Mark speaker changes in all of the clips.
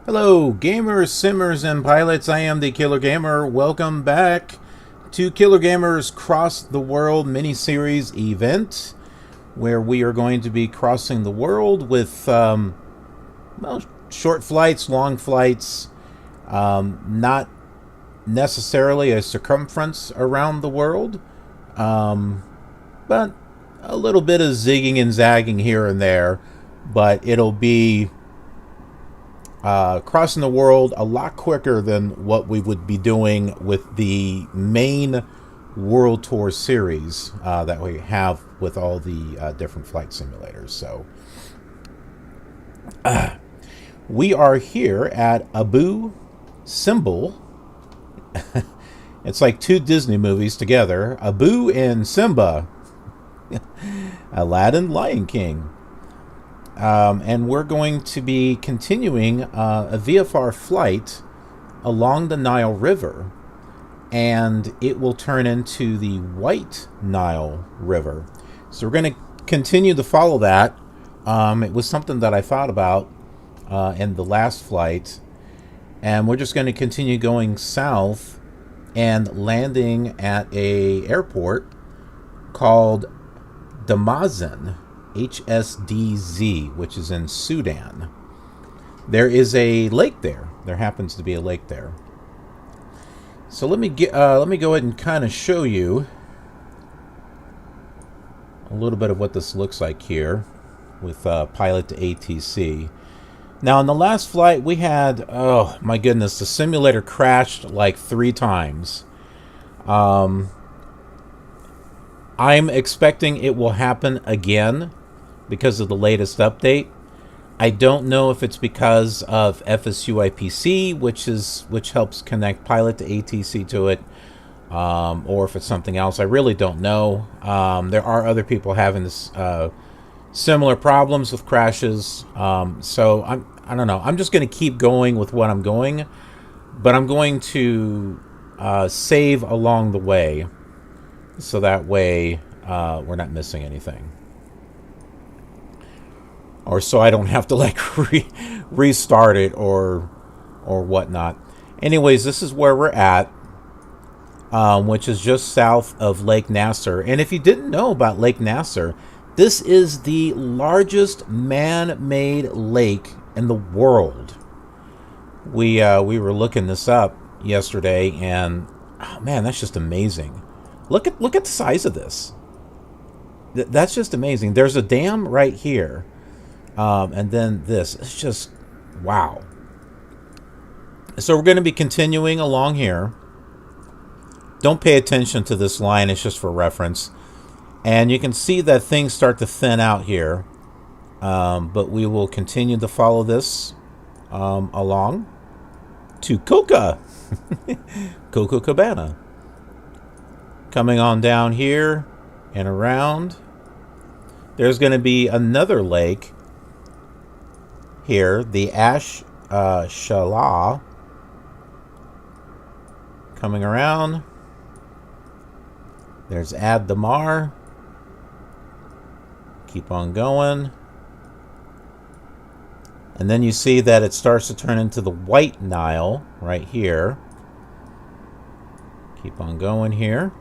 Speaker 1: Hello, gamers, simmers, and pilots. I am the Killer Gamer. Welcome back to Killer Gamer's Cross the World Miniseries event, where we are going to be crossing the world with, well, short flights, long flights, not necessarily a circumference around the world, but a little bit of zigging and zagging here and there, but it'll be crossing the world a lot quicker than what we would be doing with the main World Tour series that we have with all the different flight simulators. So we are here at Abu Simbel. It's like two Disney movies together. Abu and Simba. Aladdin, Lion King. And we're going to be continuing a VFR flight along the Nile River, and it will turn into the White Nile River. So we're going to continue to follow that. It was something that I thought about in the last flight, and we're just going to continue going south and landing at a airport called Damazin, HSDZ, which is in Sudan. There is a lake there. There happens to be a lake there. So let me go ahead and kind of show you a little bit of what this looks like here with pilot to ATC. Now, in the last flight, we had, oh my goodness, the simulator crashed like 3 times. I'm expecting it will happen again because of the latest update. I don't know if it's because of FS-UIPC, which helps connect pilot to ATC to it, or if it's something else. I really don't know. There are other people having this similar problems with crashes. So I don't know. I'm just going to keep going with what I'm going, but I'm going to save along the way, so that way we're not missing anything. Or so I don't have to like restart it or whatnot. Anyways, this is where we're at, which is just south of Lake Nasser. And if you didn't know about Lake Nasser, this is the largest man-made lake in the world. We were looking this up yesterday, and oh man, that's just amazing. Look at the size of this. That's just amazing. There's a dam right here. And then this. It's just, wow. So we're going to be continuing along here. Don't pay attention to this line. It's just for reference. And you can see that things start to thin out here. But we will continue to follow this along to Coca. Coca Cabana. Coming on down here and around. There's going to be another lake here, the Shala, coming around. There's Ad-Damar. Keep on going. And then you see that it starts to turn into the White Nile right here. Keep on going here.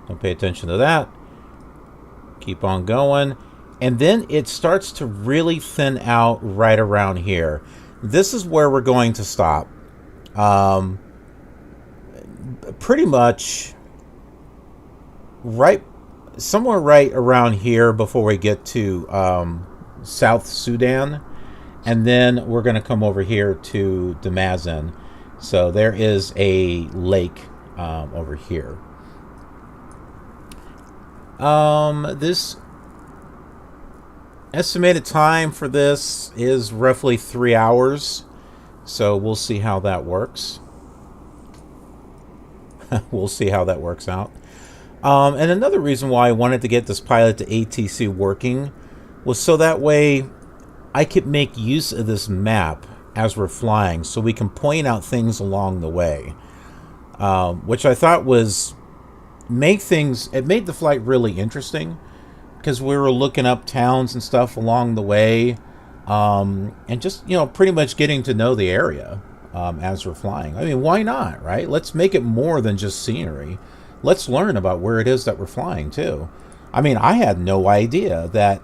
Speaker 1: Don't pay attention to that. Keep on going. And then it starts to really thin out right around here. This is where we're going to stop. Pretty much somewhere right around here before we get to South Sudan. And then we're going to come over here to Damazin. So there is a lake over here. This estimated time for this is roughly 3 hours, so we'll see how that works. We'll see how that works out. And another reason why I wanted to get this pilot to ATC working was so that way I could make use of this map as we're flying, so we can point out things along the way, which I thought made the flight really interesting. Because we were looking up towns and stuff along the way, and just, pretty much getting to know the area as we're flying. I mean, why not, right? Let's make it more than just scenery. Let's learn about where it is that we're flying too. I mean, I had no idea that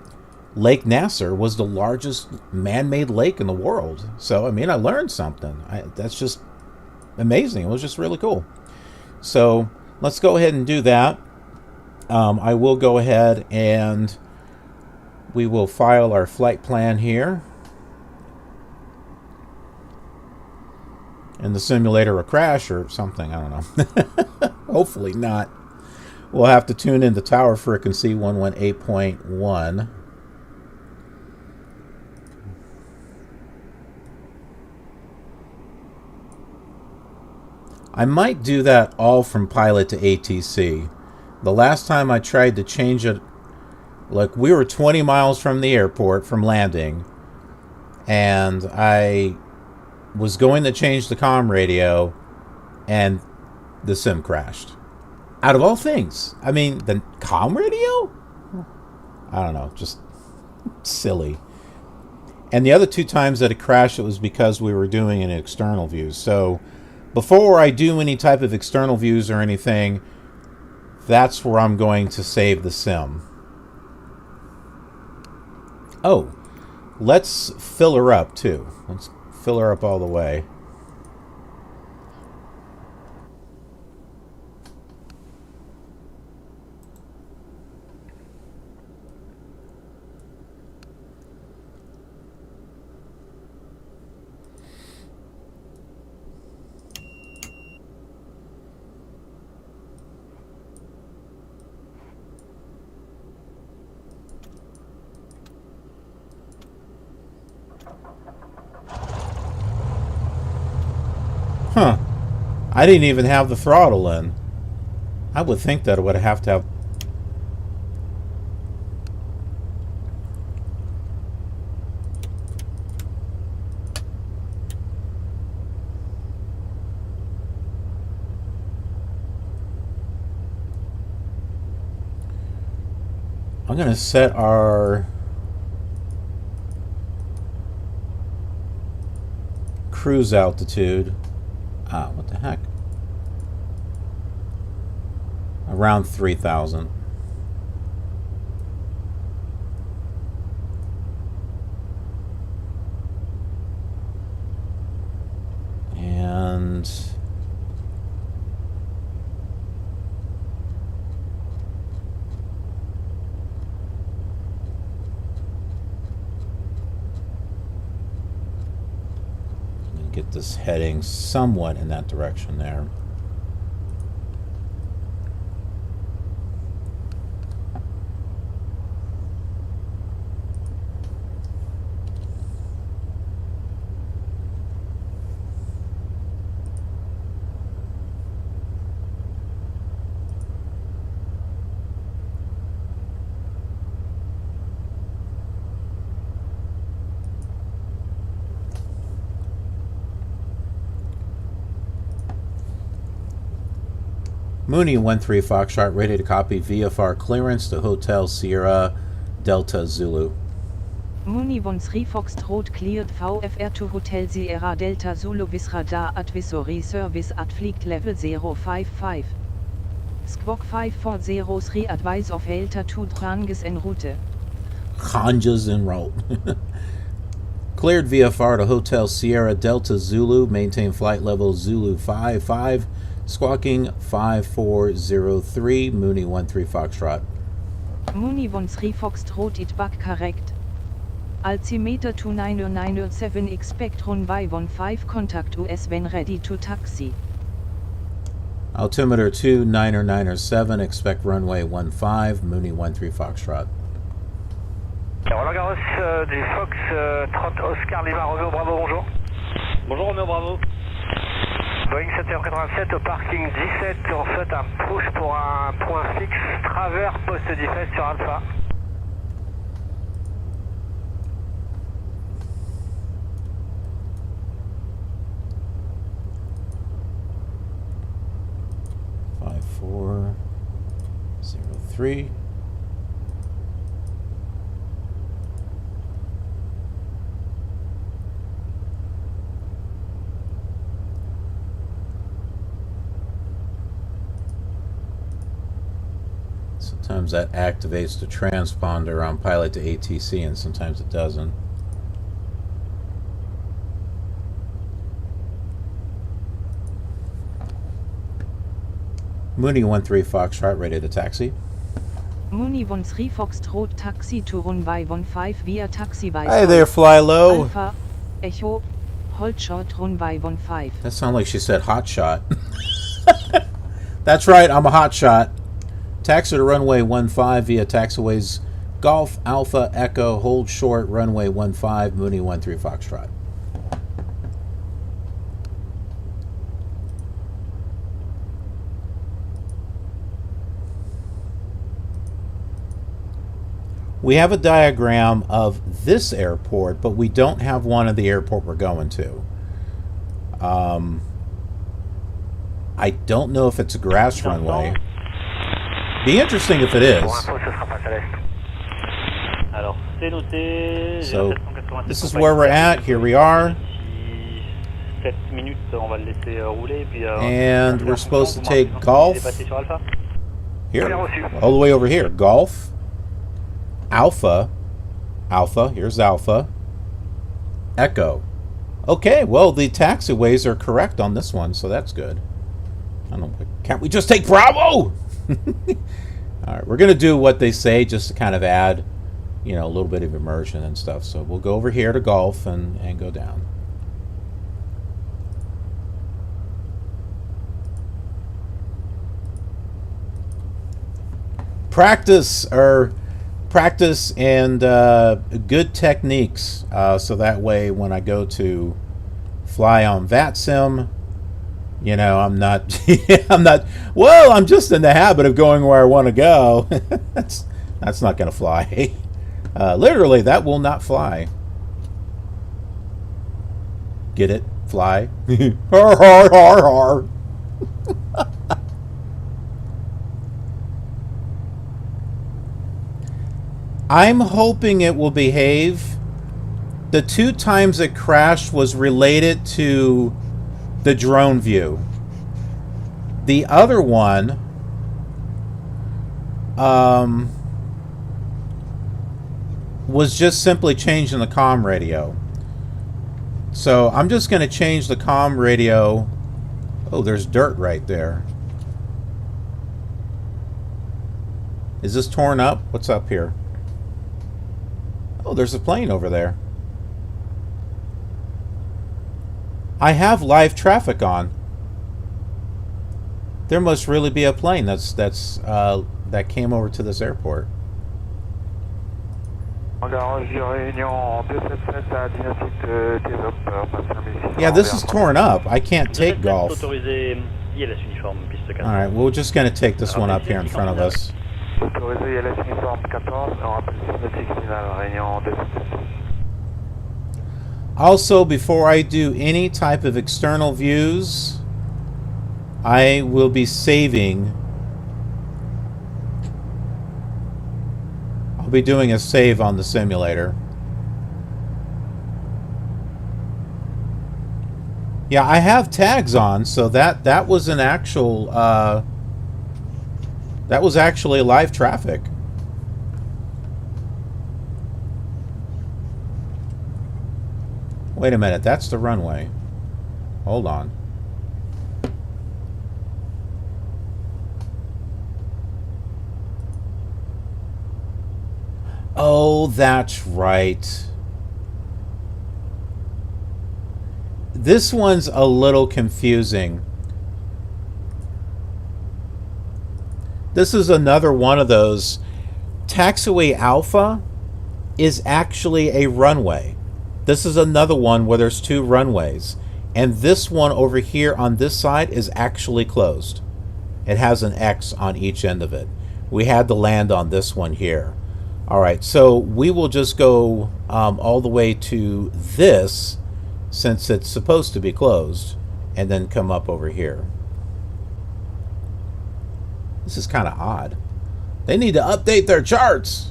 Speaker 1: Lake Nasser was the largest man-made lake in the world. So, I mean, I learned something. That's just amazing. It was just really cool. So, let's go ahead and do that. I will go ahead and we will file our flight plan here. And the simulator will crash or something. I don't know. Hopefully not. We'll have to tune in the tower frequency 118.1. I might do that all from pilot to ATC. The last time I tried to change it, like, we were 20 miles from the airport from landing, and I was going to change the comm radio, and the sim crashed. Out of all things. I mean, the comm radio? I don't know, just silly. And the other two times that it crashed, it was because we were doing an external view. So before I do any type of external views or anything, that's where I'm going to save the sim. Oh, let's fill her up too. Let's fill her up all the way. Huh. I didn't even have the throttle in. I would think that I would have to have... I'm going to set our cruise altitude. What the heck? Around 3,000. And get this heading somewhat in that direction there. Mooney 13 Foxtrot, ready to copy VFR clearance to Hotel Sierra Delta Zulu.
Speaker 2: Mooney 13 Foxtrot cleared VFR to Hotel Sierra Delta Zulu with radar advisory service at flight level 055. Squawk 5403 advise of Delta 2 Dranges en route.
Speaker 1: Dranges en route. Cleared VFR to Hotel Sierra Delta Zulu, maintain flight level Zulu 55. Squawking 5403, Mooney 13 Foxtrot.
Speaker 2: Mooney 13 Foxtrot it back correct. Altimeter 29907 expect runway 15 contact US when ready to taxi.
Speaker 1: Altimeter 29907 expect runway 15, Mooney 13 Foxtrot.
Speaker 3: Roland Garros du Fox 30 Oscar Lima, Romeo Bravo, bonjour.
Speaker 4: Bonjour Romeo Bravo.
Speaker 3: Boeing 787 au parking 17, on souhaite un push pour un point fixe, travers poste 17 sur Alpha.
Speaker 1: Five, 4, 0, 3. Sometimes that activates the transponder on pilot to ATC, and sometimes it doesn't. Mooney 13 Foxtrot, ready to taxi.
Speaker 2: Mooney 13 Foxtrot taxi to runway 15 via taxi by
Speaker 1: Hey there, fly low.
Speaker 2: Alpha, Echo, hold short runway 15.
Speaker 1: That sounded like she said hot shot. That's right, I'm a hot shot. Taxi to runway 15 via taxiways Golf, Alpha, Echo, hold short, runway 15, Mooney 13 Foxtrot. We have a diagram of this airport, but we don't have one of the airport we're going to. I don't know if it's a grass runway. Be interesting if it is. So, this is where we're at. Here we are. And we're supposed to take Golf. Here. All the way over here. Golf. Alpha, here's Alpha, Echo. Okay, well, the taxiways are correct on this one, so that's good. I don't know, can't we just take Bravo? All right, we're going to do what they say just to kind of add, you know, a little bit of immersion and stuff. So we'll go over here to Golf and go down. Practice and good techniques, so that way when I go to fly on VATSIM, you know, I'm not well, I'm just in the habit of going where I want to go. that's not going to fly. Literally, that will not fly. Get it? Fly. Har har har har. I'm hoping it will behave. The 2 times it crashed was related to the drone view. The other one was just simply changing the comm radio. So I'm just going to change the comm radio. Oh, there's dirt right there. Is this torn up? What's up here? Oh, there's a plane over there. I have live traffic on. There must really be a plane that came over to this airport. Yeah, this is torn up. I can't take Golf. Alright, we're just going to take this one up here in front of us. Also, before I do any type of external views, I will be saving. I'll be doing a save on the simulator. Yeah, I have tags on, so that was an actual that was actually live traffic. Wait a minute, that's the runway. Hold on. Oh, that's right. This one's a little confusing. This is another one of those. Taxiway Alpha is actually a runway. This is another one where there's 2 runways. And this one over here on this side is actually closed. It has an X on each end of it. We had to land on this one here. Alright, so we will just go all the way to this, since it's supposed to be closed, and then come up over here. This is kind of odd. They need to update their charts.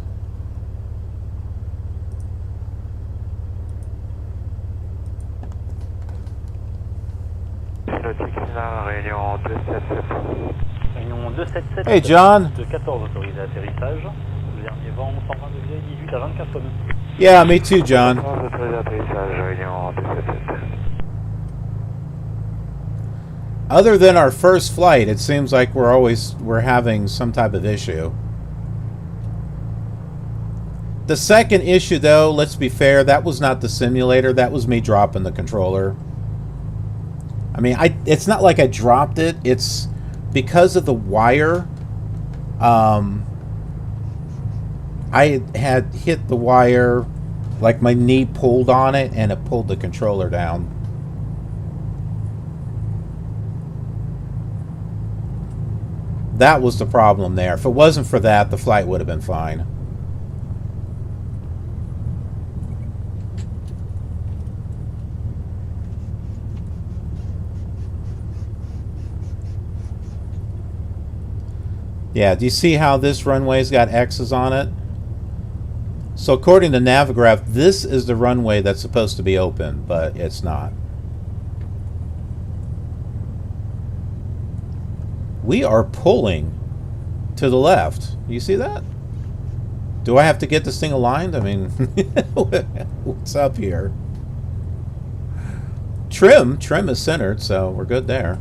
Speaker 4: Réunion 277.
Speaker 1: Hey, John.
Speaker 4: De 14 autorisé atterrissage. Le dernier vent 120 degrés, 18 à 24 nœuds.
Speaker 1: Yeah, me too, John.
Speaker 3: Autorisé atterrissage, réunion 277.
Speaker 1: Other than our first flight, it seems like we're having some type of issue. The second issue, though, let's be fair, that was not the simulator. That was me dropping the controller. I mean, it's not like I dropped it. It's because of the wire. I had hit the wire, like my knee pulled on it, and it pulled the controller down. That was the problem there. If it wasn't for that, the flight would have been fine. Yeah, do you see how this runway's got X's on it? So according to Navigraph, this is the runway that's supposed to be open, but it's not. We are pulling to the left. You see that? Do I have to get this thing aligned? I mean, what's up here? Trim is centered, so we're good there.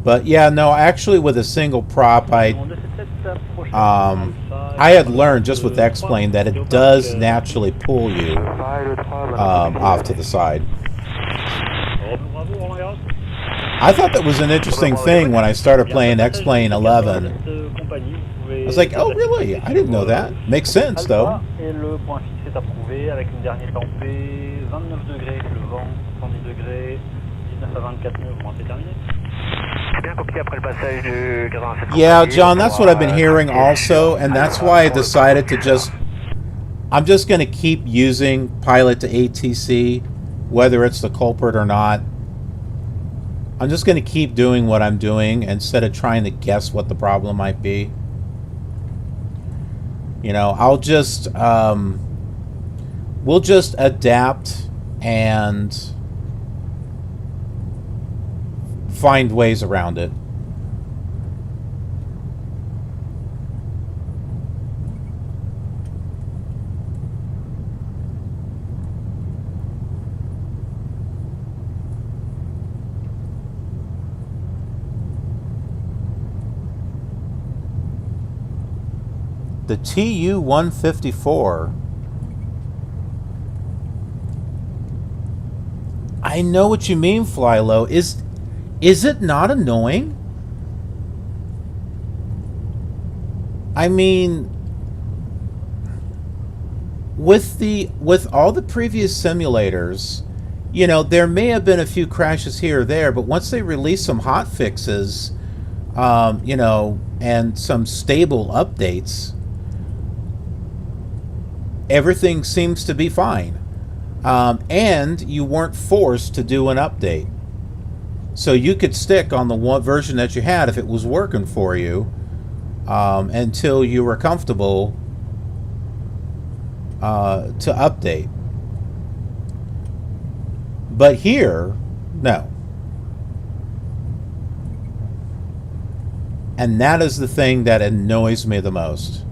Speaker 1: But yeah, no, actually with a single prop, I had learned just with X-Plane that it does naturally pull you off to the side. I thought that was an interesting thing when I started playing X-Plane 11. I was like, oh really? I didn't know that. Makes sense though. Yeah, John, that's what I've been hearing also, and that's why I decided to I'm just going to keep using pilot to ATC, whether it's the culprit or not. I'm just going to keep doing what I'm doing instead of trying to guess what the problem might be. You know, we'll just adapt and find ways around it. The TU-154. I know what you mean, Fly Low. Is it not annoying? I mean, with all the previous simulators, you know, there may have been a few crashes here or there, but once they release some hot fixes, you know, and some stable updates, everything seems to be fine. And you weren't forced to do an update. So you could stick on the one version that you had if it was working for you until you were comfortable to update. But here, no. And that is the thing that annoys me the most.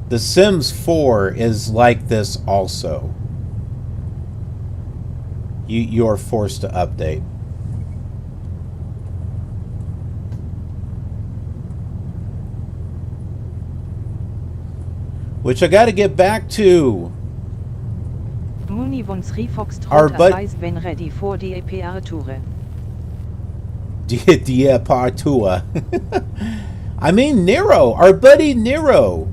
Speaker 1: The Sims 4 is like this also. You're forced to update. Which I got to get back to.
Speaker 2: Miniseries Foxtrot advised when ready for the APR tour.
Speaker 1: The APR tour. I mean Nero, our buddy Nero.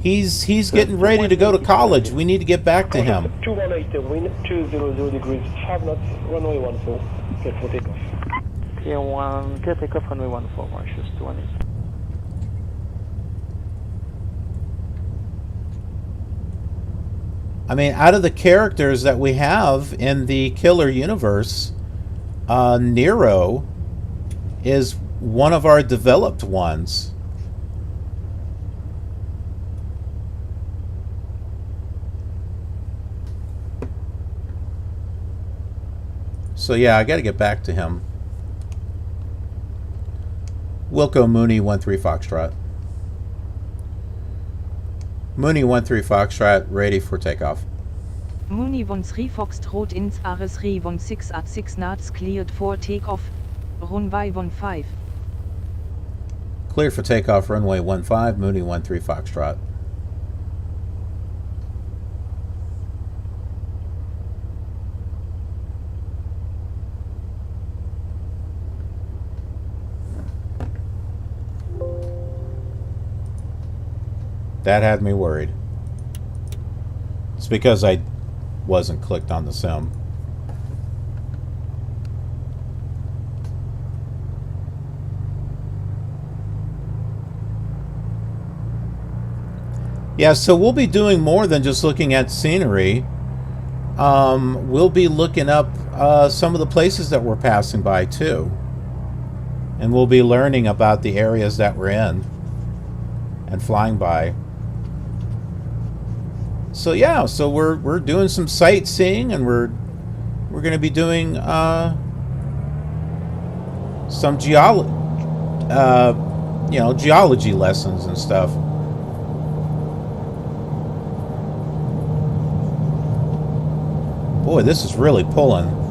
Speaker 1: He's getting ready to go to college. We need to get back to him.
Speaker 5: 218 wind, 200 degrees, 5 knots, runway 14, clear for takeoff. Clear takeoff, runway 14, Mauritius 218.
Speaker 1: I mean, out of the characters that we have in the Killer universe, Nero is one of our developed ones. So yeah, I got to get back to him. Wilco Mooney 13 Foxtrot. Mooney 13 Foxtrot, ready for takeoff.
Speaker 2: Mooney 13 Foxtrot ins Ares Re 16 at 6 knots cleared for takeoff, runway 15.
Speaker 1: Cleared for takeoff, runway 15, Mooney 13 Foxtrot. That had me worried. It's because I wasn't clicked on the sim. Yeah, so we'll be doing more than just looking at scenery. We'll be looking up some of the places that we're passing by too. And we'll be learning about the areas that we're in and flying by. So yeah, so we're doing some sightseeing, and we're going to be doing some geology lessons and stuff. Boy, this is really pulling.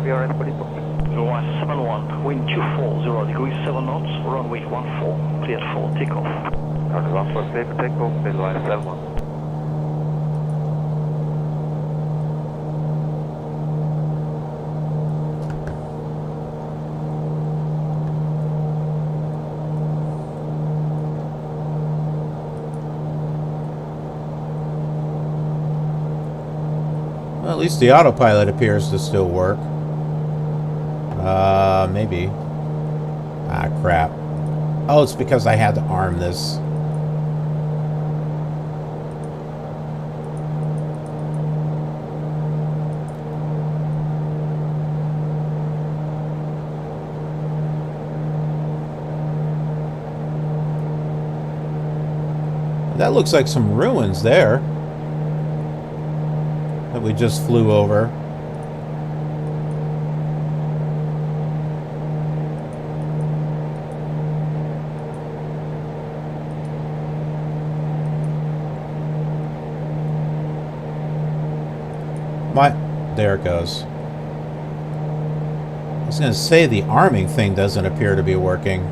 Speaker 3: We are at 44.
Speaker 5: 0171, wind 240 degrees 7 knots, runway 14, cleared for takeoff.
Speaker 3: Runway 14, cleared for takeoff, runway 71.
Speaker 1: Well, at least the autopilot appears to still work. Maybe. Ah, crap. Oh, it's because I had to arm this. That looks like some ruins there that we just flew over. There it goes. I was going to say the arming thing doesn't appear to be working.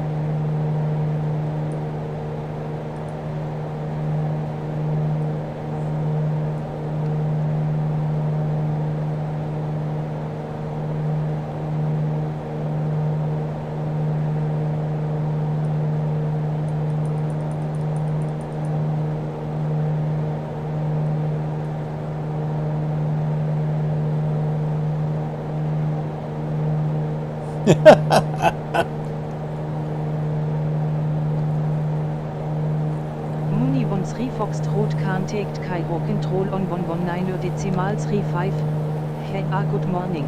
Speaker 2: Mooney 13 Foxtrot contact Cairo control on 119 decimal 35. Hey, good morning.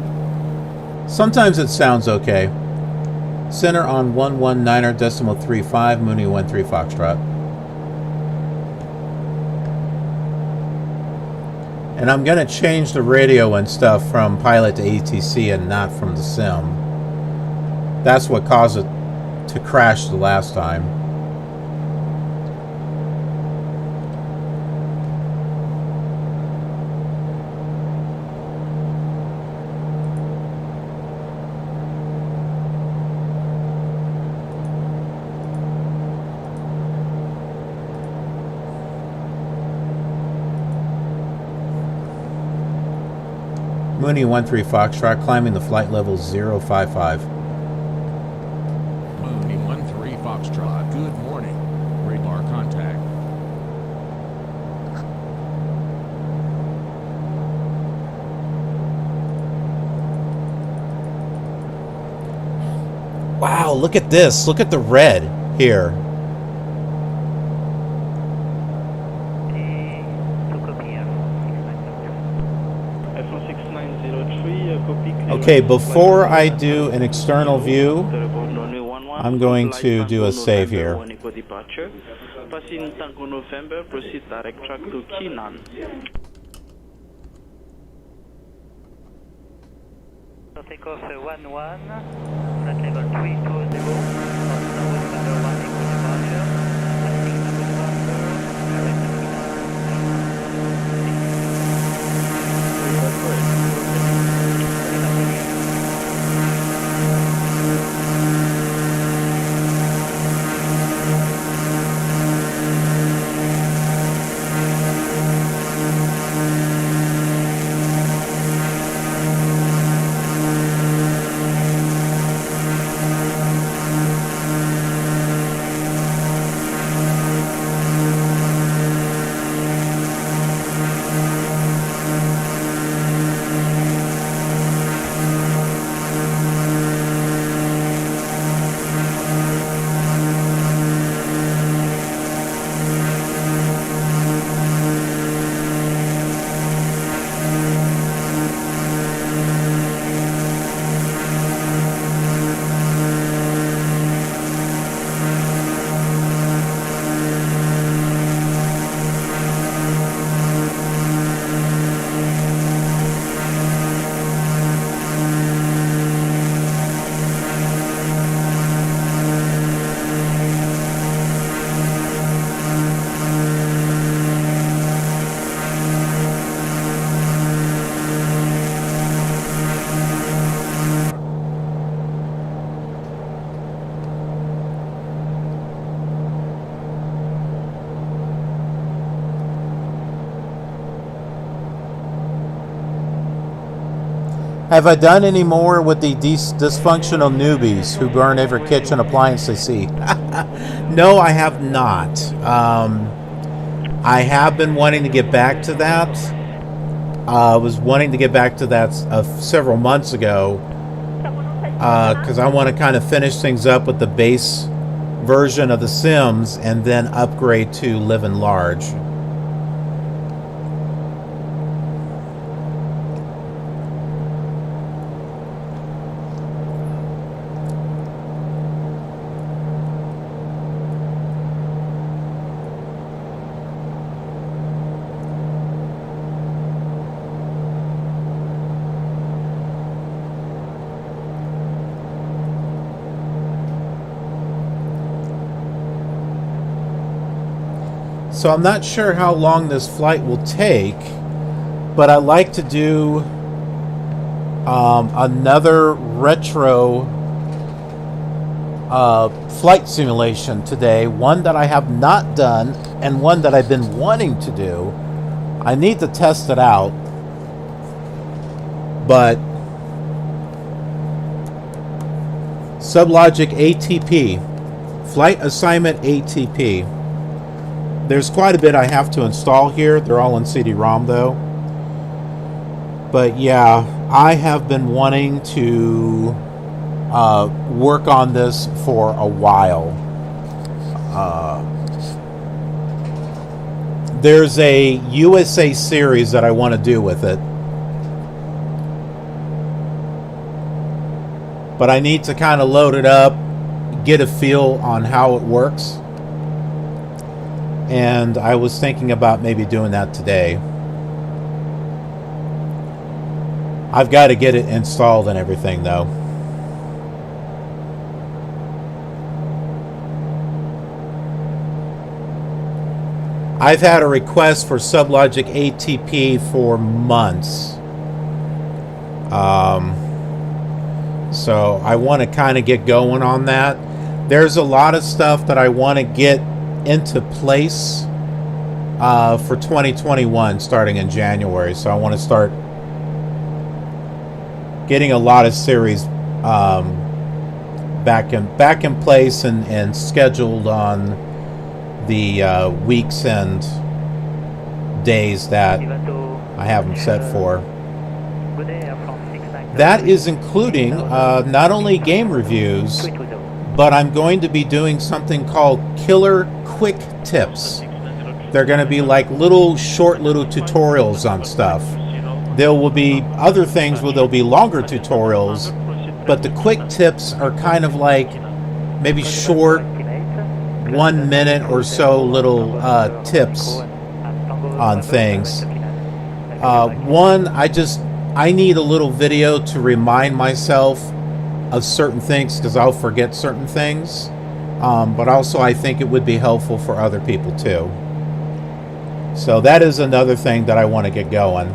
Speaker 1: Sometimes it sounds okay. Center on 119 decimal 35, Mooney 13 Foxtrot. And I'm going to change the radio and stuff from pilot to ATC and not from the sim. That's what caused it to crash the last time. Mooney 13 Foxtrot, climbing the flight level 055.
Speaker 6: Mooney 13 Foxtrot, good morning. Radar contact.
Speaker 1: Wow, look at this. Look at the red here. Okay, before I do an external view, I'm going to do a save here.
Speaker 7: Passing Tango November, proceed direct track to Kinan.
Speaker 3: Takeoff 11, flight level 320, Northwest November 1 echo departure, passing Tango November, direct to
Speaker 1: Have I done any more with the dysfunctional newbies who burn every kitchen appliance they see? No, I have not. I have been wanting to get back to that. I was wanting to get back to that several months ago because I want to kind of finish things up with the base version of The Sims and then upgrade to Living Large. So I'm not sure how long this flight will take, but I like to do another retro flight simulation today, one that I have not done and one that I've been wanting to do. I need to test it out, but Sublogic ATP, Flight Assignment ATP. There's quite a bit I have to install here. They're all in CD-ROM though. But yeah, I have been wanting to work on this for a while. There's a USA series that I want to do with it. But I need to kind of load it up, get a feel on how it works. And I was thinking about maybe doing that today. I've got to get it installed and everything though. I've had a request for Sublogic ATP for months. So I want to kind of get going on that. There's a lot of stuff that I want to get into place for 2021 starting in January. So I want to start getting a lot of series back in place and scheduled on the weeks and days that I have them set for. That is including not only game reviews, but I'm going to be doing something called Killer Quick Tips. They're going to be like short little tutorials on stuff there will be other things where there'll be longer tutorials, but the quick tips are kind of like maybe short 1 minute or so little tips on things. One, I need a little video to remind myself of certain things because I'll forget certain things. But also I think it would be helpful for other people too. So that is another thing that I want to get going.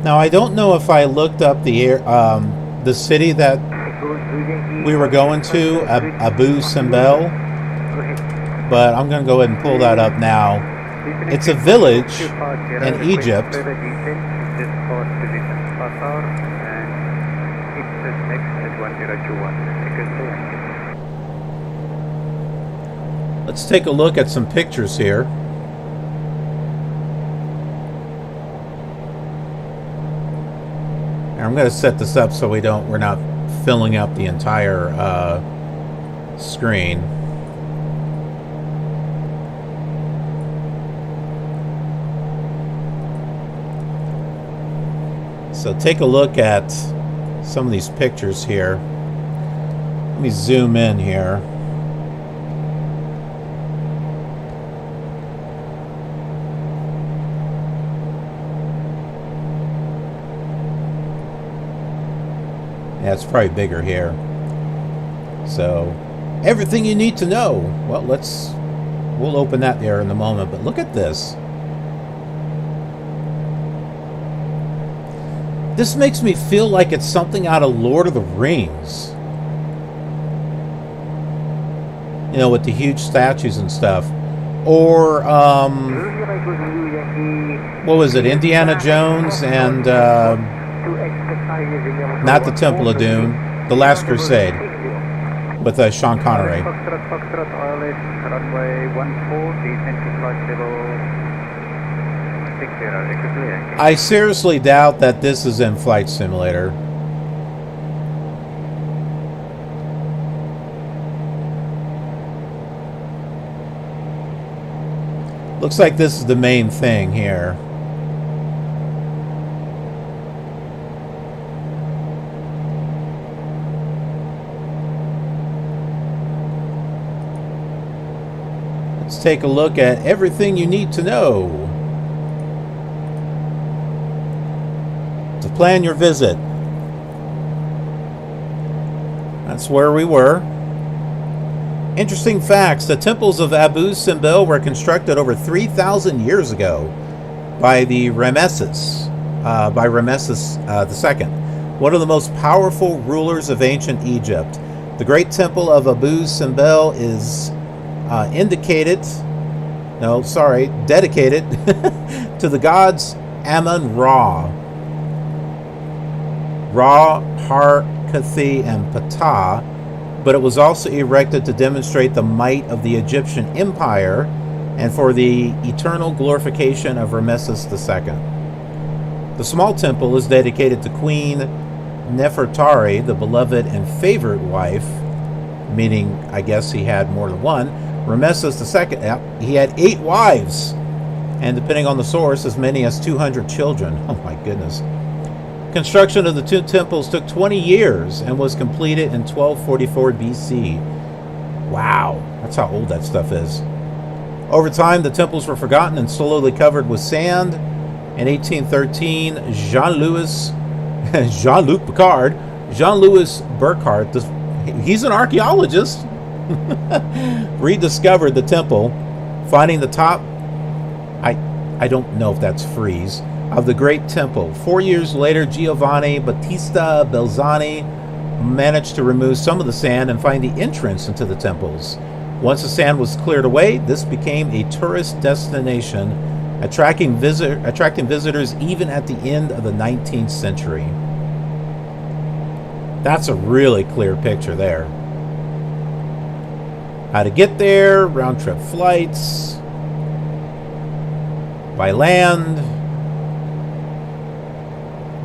Speaker 1: Now I don't know if I looked up the city that we were going to, Abu Simbel, but I'm going to go ahead and pull that up now. It's a village in Egypt. Let's take a look at some pictures here. I'm going to set this up so we're not filling up the entire screen. So take a look at some of these pictures here. Let me zoom in here. Yeah, it's probably bigger here. So, everything you need to know. Well, we'll open that there in a moment, but look at this. This makes me feel like it's something out of Lord of the Rings. You know, with the huge statues and stuff. Or, what was it, Indiana Jones and, not the Temple of Doom, The Last Crusade, with Sean Connery. I seriously doubt that this is in Flight Simulator. Looks like this is the main thing here. Let's take a look at everything you need to know to plan your visit. That's where we were. Interesting facts. The temples of Abu Simbel were constructed over 3,000 years ago by the Ramesses II, one of the most powerful rulers of ancient Egypt. The great temple of Abu Simbel is dedicated to the gods Amun-Ra, Har-Kathi, and Ptah, but it was also erected to demonstrate the might of the Egyptian Empire and for the eternal glorification of Ramesses II. The small temple is dedicated to Queen Nefertari, the beloved and favorite wife, meaning I guess he had more than one. Ramesses II, he had 8 wives, and depending on the source, as many as 200 children. Oh my goodness. Construction of the two temples took 20 years and was completed in 1244 BC. Wow, that's how old that stuff is. Over time, the temples were forgotten and slowly covered with sand. In 1813, Jean-Luc Burckhardt, he's an archaeologist, rediscovered the temple, finding the top, I don't know if that's frieze, of the great temple. 4 years later, Giovanni Battista Belzani managed to remove some of the sand and find the entrance into the temples. Once the sand was cleared away, this became a tourist destination, attracting visitors even at the end of the 19th century. That's a really clear picture there. How to get there, round-trip flights, by land,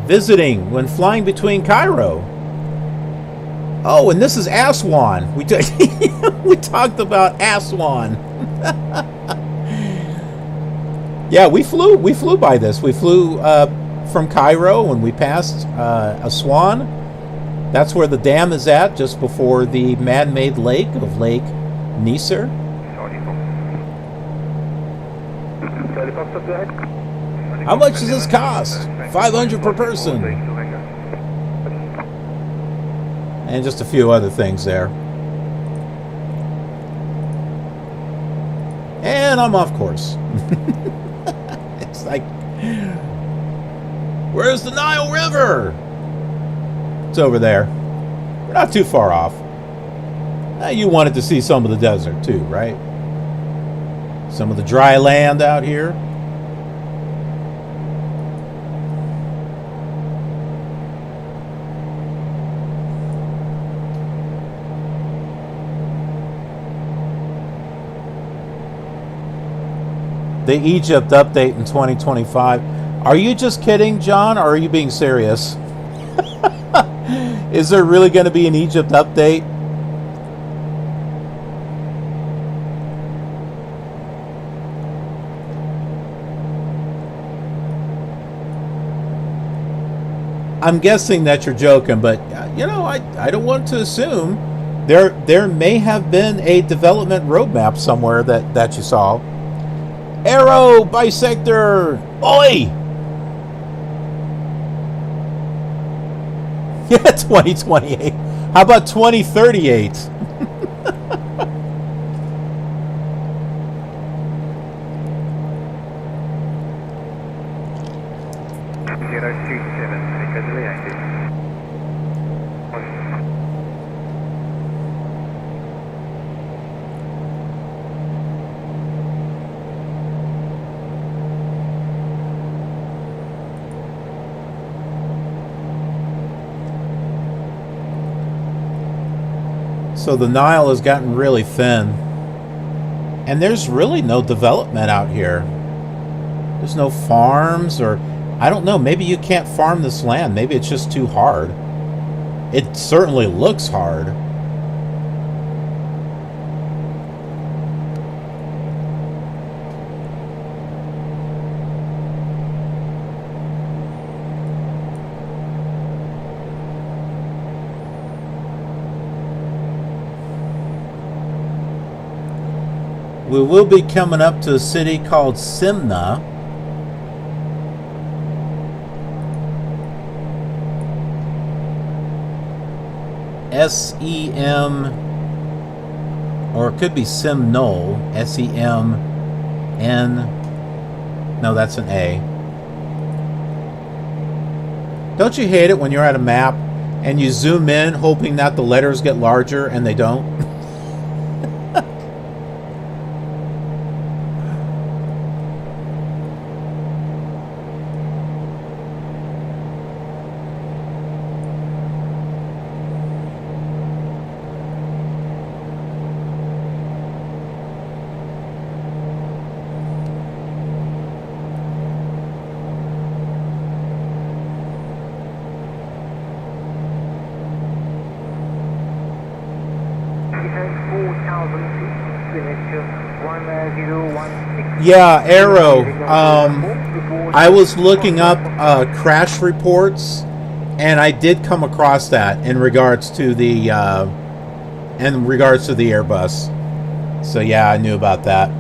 Speaker 1: visiting when flying between Cairo. Oh, and this is Aswan. We talked about Aswan. Yeah, we flew by this. We flew from Cairo when we passed Aswan. That's where the dam is at, just before the man-made lake of Lake Nasser. How much does this cost? $500 per person. And just a few other things there. And I'm off course. It's like, where's the Nile River? It's over there. We're not too far off. You wanted to see some of the desert too, right? Some of the dry land out here. The Egypt update in 2025. Are you just kidding, John, or are you being serious? Is there really going to be an Egypt update? I'm guessing that you're joking, but you know, I don't want to assume. There may have been a development roadmap somewhere that you saw. Arrow bisector, oi! Yeah, 2028. How about 2038? So the Nile has gotten really thin. And there's really no development out here. There's no farms, or I don't know, maybe you can't farm this land. Maybe it's just too hard. It certainly looks hard. We will be coming up to a city called Simna. S-E-M, or it could be Simnol, S-E-M-N, no, that's an A. Don't you hate it when you're at a map and you zoom in hoping that the letters get larger and they don't? Yeah, Arrow. I was looking up crash reports, And I did come across that in regards to the Airbus. So yeah, I knew about that.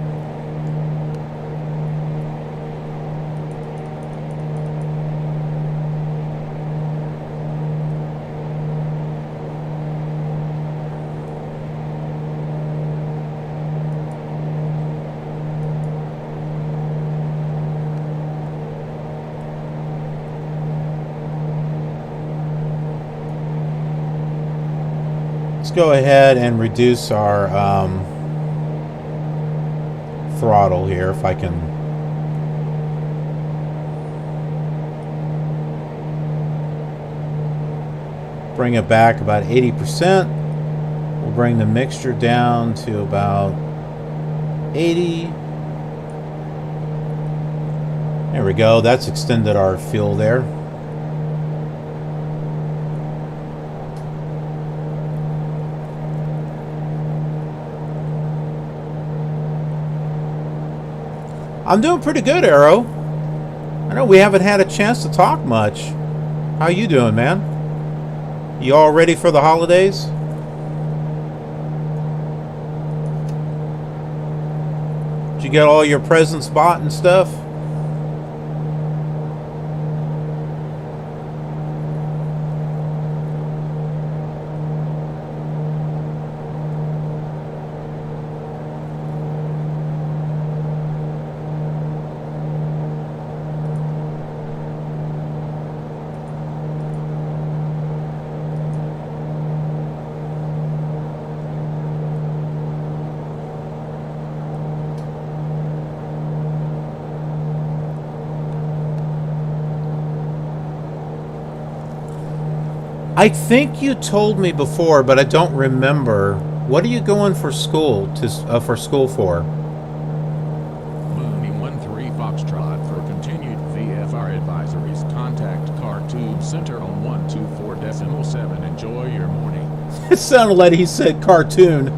Speaker 1: Go ahead and reduce our throttle here if I can. Bring it back about 80%. We'll bring the mixture down to about 80. There we go. That's extended our fuel there. I'm doing pretty good, Arrow. I know we haven't had a chance to talk much. How you doing, man? You all ready for the holidays? Did you get all your presents bought and stuff? I think you told me before, but I don't remember. What are you going for school for?
Speaker 6: Mooney 13 Foxtrot for continued VFR advisories. Contact car tube center on 124.7. Enjoy your morning.
Speaker 1: It sounded like he said cartoon.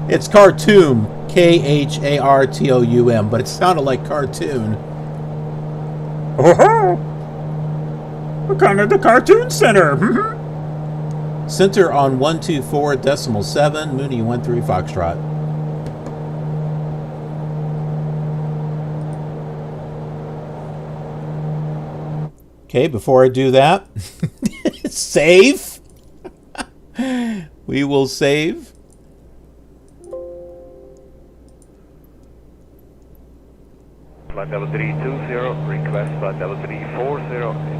Speaker 1: It's cartoon, Khartoum, but it sounded like cartoon. We're kind of the cartoon center. Center on 124.7, Mooney 13 Foxtrot. Okay, before I do that, save. We will save.
Speaker 8: Flight level 320, request flight level 340,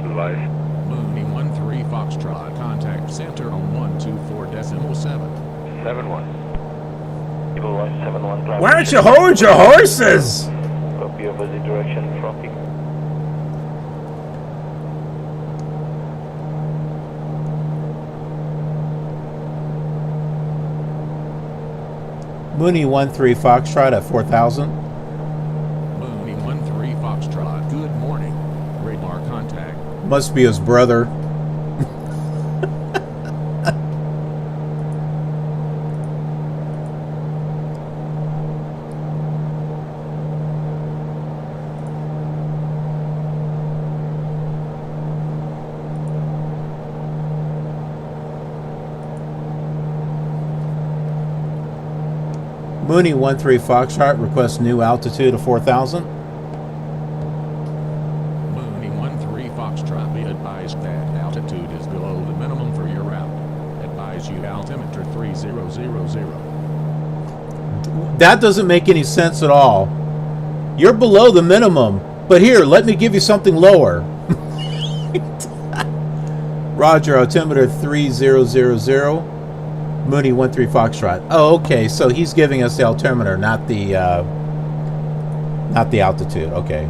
Speaker 8: advise.
Speaker 6: Mooney 13 Foxtrot, contact center on 124.7.
Speaker 8: 71. People 171.
Speaker 1: Why don't you hold your horses?
Speaker 8: Copy opposite direction from peak.
Speaker 1: Mooney 13 Foxtrot at 4,000.
Speaker 6: Mooney 13 Foxtrot, good morning. Radar contact.
Speaker 1: Must be his brother. Mooney 13 Foxtrot requests new altitude of 4,000.
Speaker 6: Mooney 13 Foxtrot, be advised that altitude is below the minimum for your route. Advise you altimeter 3000.
Speaker 1: That doesn't make any sense at all. You're below the minimum, but here, let me give you something lower. Roger, altimeter 3000. Mooney 13 Foxtrot. Oh, okay. So he's giving us the altimeter, not the altitude. Okay,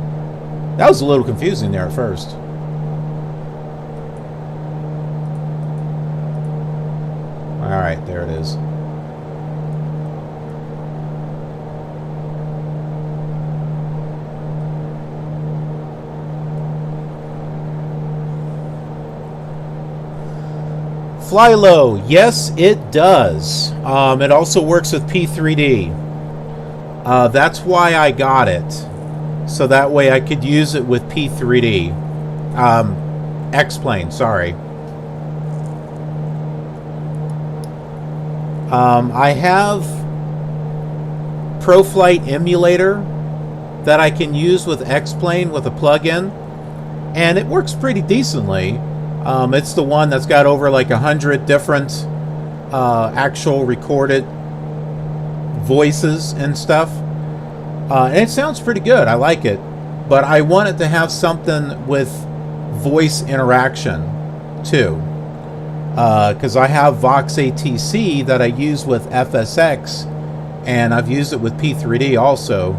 Speaker 1: that was a little confusing there at first. All right, there it is. Fly low, yes it does. It also works with P3D. That's why I got it. So that way I could use it with P3D. X-Plane, sorry. I have ProFlight emulator that I can use with X-Plane with a plug-in, and it works pretty decently. It's the one that's got over like 100 different actual recorded voices and stuff, and it sounds pretty good. I like it, but I wanted to have something with voice interaction too, because I have Vox ATC that I use with FSX, and I've used it with P3D also,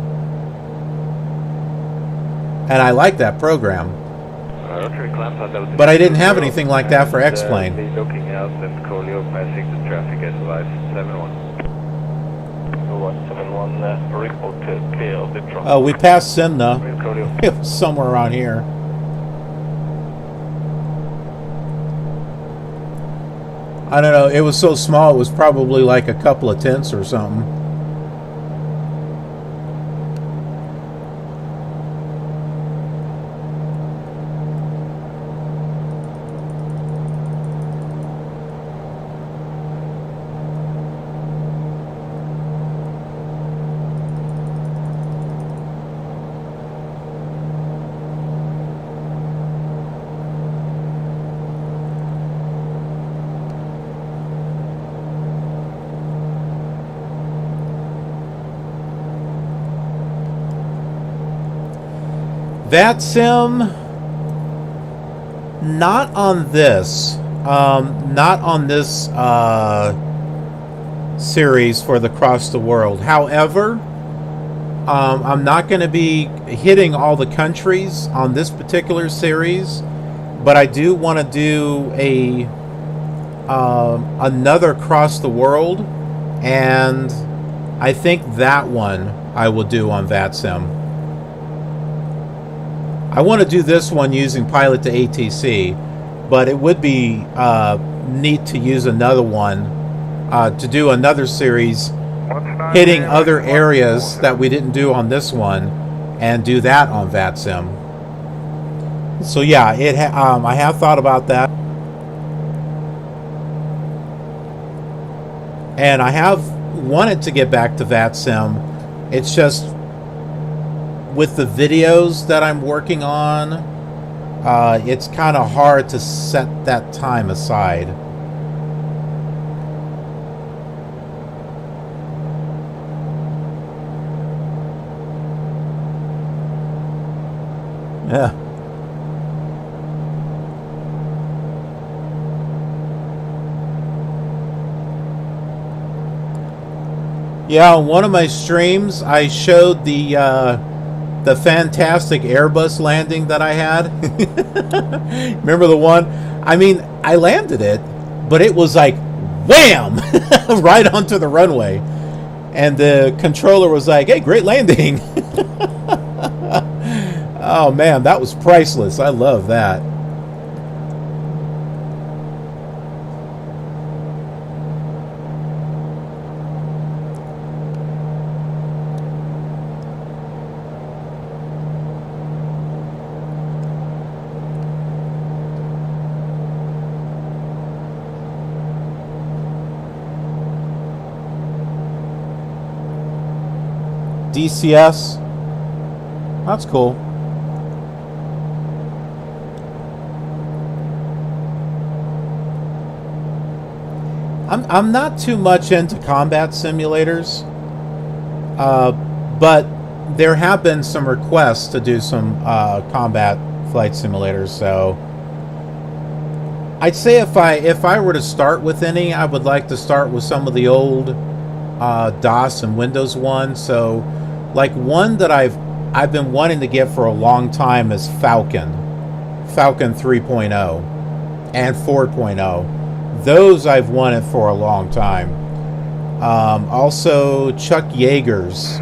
Speaker 1: and I like that program. But I didn't have anything like that for X-Plane.
Speaker 8: Looking out and Colio passing the traffic as live 71. 171, report clear of the traffic.
Speaker 1: Oh, we passed Simna. It was somewhere around here. I don't know, it was so small, it was probably like a couple of tenths or something. VATSIM, not on this. Not on this series for the Cross the World. However, I'm not going to be hitting all the countries on this particular series, but I do want to do a another Cross the World, and I think that one I will do on VATSIM. I want to do this one using Pilot to ATC, but it would be neat to use another one to do another series hitting other areas that we didn't do on this one, and do that on VATSIM. So yeah, I have thought about that, and I have wanted to get back to VATSIM. It's just with the videos that I'm working on, it's kind of hard to set that time aside. Yeah. Yeah, on one of my streams, I showed the fantastic Airbus landing that I had. Remember the one? I mean, I landed it, but it was like wham right onto the runway, and the controller was like, "Hey, great landing." Oh man, that was priceless. I love that. DCS, that's cool. I'm not too much into combat simulators, but there have been some requests to do some combat flight simulators. So I'd say if I were to start with any, I would like to start with some of the old DOS and Windows ones. So like one that I've been wanting to get for a long time is Falcon 3.0 and 4.0. Those I've wanted for a long time. Also Chuck Yeager's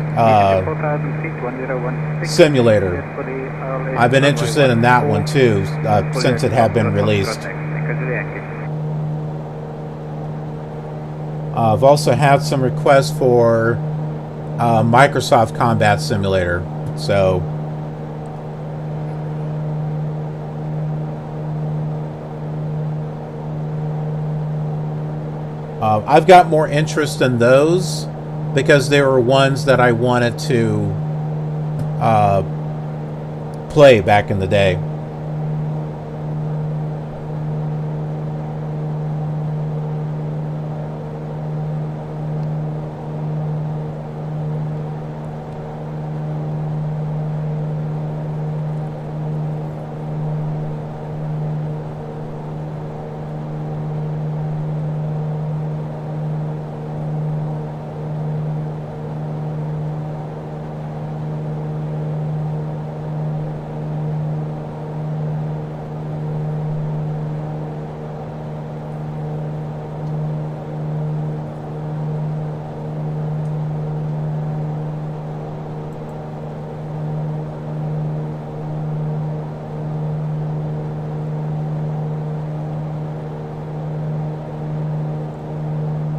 Speaker 1: simulator. I've been interested in that one too since it had been released. I've also had some requests for Microsoft Combat Simulator. So I've got more interest in those because they were ones that I wanted to play back in the day.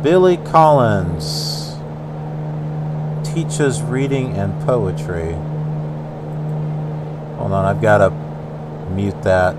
Speaker 1: Billy Collins teaches reading and poetry. Hold on, I've got to mute that.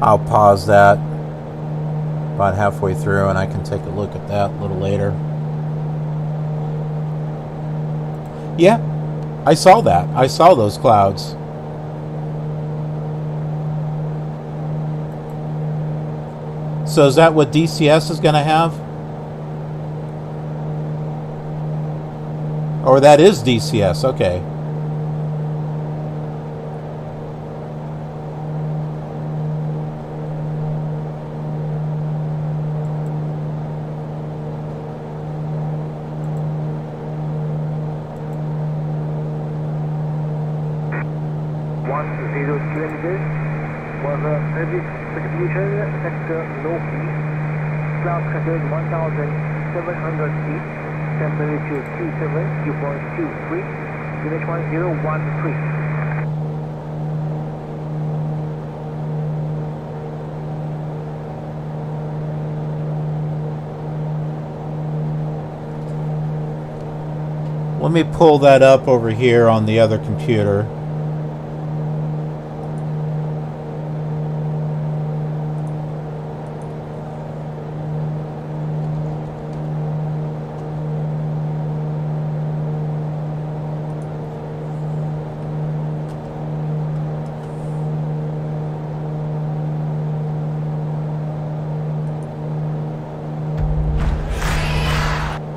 Speaker 1: I'll pause that about halfway through and I can take a look at that a little later. Yeah, I saw that. I saw those clouds. So is that what DCS is going to have? Or that is DCS, okay.
Speaker 5: Cloud covered 1,700 feet, temperature T7, dew point 23, unit 1013.
Speaker 1: Let me pull that up over here on the other computer.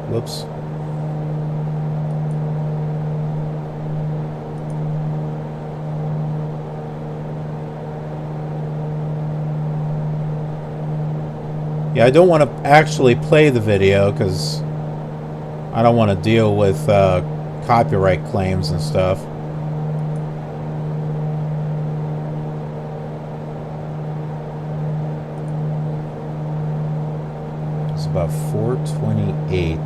Speaker 1: Whoops. Yeah, I don't want to actually play the video because I don't want to deal with copyright claims and stuff. It's about 428.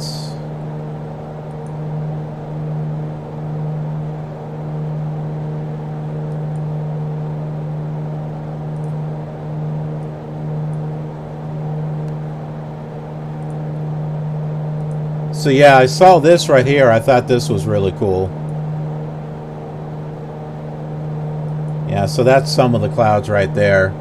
Speaker 1: So yeah, I saw this right here. I thought this was really cool. Yeah, so that's some of the clouds right there.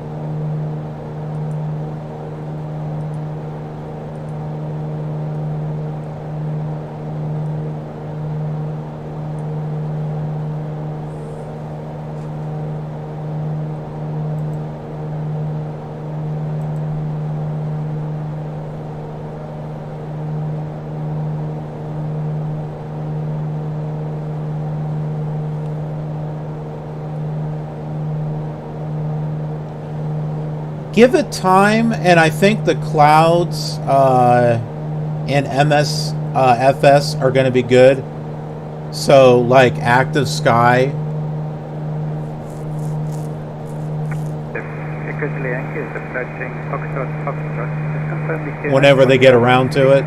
Speaker 1: Give it time, and I think the clouds in MSFS are going to be good. So, like active sky, whenever they get around to it.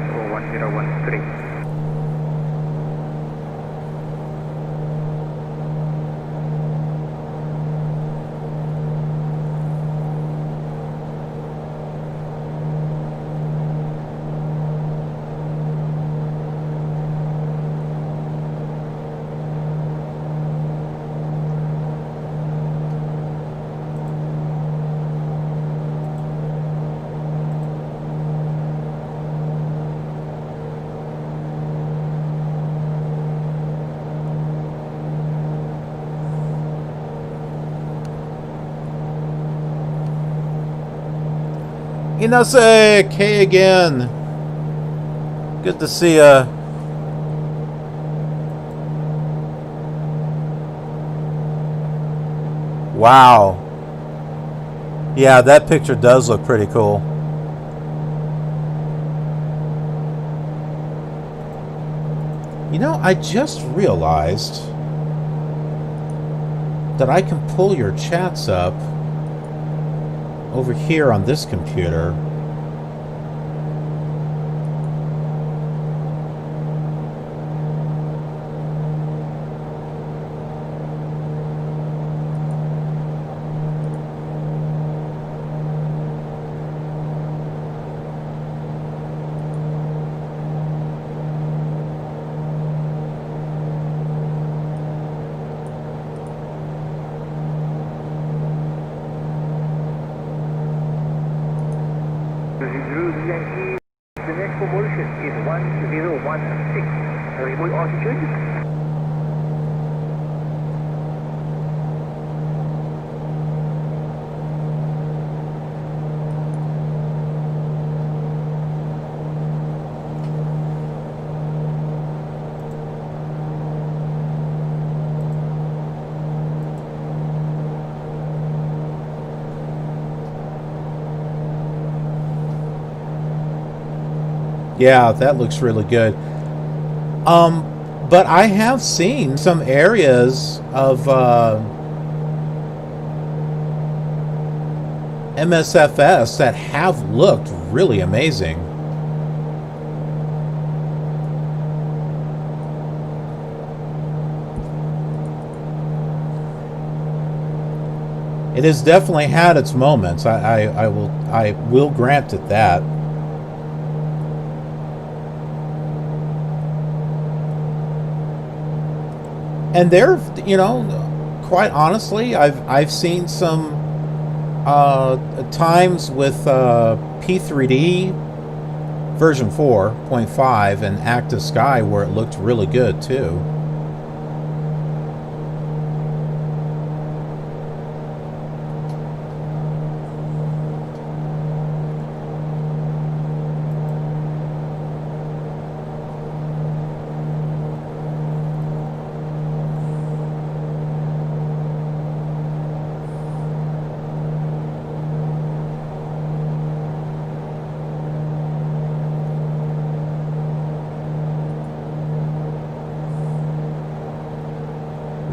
Speaker 1: Inase, K again. Good to see ya. Wow. Yeah, that picture does look pretty cool. You know, I just realized that I can pull your chats up over here on this computer.
Speaker 9: The next promotion is 1016. Variable altitude.
Speaker 1: Yeah, that looks really good. But I have seen some areas of MSFS that have looked really amazing. It has definitely had its moments. I will grant it that. And there, you know, quite honestly, I've seen some times with P3D version 4.5 and Active Sky where it looked really good too.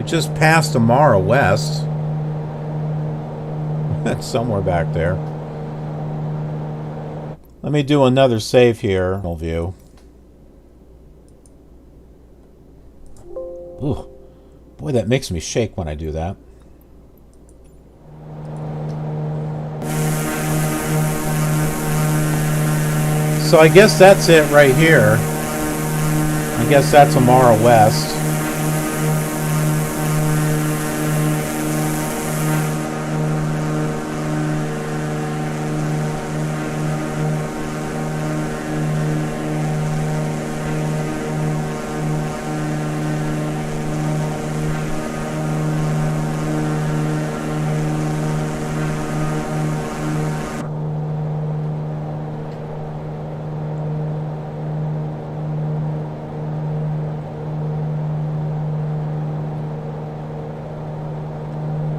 Speaker 1: Just past Amara West. That's somewhere back there. Let me do another save here. View. Ooh, boy, that makes me shake when I do that. So I guess that's it right here. I guess that's Amara West.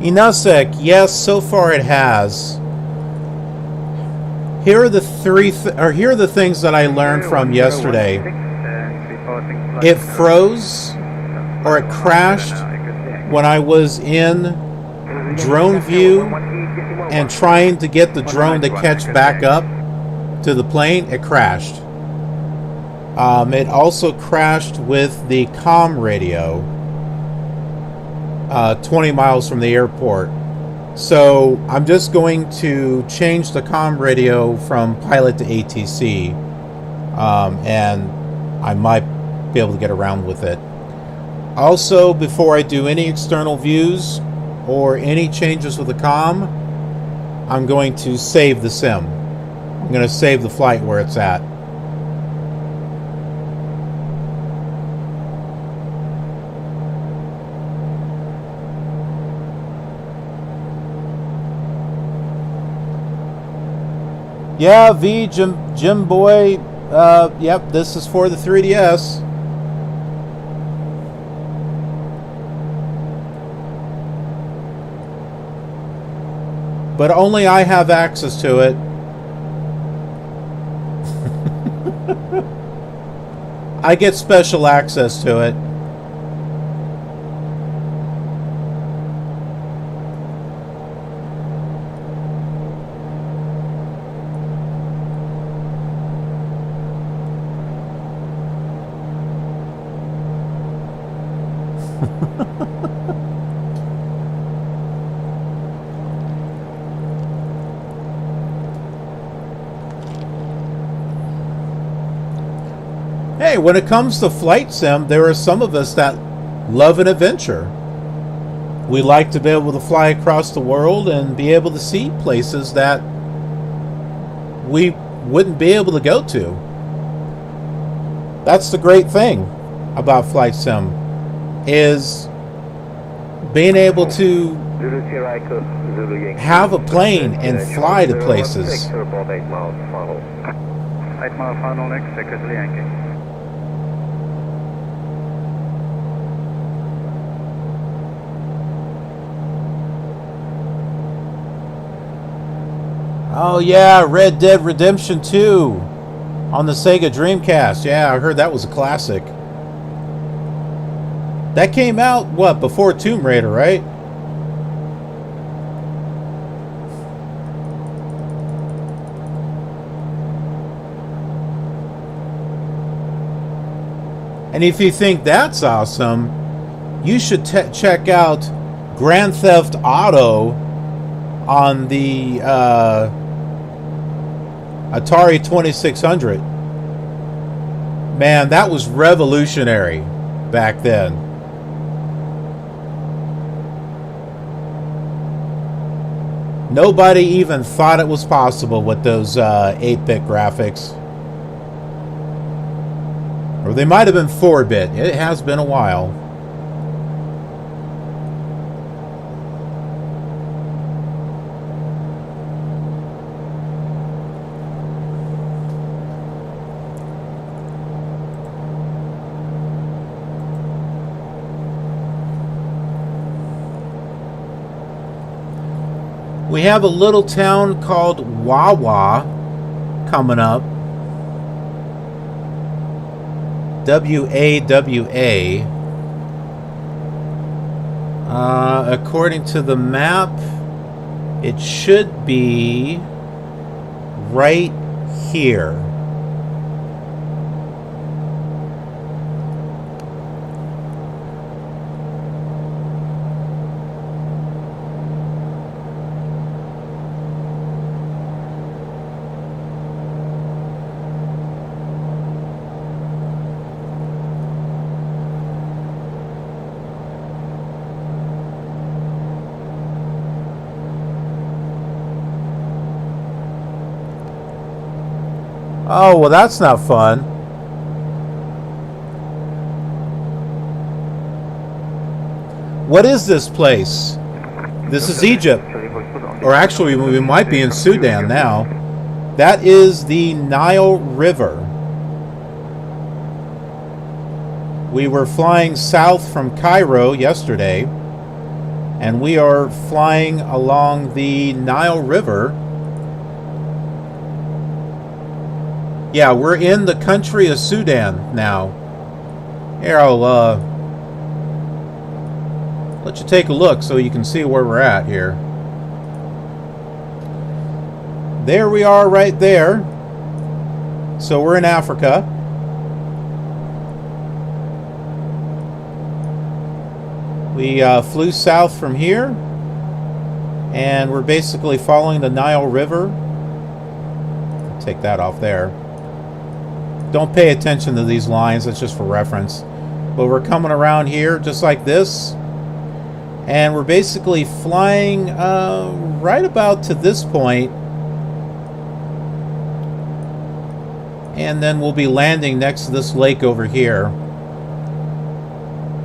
Speaker 1: Inusek, yes, so far it has. Here are the here are the things that I learned from yesterday. It froze or it crashed when I was in drone view and trying to get the drone to catch back up to the plane, it crashed. It also crashed with the comm radio 20 miles from the airport. So I'm just going to change the comm radio from pilot to ATC, and I might be able to get around with it. Also, before I do any external views or any changes with the comm, I'm going to save the sim. I'm going to save the flight where it's at. Yeah, V, Jim Boy, yep, this is for the 3DS. But only I have access to it. I get special access to it. Hey, when it comes to flight sim, there are some of us that love an adventure. We like to be able to fly across the world and be able to see places that we wouldn't be able to go to. That's the great thing about flight sim, is being able to have a plane and fly to places.
Speaker 8: 8 miles final. 8 mile final next, Secretary Yankee.
Speaker 1: Oh yeah, Red Dead Redemption 2 on the Sega Dreamcast. Yeah, I heard that was a classic. That came out, what, before Tomb Raider, right? And if you think that's awesome, you should check out Grand Theft Auto on the Atari 2600. Man, that was revolutionary back then. Nobody even thought it was possible with those 8-bit graphics. Or they might have been 4-bit. It has been a while. We have a little town called Wawa coming up. W-A-W-A. According to the map, it should be right here. Oh, well, that's not fun. What is this place? This is Egypt. Or actually, we might be in Sudan now. That is the Nile River. We were flying south from Cairo yesterday, and we are flying along the Nile River. Yeah, we're in the country of Sudan now. Here, I'll let you take a look so you can see where we're at here. There we are right there. So we're in Africa. We flew south from here, and we're basically following the Nile River. Take that off there. Don't pay attention to these lines, that's just for reference. But we're coming around here just like this, and we're basically flying right about to this point, and then we'll be landing next to this lake over here.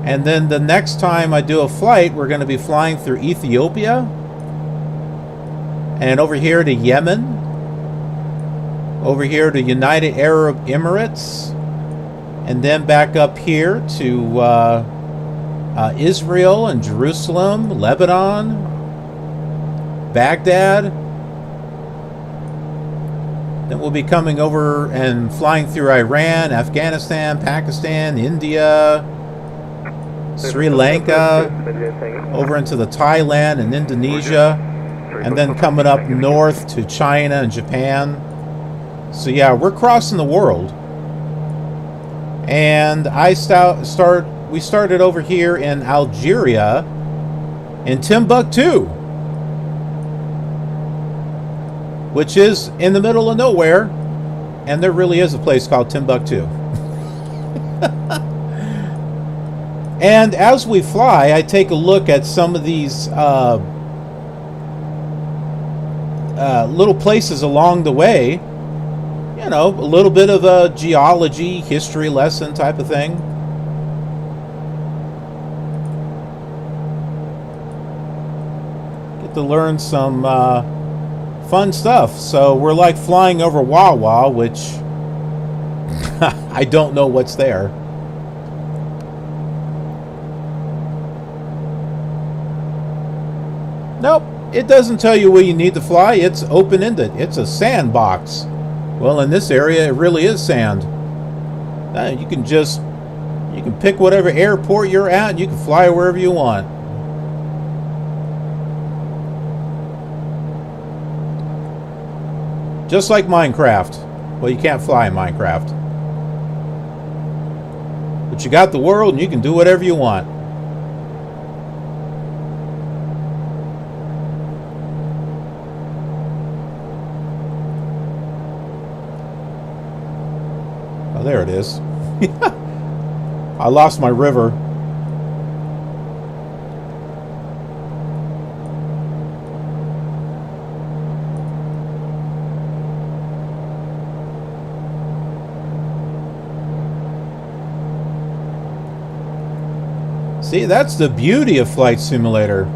Speaker 1: And then the next time I do a flight, we're going to be flying through Ethiopia, and over here to Yemen, over here to United Arab Emirates, and then back up here to Israel and Jerusalem, Lebanon, Baghdad. Then we'll be coming over and flying through Iran, Afghanistan, Pakistan, India, Sri Lanka, over into the Thailand and Indonesia, and then coming up north to China and Japan. So yeah, we're crossing the world. And we started over here in Algeria, in Timbuktu, which is in the middle of nowhere, and there really is a place called Timbuktu. And as we fly, I take a look at some of these little places along the way. You know, a little bit of a geology, history lesson type of thing. Get to learn some fun stuff. So we're like flying over Wawa, which I don't know what's there. Nope, it doesn't tell you where you need to fly. It's open-ended. It's a sandbox. Well, in this area, it really is sand. You can pick whatever airport you're at, and you can fly wherever you want. Just like Minecraft. Well, you can't fly in Minecraft. But you got the world, and you can do whatever you want. There it is. I lost my river. See, that's the beauty of Flight Simulator.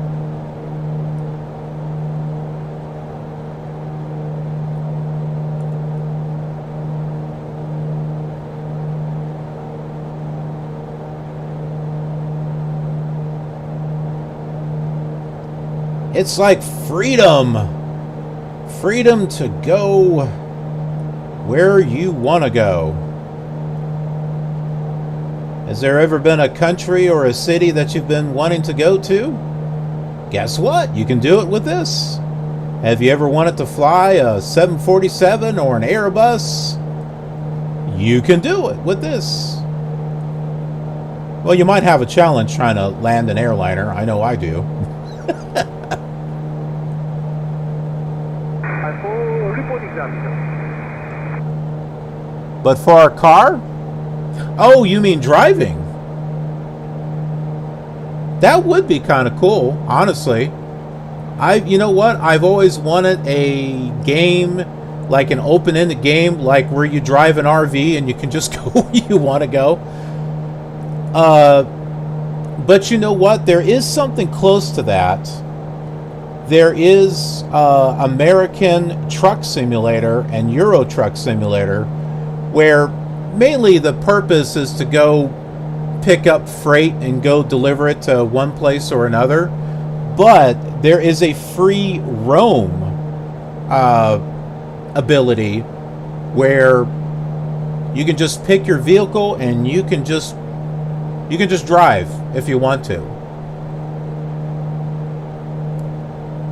Speaker 1: It's like freedom. Freedom to go where you want to go. Has there ever been a country or a city that you've been wanting to go to? Guess what? You can do it with this. Have you ever wanted to fly a 747 or an Airbus? You can do it with this. Well, you might have a challenge trying to land an airliner. I know I do. But for a car? Oh, you mean driving? That would be kind of cool, honestly. You know what? I've always wanted a game, like an open-ended game, like where you drive an RV and you can just go where you want to go. But you know what? There is something close to that. There is American Truck Simulator and Euro Truck Simulator, where mainly the purpose is to go pick up freight and go deliver it to one place or another. But there is a free roam ability where you can just pick your vehicle and you can just drive if you want to.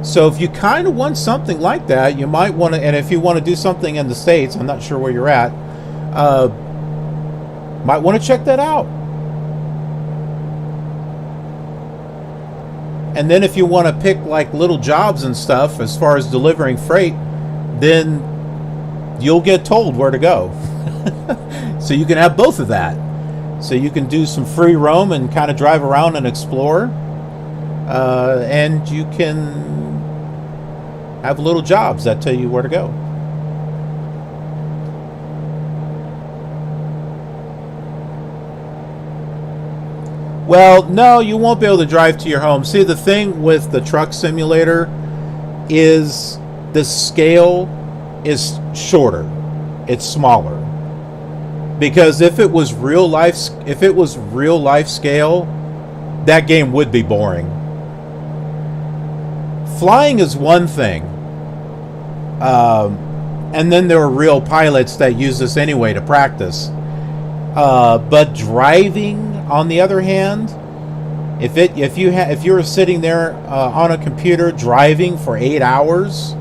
Speaker 1: So if you kind of want something like that, you might want to, and if you want to do something in the States, I'm not sure where you're at, might want to check that out. And then if you want to pick like little jobs and stuff as far as delivering freight, then you'll get told where to go. So you can have both of that. So you can do some free roam and kind of drive around and explore. And you can have little jobs that tell you where to go. Well, no, you won't be able to drive to your home. See, the thing with the truck simulator is the scale is shorter. It's smaller. Because if it was real life scale, that game would be boring. Flying is one thing. And then there are real pilots that use this anyway to practice. But driving, on the other hand, if you were sitting there on a computer driving for 8 hours,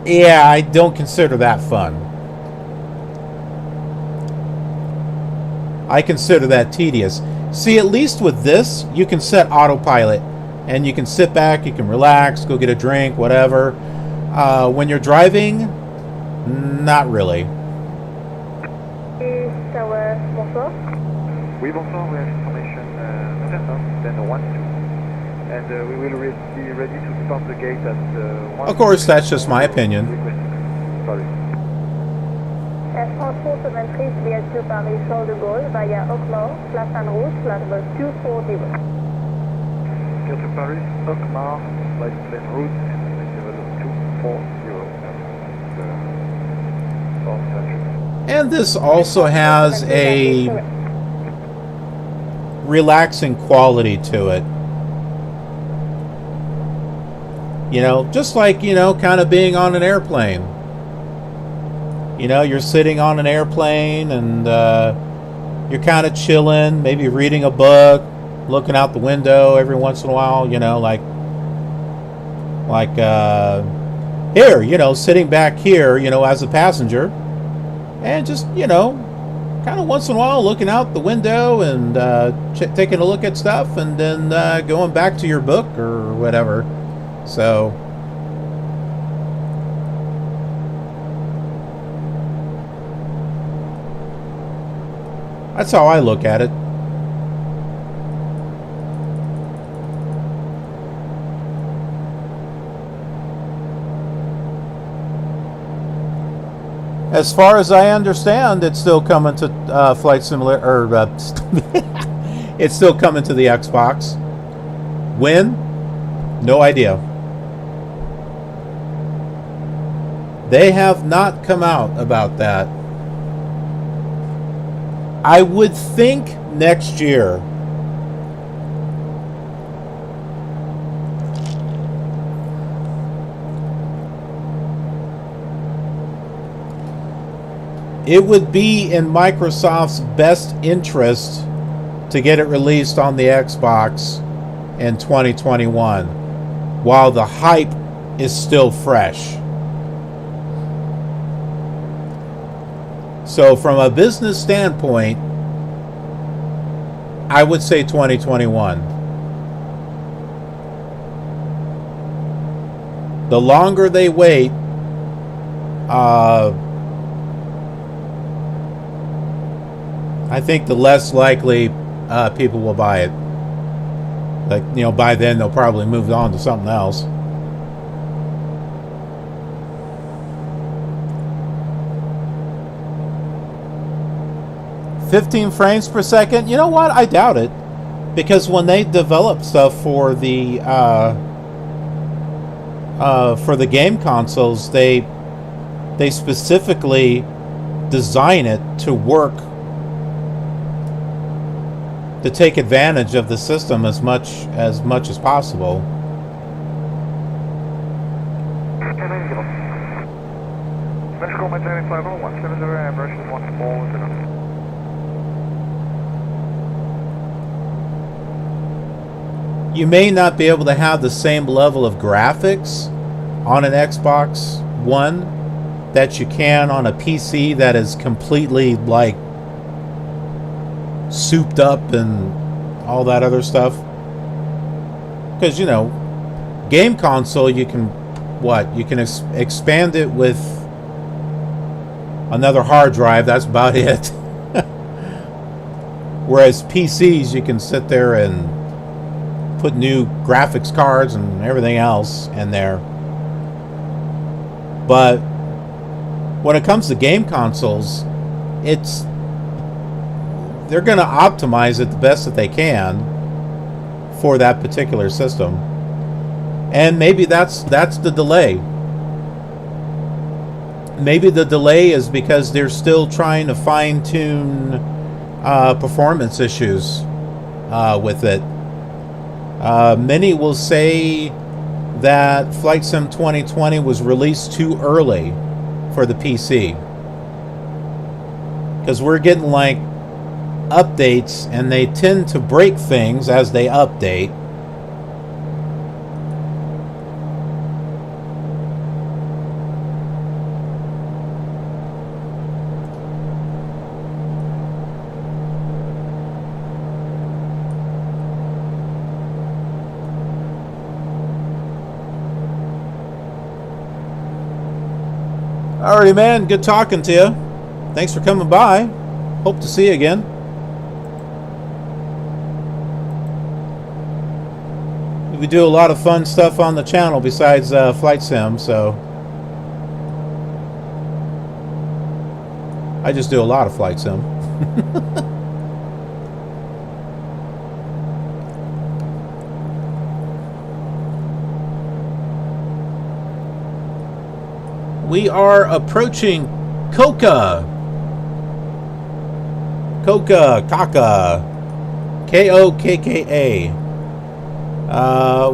Speaker 1: yeah, I don't consider that fun. I consider that tedious. See, at least with this, you can set autopilot, and you can sit back, you can relax, go get a drink, whatever. When you're driving, not really.
Speaker 9: Tower, bonsoir.
Speaker 8: Oui, bonsoir, we have information, then 1-2. And we will be ready to start the gate at 1.
Speaker 1: Of course, that's just my opinion.
Speaker 8: Sorry.
Speaker 9: Transport 73 VL2 Paris Charles de Gaulle via Oakmore, Place en Rouge, flight level 240.
Speaker 8: Get to Paris, Oakmore, flight plane route, level 240.
Speaker 1: And this also has a relaxing quality to it. You know, just like, you know, kind of being on an airplane. You know, you're sitting on an airplane and you're kind of chilling, maybe reading a book, looking out the window every once in a while, you know, like here, you know, sitting back here, you know, as a passenger, and just, you know, kind of once in a while looking out the window and taking a look at stuff, and then going back to your book or whatever. So that's how I look at it. As far as I understand, it's still coming to Flight Simulator, or it's still coming to the Xbox. When? No idea. They have not come out about that. I would think next year. It would be in Microsoft's best interest to get it released on the Xbox in 2021 while the hype is still fresh. So from a business standpoint, I would say 2021. The longer they wait, I think the less likely people will buy it. Like, you know, by then they'll probably move on to something else. $15 frames per second? You know what? I doubt it, because when they develop stuff for the game consoles, they specifically design it to work, to take advantage of the system as much as possible. You may not be able to have the same level of graphics on an Xbox One that you can on a PC that is completely like souped up and all that other stuff. Because, you know, game console, you can you can expand it with another hard drive. That's about it. Whereas PCs, you can sit there and put new graphics cards and everything else in there. But when it comes to game consoles, they're going to optimize it the best that they can for that particular system. And maybe that's the delay. Maybe the delay is because they're still trying to fine-tune performance issues with it. Many will say that Flight Sim 2020 was released too early for the PC. Because we're getting like updates and they tend to break things as they update. Alrighty, man. Good talking to you. Thanks for coming by. Hope to see you again. We do a lot of fun stuff on the channel besides Flight Sim, so I just do a lot of Flight Sim. We are approaching Kaka, Kokka,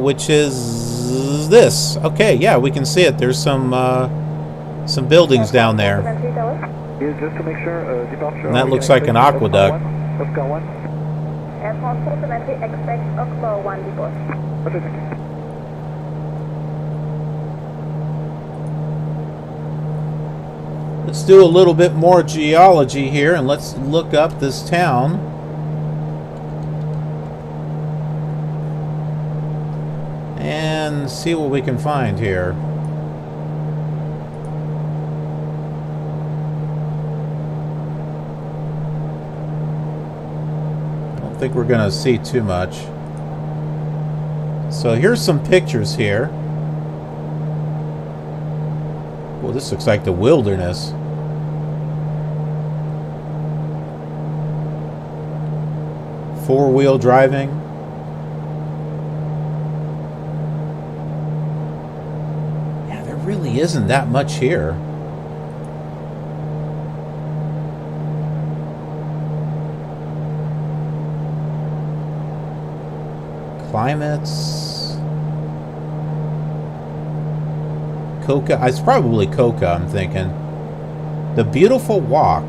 Speaker 1: which is this. Okay, yeah, we can see it. There's some buildings down there.
Speaker 8: Just to make sure, departure.
Speaker 1: And that looks like an aqueduct.
Speaker 8: Oscar 1.
Speaker 9: Air Transport Cemetery expects Oscar 1 depot.
Speaker 8: Okay, thank you.
Speaker 1: Let's do a little bit more geology here and let's look up this town. And see what we can find here. I don't think we're going to see too much. So here's some pictures here. Well, this looks like the wilderness. Four-wheel driving. Yeah, there really isn't that much here. Climates. Kokka. It's probably Kokka, I'm thinking. The Beautiful Walk.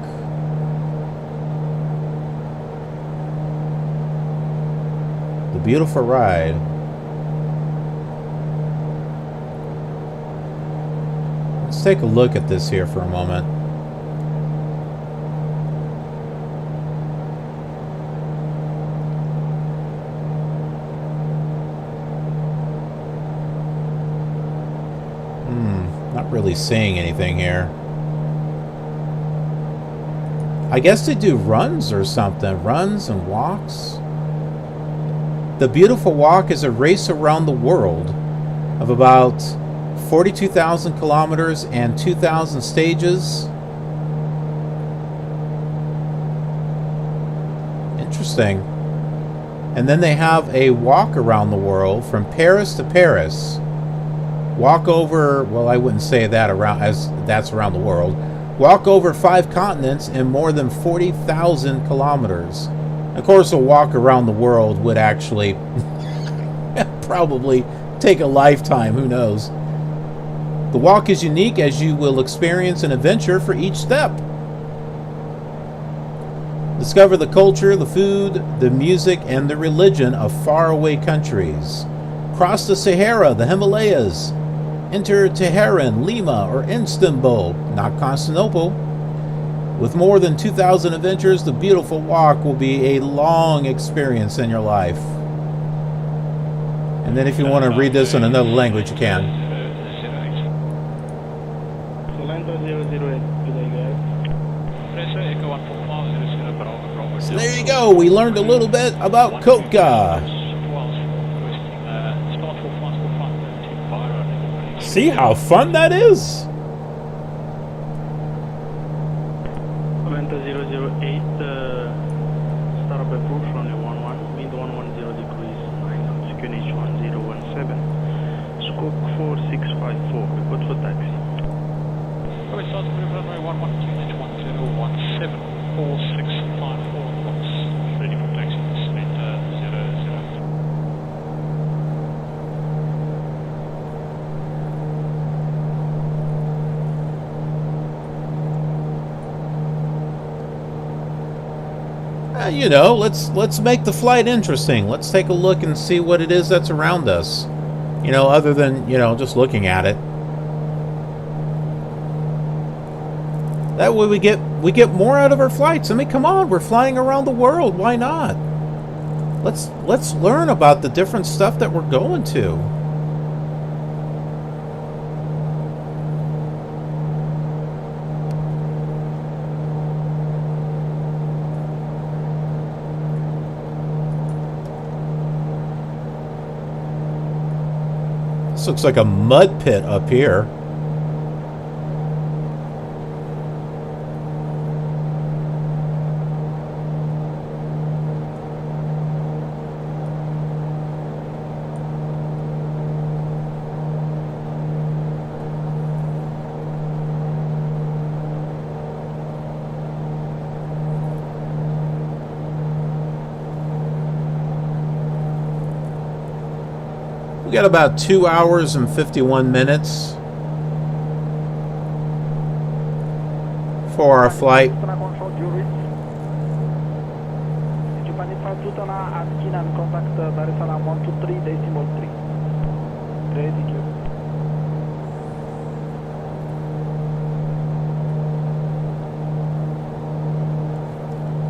Speaker 1: The Beautiful Ride. Let's take a look at this here for a moment. Not really seeing anything here. I guess they do runs or something. Runs and walks. The Beautiful Walk is a race around the world of about 42,000 kilometers and 2,000 stages. Interesting. And then they have a walk around the world from Paris to Paris. Walk over, well, I wouldn't say that around as that's around the world. Walk over 5 continents in more than 40,000 kilometers. Of course, a walk around the world would actually probably take a lifetime, who knows. The walk is unique as you will experience an adventure for each step. The Discover the culture, the food, the music, and the religion of faraway countries. Cross the Sahara, the Himalayas. Enter Tehran, Lima, or Istanbul, not Constantinople. With more than 2,000 adventures, the beautiful walk will be a long experience in your life. And then if you want to read this in another language, you can. So there you go. We learned a little bit about Kotka. See how fun that is?
Speaker 7: Atlanta 008, start by approach runway 11, wind 110 degrees, 9 knots, QNH 1017, scope 4654, report for taxi.
Speaker 10: Okay, start with runway 11, QNH 1017, 4654 knots, ready for taxi, Atlanta 00.
Speaker 1: You know, let's make the flight interesting. Let's take a look and see what it is that's around us. You know, other than, you know, just looking at it. That way we get more out of our flights. I mean, come on, we're flying around the world. Why not? Let's learn about the different stuff that we're going to. This looks like a mud pit up here. We got about 2 hours and 51 minutes for our flight.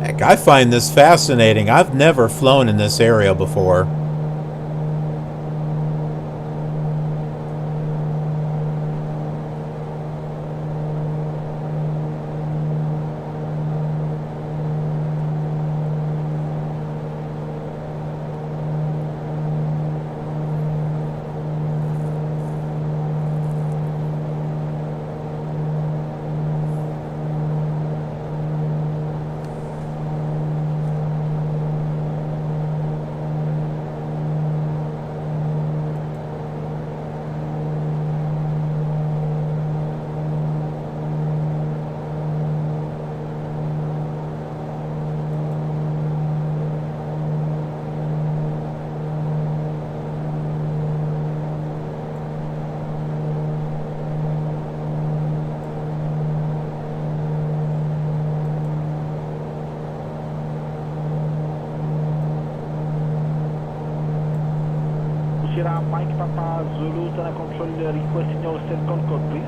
Speaker 1: Heck, I find this fascinating. I've never flown in this area before.
Speaker 5: Mike Papa Zulu, Tana Control, requesting your set Concord, please.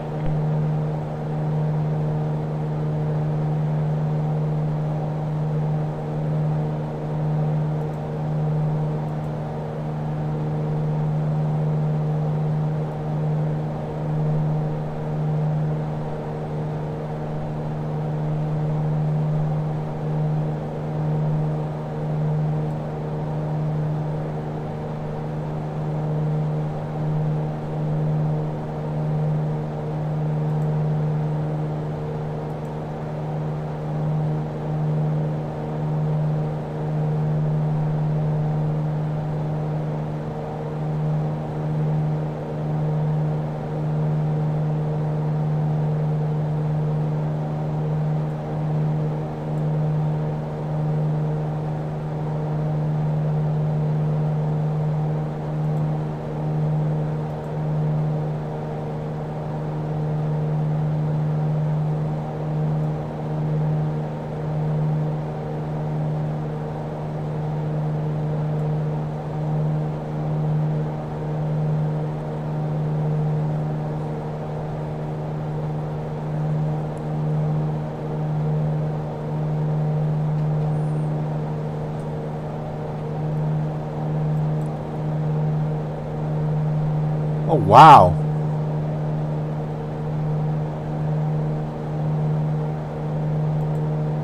Speaker 1: Oh, wow.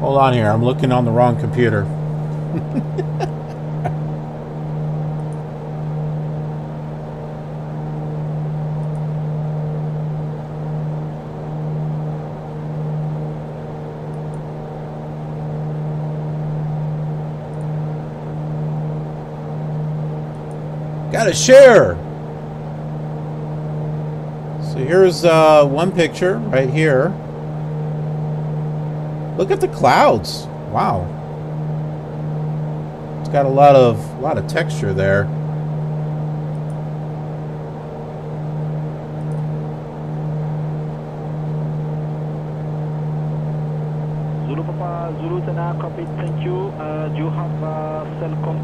Speaker 1: Hold on here. I'm looking on the wrong computer. Gotta share. So here's one picture right here. Look at the clouds. Wow. It's got a lot of texture there.
Speaker 5: Zulu Papa, Zulu Tana, copy, thank you. Do you have cell count?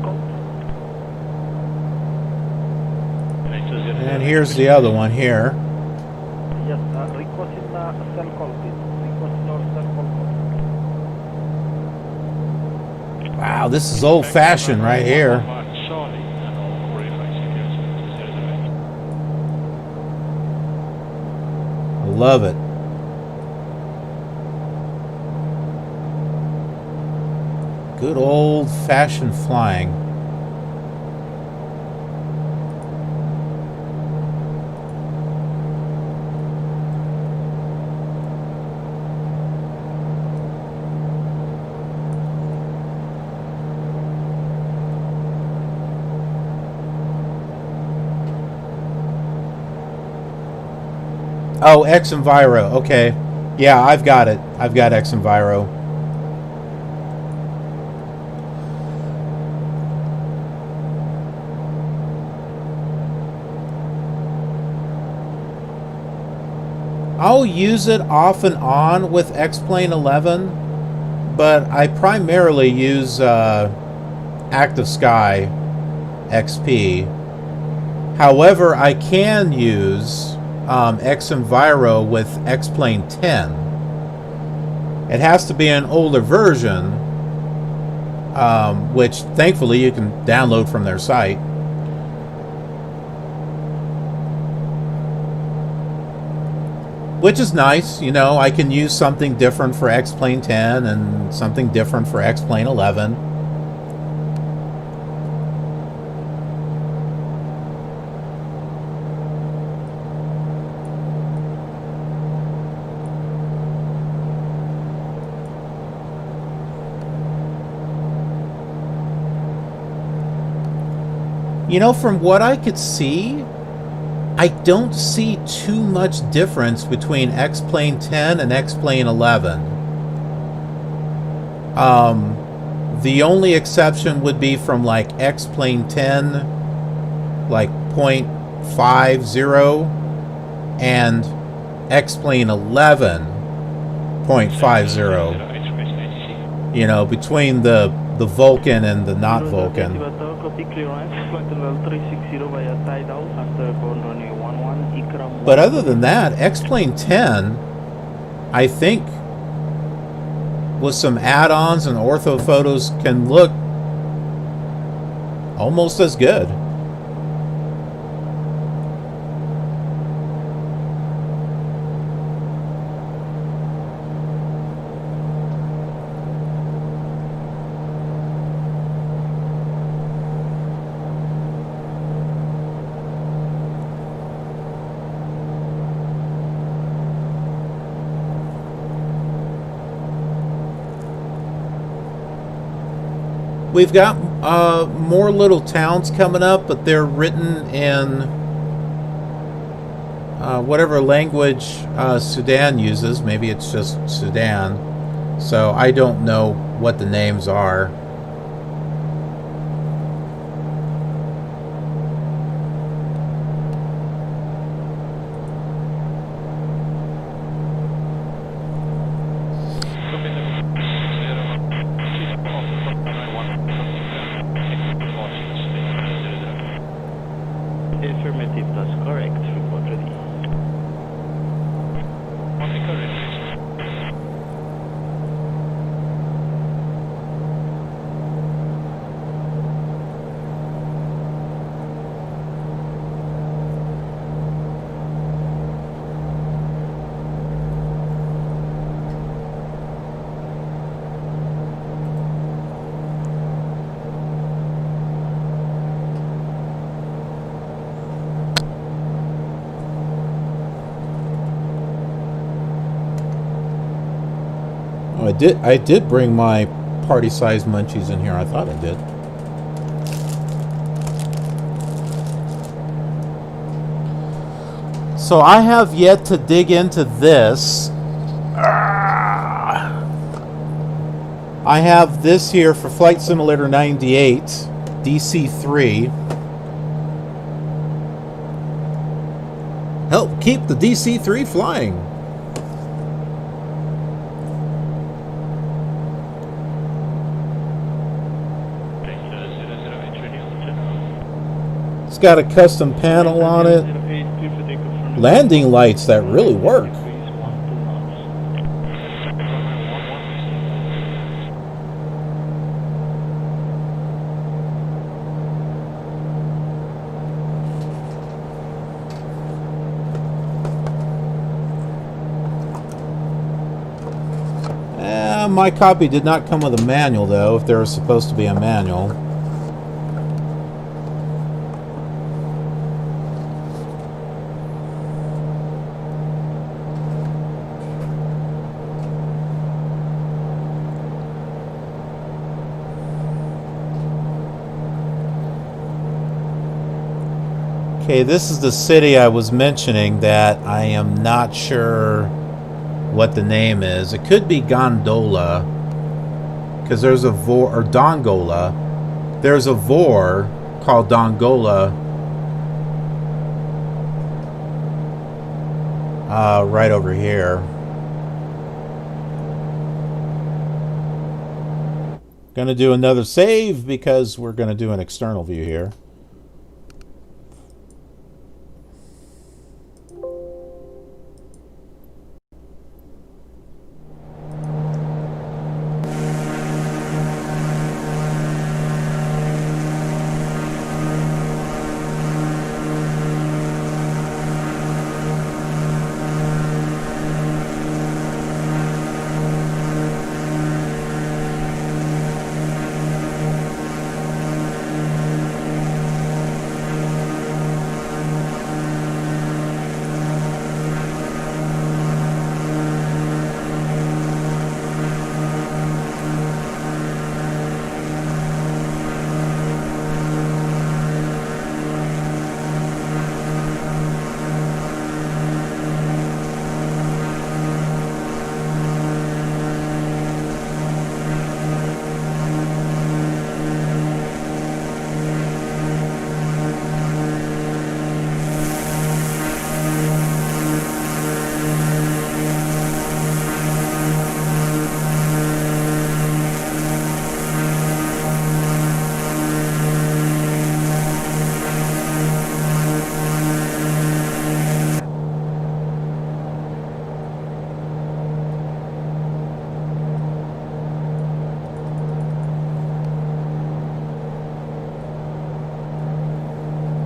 Speaker 1: And here's the other one here.
Speaker 5: Yes, requesting cell call, please. Requesting our cell call.
Speaker 1: Wow, this is old-fashioned right here. I love it. Good old-fashioned flying. Oh, X-Enviro. Okay. Yeah, I've got it. I've got X-Enviro. I'll use it off and on with X-Plane 11, but I primarily use Active Sky XP. However, I can use X-Enviro with X-Plane 10. It has to be an older version, which thankfully you can download from their site. Which is nice, you know, I can use something different for X-Plane 10 and something different for X-Plane 11. You know, from what I could see, I don't see too much difference between X-Plane 10 and X-Plane 11. The only exception would be from like X-Plane 10, like 0.50, and X-Plane 11, 0.50. You know, between the Vulcan and the not Vulcan. But other than that, X-Plane 10, I think, with some add-ons and ortho photos, can look almost as good. We've got more little towns coming up, but they're written in whatever language Sudan uses. Maybe it's just Sudan. So I don't know what the names are. did bring my party-sized munchies in here. I thought I did. So I have yet to dig into this. I have this here for Flight Simulator 98, DC-3. Help keep the DC-3 flying. It's got a custom panel on it. Landing lights that really work. My copy did not come with a manual, though, if there was supposed to be a manual. Okay, this is the city I was mentioning that I am not sure what the name is. It could be Gondola, because there's a vor, or Dongola. There's a vor called Dongola right over here. Gonna do another save because we're gonna do an external view here.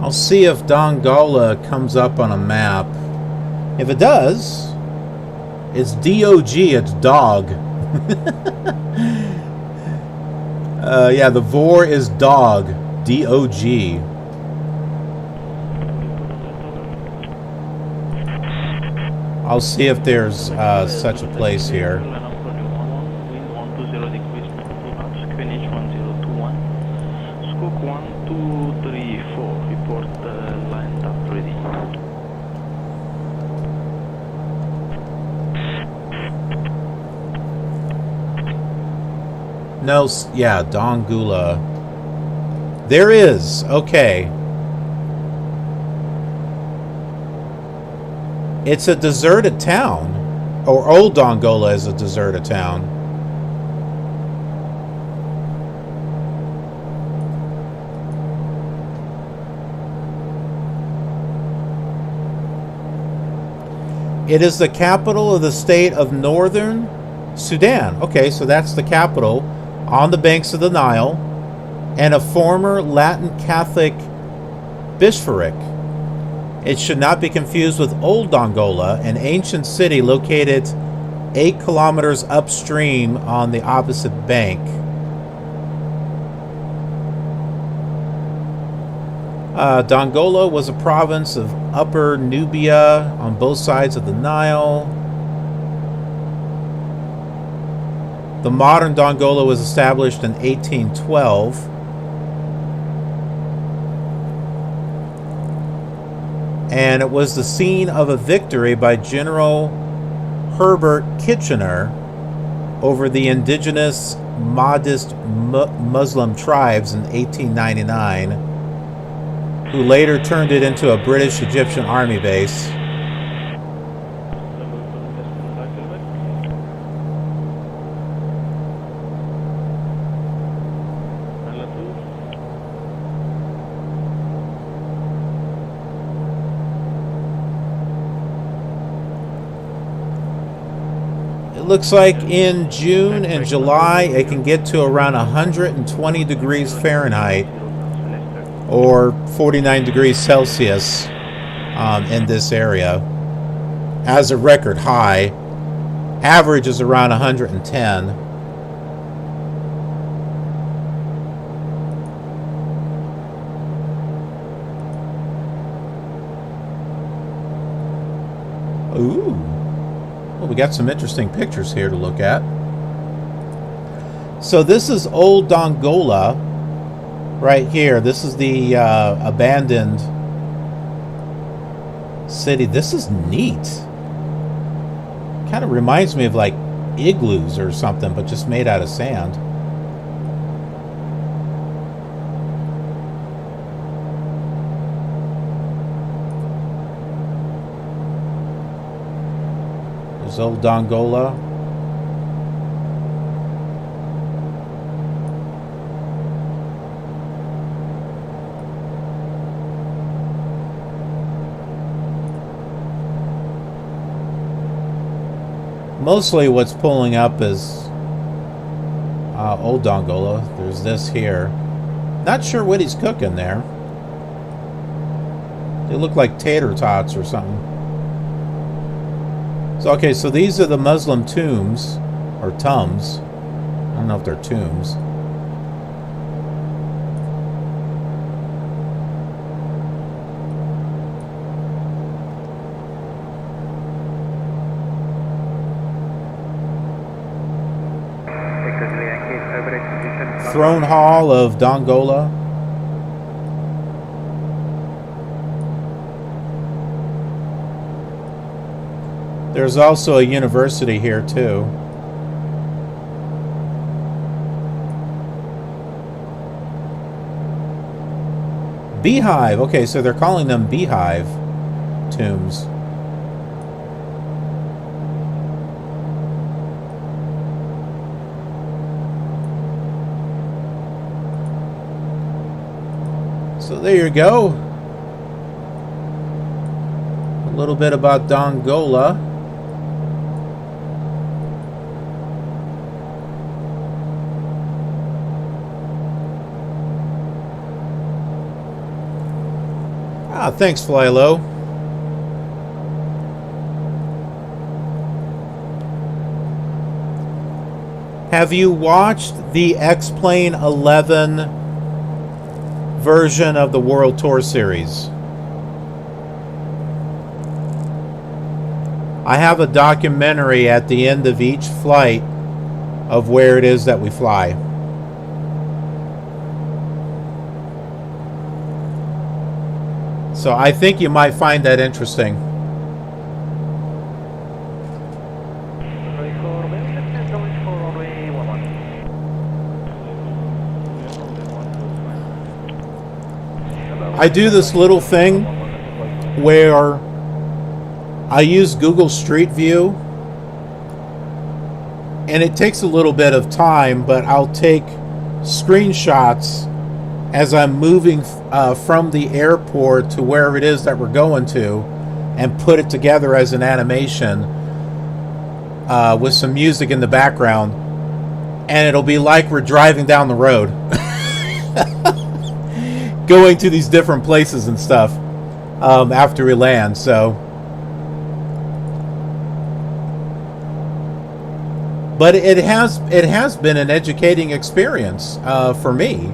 Speaker 1: I'll see if Dongola comes up on a map. If it does, it's D-O-G, it's dog. Yeah, the vor is dog, D-O-G. I'll see if there's such a place here. No, yeah, Dongula. There is, okay. It's a deserted town. Or Old Dongola is a deserted town. It is the capital of the state of Northern Sudan. Okay, so that's the capital, on the banks of the Nile, and a former Latin Catholic bishopric. It should not be confused with Old Dongola, an ancient city located 8 kilometers upstream on the opposite bank. Dongola was a province of Upper Nubia on both sides of the Nile. The modern Dongola was established in 1812. And it was the scene of a victory by General Herbert Kitchener over the indigenous Mahdist Muslim tribes in 1899, who later turned it into a British-Egyptian army base. It looks like in June and July it can get to around 120 degrees Fahrenheit or 49 degrees Celsius in this area as a record high. Average is around 110. Ooh. Well, we got some interesting pictures here to look at. So this is Old Dongola right here. This is the abandoned city. This is neat. Kind of reminds me of like igloos or something, but just made out of sand. There's Old Dongola. Mostly what's pulling up is Old Dongola. There's this here. Not sure what he's cooking there. They look like tater tots or something. So, okay, so these are the Muslim tombs, or tums. I don't know if they're tombs. Throne Hall of Dongola. There's also a university here too. Beehive. Okay, so they're calling them beehive tombs. So there you go. A little bit about Dongola. Ah, thanks, Fly Low. Have you watched the X-Plane 11 version of the World Tour Series? I have a documentary at the end of each flight of where it is that we fly. So I think you might find that interesting. I do this little thing where I use Google Street View, and it takes a little bit of time, but I'll take screenshots as I'm moving from the airport to where it is that we're going to, and put it together as an animation with some music in the background, and it'll be like we're driving down the road going to these different places and stuff after we land. So, but it has been an educating experience for me,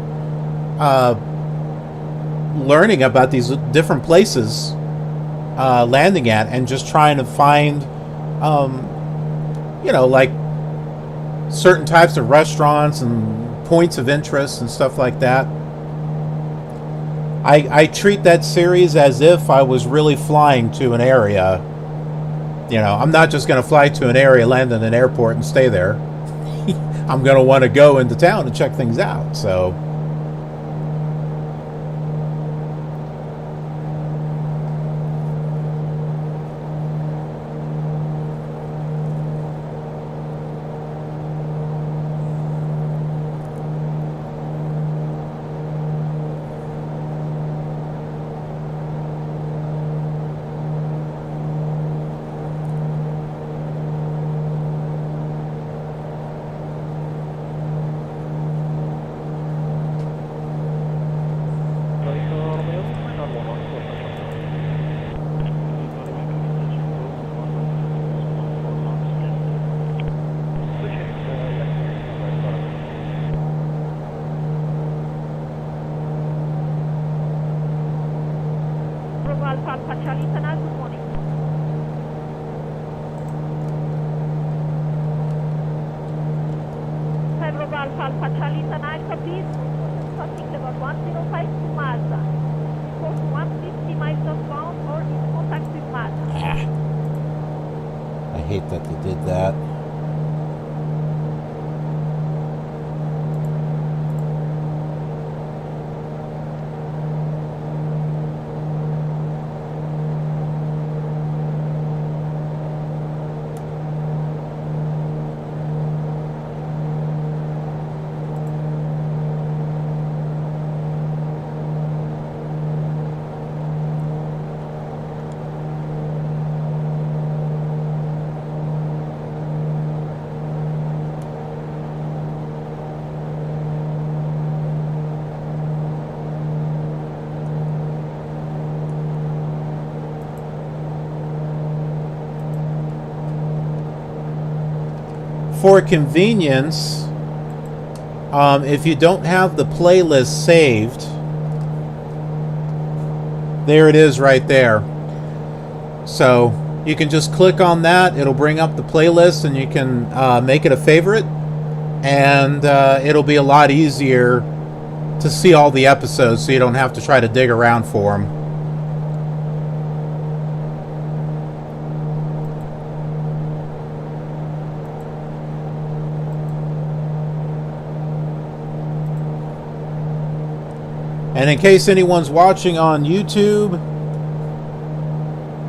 Speaker 1: learning about these different places landing at, and just trying to find you know, like certain types of restaurants and points of interest and stuff like that. I treat that series as if I was really flying to an area. You know, I'm not just going to fly to an area, land in an airport, and stay there. I'm going to want to go into town and check things out. So, I hate that they did that. For convenience, if you don't have the playlist saved, there it is right there. So you can just click on that. It'll bring up the playlist and you can make it a favorite. And it'll be a lot easier to see all the episodes so you don't have to try to dig around for them. And in case anyone's watching on YouTube,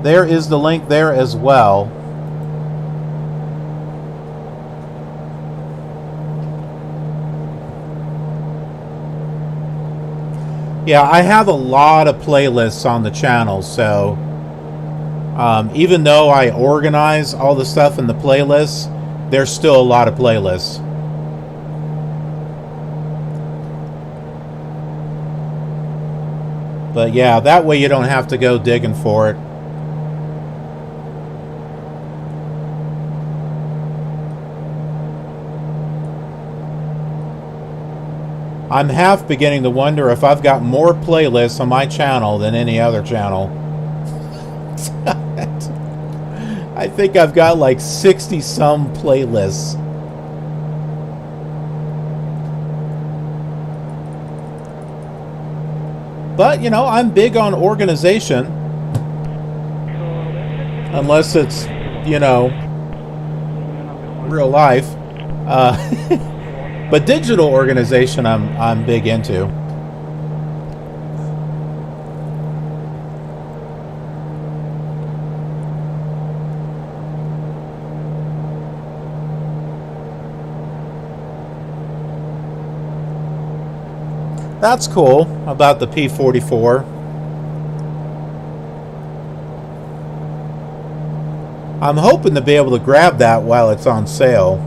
Speaker 1: there is the link there as well. Yeah, I have a lot of playlists on the channel, so even though I organize all the stuff in the playlists, there's still a lot of playlists. But yeah, that way you don't have to go digging for it. I'm half beginning to wonder if I've got more playlists on my channel than any other channel. I think I've got like 60-some playlists. But, you know, I'm big on organization. Unless it's, you know, real life. But digital organization I'm big into. That's cool about the P44. I'm hoping to be able to grab that while it's on sale.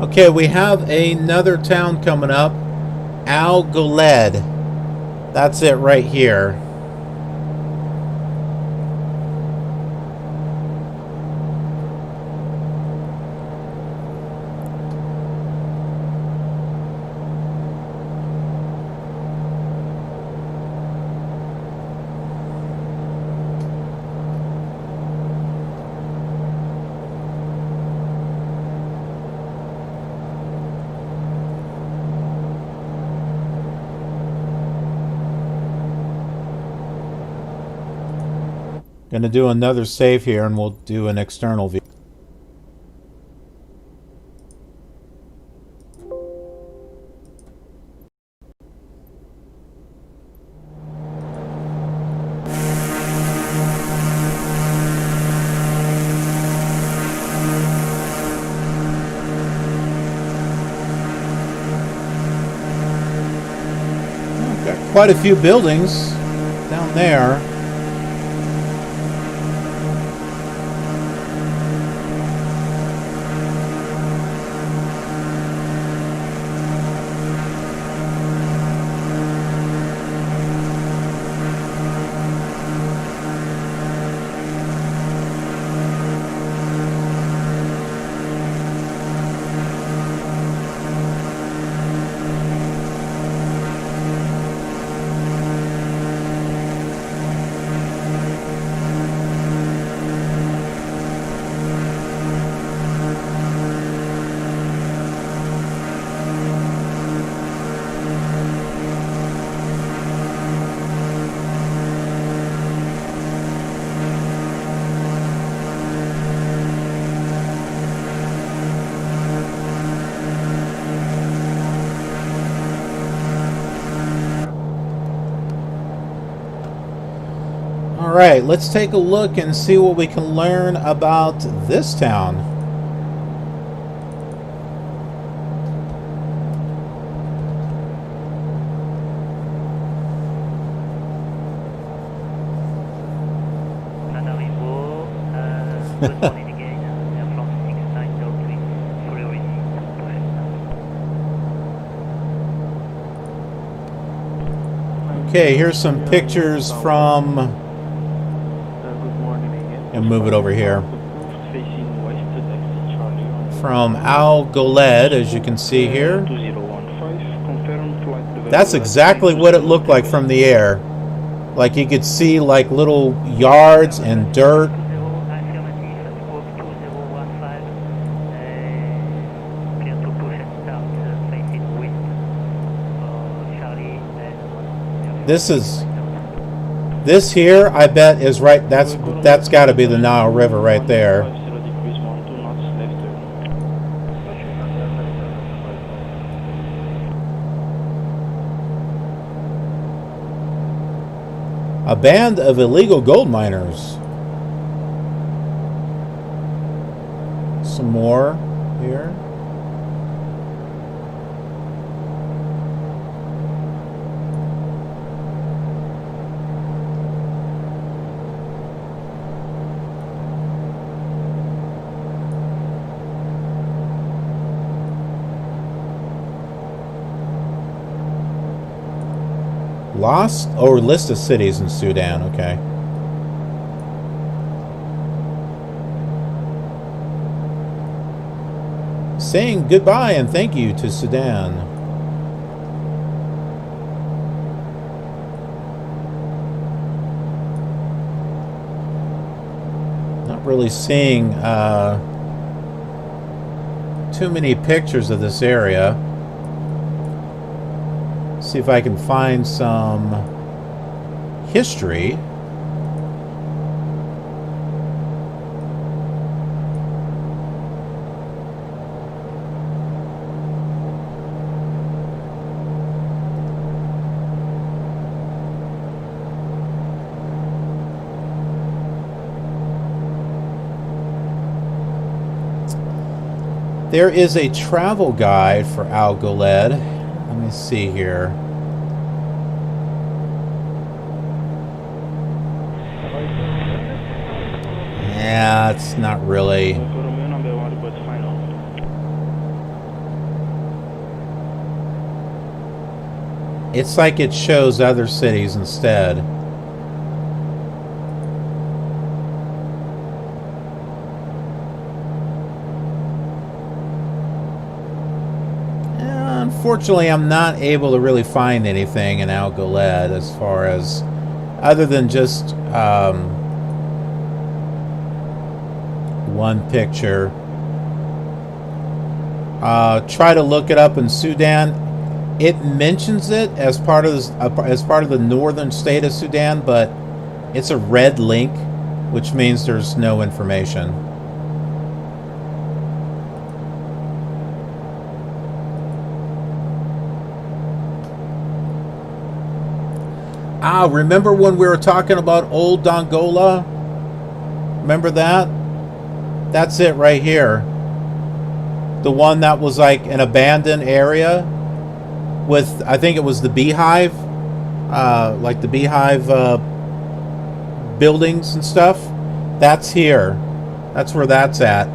Speaker 1: Okay, we have another town coming up, Al Goled. That's it right here. Gonna do another save here, and we'll do an external view. Got quite a few buildings down there. Alright, let's take a look and see what we can learn about this town.
Speaker 3: Good morning again. Air France 6903, fully ready to push.
Speaker 1: Okay, here's some pictures from...
Speaker 7: Good morning again.
Speaker 1: And move it over here.
Speaker 7: Facing west, taxi Charlie.
Speaker 1: From Al Goled, as you can see here.
Speaker 7: 2015, confirmed flight level.
Speaker 1: That's exactly what it looked like from the air. Like you could see like little yards and dirt. This here, I bet, is right. That's got to be the Nile River right there. A band of illegal gold miners. Some more here. Lost or list of cities in Sudan, okay. Saying goodbye and thank you to Sudan. Not really seeing too many pictures of this area. See if I can find some history. There is a travel guide for Al Goled. Let me see here. Yeah, it's not really. It's like it shows other cities instead. Unfortunately, I'm not able to really find anything in Al Goled as far as, other than just one picture. Try to look it up in Sudan. It mentions it as part of this, as part of the northern state of Sudan, but it's a red link. which means there's no information. Ah, remember when we were talking about old Dongola? Remember that? That's it right here. The one that was like an abandoned area with, I think it was the beehive, like the beehive buildings and stuff. That's here. That's where that's at.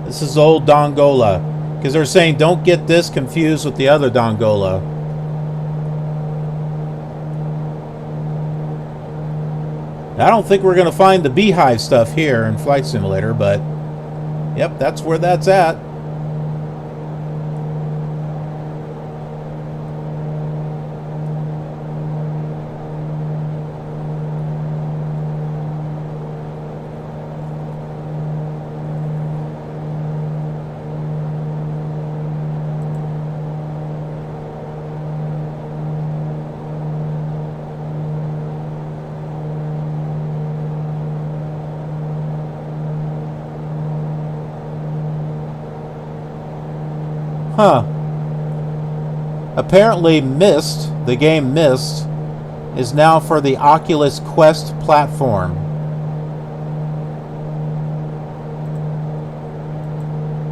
Speaker 1: This is old Dongola. Because they're saying don't get this confused with the other Dongola. I don't think we're going to find the beehive stuff here in Flight Simulator, but yep, that's where that's at. Huh. Apparently Myst, the game Myst, is now for the Oculus Quest platform.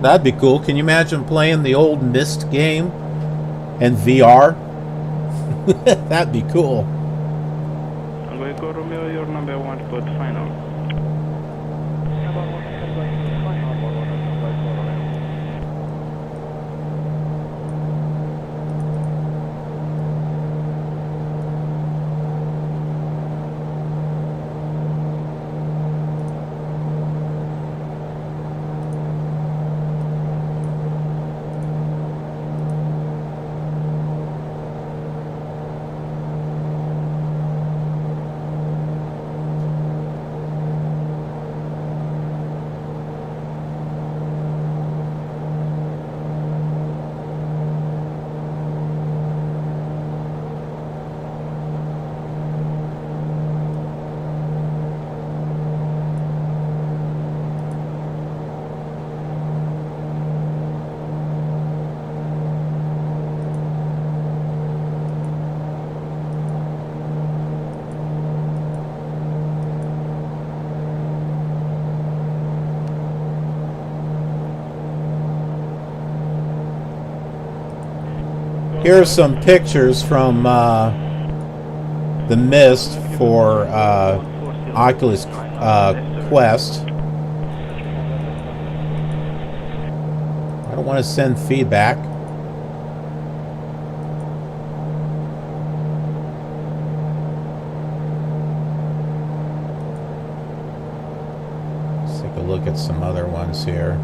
Speaker 1: That'd be cool. Can you imagine playing the old Myst game in VR? That'd be cool.
Speaker 7: Go Romeo, your number 1 spot final.
Speaker 1: Here are some pictures from the Myst for Oculus Quest. I don't want to send feedback. Let's take a look at some other ones here.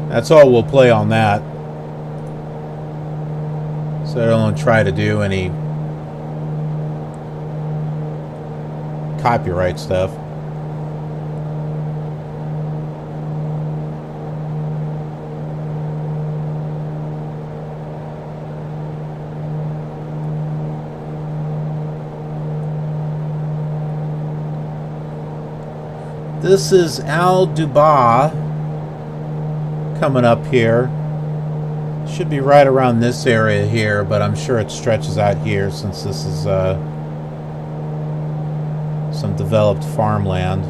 Speaker 1: That's all we'll play on that. So I don't try to do any copyright stuff. This is Al Dubaa coming up here. Should be right around this area here, but I'm sure it stretches out here since this is some developed farmland.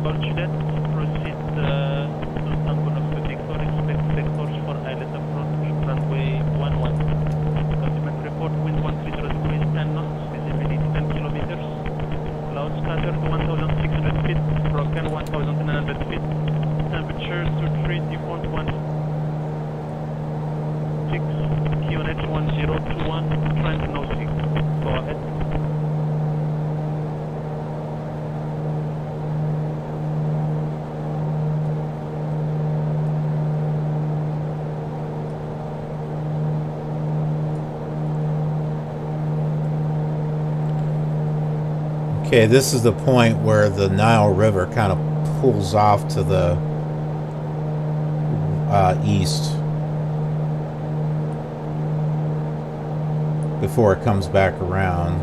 Speaker 7: Fortunate, proceed Istanbul of Victor, expect vectors for islet approach, runway 11. Ultimate report, wind 130 degrees, 10 knots, visibility 10 kilometers. Cloud scattered 1,600 feet, broken 1,900 feet. Temperature 23.16, QNH 1021, trend no 6. Go ahead.
Speaker 1: Okay, this is the point where the Nile River kind of pulls off to the east before it comes back around.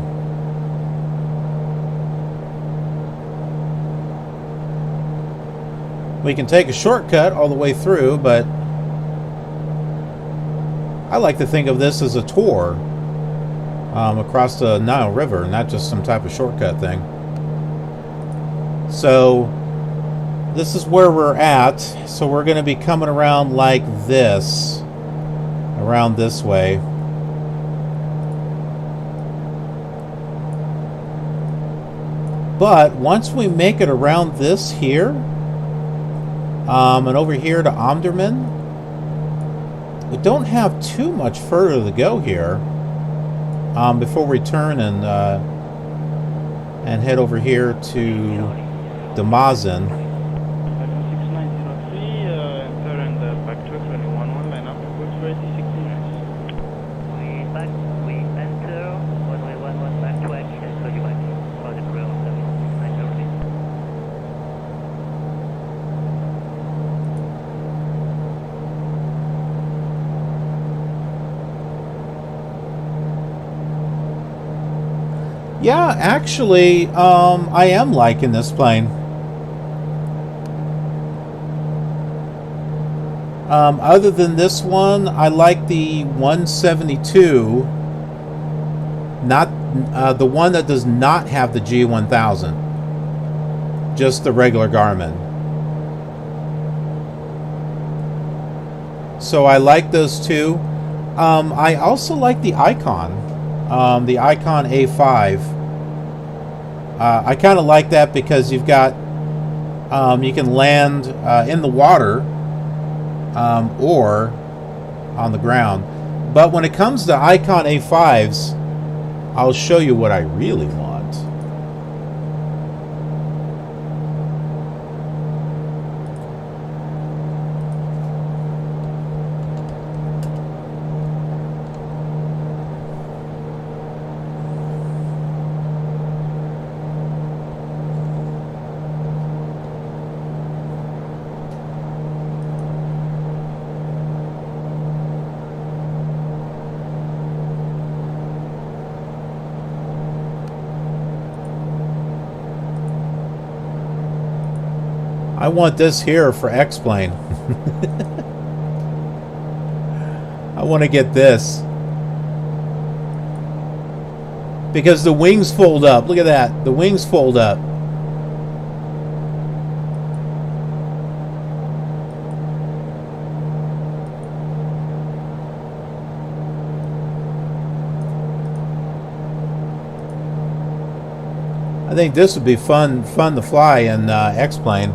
Speaker 1: We can take a shortcut all the way through, but I like to think of this as a tour across the Nile River, not just some type of shortcut thing. So this is where we're at. So we're going to be coming around like this, around this way. But once we make it around this here, and over here to Omdurman, we don't have too much further to go here before we turn and head over here to Damazin.
Speaker 7: 6903, enter and back to 21 line up, report ready, 16 minutes.
Speaker 3: We enter, runway 11 back to X, and call you back for the ground service 6903.
Speaker 1: Yeah, actually, I am liking this plane. Other than this one, I like the 172, not the one that does not have the G1000, just the regular Garmin. So I like those two. I also like the Icon. The Icon A5. I kind of like that because you've got you can land in the water or on the ground. But when it comes to Icon A5s, I'll show you what I really want. I want this here for X-Plane. I want to get this. Because the wings fold up. Look at that. The wings fold up. I think this would be fun to fly in X-Plane.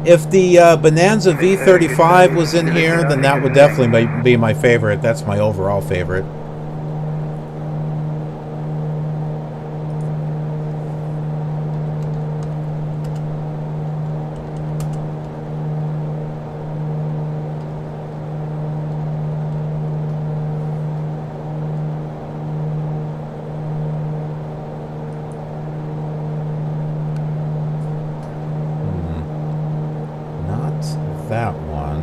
Speaker 1: If the Bonanza V35 was in here, then that would definitely be my favorite. That's my overall favorite. That one.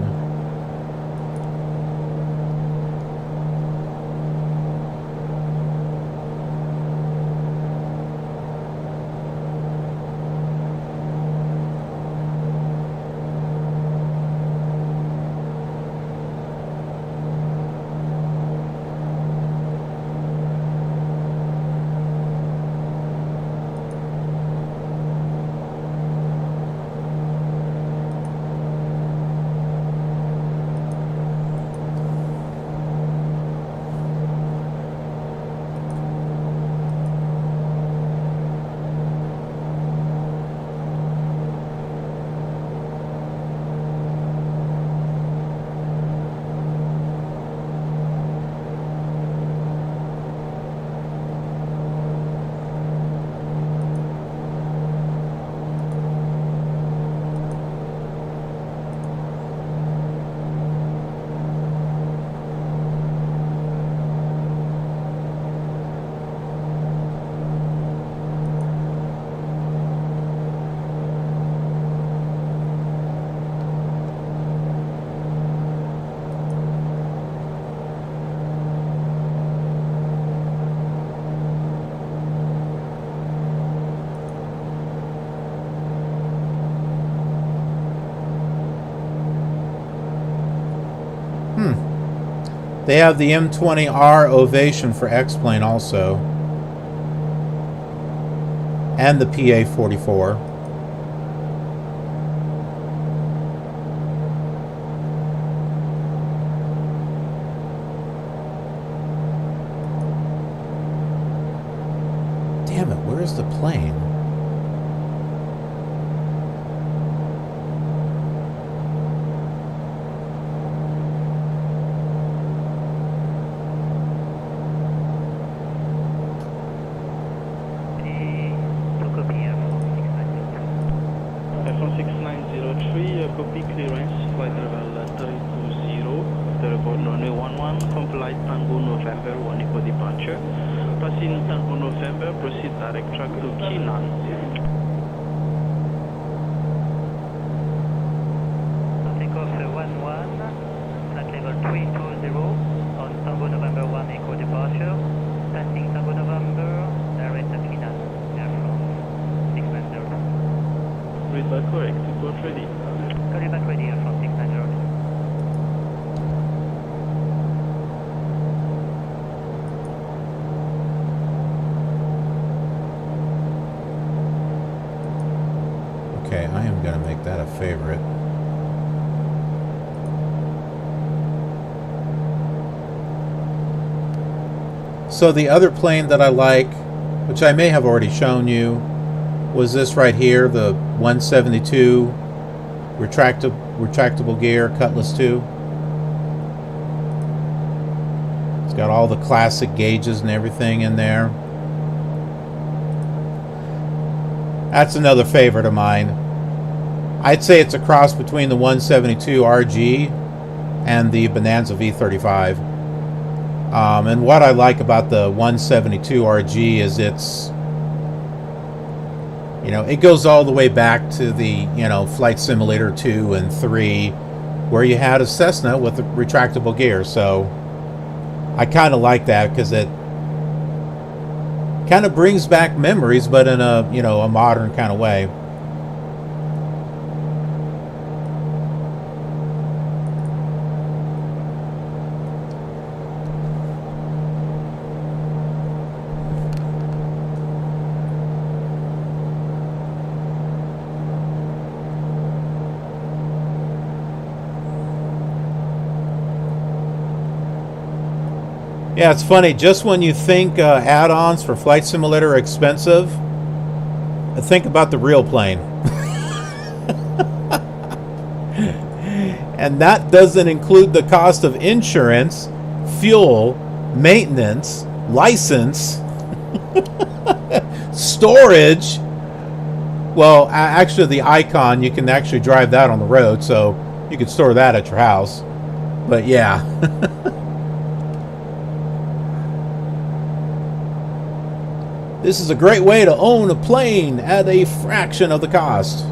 Speaker 1: They have the M20R Ovation for X-Plane also. And the PA-44. Damn it, where's the plane?
Speaker 7: Copy clearance, flight level 320, the report runway 11, complete Tango November 1 Eco departure. Passing Tango November, proceed direct track to Kinan.
Speaker 3: Takeoff 11, flight level 320, on Tango November 1 Eco departure. Passing Tango November, direct to Kinan, Air France 690.
Speaker 7: Read back correct, report ready.
Speaker 3: Call you back ready from 690.
Speaker 1: Okay, I am going to make that a favorite. So the other plane that I like, which I may have already shown you, was this right here, the 172 retractable gear Cutlass 2. It's got all the classic gauges and everything in there. That's another favorite of mine. I'd say it's a cross between the 172 RG and the Bonanza V35. And what I like about the 172 RG is it's, you know, it goes all the way back to the, you know, Flight Simulator 2 and 3, where you had a Cessna with a retractable gear. So I kind of like that because it kind of brings back memories, but in a, you know, a modern kind of way. Yeah, it's funny. Just when you think add-ons for Flight Simulator are expensive, think about the real plane. And that doesn't include the cost of insurance, fuel, maintenance, license, storage. Well, actually the Icon, you can actually drive that on the road, so you can store that at your house. But yeah. This is a great way to own a plane at a fraction of the cost.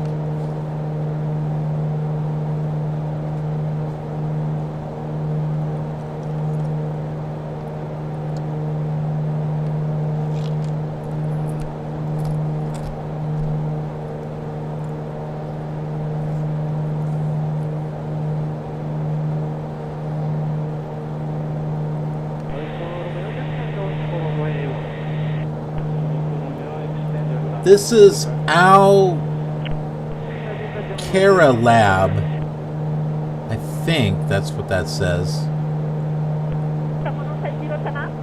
Speaker 1: This is Carenado. I think that's what that says.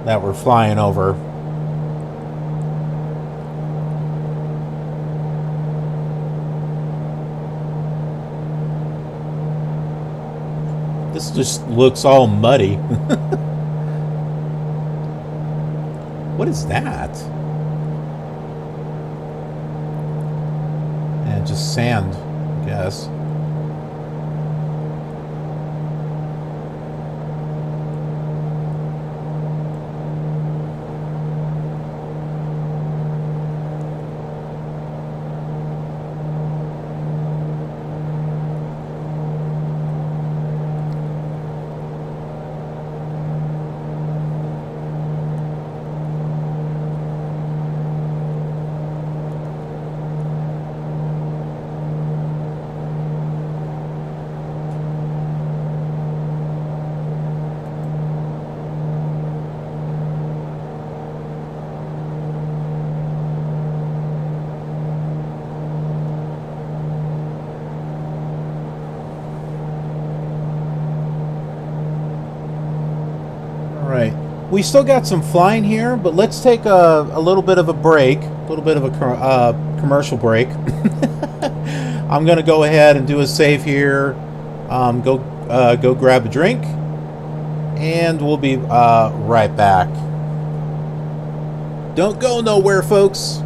Speaker 1: That we're flying over. This just looks all muddy. What is that? Just sand, I guess. We still got some flying here, but let's take a little bit of a break, a little bit of a commercial break. I'm going to go ahead and do a save here, go grab a drink, and we'll be right back. Don't go nowhere, folks.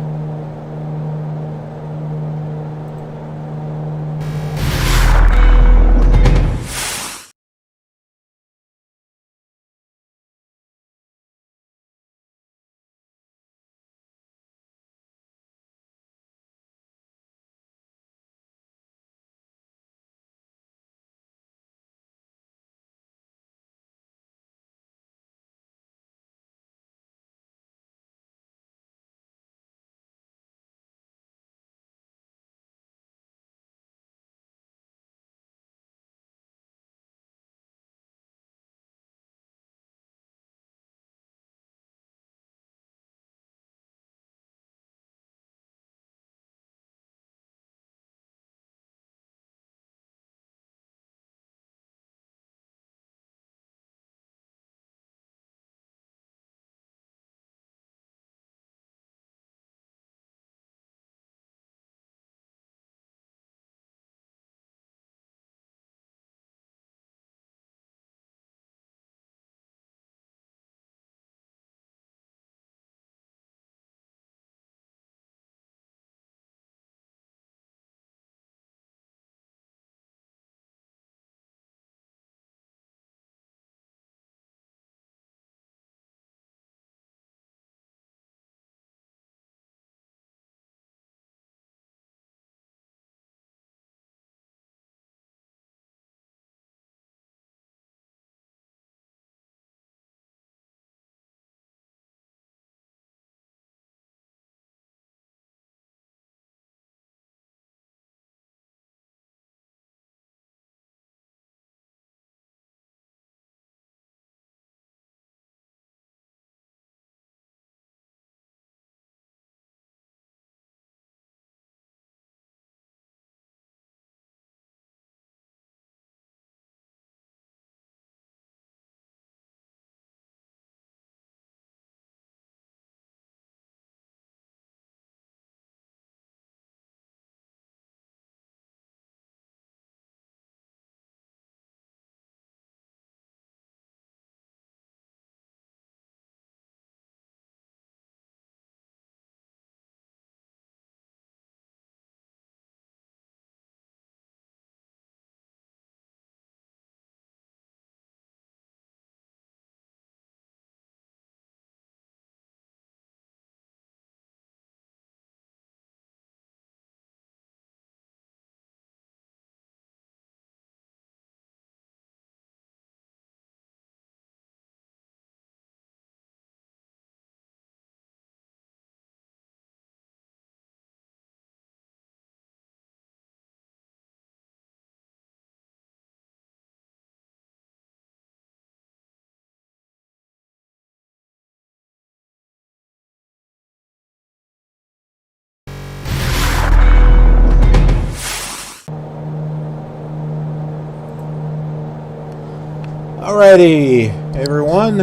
Speaker 1: Alrighty, everyone,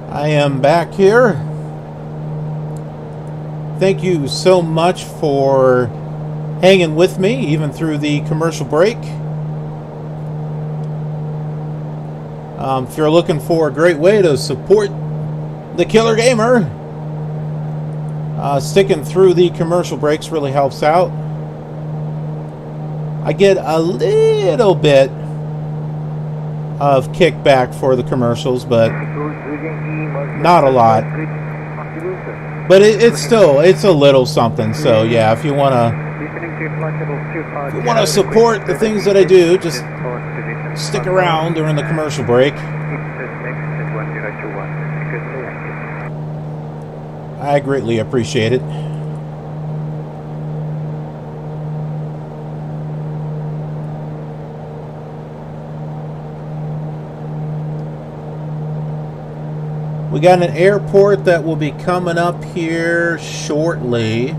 Speaker 1: I am back here. Thank you so much for hanging with me, even through the commercial break. If you're looking for a great way to support the Killer Gamer, sticking through the commercial breaks really helps out. I get a little bit of kickback for the commercials, but not a lot. But it's a little something. So yeah, if you wanna support the things that I do, just stick around during the commercial break. I greatly appreciate it. We got an airport that will be coming up here shortly.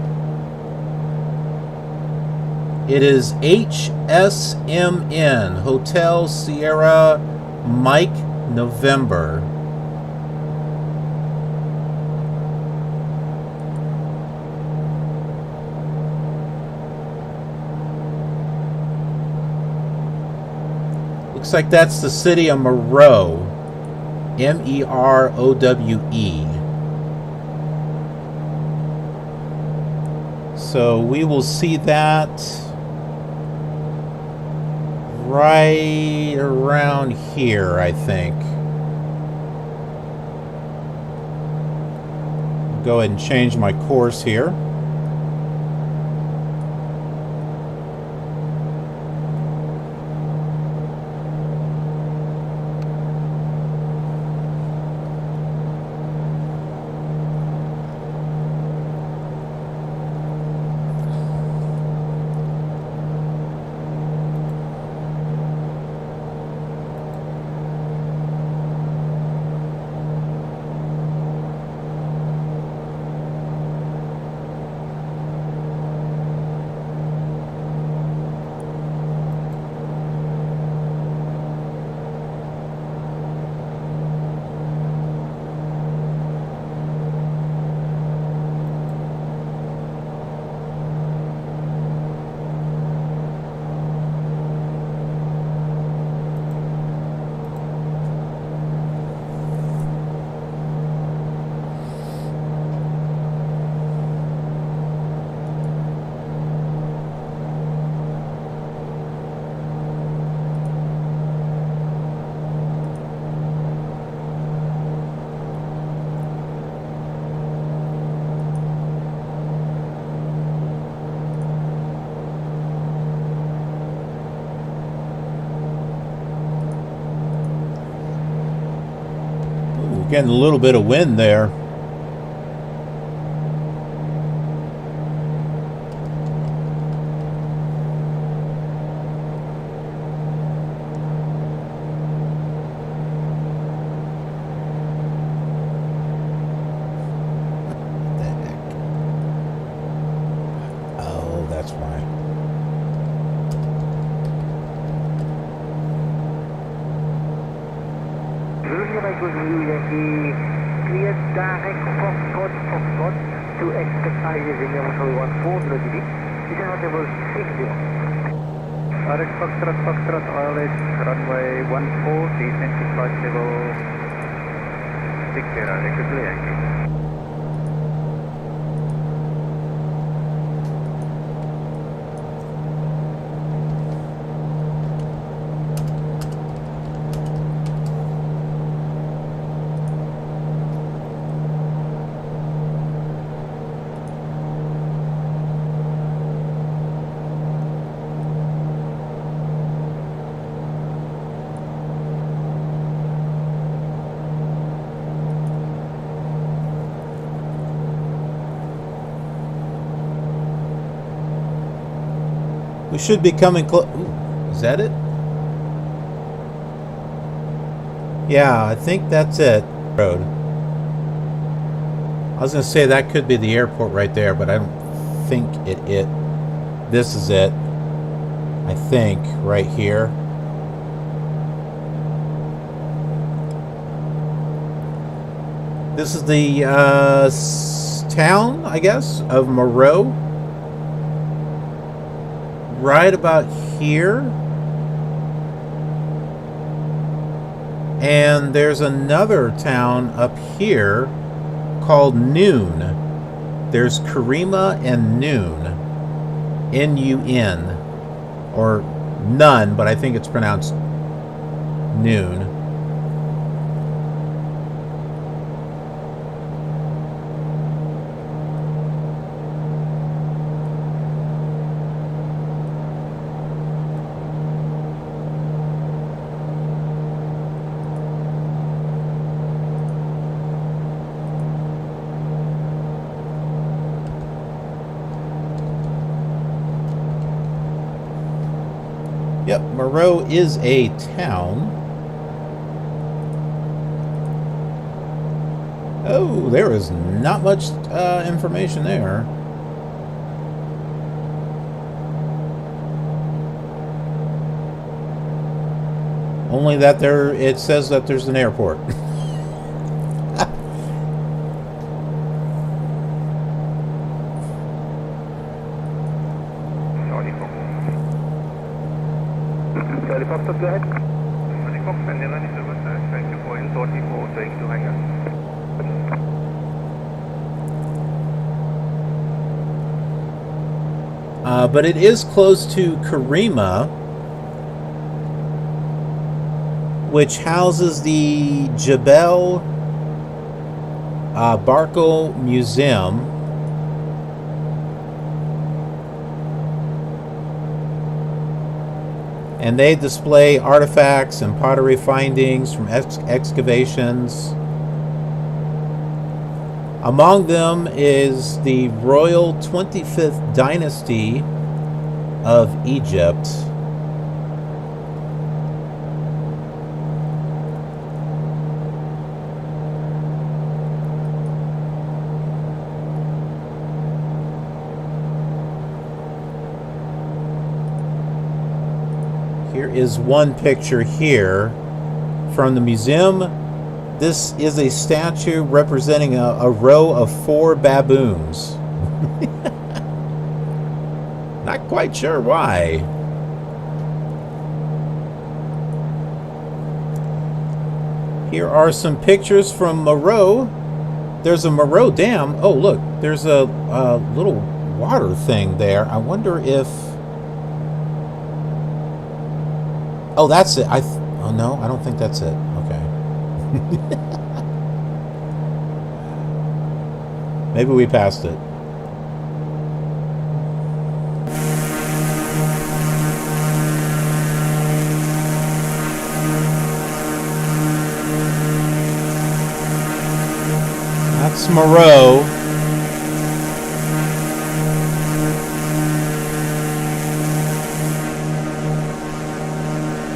Speaker 1: It is HSMN, Hotel Sierra Mike November. Looks like that's the city of Merowe. Merowe. So we will see that right around here, I think. Go ahead and change my course here. Getting a little bit of wind there. Oh, that's why.
Speaker 8: Clear direct Foxtrot to expect highway runway 14 dB. This is level 60.
Speaker 11: Direct Foxtrot, ILS, runway 14, descent to flight level 60, actively active.
Speaker 1: We should be coming close. Is that it? Yeah, I think that's it. Road. I was going to say that could be the airport right there, but I don't think it. This is it. I think right here. This is the town, I guess, of Merowe. Right about here. And there's another town up here called Noon. There's Karima and Noon. N-U-N. Or None, but I think it's pronounced Noon. Yep, Merowe is a town. Oh, there is not much information there. Only that it says that there's an airport.
Speaker 8: Helicopter, go ahead. Fox and 11 is over, sir. Thank you for in 44 going to hangar.
Speaker 1: But it is close to Karima, which houses the HEBL Barco Museum. And they display artifacts and pottery findings from excavations. Among them is the Royal 25th Dynasty of Egypt. Here is one picture here from the museum. This is a statue representing a row of 4 baboons. Not quite sure why. Here are some pictures from Moreau. There's a Moreau Dam. Oh, look, there's a little water thing there. I wonder if... Oh, that's it. Oh, no, I don't think that's it. Okay. Maybe we passed it. That's Moreau.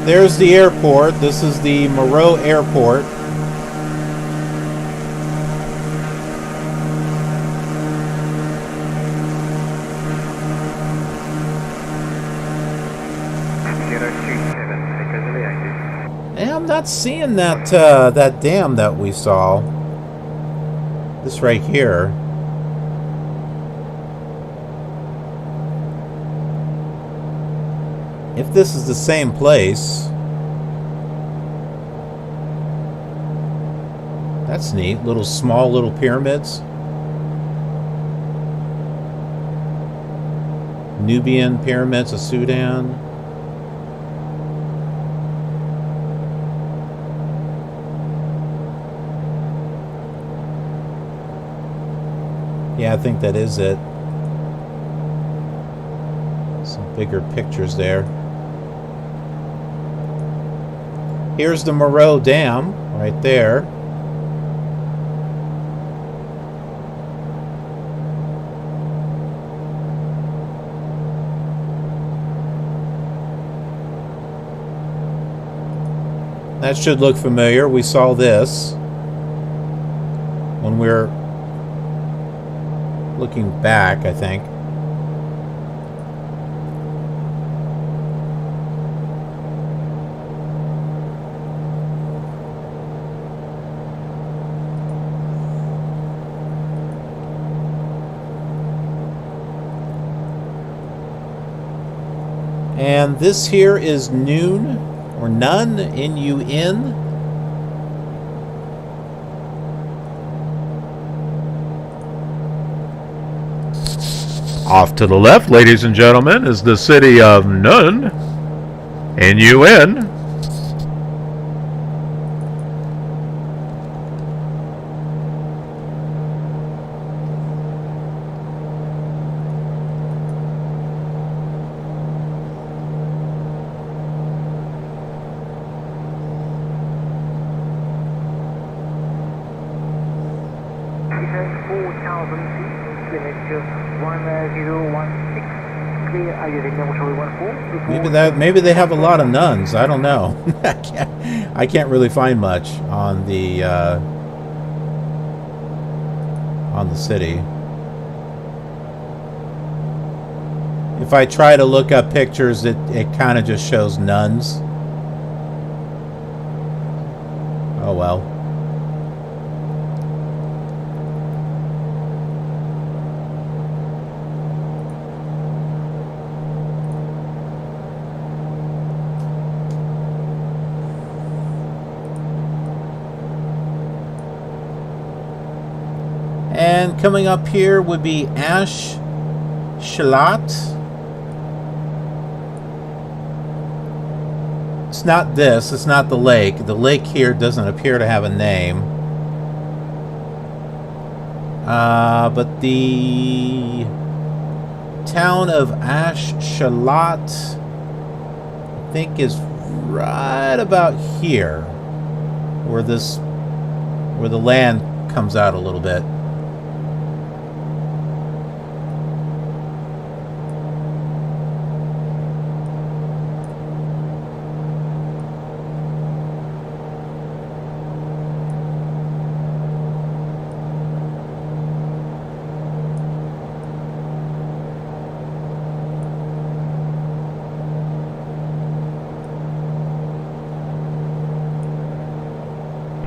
Speaker 1: There's the airport. This is the Moreau Airport. And I'm not seeing that that dam that we saw. This right here. If this is the same place, that's neat. Small little pyramids. Nubian pyramids of Sudan. Yeah, I think that is it. Some bigger pictures there. Here's the Moreau Dam right there. That should look familiar. We saw this when we were looking back, I think. And this here is Noon, or Nun, N-U-N.
Speaker 12: Off to the left, ladies and gentlemen, is the city of Nun, N-U-N.
Speaker 1: Maybe they have a lot of nuns. I don't know. I can't really find much on the city. If I try to look up pictures, it kind of just shows nuns. Oh well. And coming up here would be Ash Shalat. It's not this. It's not the lake. The lake here doesn't appear to have a name. But the town of Ash Shalat, I think, is right about here, where the land comes out a little bit.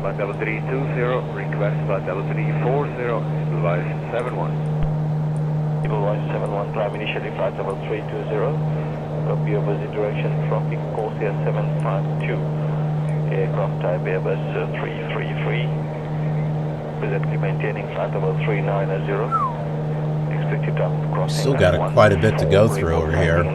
Speaker 13: Flight level 320, request flight level 340, Edelweiss 71.
Speaker 5: Edelweiss 71, climb initially flight level 320. Copy opposite direction, tropic Corsia 752. Aircraft type Airbus 333. Presently maintaining flight level 390. Expected time crossing.
Speaker 1: Still got quite a bit to go through over here.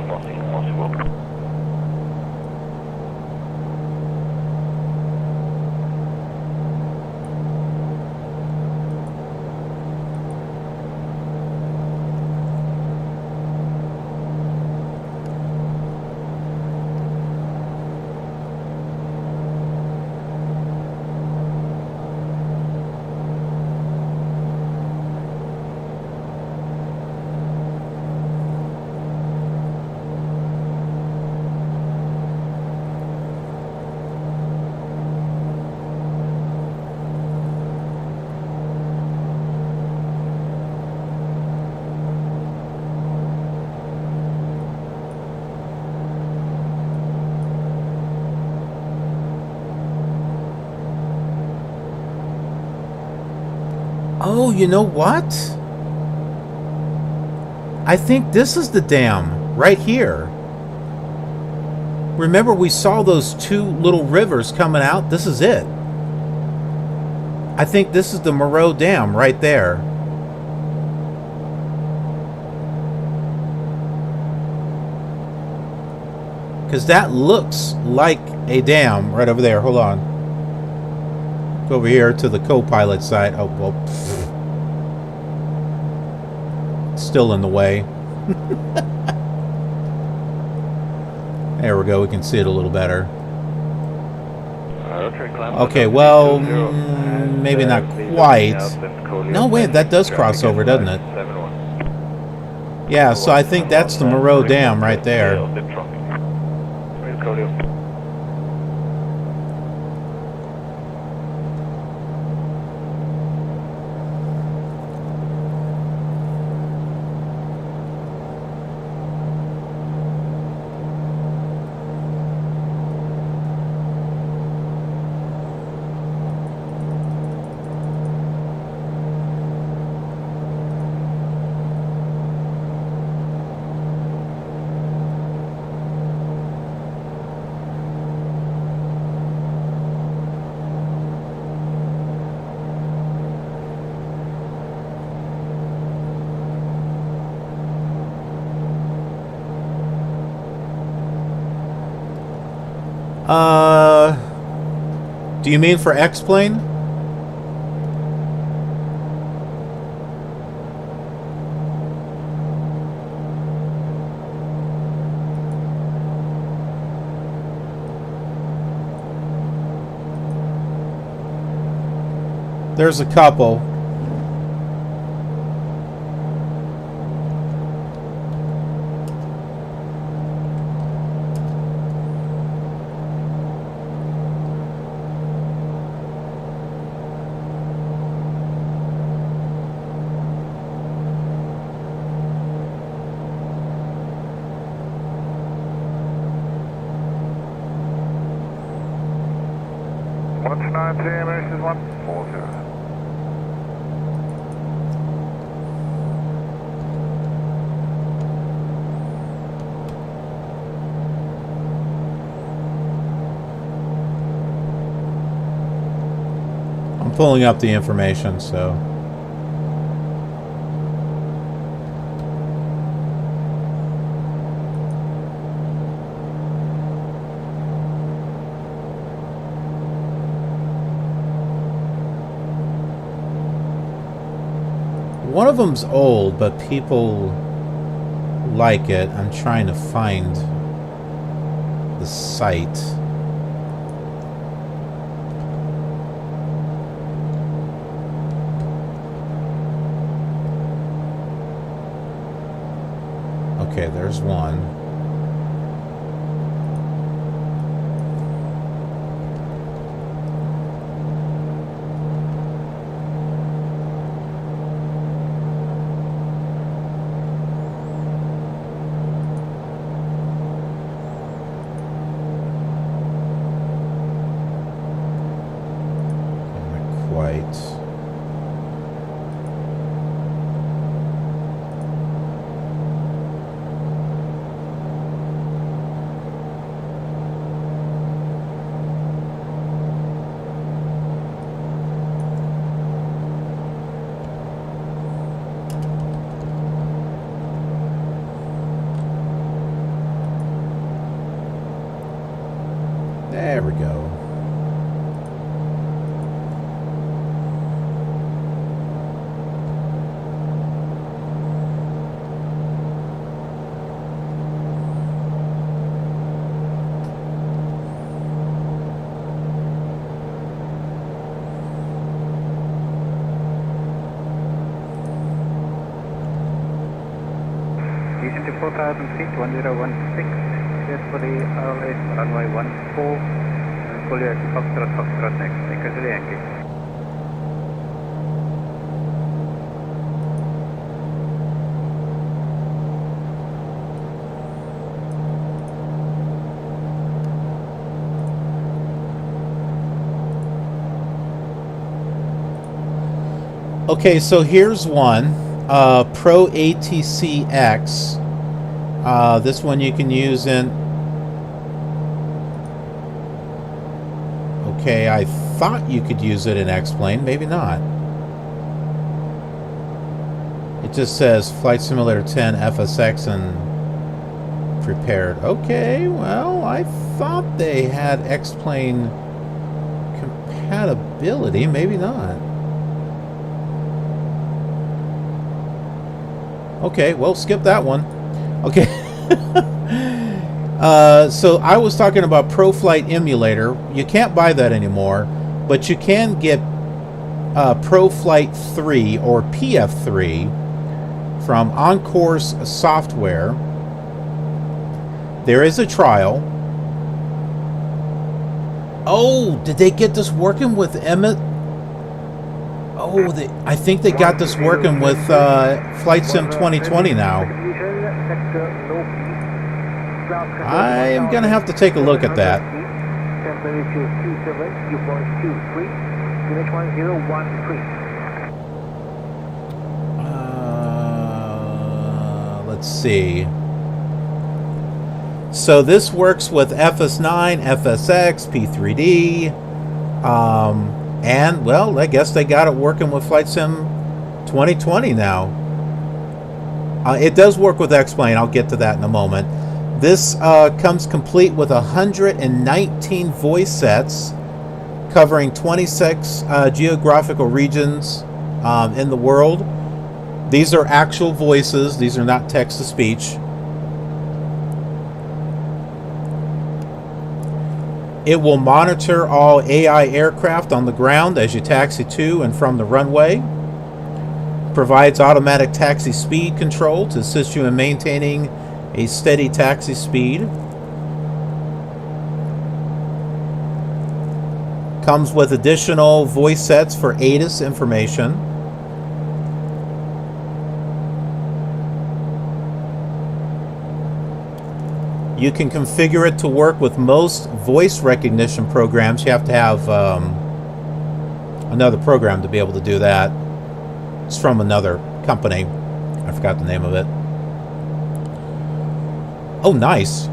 Speaker 1: Oh, you know what? I think this is the dam right here. Remember, we saw those two little rivers coming out? This is it. I think this is the Moreau Dam right there. Because that looks like a dam right over there. Hold on. Go over here to the co-pilot side. Oh, well. Still in the way. There we go. We can see it a little better. Okay, well, maybe not quite. No, wait, that does cross over, doesn't it? Yeah, so I think that's the Moreau Dam right there. Do you mean for X-plane? There's a couple. Pulling up the information, so one of them's old, but people like it. I'm trying to find the site. Okay, there's one. Not quite. There we go.
Speaker 11: Descent to 4,000 feet, 1016. Cleared for the RLS runway 14. And fully at Foxtrot, Foxtrot next. Echo to the Yankee.
Speaker 1: Okay, so here's one. Pro ATC-X. This one you can use in... Okay, I thought you could use it in X-Plane. Maybe not. It just says Flight Simulator 10 FSX and prepared. Okay, well, I thought they had X-Plane compatibility. Maybe not. Okay, well, skip that one. Okay. So I was talking about ProFlight Emulator. You can't buy that anymore, but you can get ProFlight 3 or PF3 from Encore's software. There is a trial. Oh, did they get this working with Emmett? Oh, I think they got this working with Flight Sim 2020 now. I am going to have to take a look at that. Let's see. So this works with FS9, FSX, P3D, and, well, I guess they got it working with Flight Sim 2020 now. It does work with X-Plane. I'll get to that in a moment. This comes complete with 119 voice sets covering 26 geographical regions in the world. These are actual voices. These are not text-to-speech. It will monitor all AI aircraft on the ground as you taxi to and from the runway. Provides automatic taxi speed control to assist you in maintaining a steady taxi speed. Comes with additional voice sets for ATIS information. You can configure it to work with most voice recognition programs. You have to have another program to be able to do that. It's from another company. I forgot the name of it. Oh, nice.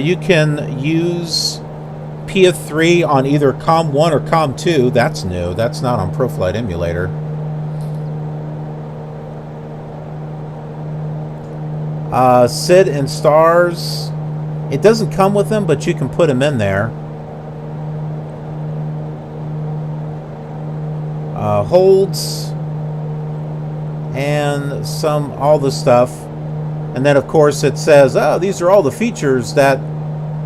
Speaker 1: You can use PF3 on either COM 1 or COM 2. That's new. That's not on ProFlight Emulator. SID and stars. It doesn't come with them, but you can put them in there. Holds. and all the stuff. And then of course it says, oh, these are all the features that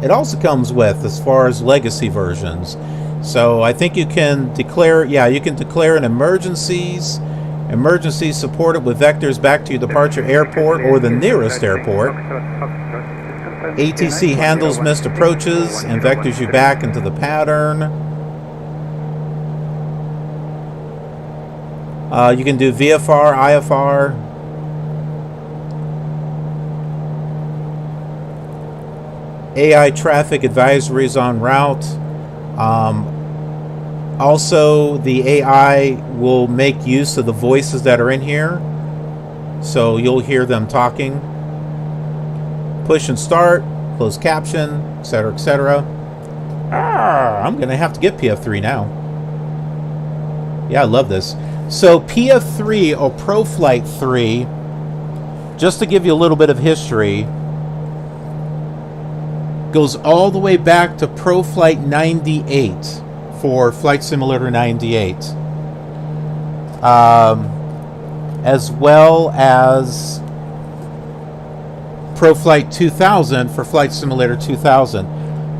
Speaker 1: it also comes with as far as legacy versions. So I think you can declare, you can declare an emergencies supported with vectors back to your departure airport or the nearest airport. ATC handles missed approaches and vectors you back into the pattern. You can do VFR, IFR. AI traffic advisories en route. Also, the AI will make use of the voices that are in here, so you'll hear them talking. Push and start, closed caption, etc., etc. I'm gonna have to get PF3 now. Yeah, I love this. So PF3 or ProFlight 3, just to give you a little bit of history, goes all the way back to ProFlight 98 for Flight Simulator 98, as well as ProFlight 2000 for Flight Simulator 2000.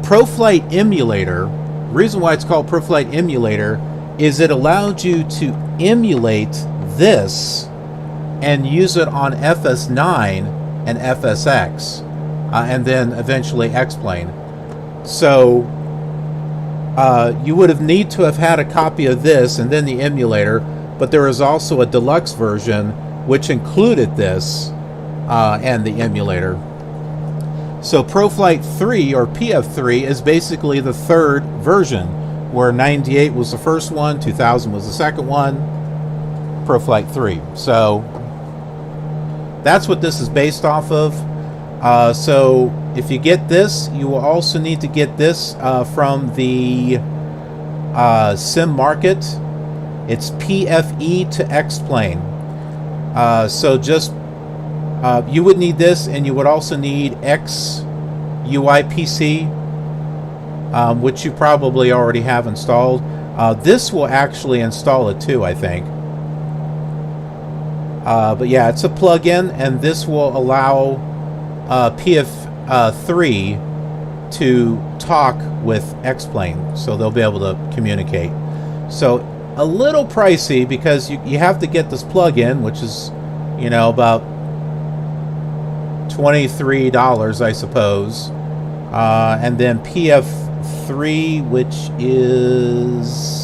Speaker 1: ProFlight Emulator, the reason why it's called ProFlight Emulator is it allowed you to emulate this and use it on FS9 and FSX. And then eventually X-Plane. So you would have need to have had a copy of this and then the emulator, but there is also a deluxe version which included this and the emulator. So ProFlight 3 or PF3 is basically the third version, where 98 was the first one, 2000 was the second one, ProFlight 3. So that's what this is based off of. So if you get this, you will also need to get this from the sim market. It's PFE to X-Plane. So just you would need this, and you would also need XUIPC, which you probably already have installed. This will actually install it too, I think. But yeah, it's a plug-in, and this will allow PF3 to talk with X-Plane, so they'll be able to communicate. So a little pricey because you have to get this plug-in, which is, you know, about $23, I suppose. And then PF3, which is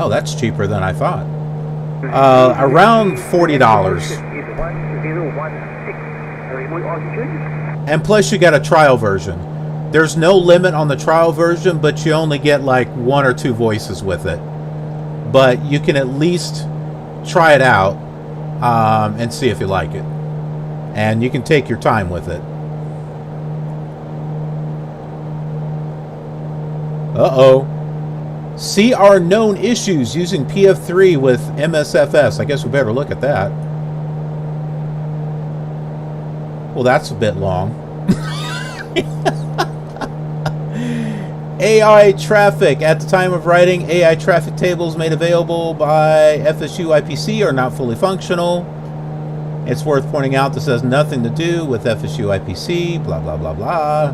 Speaker 1: that's cheaper than I thought. Around $40. And plus you got a trial version. There's no limit on the trial version, but you only get like 1 or 2 voices with it. But you can at least try it out and see if you like it. And you can take your time with it. Uh-oh. See our known issues using PF3 with MSFS. I guess we better look at that. Well, that's a bit long. AI traffic. At the time of writing, AI traffic tables made available by FSU-IPC are not fully functional. It's worth pointing out this has nothing to do with FSU-IPC, blah, blah, blah, blah.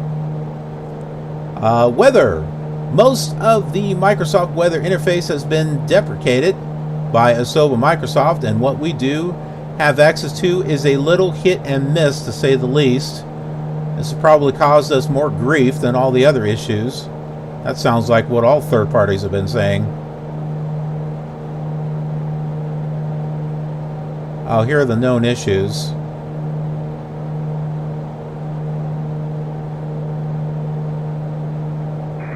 Speaker 1: Weather. Most of the Microsoft weather interface has been deprecated by Asoba Microsoft, and what we do have access to is a little hit and miss, to say the least. This has probably caused us more grief than all the other issues. That sounds like what all third parties have been saying. Oh, here are the known issues.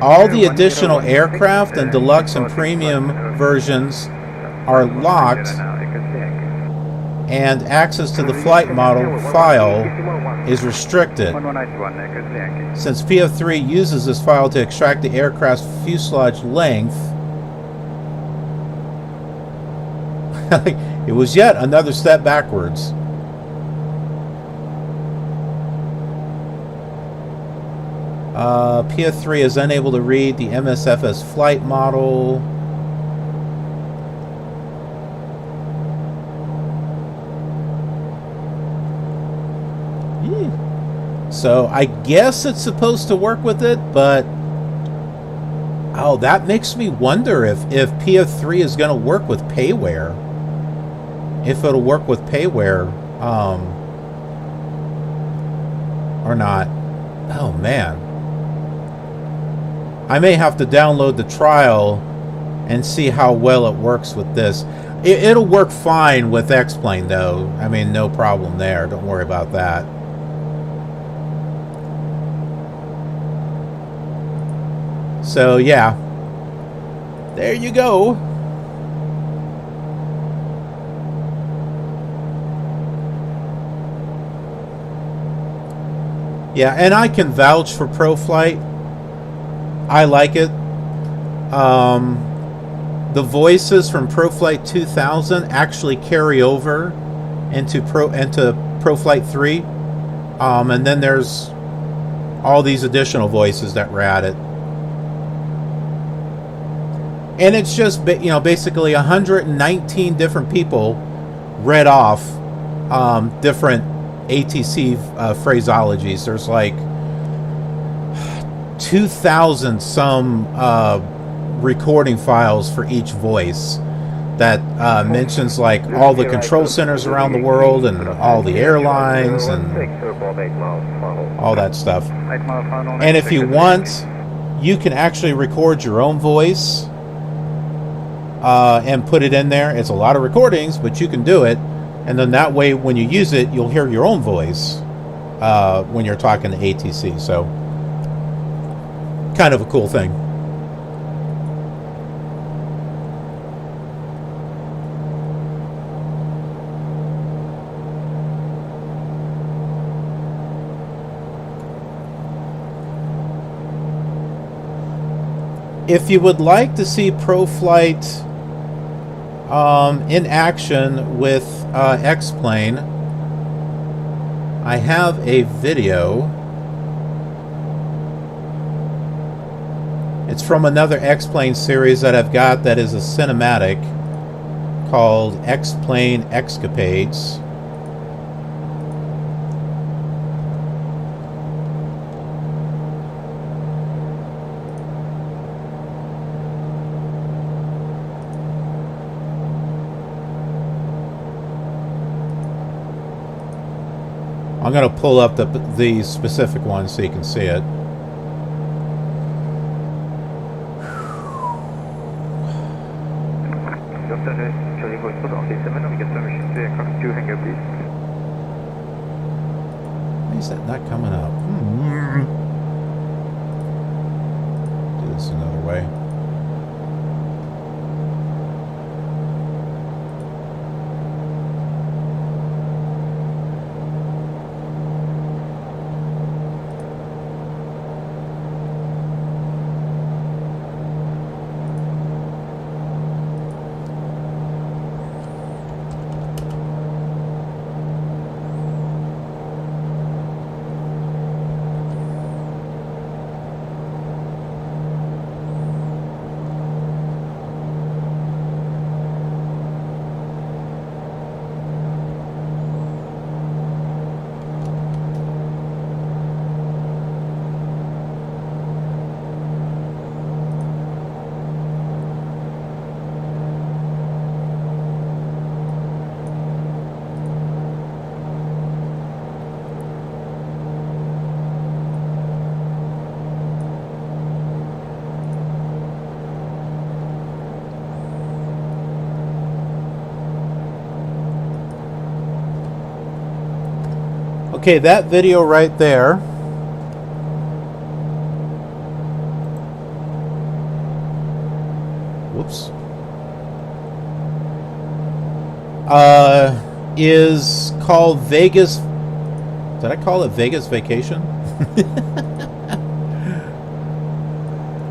Speaker 1: All the additional aircraft and deluxe and premium versions are locked, and access to the flight model file is restricted. Since PF3 uses this file to extract the aircraft's fuselage length, it was yet another step backwards. PF3 is unable to read the MSFS flight model. So I guess it's supposed to work with it, but oh, that makes me wonder if PF3 is going to work with payware. If it'll work with payware, or not. Oh man, I may have to download the trial and see how well it works with this. It'll work fine with X-Plane though. I mean, no problem there. Don't worry about that. So yeah, there you go. Yeah, and I can vouch for ProFlight. I like it. The voices from ProFlight 2000 actually carry over into ProFlight 3, and then there's all these additional voices that were added. And it's just, you know, basically 119 different people read off different ATC phraseologies. There's like 2,000 some recording files for each voice that mentions like all the control centers around the world and all the airlines and all that stuff. And if you want, you can actually record your own voice and put it in there. It's a lot of recordings, but you can do it, and then that way when you use it, you'll hear your own voice when you're talking to ATC. So kind of a cool thing. If you would like to see ProFlight in action with X-Plane, I have a video. It's from another X-Plane series that I've got that is a cinematic called X-Plane Escapades. I'm going to pull up the specific one so you can see it. Why is that not coming up? Do this another way. Okay, that video right there is called Vegas. Did I call it Vegas Vacation?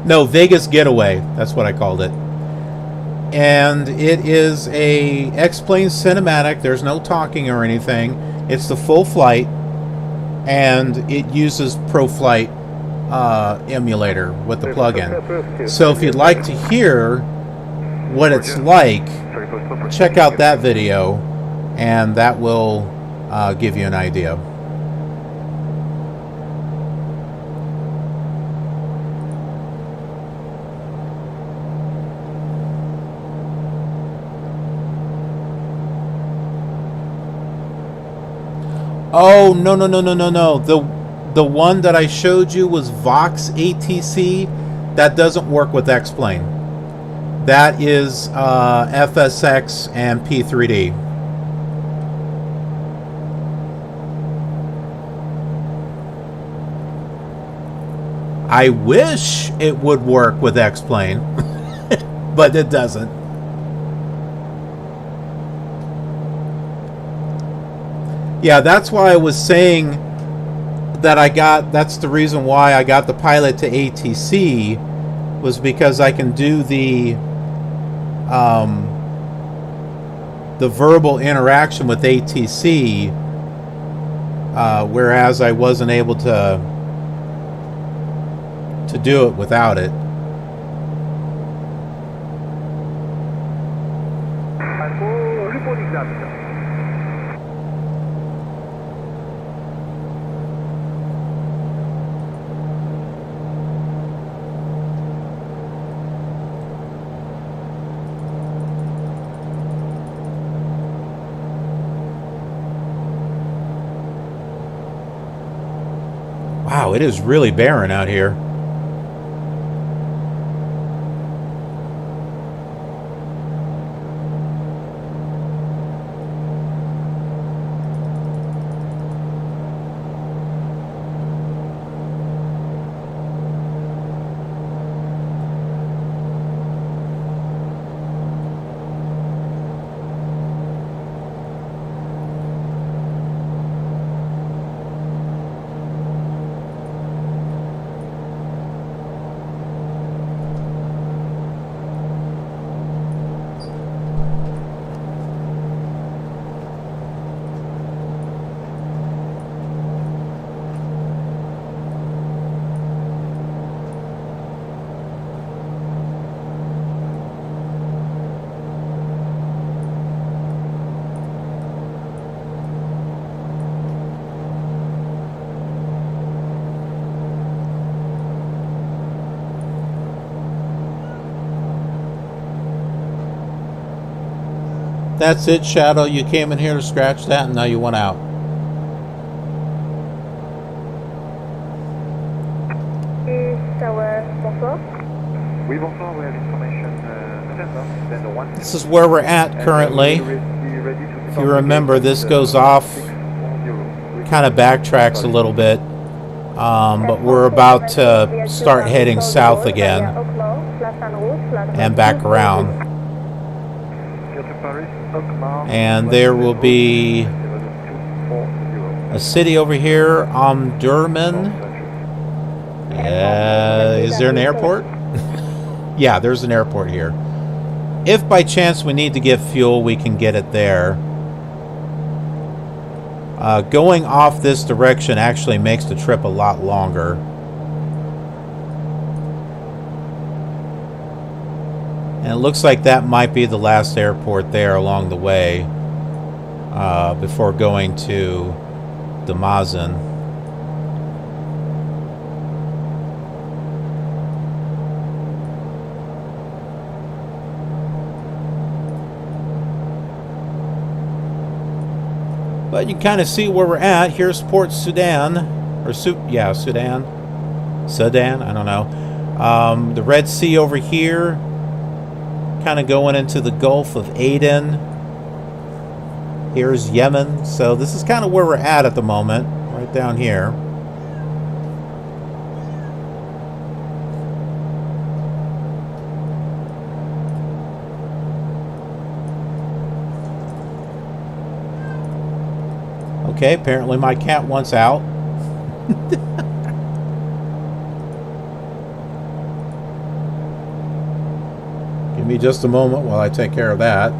Speaker 1: No, Vegas Getaway. That's what I called it. And it is a X-Plane cinematic. There's no talking or anything. It's the full flight, and it uses ProFlight emulator with the plugin. So if you'd like to hear what it's like, check out that video, and that will give you an idea. Oh, no. The one that I showed you was Vox ATC. That doesn't work with X-Plane. That is FSX and P3D. I wish it would work with X-Plane, but it doesn't. Yeah, that's why I was saying that that's the reason why I got the pilot to ATC, was because I can do the verbal interaction with ATC, whereas I wasn't able to do it without it. Wow, it is really barren out here. That's it, Shadow. You came in here to scratch that, and now you went out. This is where we're at currently. If you remember, this goes off, kind of backtracks a little bit, but we're about to start heading south again and back around. And there will be a city over here, Omdurman. Is there an airport? Yeah, there's an airport here. If by chance we need to get fuel, we can get it there. Going off this direction actually makes the trip a lot longer. And it looks like that might be the last airport there along the way before going to Damazin. But you can kind of see where we're at. Here's Port Sudan, or Sudan, I don't know. The Red Sea over here, kind of going into the Gulf of Aden. Here's Yemen. So this is kind of where we're at the moment, right down here. Okay, apparently my cat wants out. Give me just a moment while I take care of that.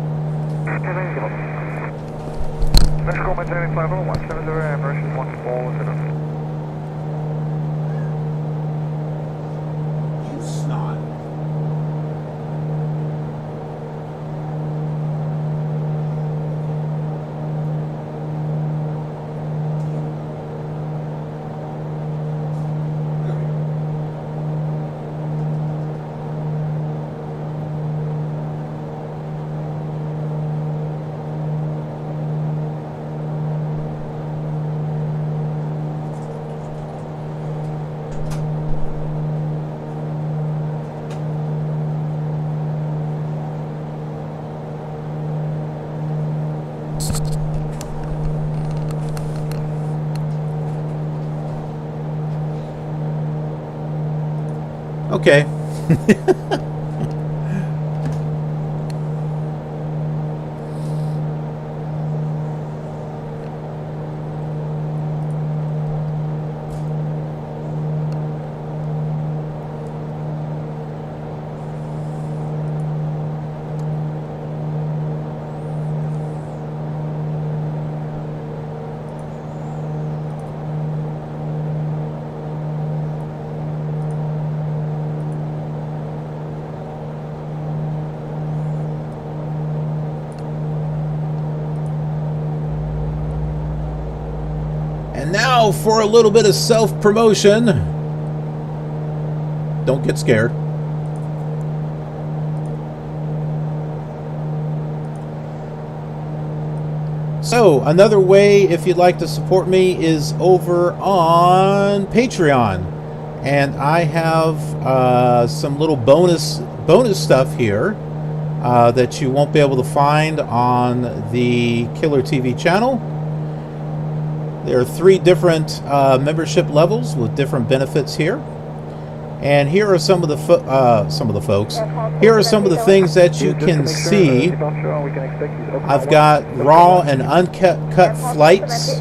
Speaker 1: Okay. And now for a little bit of self-promotion. Don't get scared. So, another way if you'd like to support me is over on Patreon. And I have some little bonus stuff here that you won't be able to find on the Killer TV channel. There are 3 different membership levels with different benefits here, and here are some of the folks. Here are some of the things that you can see. I've got raw and uncut flights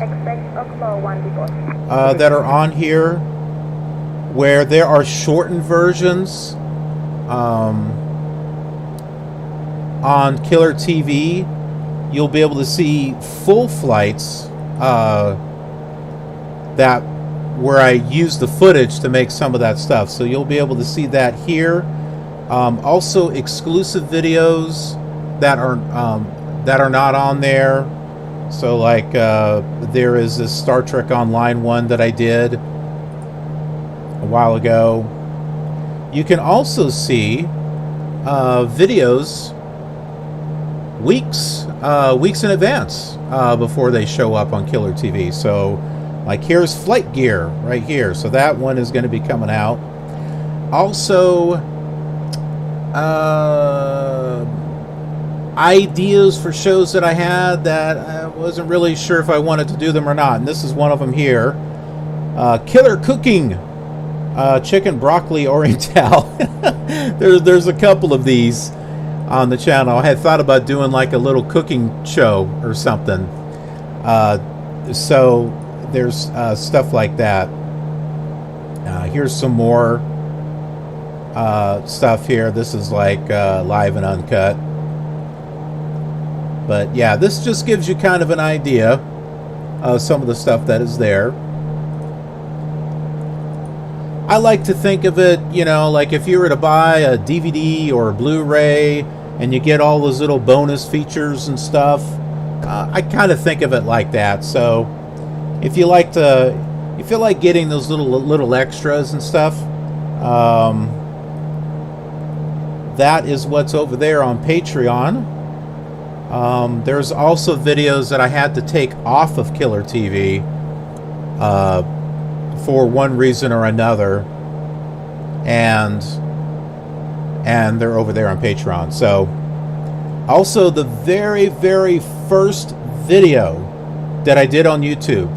Speaker 1: that are on here, where there are shortened versions on Killer TV. You'll be able to see full flights. That where I use the footage to make some of that stuff, so you'll be able to see that here. Also, exclusive videos that are not on there. So, like there is this Star Trek Online one that I did a while ago. You can also see videos weeks in advance before they show up on Killer TV. So, like, here's flight gear right here. So that one is going to be coming out. Also, ideas for shows that I had that I wasn't really sure if I wanted to do them or not. And this is one of them here. Killer Cooking. Chicken Broccoli Oriental. There's a couple of these on the channel. I had thought about doing like a little cooking show or something. So there's stuff like that. Here's some more stuff here. This is like live and uncut. But yeah, this just gives you kind of an idea of some of the stuff that is there. I like to think of it, you know, like if you were to buy a DVD or a Blu-ray and you get all those little bonus features and stuff, I kind of think of it like that. So if you like to, you feel like getting those little extras and stuff, that is what's over there on Patreon. There's also videos that I had to take off of Killer TV for one reason or another, and they're over there on Patreon. So also the very first video that I did on YouTube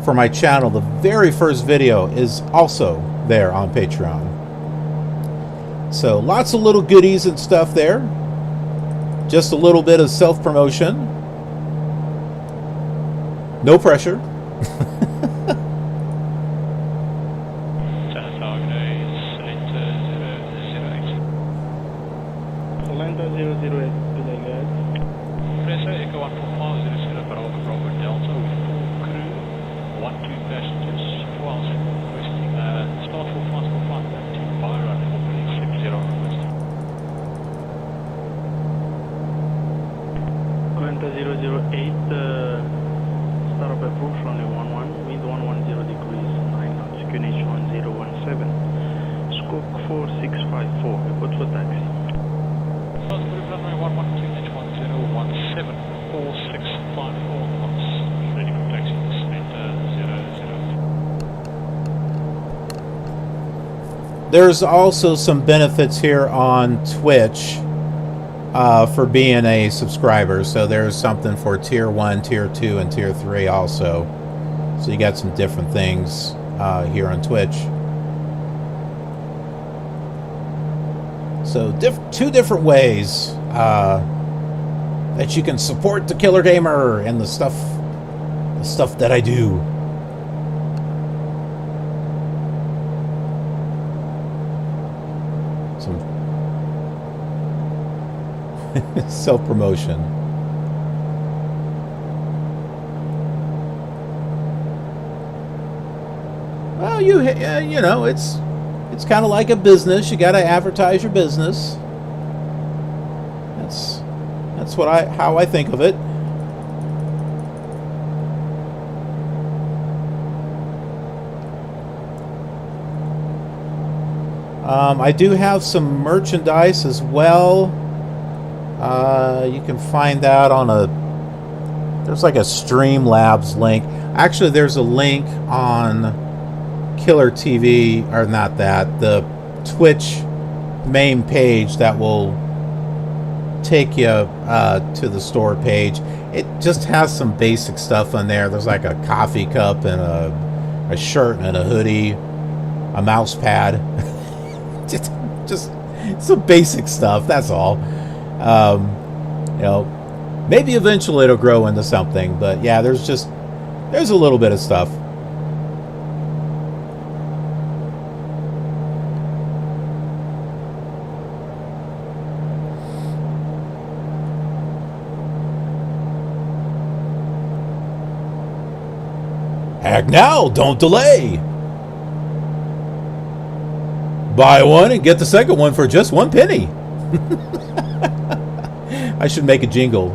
Speaker 1: for my channel, the very first video is also there on Patreon. So lots of little goodies and stuff there. Just a little bit of self-promotion. No pressure.
Speaker 7: Atlanta 008, good day guys.
Speaker 10: Professor, Echo 145, this is going to Bravo Bravo Delta with full crew, 12 passengers, 12 requesting start for fast for fun, to Byron, opening 60 requesting.
Speaker 7: Atlanta 008, start up approach runway 11, wind 110 degrees, 9 knots, QNH 1017, squawk 4654, report for taxi.
Speaker 10: South Group runway 11, QNH 1017, 4654 knots, ready for taxi, center 00.
Speaker 1: There's also some benefits here on Twitch for being a subscriber. So there's something for Tier 1, Tier 2, and Tier 3 also. So you got some different things here on Twitch. So two different ways that you can support the Killer Gamer and the stuff that I do. Some self-promotion. Well, you know, it's kind of like a business. You got to advertise your business. That's how I think of it. I do have some merchandise as well. You can find that on there's like a Streamlabs link. Actually, there's a link on Killer TV, or not that, the Twitch main page that will take you to the store page. It just has some basic stuff on there. There's like a coffee cup and a shirt and a hoodie, a mouse pad. just some basic stuff, that's all. You know, maybe eventually it'll grow into something, but yeah, there's a little bit of stuff. Act now, don't delay. Buy one and get the second one for just 1 penny. I should make a jingle.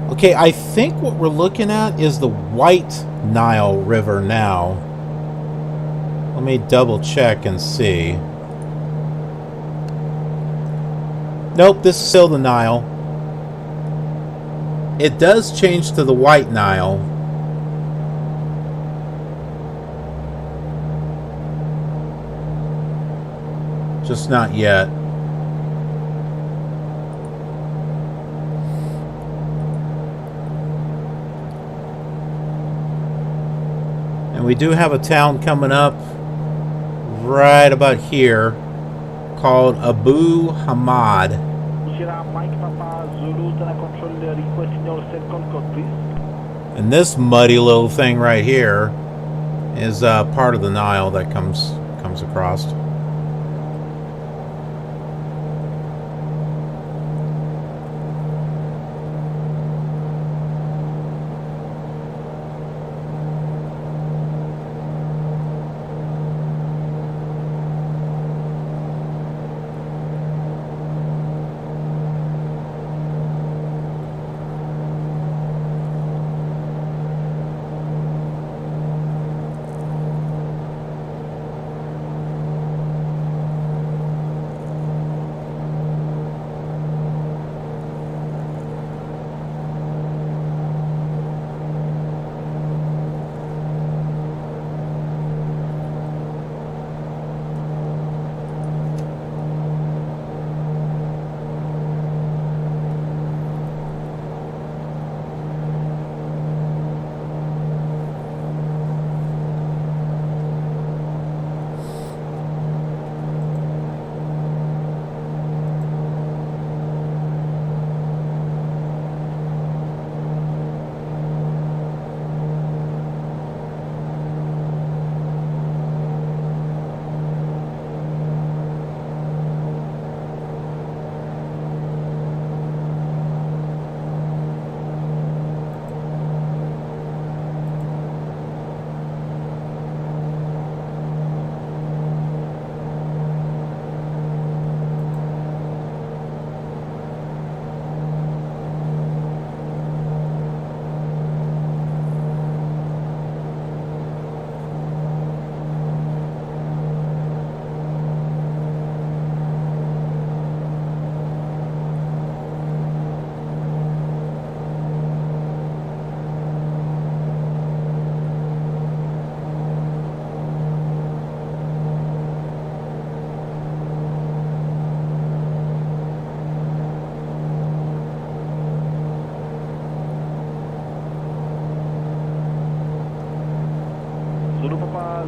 Speaker 1: Okay, I think what we're looking at is the White Nile River now. Let me double check and see. Nope, this is still the Nile. It does change to the White Nile. Just not yet. And we do have a town coming up right about here called Abu Hamad. And this muddy little thing right here is part of the Nile that comes across.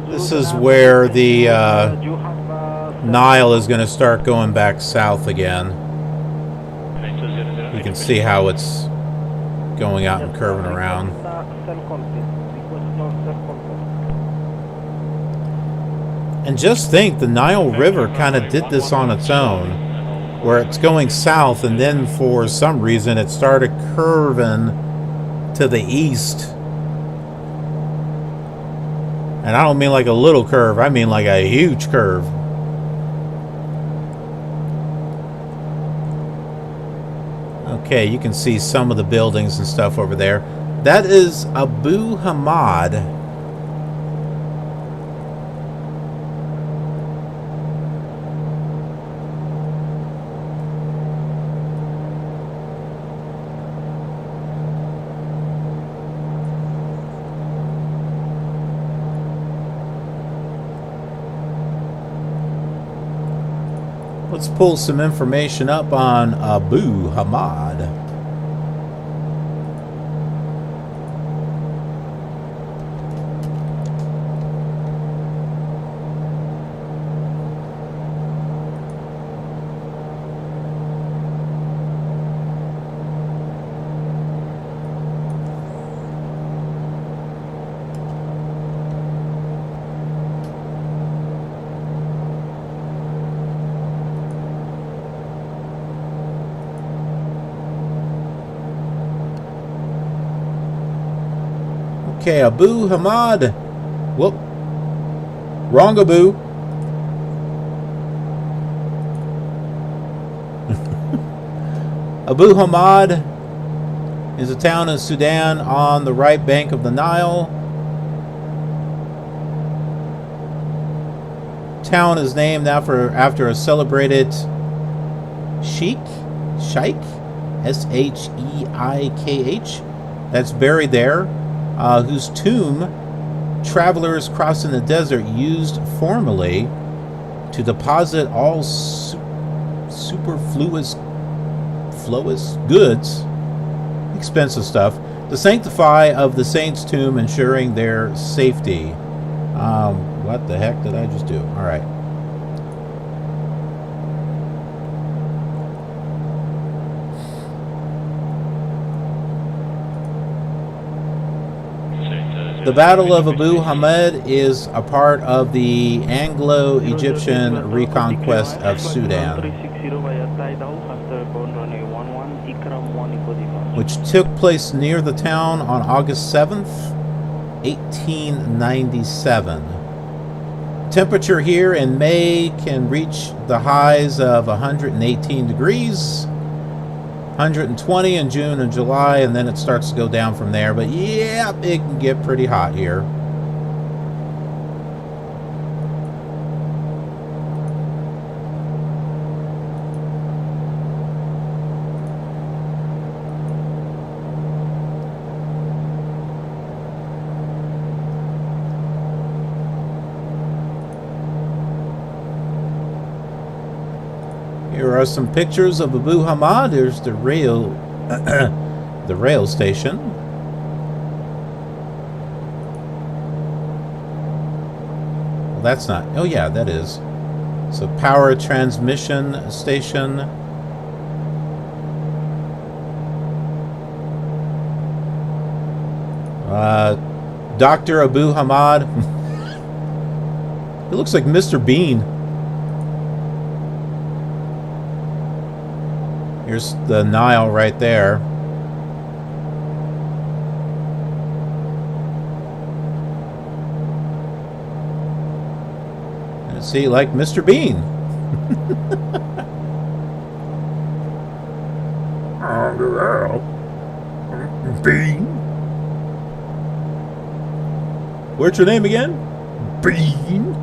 Speaker 1: This is where the Nile is going to start going back south again. You can see how it's going out and curving around. And just think, the Nile River kind of did this on its own, where it's going south, and then for some reason it started curving to the east. And I don't mean like a little curve, I mean like a huge curve. Okay, you can see some of the buildings and stuff over there. That is Abu Hamad. Let's pull some information up on Abu Hamad. Okay, Abu Hamad. Whoop. Wrong Abu. Abu Hamad is a town in Sudan on the right bank of the Nile. Town is named after a celebrated sheikh, S-H-E-I-K-H, that's buried there. Whose tomb travelers crossing the desert used formerly to deposit all superfluous goods, expensive stuff, the sanctify of the saints' tomb, ensuring their safety. What the heck did I just do? All right. The Battle of Abu Hamad is a part of the Anglo-Egyptian reconquest of Sudan, which took place near the town on August 7th, 1897. Temperature here in May can reach the highs of 118 degrees. 120 in June and July, and then it starts to go down from there. But yeah, it can get pretty hot here. Here are some pictures of Abu Hamad. There's the rail, the rail station. Well, that's not. Oh yeah, that is. So power transmission station. Dr. Abu Hamad. It looks like Mr. Bean. Here's the Nile right there. And see, like Mr. Bean. Bean. What's your name again? Bean.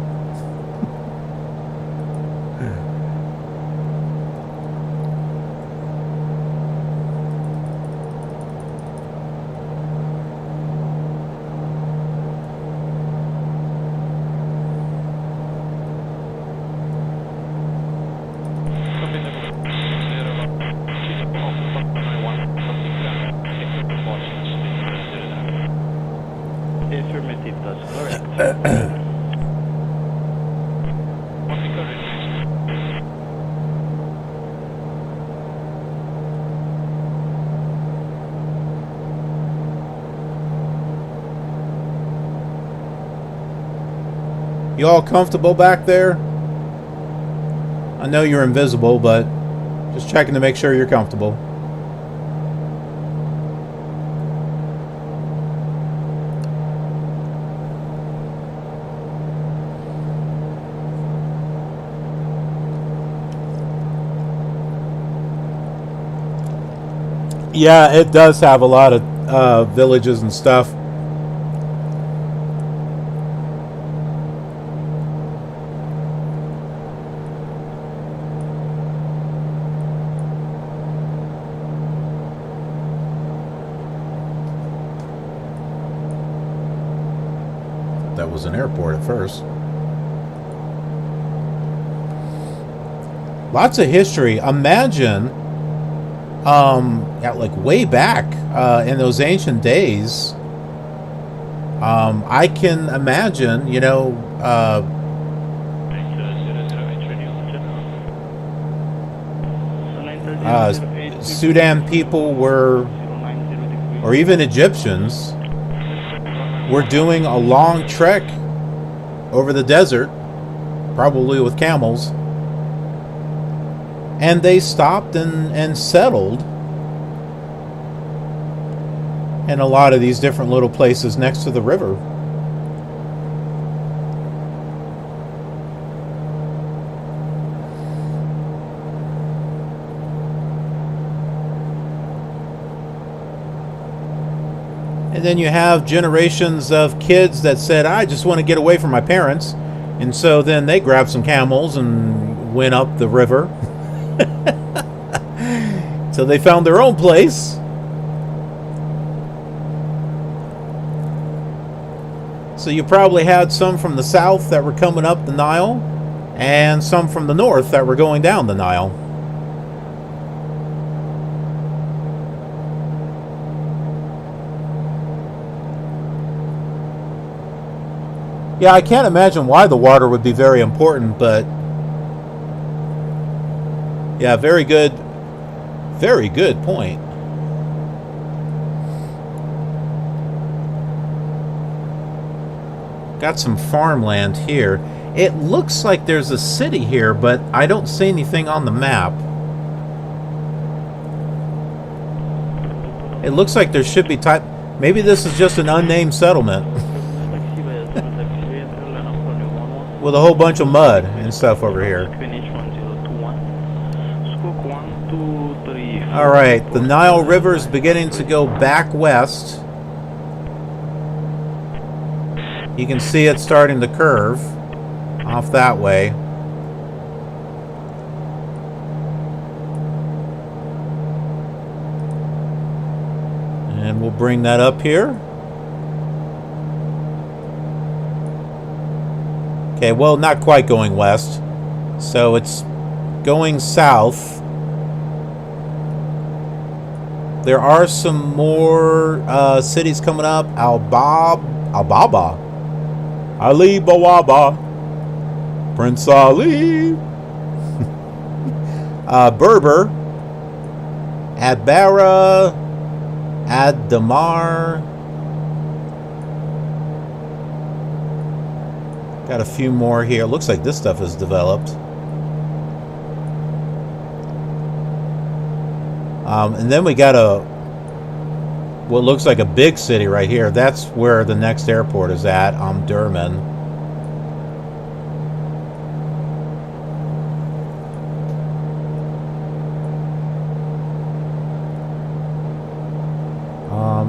Speaker 1: You all comfortable back there? I know you're invisible, but just checking to make sure you're comfortable. Yeah, it does have a lot of villages and stuff. That was an airport at first. Lots of history. Imagine, like way back in those ancient days, I can imagine, you know, Sudan people were, or even Egyptians, were doing a long trek over the desert, probably with camels, and they stopped and settled in a lot of these different little places next to the river. And then you have generations of kids that said, I just want to get away from my parents. And so then they grabbed some camels and went up the river. So they found their own place. So you probably had some from the south that were coming up the Nile, and some from the north that were going down the Nile. Yeah, I can't imagine why the water would be very important, but yeah, very good point. Got some farmland here. It looks like there's a city here, but I don't see anything on the map. It looks like there should be type. Maybe this is just an unnamed settlement. With a whole bunch of mud and stuff over here. Alright, the Nile River is beginning to go back west. You can see it starting to curve off that way. And we'll bring that up here. Okay, well, not quite going west. So it's going south. There are some more cities coming up. Albaba. Ali Bawaba. Prince Ali. Berber. Adbara. Ad-Damar. Got a few more here. Looks like this stuff is developed. And then we got what looks like a big city right here. That's where the next airport is at, Omdurman.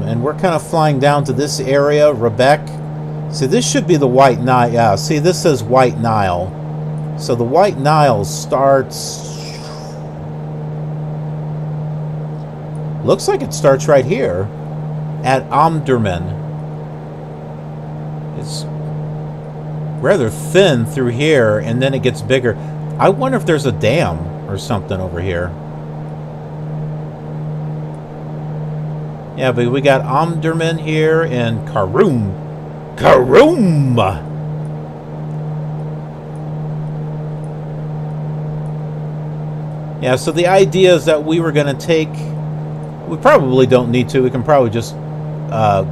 Speaker 1: And we're kind of flying down to this area, Rebek. See, this should be the White Nile. Yeah, see, this says White Nile. So the White Nile starts... Looks like it starts right here at Omdurman. It's rather thin through here, and then it gets bigger. I wonder if there's a dam or something over here. Yeah, but we got Omdurman here and Karoum. Yeah, so the idea is that we were going to take... We probably don't need to. We can probably just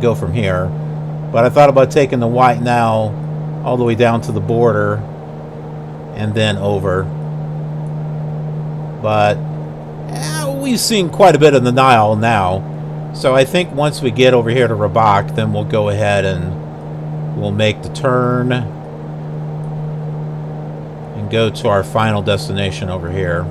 Speaker 1: go from here. But I thought about taking the White Nile all the way down to the border and then over. But we've seen quite a bit of the Nile now. So I think once we get over here to Rabat, then we'll go ahead and we'll make the turn and go to our final destination over here.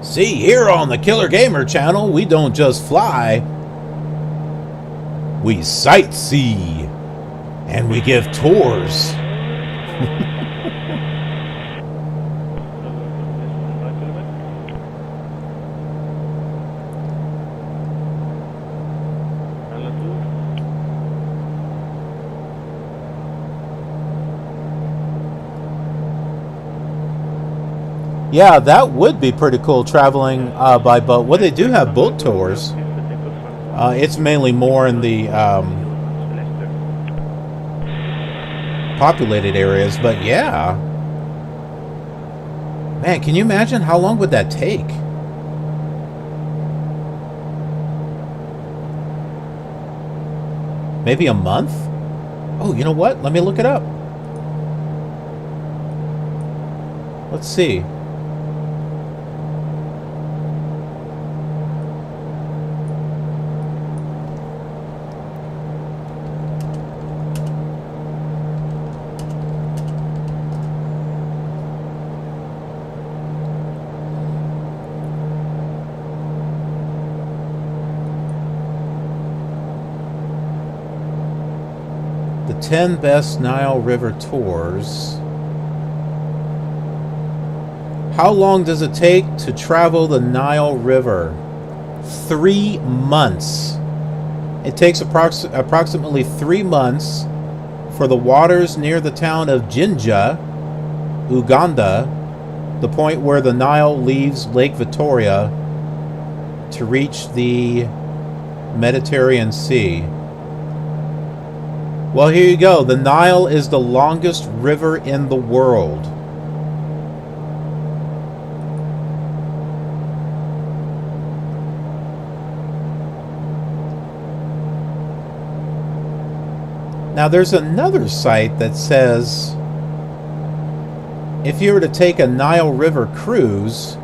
Speaker 1: See, here on the Killer Gamer channel, we don't just fly, we sightsee, and we give tours. Yeah, that would be pretty cool, traveling by boat. Well, they do have boat tours. It's mainly more in the populated areas, but yeah. Man, can you imagine how long would that take? Maybe a month? Oh, you know what? Let me look it up. Let's see. The 10 best Nile River tours. How long does it take to travel the Nile River? 3 months. It takes approximately 3 months for the waters near the town of Jinja, Uganda, the point where the Nile leaves Lake Victoria, to reach the Mediterranean Sea. Well, here you go. The Nile is the longest river in the world. Now, there's another site that says if you were to take a Nile River cruise...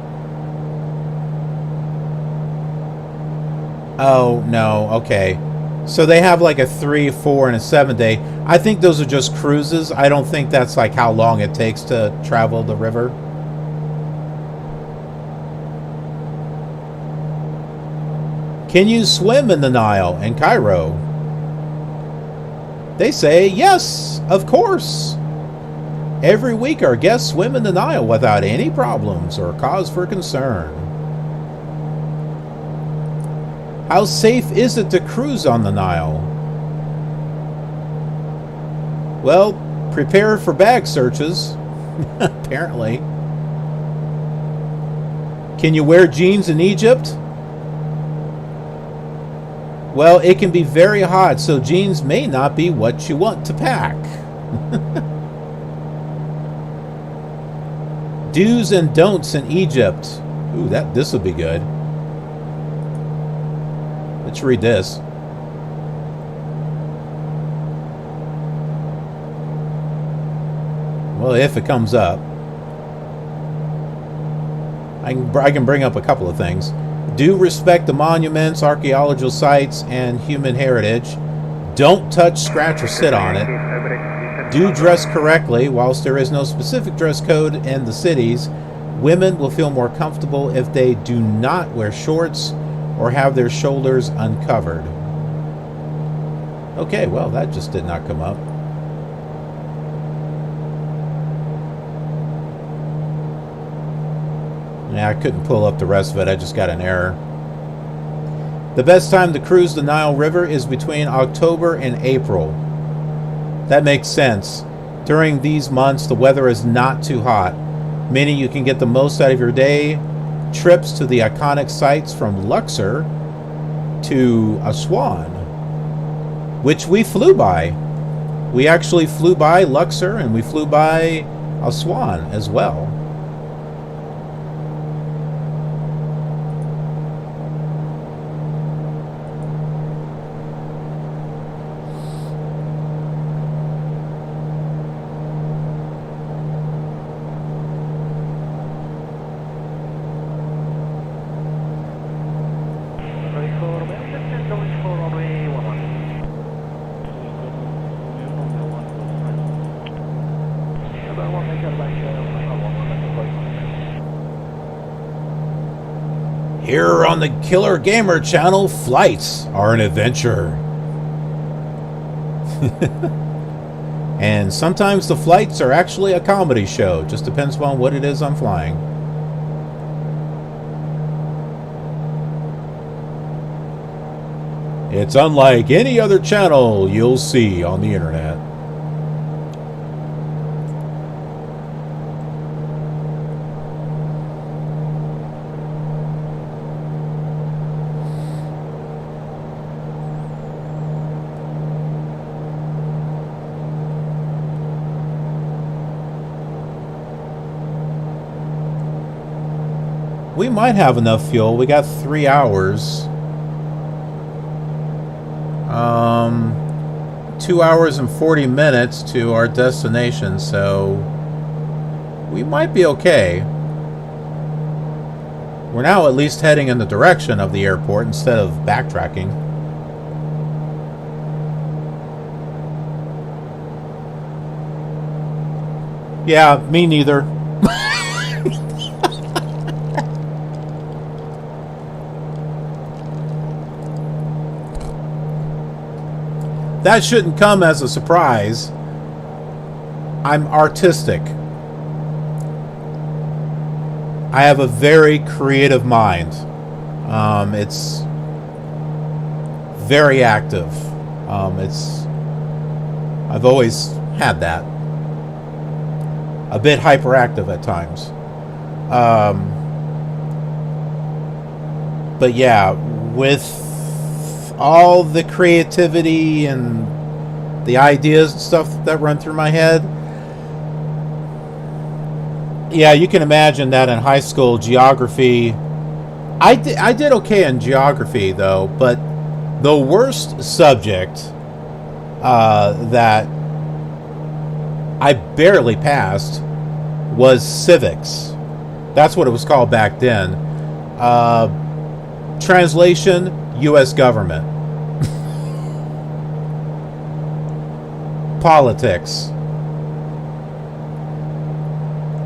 Speaker 1: Oh, no. Okay. So they have like a 3, 4, and a 7 day. I think those are just cruises. I don't think that's like how long it takes to travel the river. Can you swim in the Nile in Cairo? They say, yes, of course. Every week our guests swim in the Nile without any problems or cause for concern. How safe is it to cruise on the Nile? Well, prepare for bag searches, apparently. Can you wear jeans in Egypt? Well, it can be very hot, so jeans may not be what you want to pack. Do's and don'ts in Egypt. Ooh, this will be good. Let's read this. Well, if it comes up. I can bring up a couple of things. Do respect the monuments, archaeological sites, and human heritage. Don't touch, scratch, or sit on it. Do dress correctly. Whilst there is no specific dress code in the cities, women will feel more comfortable if they do not wear shorts or have their shoulders uncovered. Okay, well, that just did not come up. Yeah, I couldn't pull up the rest of it. I just got an error. The best time to cruise the Nile River is between October and April. That makes sense. During these months, the weather is not too hot, meaning you can get the most out of your day trips to the iconic sites from Luxor to Aswan, which we flew by. We actually flew by Luxor and we flew by Aswan as well. Here on the Killer Gamer channel, flights are an adventure. And sometimes the flights are actually a comedy show. Just depends upon what it is I'm flying. It's unlike any other channel you'll see on the internet. We might have enough fuel. We got 3 hours. 2 hours and 40 minutes to our destination, so we might be okay. We're now at least heading in the direction of the airport instead of backtracking. Yeah, me neither. That shouldn't come as a surprise. I'm artistic. I have a very creative mind. It's very active. I've always had that. A bit hyperactive at times. But yeah, with all the creativity and the ideas and stuff that run through my head. Yeah, you can imagine that in high school geography. I did okay in geography though, but the worst subject that I barely passed was civics. That's what it was called back then. Translation: U.S. government. Politics.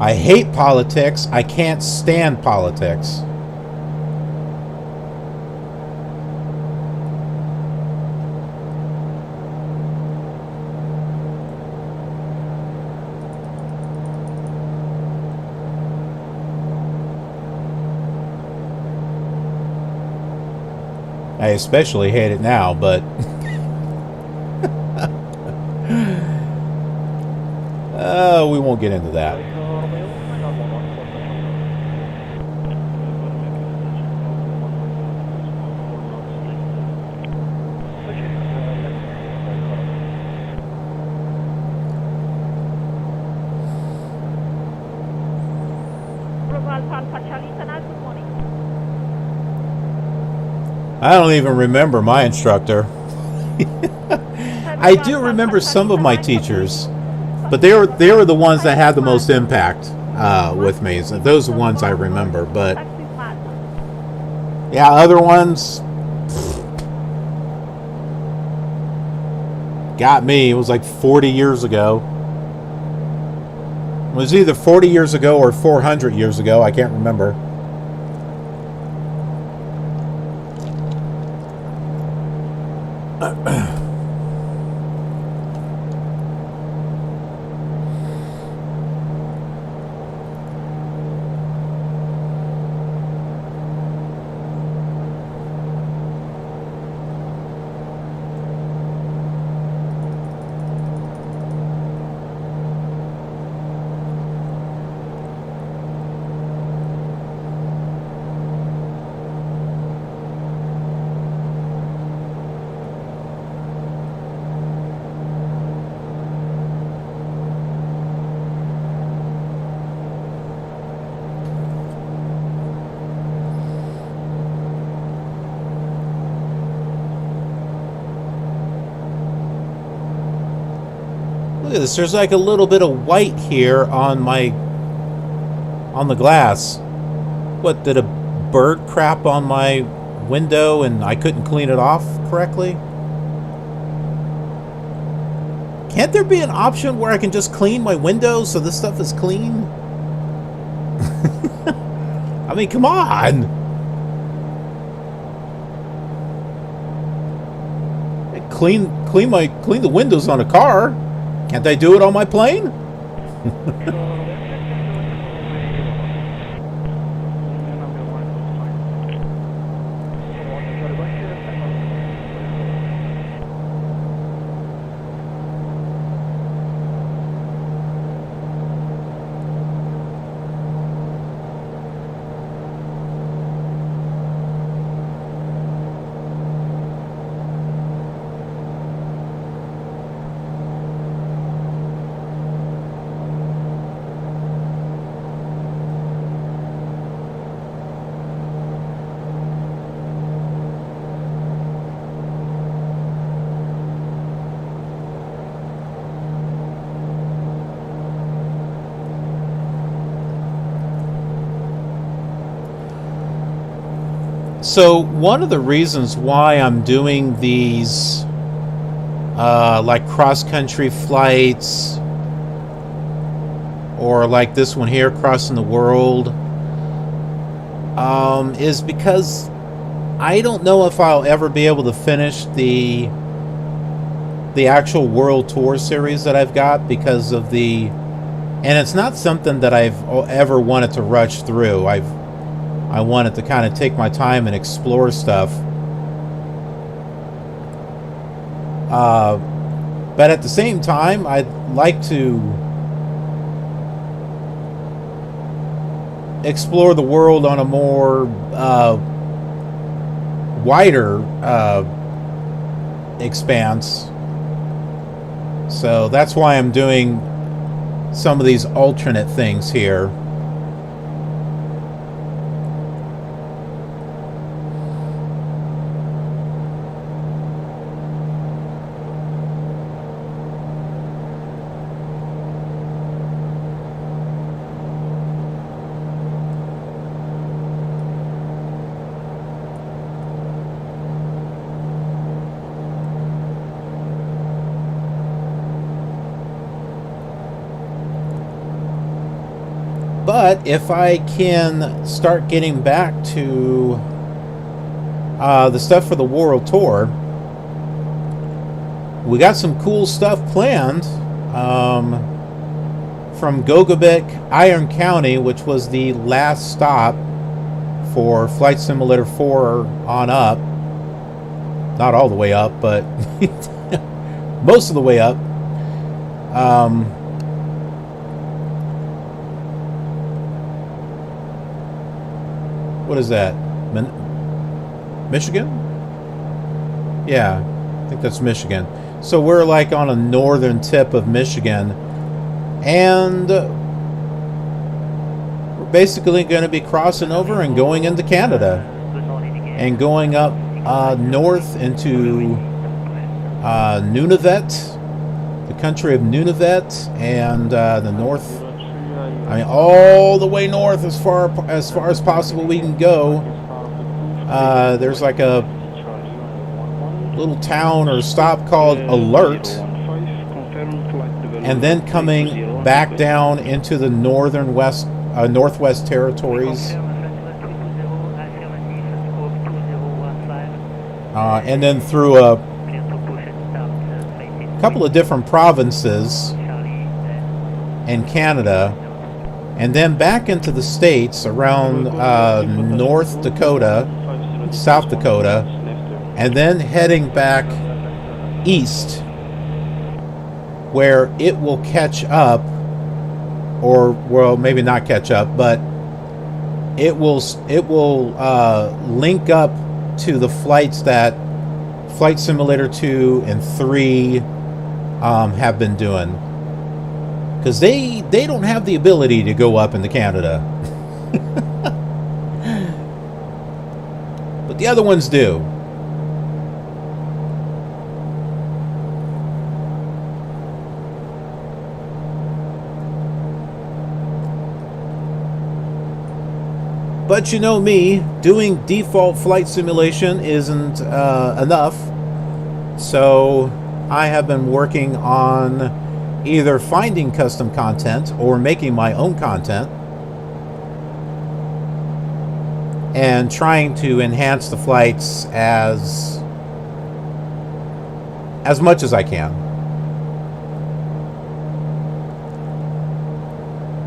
Speaker 1: I hate politics. I can't stand politics. I especially hate it now, but we won't get into that. I don't even remember my instructor. I do remember some of my teachers, but they were the ones that had the most impact with me. So those are the ones I remember. But yeah, other ones got me. It was like 40 years ago. It was either 40 years ago or 400 years ago. I can't remember. Look at this. There's like a little bit of white here on the glass. What, did a bird crap on my window and I couldn't clean it off correctly? Can't there be an option where I can just clean my windows so this stuff is clean? I mean, come on. Clean the windows on a car. Can't I do it on my plane? So one of the reasons why I'm doing these like cross-country flights, or like this one here, crossing the world, is because I don't know if I'll ever be able to finish the actual world tour series that I've got because of and it's not something that I've ever wanted to rush through. I wanted to kind of take my time and explore stuff. But at the same time, I'd like to explore the world on a more wider expanse. So that's why I'm doing some of these alternate things here. But if I can start getting back to the stuff for the World Tour, we got some cool stuff planned from Gogabik, Iron County, which was the last stop for Flight Simulator 4 on up. Not all the way up, but most of the way up. What is that? Michigan? Yeah, I think that's Michigan. So we're like on a northern tip of Michigan, and we're basically going to be crossing over and going into Canada and going up north into Nunavut, the country of Nunavut, and the north. I mean, all the way north as far as possible we can go. There's like a little town or stop called Alert, and then coming back down into the Northwest Territories, and then through a couple of different provinces in Canada. And then back into the States around North Dakota, South Dakota, and then heading back east, where it will catch up, or well, maybe not catch up, but it will link up to the flights that Flight Simulator 2 and 3 have been doing. Because they don't have the ability to go up into Canada. But the other ones do. But you know me, doing default flight simulation isn't enough. So I have been working on either finding custom content or making my own content and trying to enhance the flights as much as I can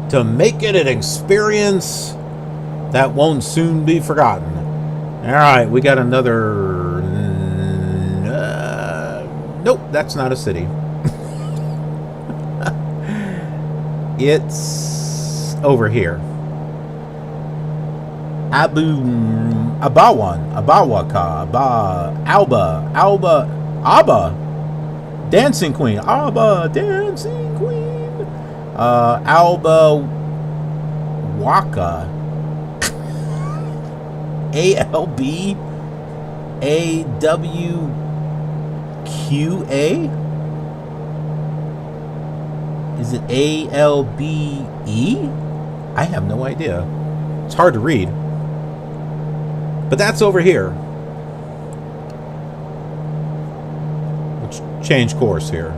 Speaker 1: to make it an experience that won't soon be forgotten. All right, we got another. Nope, that's not a city. It's over here. Abba, Dancing Queen, Abba, Dancing Queen, Alba Waka, ALBAWQA. Is it ALBE? I have no idea. It's hard to read. But that's over here. Let's change course here.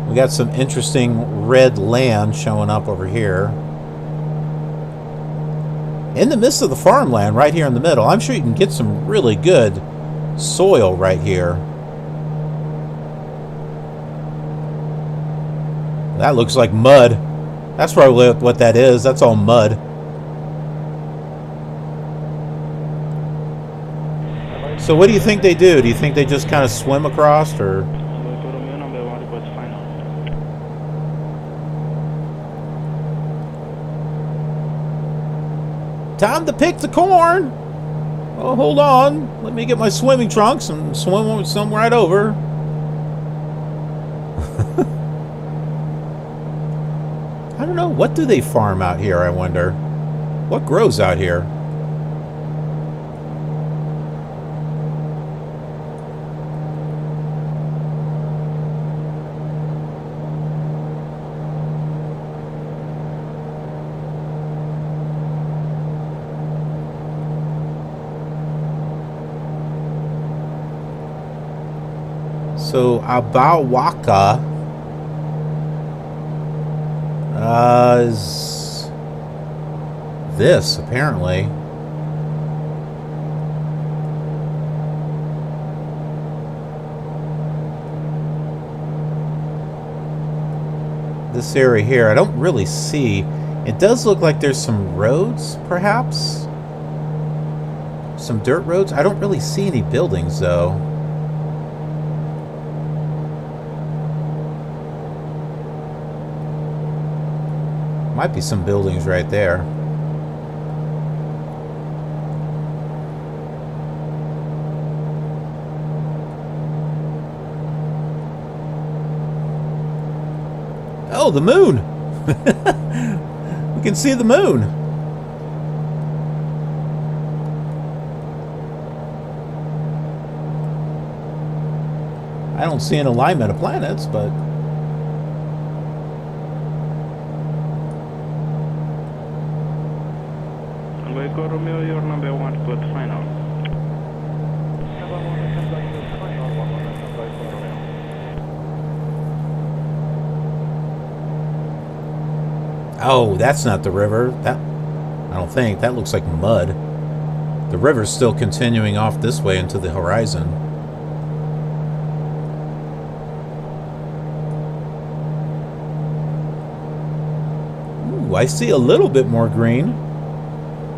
Speaker 1: We got some interesting red land showing up over here. In the midst of the farmland, right here in the middle. I'm sure you can get some really good soil right here. That looks like mud. That's probably what that is. That's all mud. So what do you think they do? Do you think they just kind of swim across, or? Time to pick the corn. Oh, hold on. Let me get my swimming trunks and swim right over. I don't know. What do they farm out here, I wonder? What grows out here? So Abawaka is this, apparently. This area here, I don't really see. It does look like there's some roads, perhaps? Some dirt roads? I don't really see any buildings, though. Might be some buildings right there. Oh, the moon! We can see the moon. I don't see an alignment of planets, but...
Speaker 7: Romeo, your number 1 code final.
Speaker 1: Oh, that's not the river. That, I don't think. That looks like mud. The river's still continuing off this way into the horizon. Ooh, I see a little bit more green.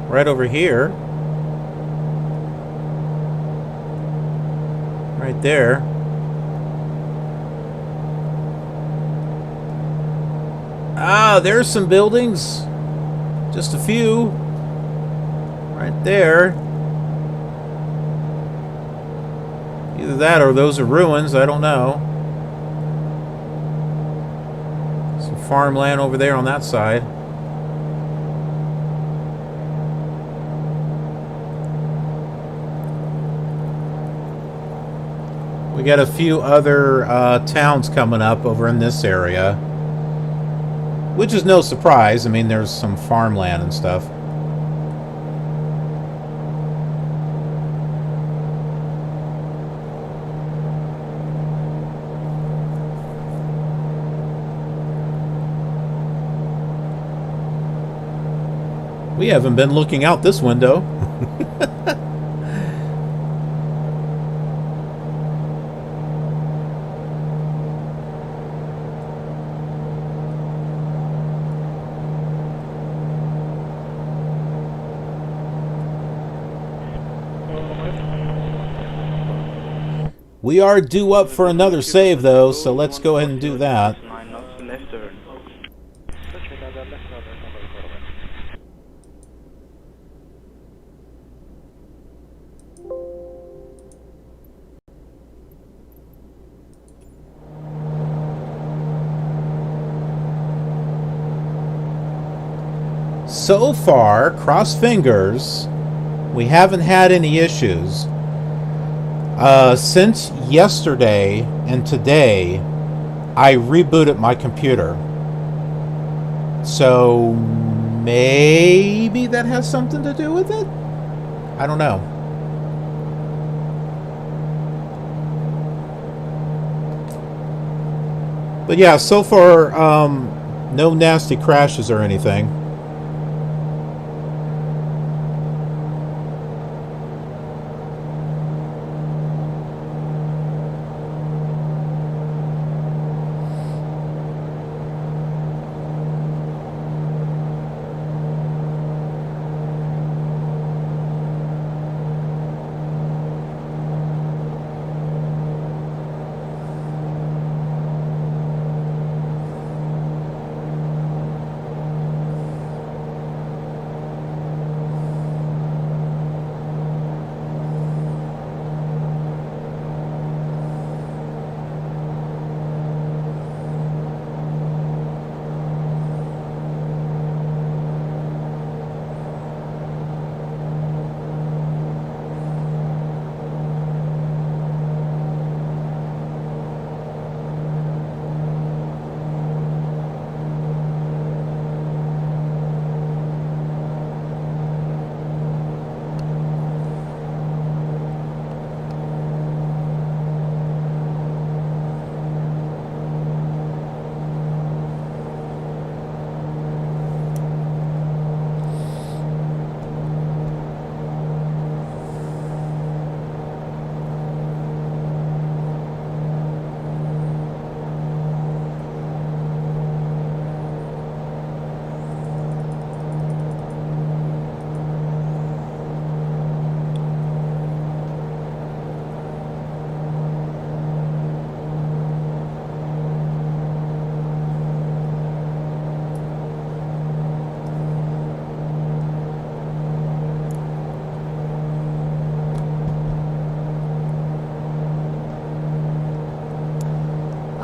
Speaker 1: Right over here. Right there. Ah, there's some buildings. Just a few. Right there. Either that or those are ruins, I don't know. Some farmland over there on that side. We got a few other towns coming up over in this area, which is no surprise. I mean, there's some farmland and stuff. We haven't been looking out this window. We are due up for another save, though, so let's go ahead and do that.
Speaker 7: 9 knots left turn.
Speaker 1: So far, cross fingers, we haven't had any issues. Since yesterday and today, I rebooted my computer. So maybe that has something to do with it? I don't know. But yeah, so far, no nasty crashes or anything.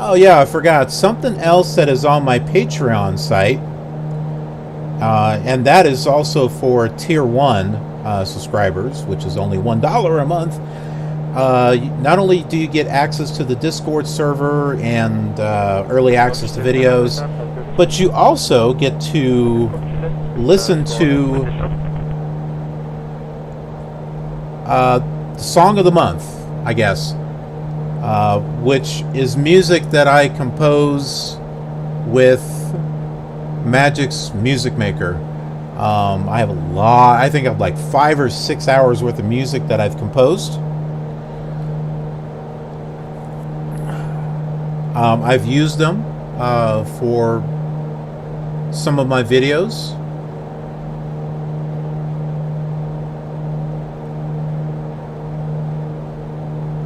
Speaker 1: Oh yeah, I forgot. Something else that is on my Patreon site, and that is also for Tier 1 subscribers, which is only $1 a month. Not only do you get access to the Discord server and early access to videos, but you also get to listen to the Song of the Month, I guess. Which is music that I compose with Magic's Music Maker. I have a lot, I think I have like 5 or 6 hours worth of music that I've composed. I've used them for some of my videos.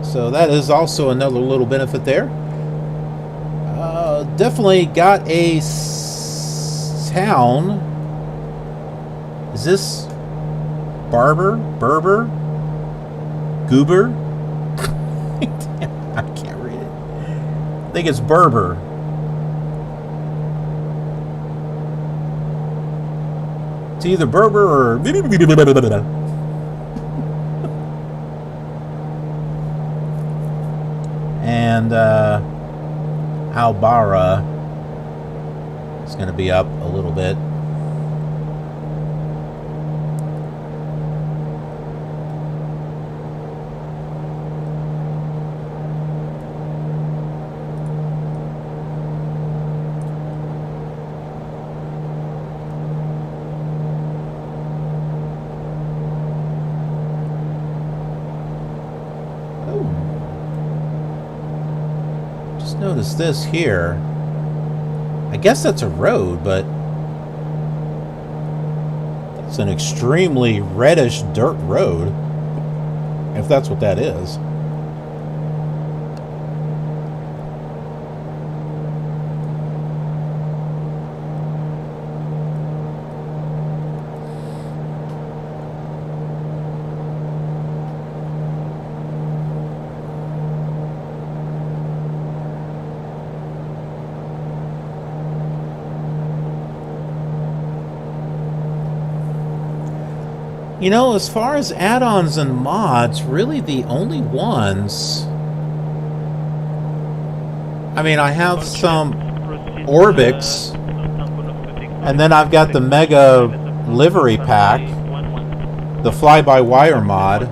Speaker 1: So that is also another little benefit there. Definitely got a town. Is this Berber? Goober? I can't read it. I think it's Berber. It's either Berber or... and Albara is going to be up a little bit. Notice this here. I guess that's a road, but that's an extremely reddish dirt road, if that's what that is. You know, as far as add-ons and mods, really the only ones... I mean, I have some Orbix, and then I've got the Mega Livery Pack, the Fly-by-Wire mod.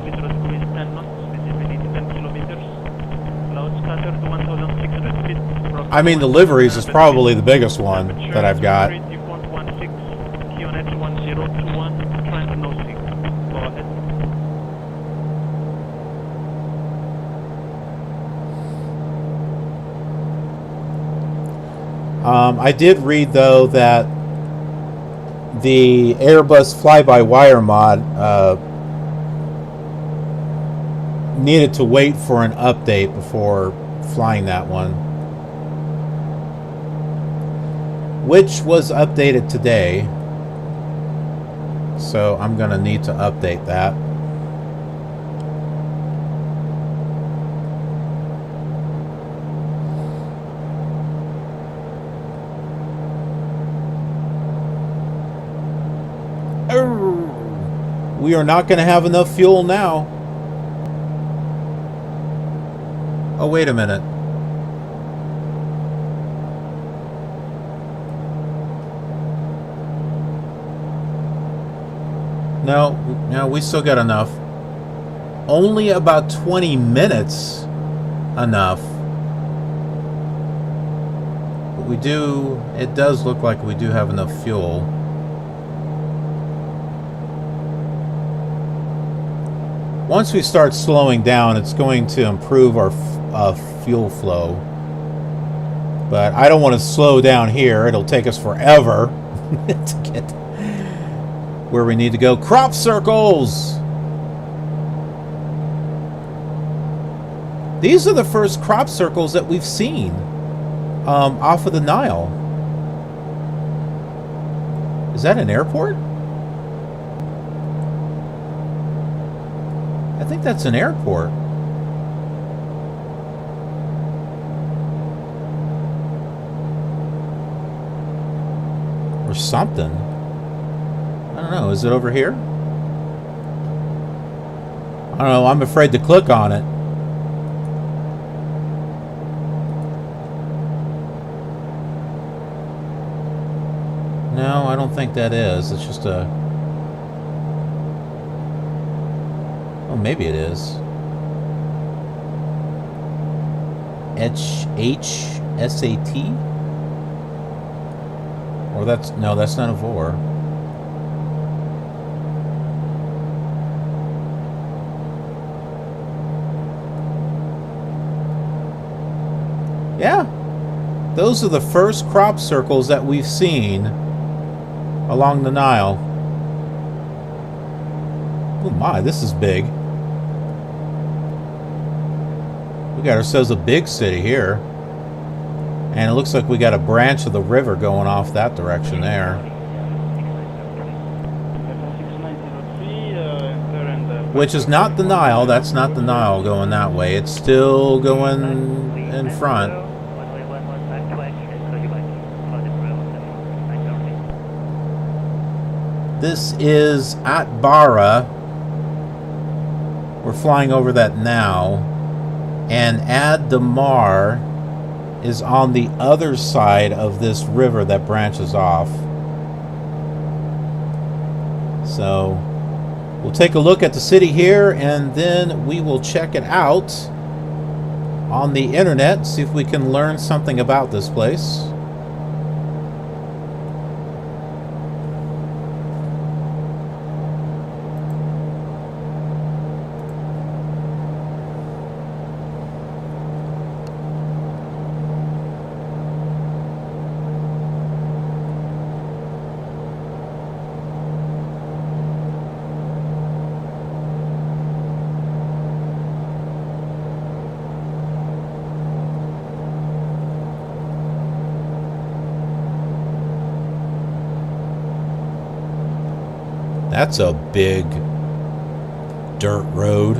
Speaker 1: I mean, the liveries is probably the biggest one that I've got. I did read, though, that the Airbus fly-by-wire mod needed to wait for an update before flying that one, which was updated today, so I'm going to need to update that. We are not going to have enough fuel now. Oh, wait a minute. No, we still got enough. Only about 20 minutes enough. But we do, it does look like we do have enough fuel. Once we start slowing down, it's going to improve our fuel flow. But I don't want to slow down here. It'll take us forever to get where we need to go. Crop circles! These are the first crop circles that we've seen off of the Nile. Is that an airport? I think that's an airport. Or something. I don't know. Is it over here? I don't know. I'm afraid to click on it. No, I don't think that is. It's just a... Oh, maybe it is. HSAT? Or that's... No, that's not a VOR. Yeah. Those are the first crop circles that we've seen along the Nile. Oh my, this is big. We got ourselves a big city here. And it looks like we got a branch of the river going off that direction there. Which is not the Nile. That's not the Nile going that way. It's still going in front. This is Atbara. We're flying over that now. and Add-Damar is on the other side of this river that branches off. So we'll take a look at the city here, and then we will check it out on the internet, see if we can learn something about this place. That's a big dirt road.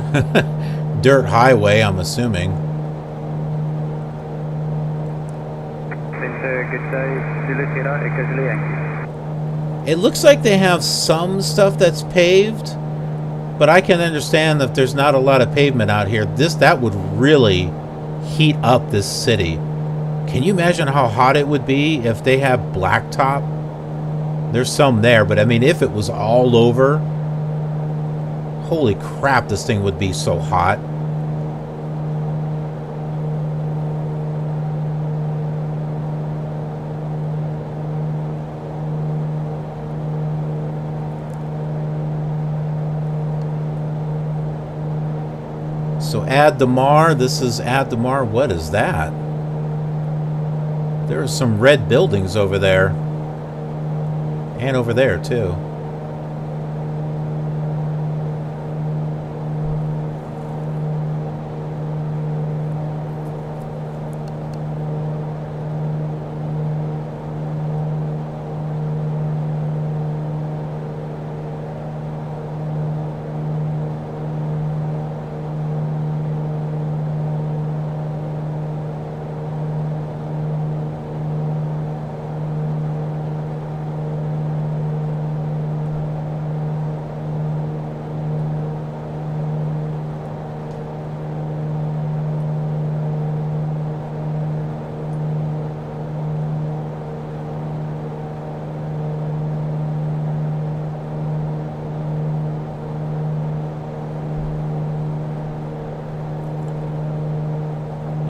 Speaker 1: Dirt highway, I'm assuming. It looks like they have some stuff that's paved, but I can understand that there's not a lot of pavement out here. That would really heat up this city. Can you imagine how hot it would be if they have blacktop? There's some there, but I mean, if it was all over, holy crap, this thing would be so hot. So Add-Damar, this is Add-Damar. What is that? There are some red buildings over there. And over there, too.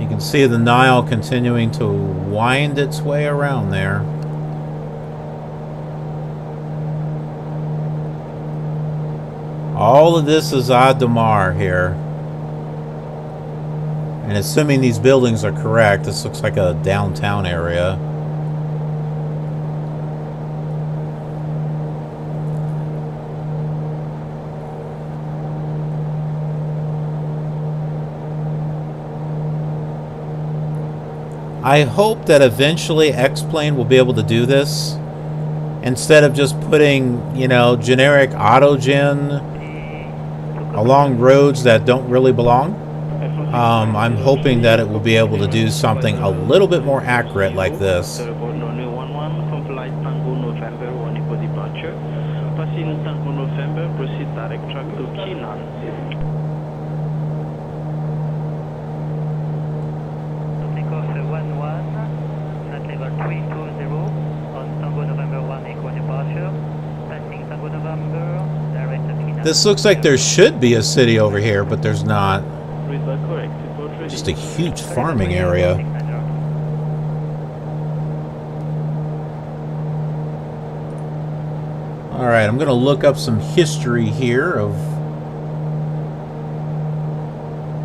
Speaker 1: You can see the Nile continuing to wind its way around there. All of this is Add-Damar here. And assuming these buildings are correct, this looks like a downtown area. I hope that eventually X-Plane will be able to do this instead of just putting, you know, generic autogen along roads that don't really belong. I'm hoping that it will be able to do something a little bit more accurate like this. This looks like there should be a city over here, but there's not. Just a huge farming area. Alright, I'm going to look up some history here of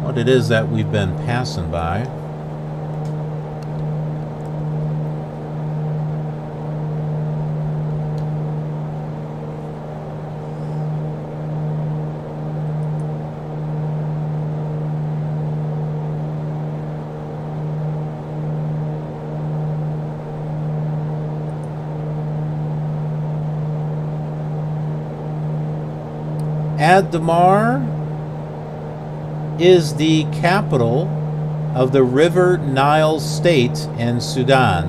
Speaker 1: what it is that we've been passing by. Add-Damar is the capital of the River Nile state in Sudan,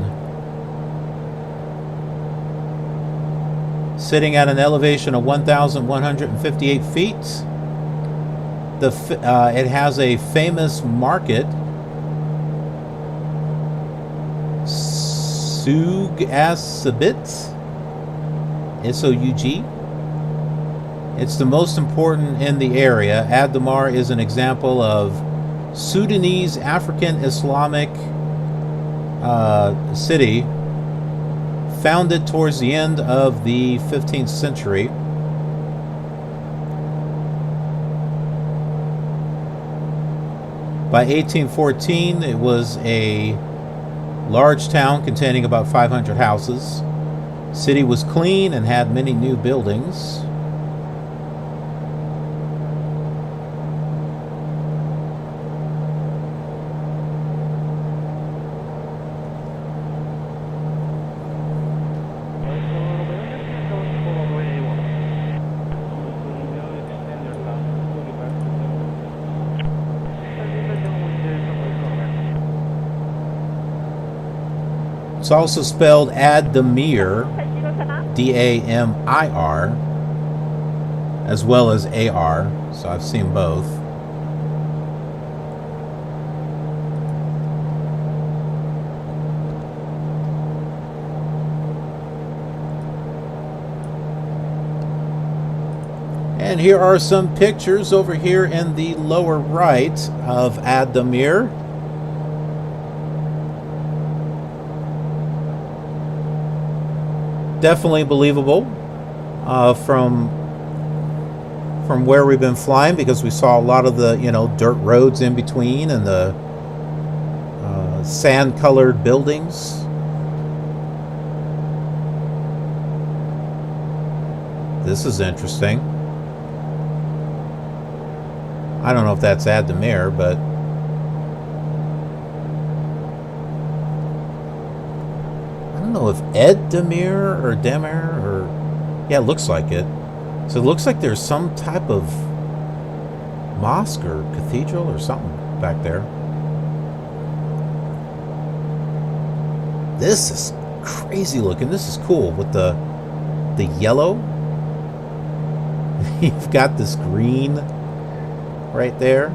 Speaker 1: sitting at an elevation of 1,158 feet. it has a famous market, Sugasabit, S-O-U-G. It's the most important in the area. Ad-Damar is an example of Sudanese African Islamic city founded towards the end of the 15th century. By 1814, it was a large town containing about 500 houses. The city was clean and had many new buildings. It's also spelled Ad-Damir, D-A-M-I-R, as well as A-R, so I've seen both. And here are some pictures over here in the lower right of Ad-Damir. Definitely believable from where we've been flying, because we saw a lot of the dirt roads in between and the sand-colored buildings. This is interesting. I don't know if that's Ad-Damir, but I don't know if Ed-Damir or Demir or... Yeah, it looks like it. So it looks like there's some type of mosque or cathedral or something back there. This is crazy looking. This is cool with the yellow. You've got this green right there.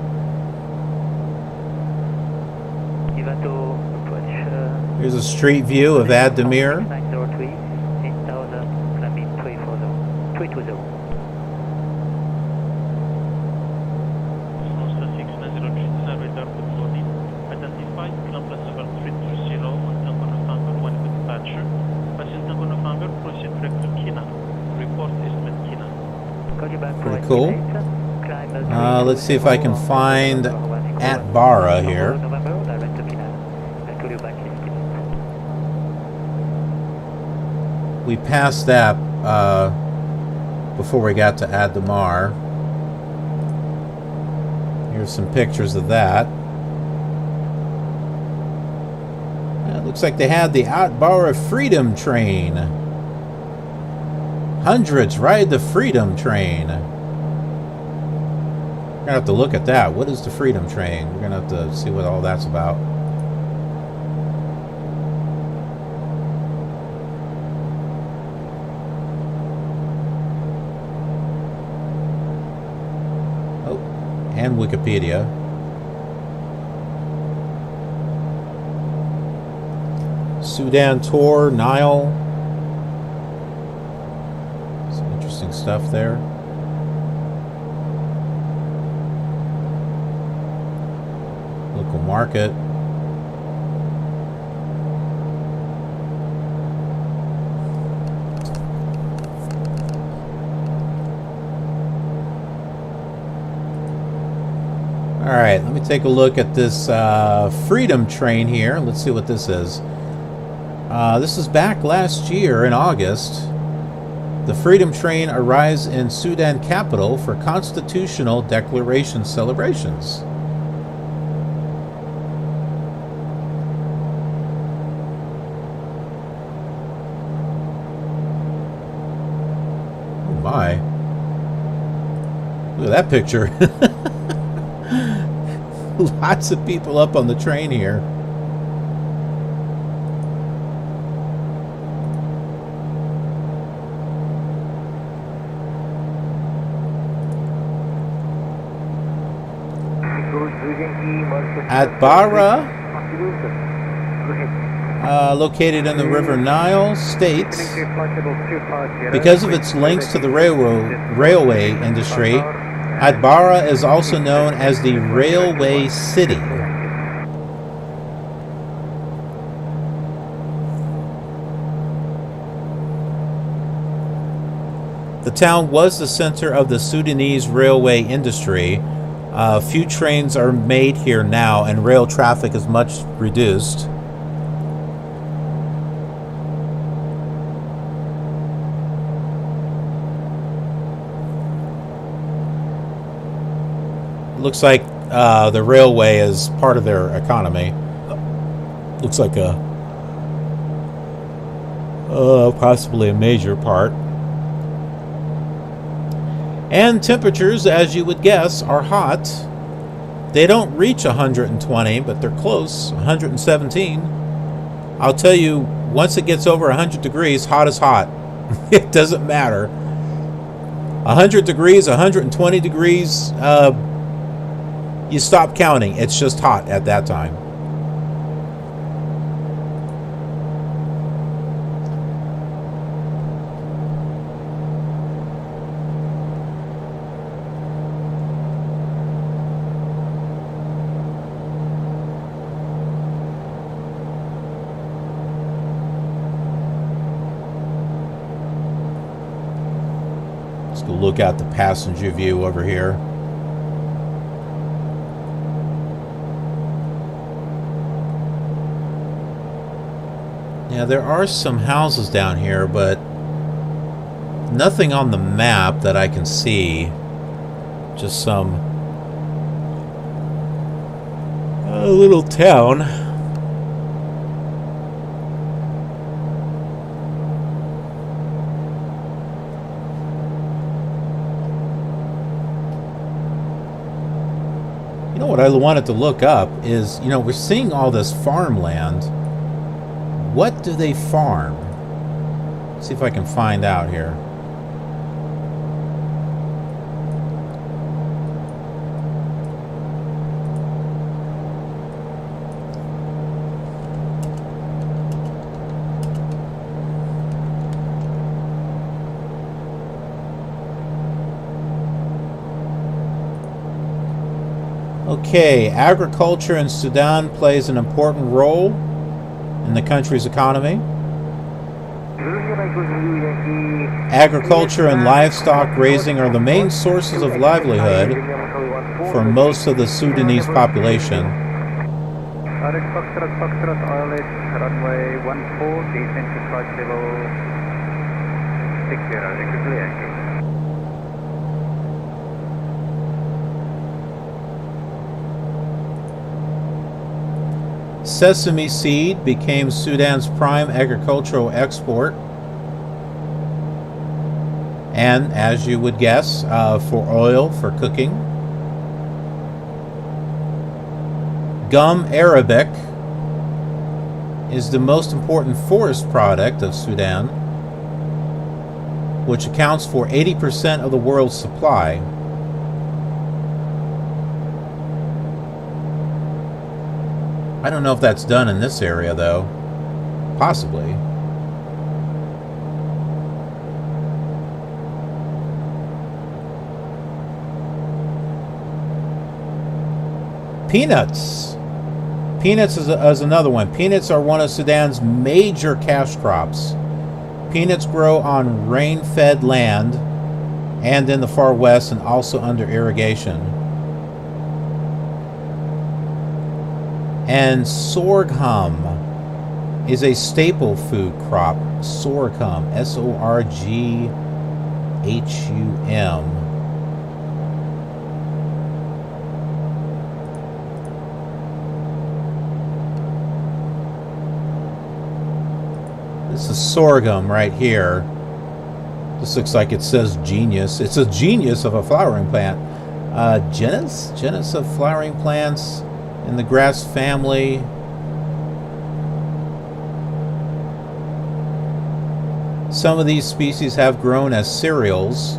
Speaker 1: Here's a street view of Ad-Damir. Pretty cool. Let's see if I can find At-Bara here. We passed that before we got to Ad-Damar. Here's some pictures of that. It looks like they had the At-Bara Freedom Train. Hundreds ride the Freedom Train. We're going to have to look at that. What is the Freedom Train? We're going to have to see what all that's about. And Wikipedia. Sudan tour, Nile. Some interesting stuff there. Local market. Alright, let me take a look at this Freedom Train here. Let's see what this is. This is back last year in August. The Freedom Train arrives in Sudan capital for Constitutional Declaration celebrations. Oh my. Look at that picture. Lots of people up on the train here. Adbara, located in the River Nile, states, because of its links to the railway industry, Adbara is also known as the Railway City. The town was the center of the Sudanese railway industry. Few trains are made here now, and rail traffic is much reduced. Looks like the railway is part of their economy. Looks like possibly a major part. And temperatures, as you would guess, are hot. They don't reach 120, but they're close, 117. I'll tell you, once it gets over 100 degrees, hot is hot. It doesn't matter. 100 degrees, 120 degrees, you stop counting. It's just hot at that time. Let's go look out the passenger view over here. Yeah, there are some houses down here, but nothing on the map that I can see. Just some little town. You know what I wanted to look up is, we're seeing all this farmland. What do they farm? Let's see if I can find out here. Okay, agriculture in Sudan plays an important role in the country's economy. Agriculture and livestock raising are the main sources of livelihood for most of the Sudanese population.
Speaker 11: Runway 14, descent to flight level 60, Yankee.
Speaker 1: Sesame seed became Sudan's prime agricultural export. And, as you would guess, for oil for cooking. Gum arabic is the most important forest product of Sudan, which accounts for 80% of the world's supply. I don't know if that's done in this area, though. Possibly. Peanuts. Peanuts is another one. Peanuts are one of Sudan's major cash crops. Peanuts grow on rain-fed land and in the far west and also under irrigation. And sorghum is a staple food crop. Sorghum, S-O-R-G-H-U-M. This is sorghum right here. This looks like it says genius. It's a genius of a flowering plant. Genus of flowering plants in the grass family. Some of these species have grown as cereals.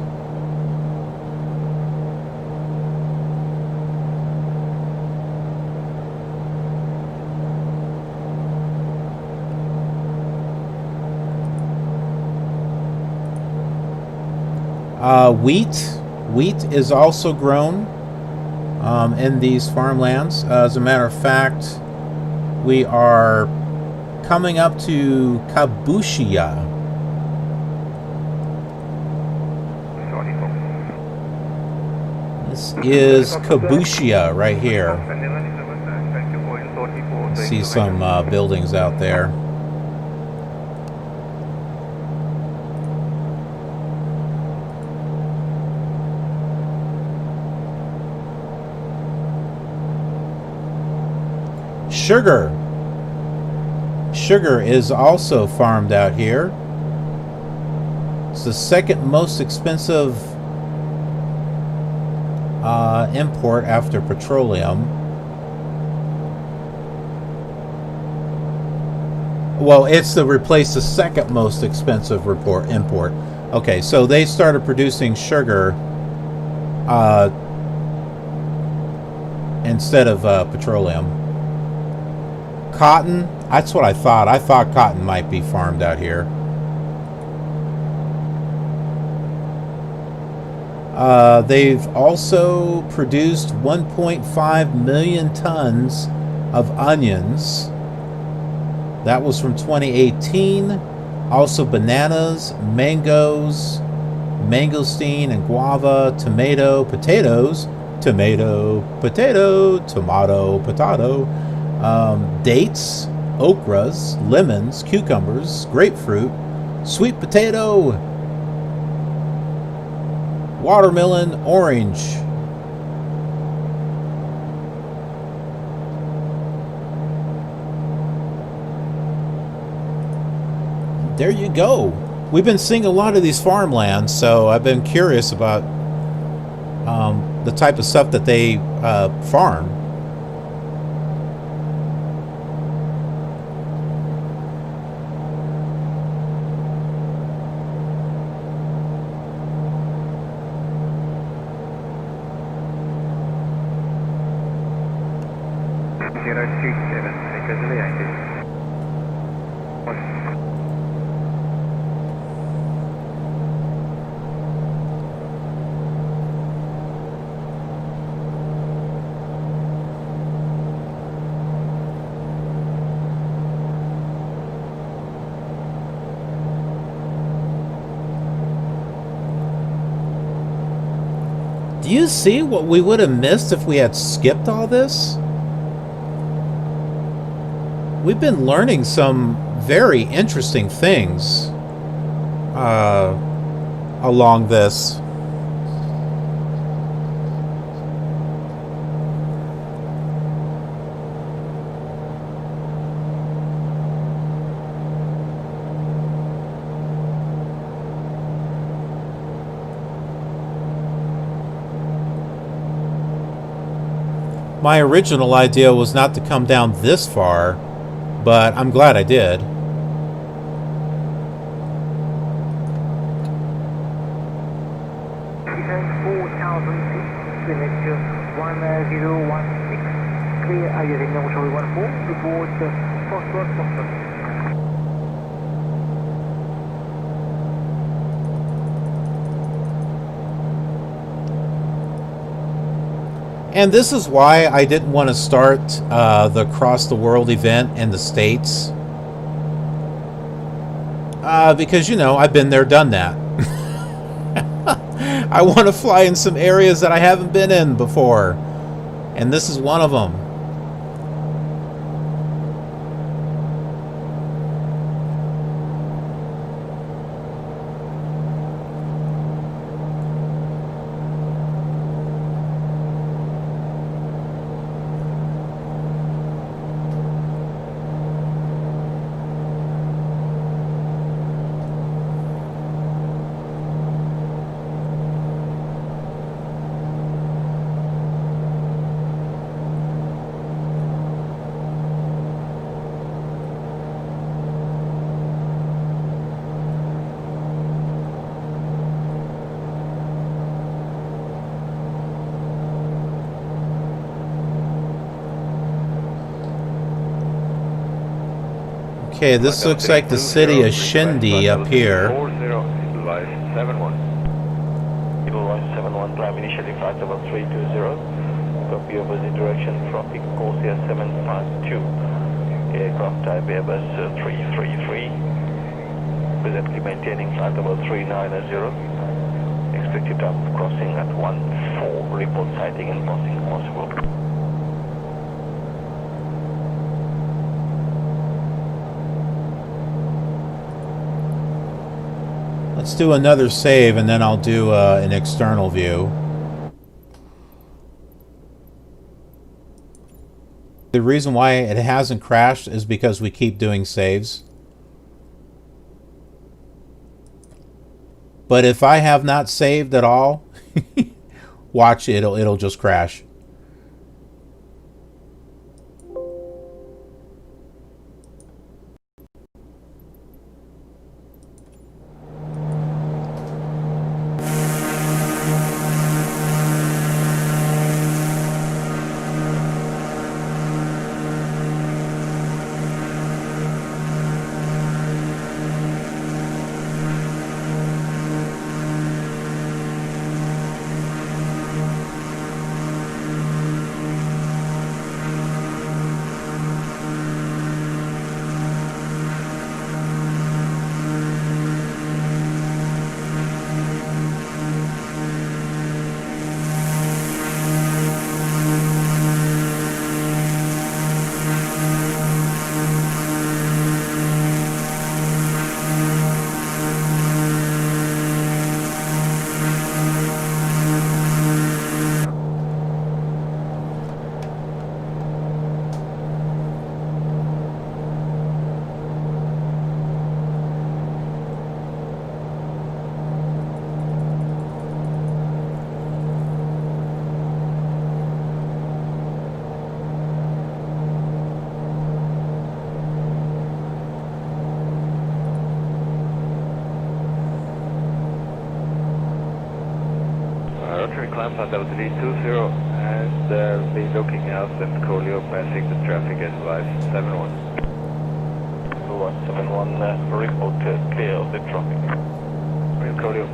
Speaker 1: Wheat is also grown in these farmlands. As a matter of fact, we are coming up to Kabushia. This is Kabushia right here. See some buildings out there. Sugar is also farmed out here. It's the second most expensive import after petroleum. Well, it's to replace the second most expensive import. Okay, so they started producing sugar instead of petroleum. Cotton, that's what I thought. I thought cotton might be farmed out here. They've also produced 1.5 million tons of onions. That was from 2018. Also bananas, mangoes, mangosteen and guava, tomato, potatoes, tomato, potato, tomato, potato, dates, okras, lemons, cucumbers, grapefruit, sweet potato, watermelon, orange. There you go. We've been seeing a lot of these farmlands, so I've been curious about the type of stuff that they farm. Do you see what we would have missed if we had skipped all this? We've been learning some very interesting things along this. My original idea was not to come down this far, but I'm glad I did. And this is why I didn't want to start the Across the World event in the States. Because, you know, I've been there, done that. I want to fly in some areas that I haven't been in before. And this is one of them. Okay, this looks like the city of Shindi up here.
Speaker 13: initially flight level 320. Copy opposite direction, traffic Corsair 752. Aircraft type Airbus 333. Presently maintaining flight level 390. Expected time of crossing at 14. Report sighting and crossing possible.
Speaker 1: Let's do another save and then I'll do an external view. The reason why it hasn't crashed is because we keep doing saves. But if I have not saved at all, watch it'll just crash.
Speaker 13: Climb at altitude 20 and be looking out and Colio passing the traffic advice 71. 71, report clear of the traffic. Real Colio.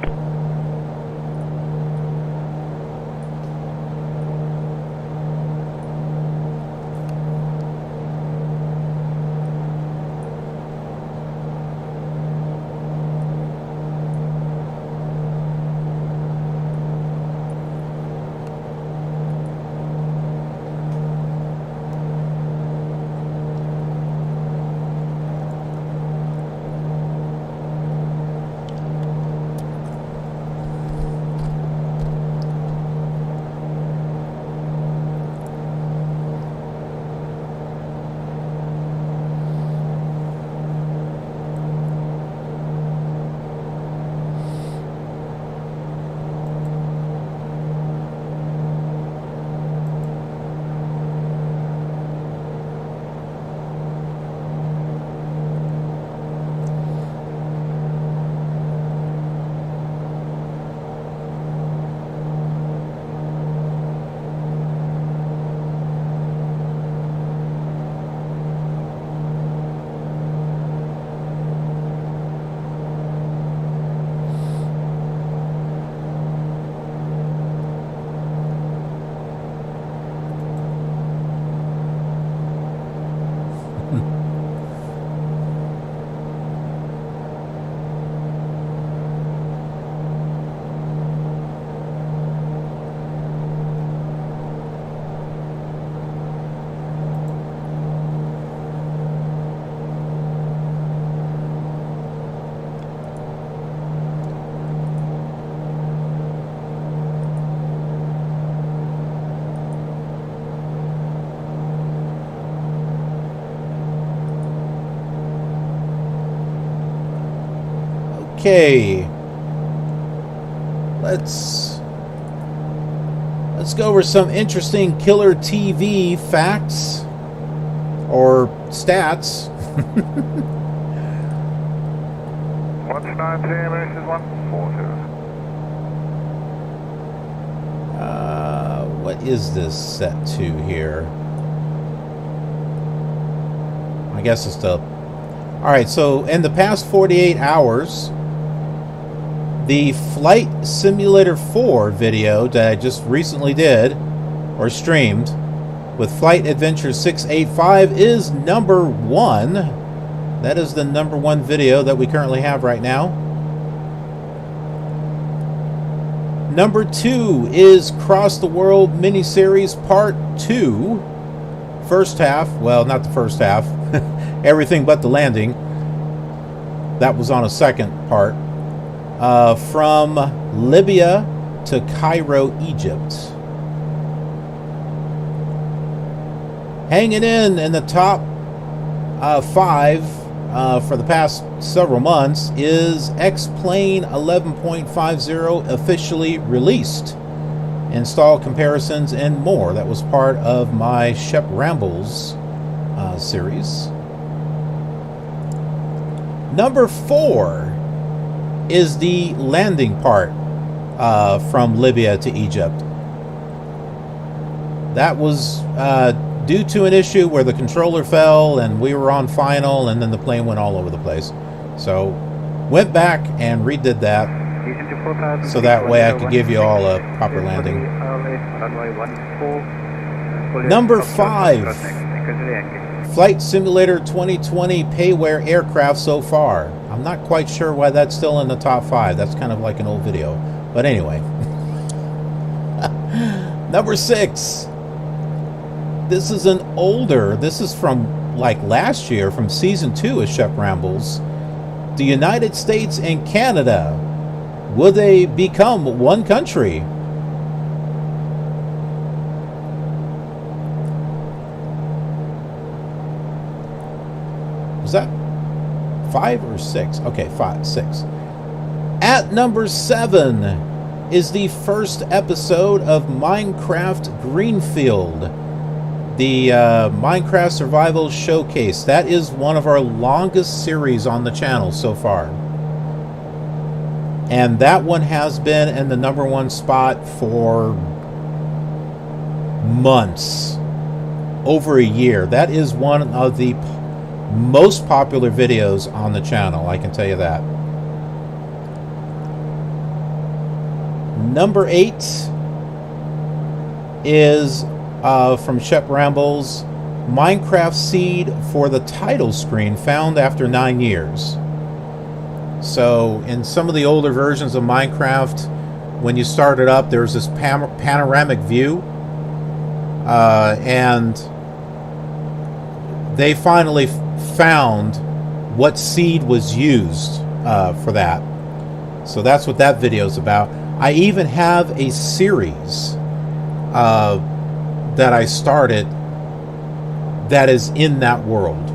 Speaker 1: Okay, let's go over some interesting killer TV facts or stats.
Speaker 8: What's 9 TMS is 140.
Speaker 1: What is this set to here? I guess it's the... Alright, so in the past 48 hours, The Flight Simulator 4 video that I just recently did, or streamed, with Flight Adventure 685 is number 1. That is the number 1 video that we currently have right now. Number 2 is Cross the World Miniseries Part 2. First half, well, not the first half, everything but the landing. That was on a second part. From Libya to Cairo, Egypt. Hanging in the top 5 for the past several months is X-Plane 11.50 officially released. Install comparisons and more. That was part of my Shep Rambles series. Number 4 is the landing part from Libya to Egypt. That was due to an issue where the controller fell and we were on final, and then the plane went all over the place. So went back and redid that so that way I could give you all a proper landing. Number 5, Flight Simulator 2020 payware aircraft so far. I'm not quite sure why that's still in the top 5. That's kind of like an old video. But anyway. Number 6. This is an older, this is from like last year, from season 2 of Shep Rambles. The United States and Canada, will they become one country? Was that 5 or 6? Okay, 6. At number 7 is the first episode of Minecraft Greenfield, the Minecraft Survival Showcase. That is one of our longest series on the channel so far. And that one has been in the number 1 spot for months, over a year. That is one of the most popular videos on the channel, I can tell you that. Number 8 is from Shep Rambles, Minecraft seed for the title screen found after 9 years. So in some of the older versions of Minecraft, when you start it up, there's this panoramic view, and they finally found what seed was used for that. So that's what that video is about. I even have a series that I started that is in that world.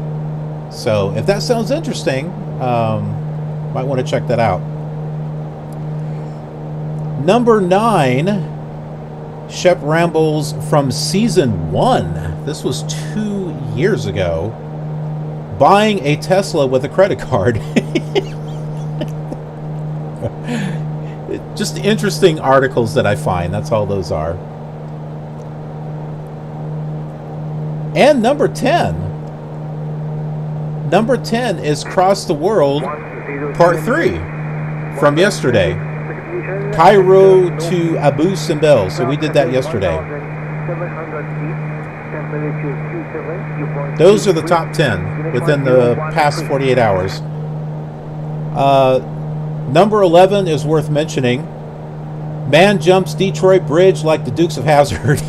Speaker 1: So if that sounds interesting, might want to check that out. Number 9, Shep Rambles from season 1. This was 2 years ago. Buying a Tesla with a credit card. Just interesting articles that I find. That's all those are. And number 10. Number 10 is Cross the World Part 3 from yesterday. Cairo to Abu Simbel. So we did that yesterday. Those are the top 10 within the past 48 hours. Number 11 is worth mentioning. Man jumps Detroit Bridge like the Dukes of Hazzard.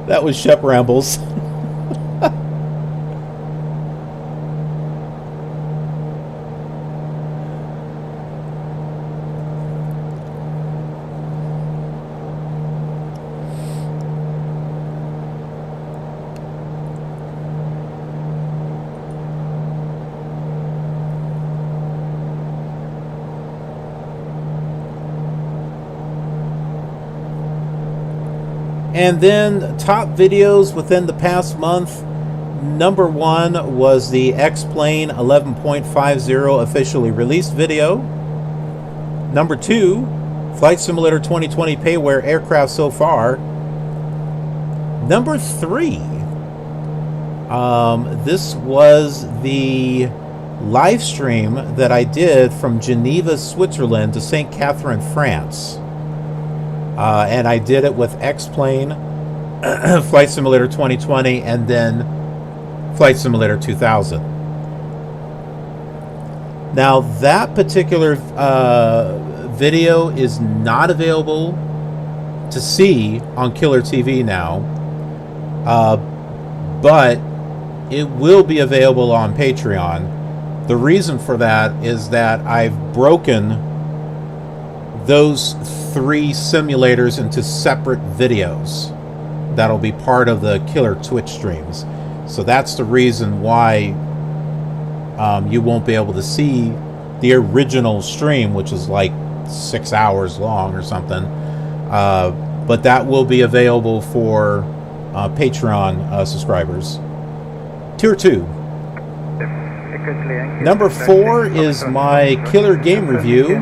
Speaker 1: That was Shep Rambles. And then top videos within the past month. Number 1 was the X-Plane 11.50 officially released video. Number 2, Flight Simulator 2020 payware aircraft so far. Number 3, this was the live stream that I did from Geneva, Switzerland to St. Catherine, France. And I did it with X-Plane, Flight Simulator 2020, and then Flight Simulator 2000. Now, that particular video is not available to see on Killer TV now, but it will be available on Patreon. The reason for that is that I've broken those 3 simulators into separate videos that'll be part of the Killer Twitch streams. So that's the reason why you won't be able to see the original stream, which is like 6 hours long or something. But that will be available for Patreon subscribers. Tier 2. Number 4 is my killer game review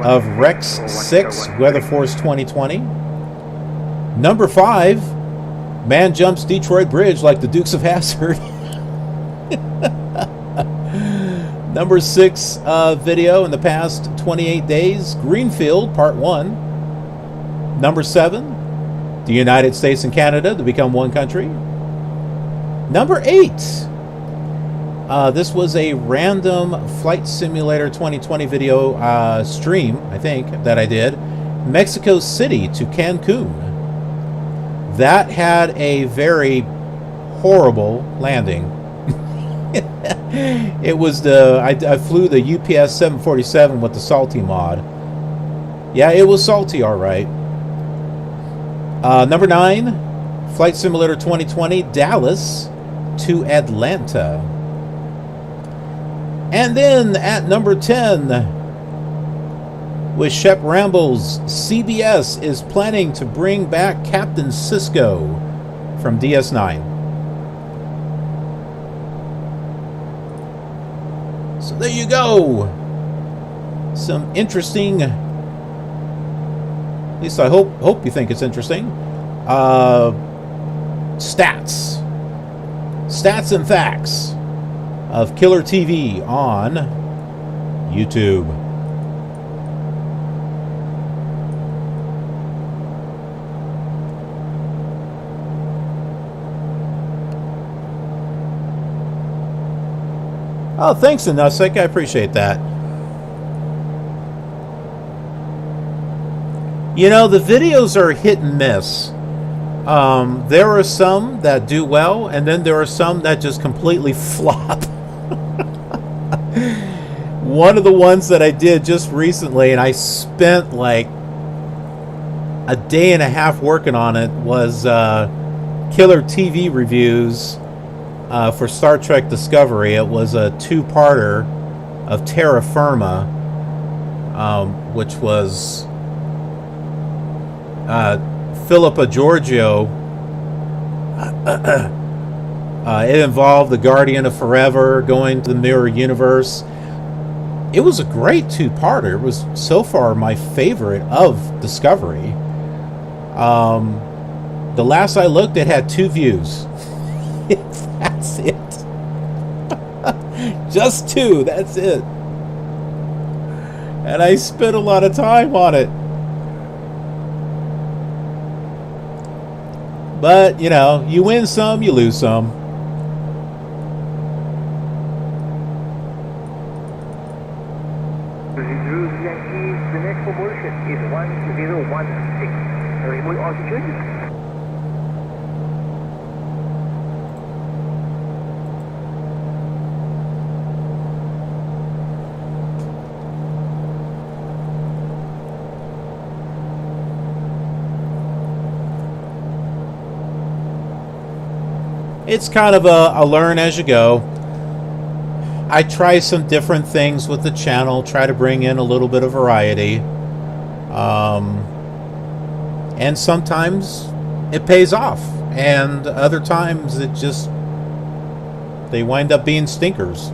Speaker 1: of Rex 6 Weather Force 2020. Number 5, man jumps Detroit Bridge like the Dukes of Hazzard. Number 6 video in the past 28 days, Greenfield Part 1. Number 7, the United States and Canada to become one country. Number 8, this was a random Flight Simulator 2020 video stream, I think, that I did. Mexico City to Cancun. That had a very horrible landing. It was I flew the UPS 747 with the salty mod. Yeah, it was salty, all right. Number 9, Flight Simulator 2020, Dallas to Atlanta. And then at number 10, with Shep Rambles, CBS is planning to bring back Captain Sisko from DS9. So there you go. Some interesting, at least I hope you think it's interesting, stats and facts of Killer TV on YouTube. Oh, thanks, Anusik. I appreciate that. You know, the videos are hit and miss. There are some that do well, and then there are some that just completely flop. One of the ones that I did just recently, and I spent like a day and a half working on it, was Killer TV reviews for Star Trek Discovery. It was a 2-parter of Terra Firma, which was Philippa Giorgio. It involved the Guardian of Forever going to the Mirror Universe. It was a great 2-parter. It was so far my favorite of Discovery. The last I looked, it had 2 views. That's it. Just 2, that's it. And I spent a lot of time on it. But, you know, you win some, you lose some.
Speaker 8: The next propulsion is 1016. Remote altitude.
Speaker 1: It's kind of a learn as you go. I try some different things with the channel, try to bring in a little bit of variety. And sometimes it pays off, and other times it just, they wind up being stinkers.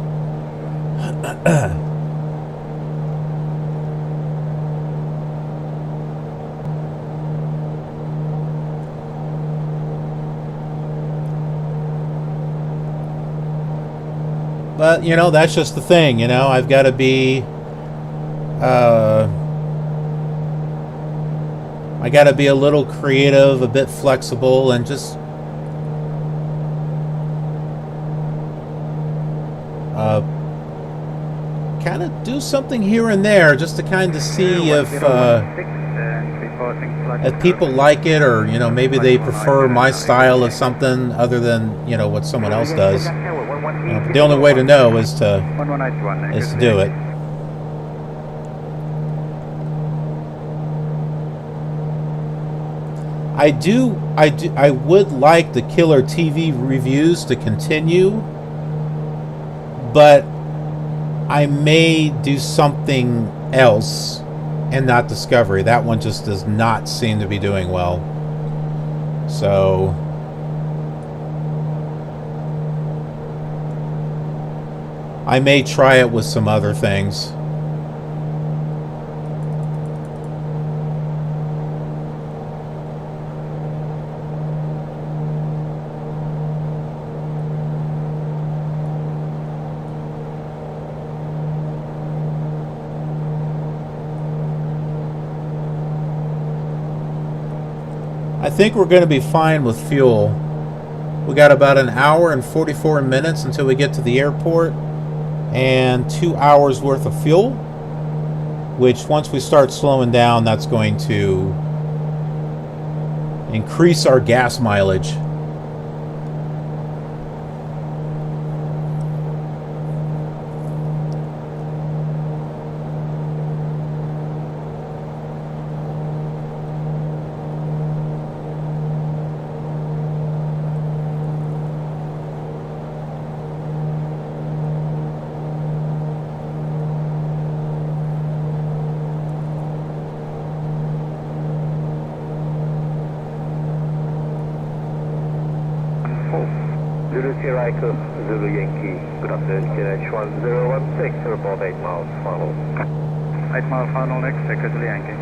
Speaker 1: But, you know, that's just the thing, you know. I've got to be... I got to be a little creative, a bit flexible, and just... kind of do something here and there just to kind of see if people like it, or, you know, maybe they prefer my style of something other than, you know, what someone else does. But the only way to know is to do it. I would like the killer TV reviews to continue, but I may do something else and not Discovery. That one just does not seem to be doing well. So I may try it with some other things. I think we're going to be fine with fuel. We got about an hour and 44 minutes until we get to the airport, and 2 hours worth of fuel, which once we start slowing down, that's going to increase our gas mileage.
Speaker 8: Zulu Yankee, good afternoon, KH1016, report 8 miles, final.
Speaker 11: 8 mile final next, Zulu Yankee.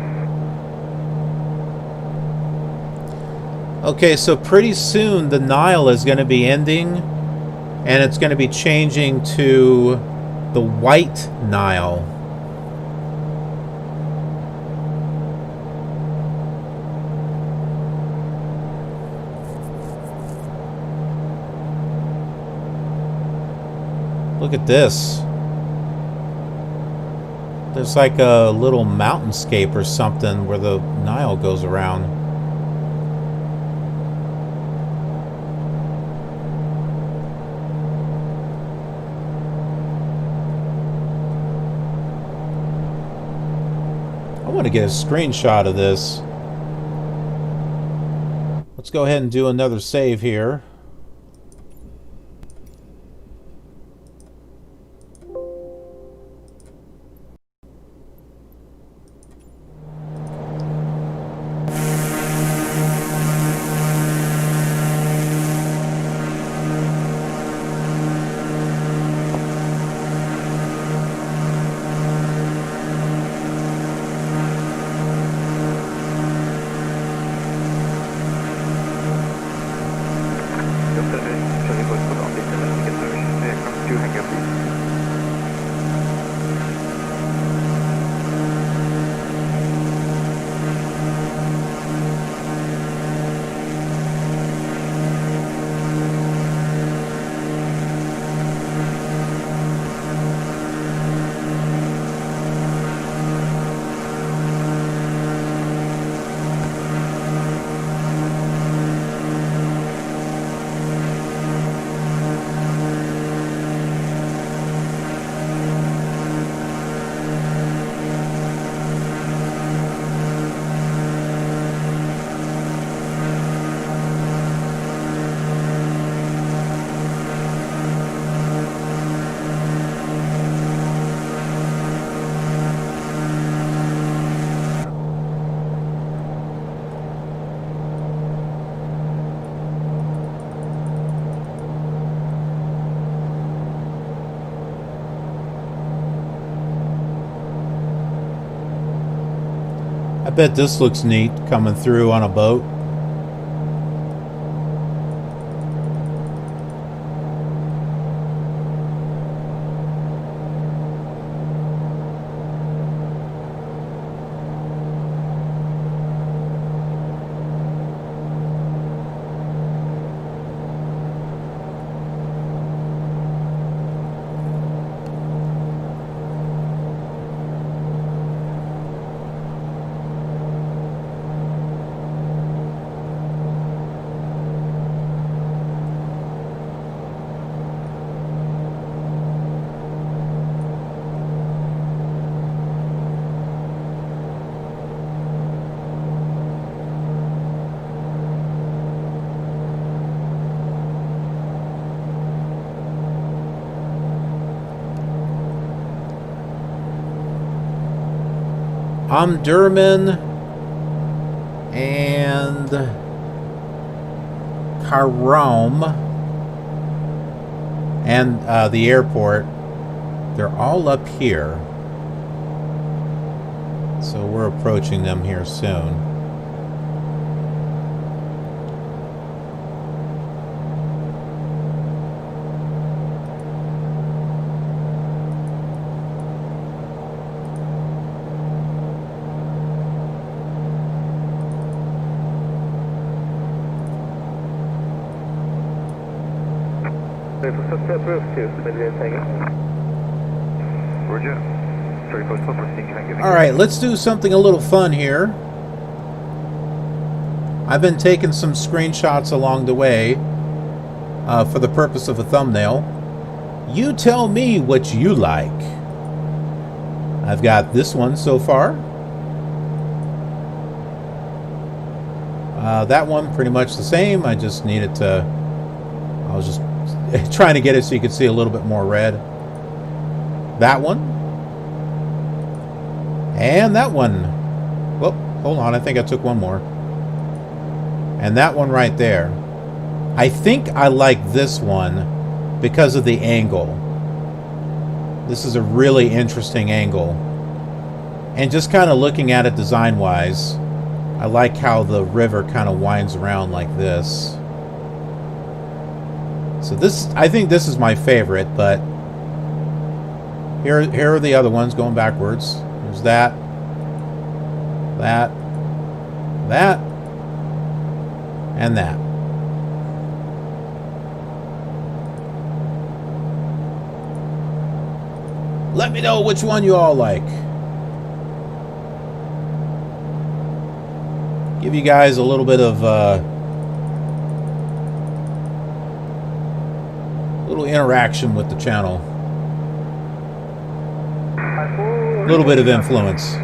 Speaker 1: Okay, so pretty soon the Nile is going to be ending, and it's going to be changing to the White Nile. Look at this. There's like a little mountainscape or something where the Nile goes around. I want to get a screenshot of this. Let's go ahead and do another save here. I bet this looks neat coming through on a boat. Omdurman and Karom and the airport, they're all up here. So we're approaching them here soon.
Speaker 8: Roger.
Speaker 1: All right, let's do something a little fun here. I've been taking some screenshots along the way for the purpose of a thumbnail. You tell me what you like. I've got this one so far. That one pretty much the same. I just needed to... I was just trying to get it so you could see a little bit more red. That one. And that one. Whoop, hold on. I think I took one more. And that one right there. I think I like this one because of the angle. This is a really interesting angle. And just kind of looking at it design-wise, I like how the river kind of winds around like this. So this, I think this is my favorite, but here are the other ones going backwards. There's that, and that. Let me know which one you all like. Give you guys a little bit of little interaction with the channel. A little bit of influence.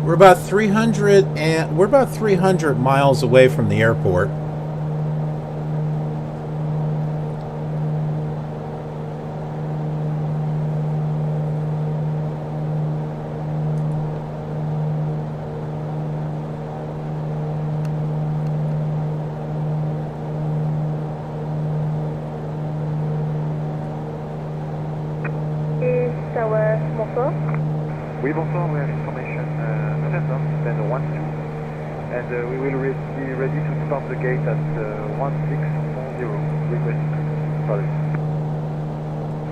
Speaker 1: We're about 300 miles away from the airport.
Speaker 8: Oui, bonsoir, we have information. November, then 12. And we will be ready to start the gate at 1640. Request Paris.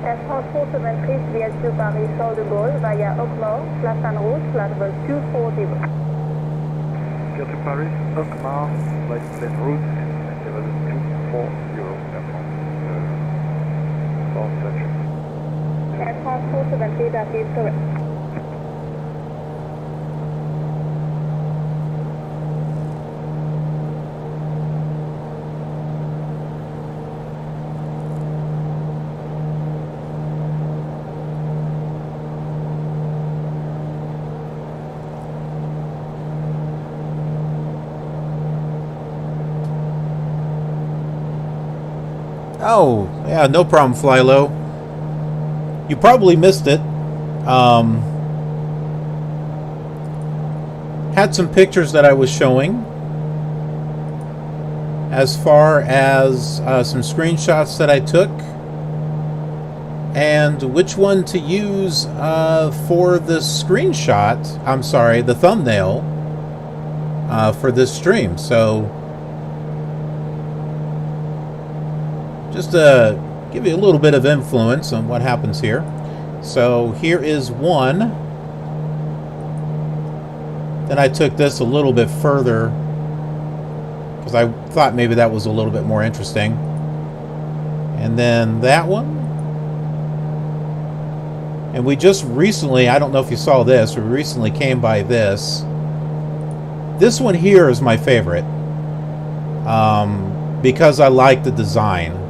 Speaker 9: Air France 473 VS2 Paris Charles de Gaulle via Oakmore, Place en Route, flight level 240.
Speaker 8: Clear to Paris, Oakmore, flight plane route, and level 240. Air France. For touch.
Speaker 9: Air France 473, that is correct.
Speaker 1: Oh, yeah, no problem, fly low. You probably missed it. Had some pictures that I was showing as far as some screenshots that I took and which one to use for the screenshot. I'm sorry, the thumbnail for this stream. So just to give you a little bit of influence on what happens here. So here is one. Then I took this a little bit further because I thought maybe that was a little bit more interesting. And then that one. And we just recently, I don't know if you saw this, we recently came by this. This one here is my favorite because I like the design.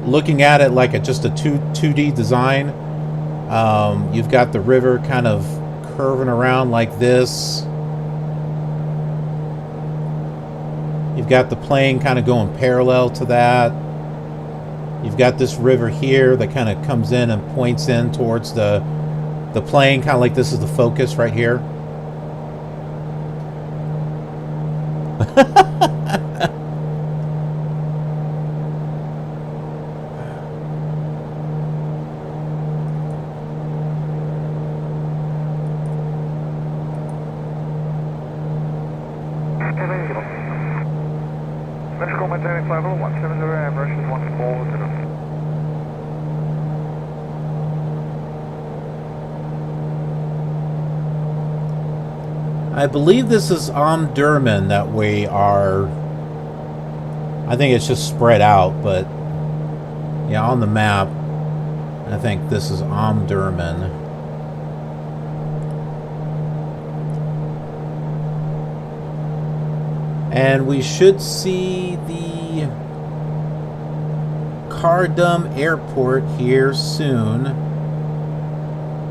Speaker 1: Looking at it like just a 2D design, you've got the river kind of curving around like this. You've got the plane kind of going parallel to that. You've got this river here that kind of comes in and points in towards the plane, kind of like this is the focus right here. I believe this is Omdurman that we are. I think it's just spread out, but yeah, on the map, I think this is Omdurman. And we should see the Khartoum Airport here soon.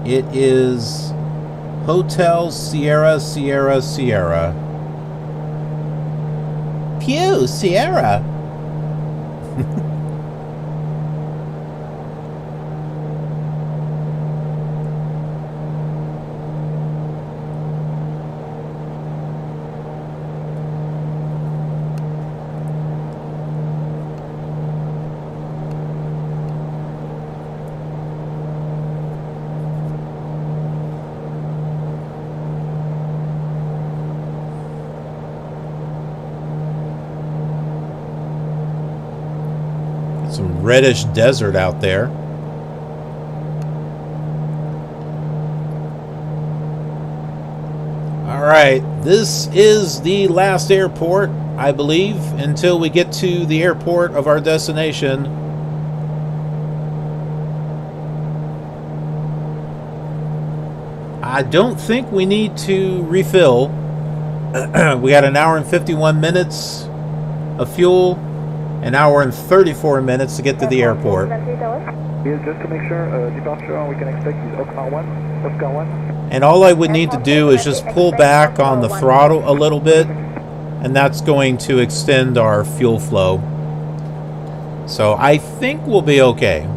Speaker 1: It is Hotel Sierra Sierra Sierra. Pew, Sierra. Some reddish desert out there. Alright, this is the last airport, I believe, until we get to the airport of our destination. I don't think we need to refill. We got an hour and 51 minutes of fuel. An hour and 34 minutes to get to the airport.
Speaker 8: Yes, just to make sure, departure we can expect is Oscar 1.
Speaker 1: And all I would need to do is just pull back on the throttle a little bit, and that's going to extend our fuel flow. So I think we'll be okay.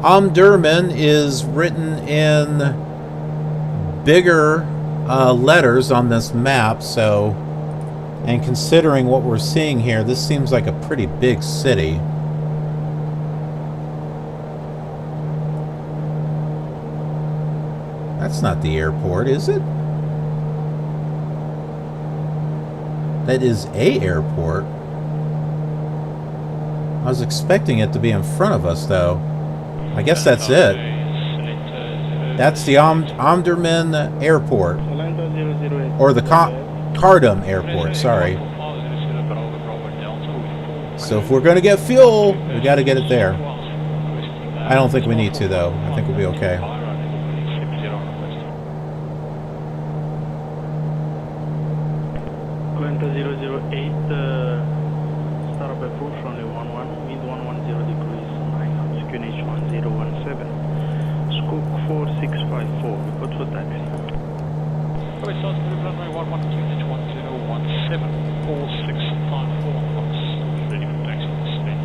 Speaker 1: Omdurman is written in bigger letters on this map, so, and considering what we're seeing here, this seems like a pretty big city. That's not the airport, is it? That is a airport. I was expecting it to be in front of us, though. I guess that's it. That's the Omdurman Airport. Or the Khartoum Airport, sorry. So if we're going to get fuel, we got to get it there. I don't think we need to, though. I think we'll be okay.
Speaker 7: Atlanta 008, start up approach runway 11, wind 110 degrees 9 knots, QNH 1017, scope 4654, report for taxi.
Speaker 10: Okay, start to move runway 11, QNH 1017, 4654 knots, ready for taxi, speed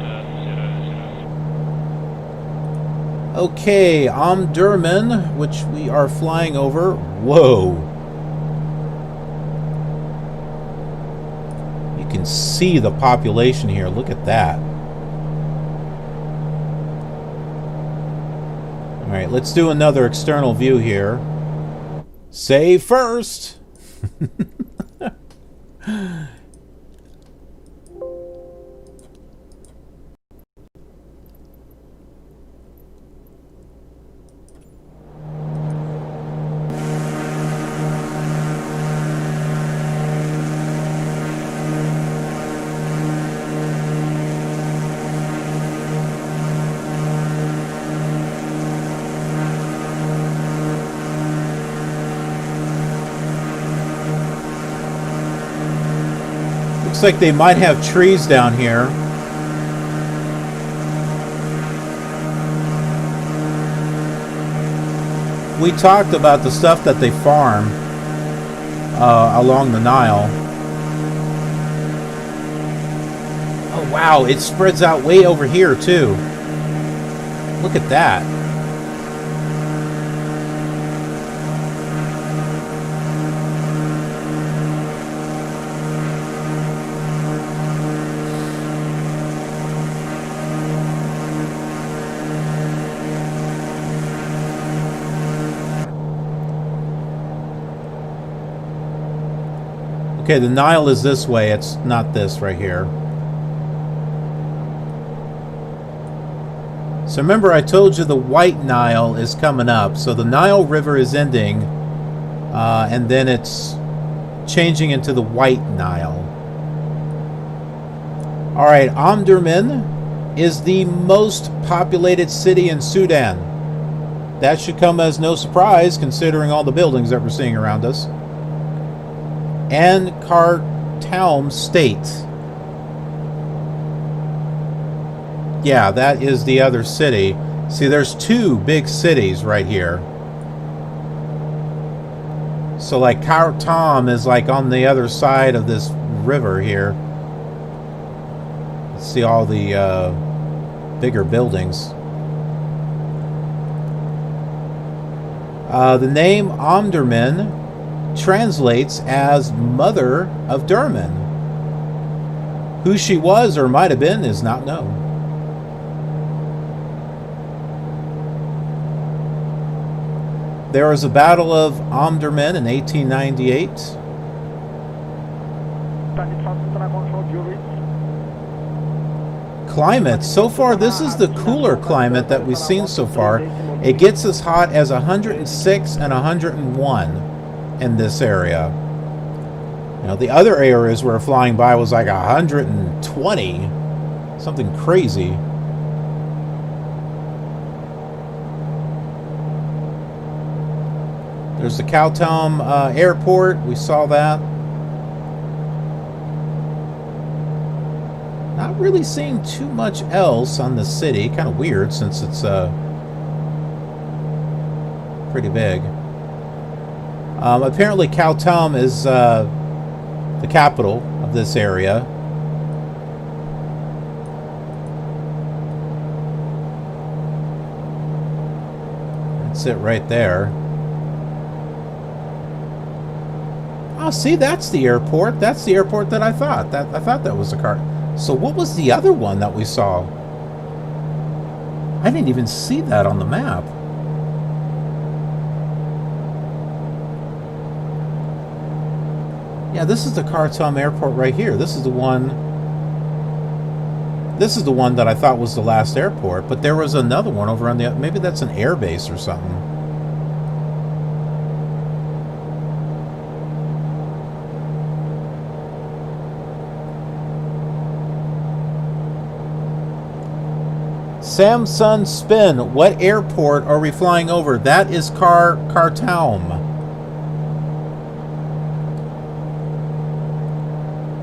Speaker 10: 00.
Speaker 1: Okay, Omdurman, which we are flying over. Whoa. You can see the population here. Look at that. All right, let's do another external view here. Save first. Looks like they might have trees down here. We talked about the stuff that they farm along the Nile. Oh wow, it spreads out way over here too. Look at that. Okay, the Nile is this way. It's not this right here. So remember I told you the White Nile is coming up. So the Nile River is ending. And then it's changing into the White Nile. Alright, Omdurman is the most populated city in Sudan. That should come as no surprise considering all the buildings that we're seeing around us. And Khartoum State. Yeah, that is the other city. See, there's two big cities right here. So, like, Khartoum is, like, on the other side of this river here. Let's see all the bigger buildings. The name Omdurman translates as Mother of Durman. Who she was or might have been is not known. There was a Battle of Omdurman in 1898. Climate. So far, this is the cooler climate that we've seen so far. It gets as hot as 106 and 101. In this area. You know, the other areas we were flying by was like 120. Something crazy. There's the Khartoum airport. We saw that. Not really seeing too much else on the city. Kind of weird since it's pretty big. Apparently Khartoum is the capital of this area. That's it right there. Oh, see, that's the airport. That's the airport that I thought. I thought that was the car. So what was the other one that we saw? I didn't even see that on the map. Yeah, this is the Khartoum airport right here. This is the one that I thought was the last airport, but there was another one over on the... Maybe that's an air base or something. Samsung Spin. What airport are we flying over? That is Khartoum.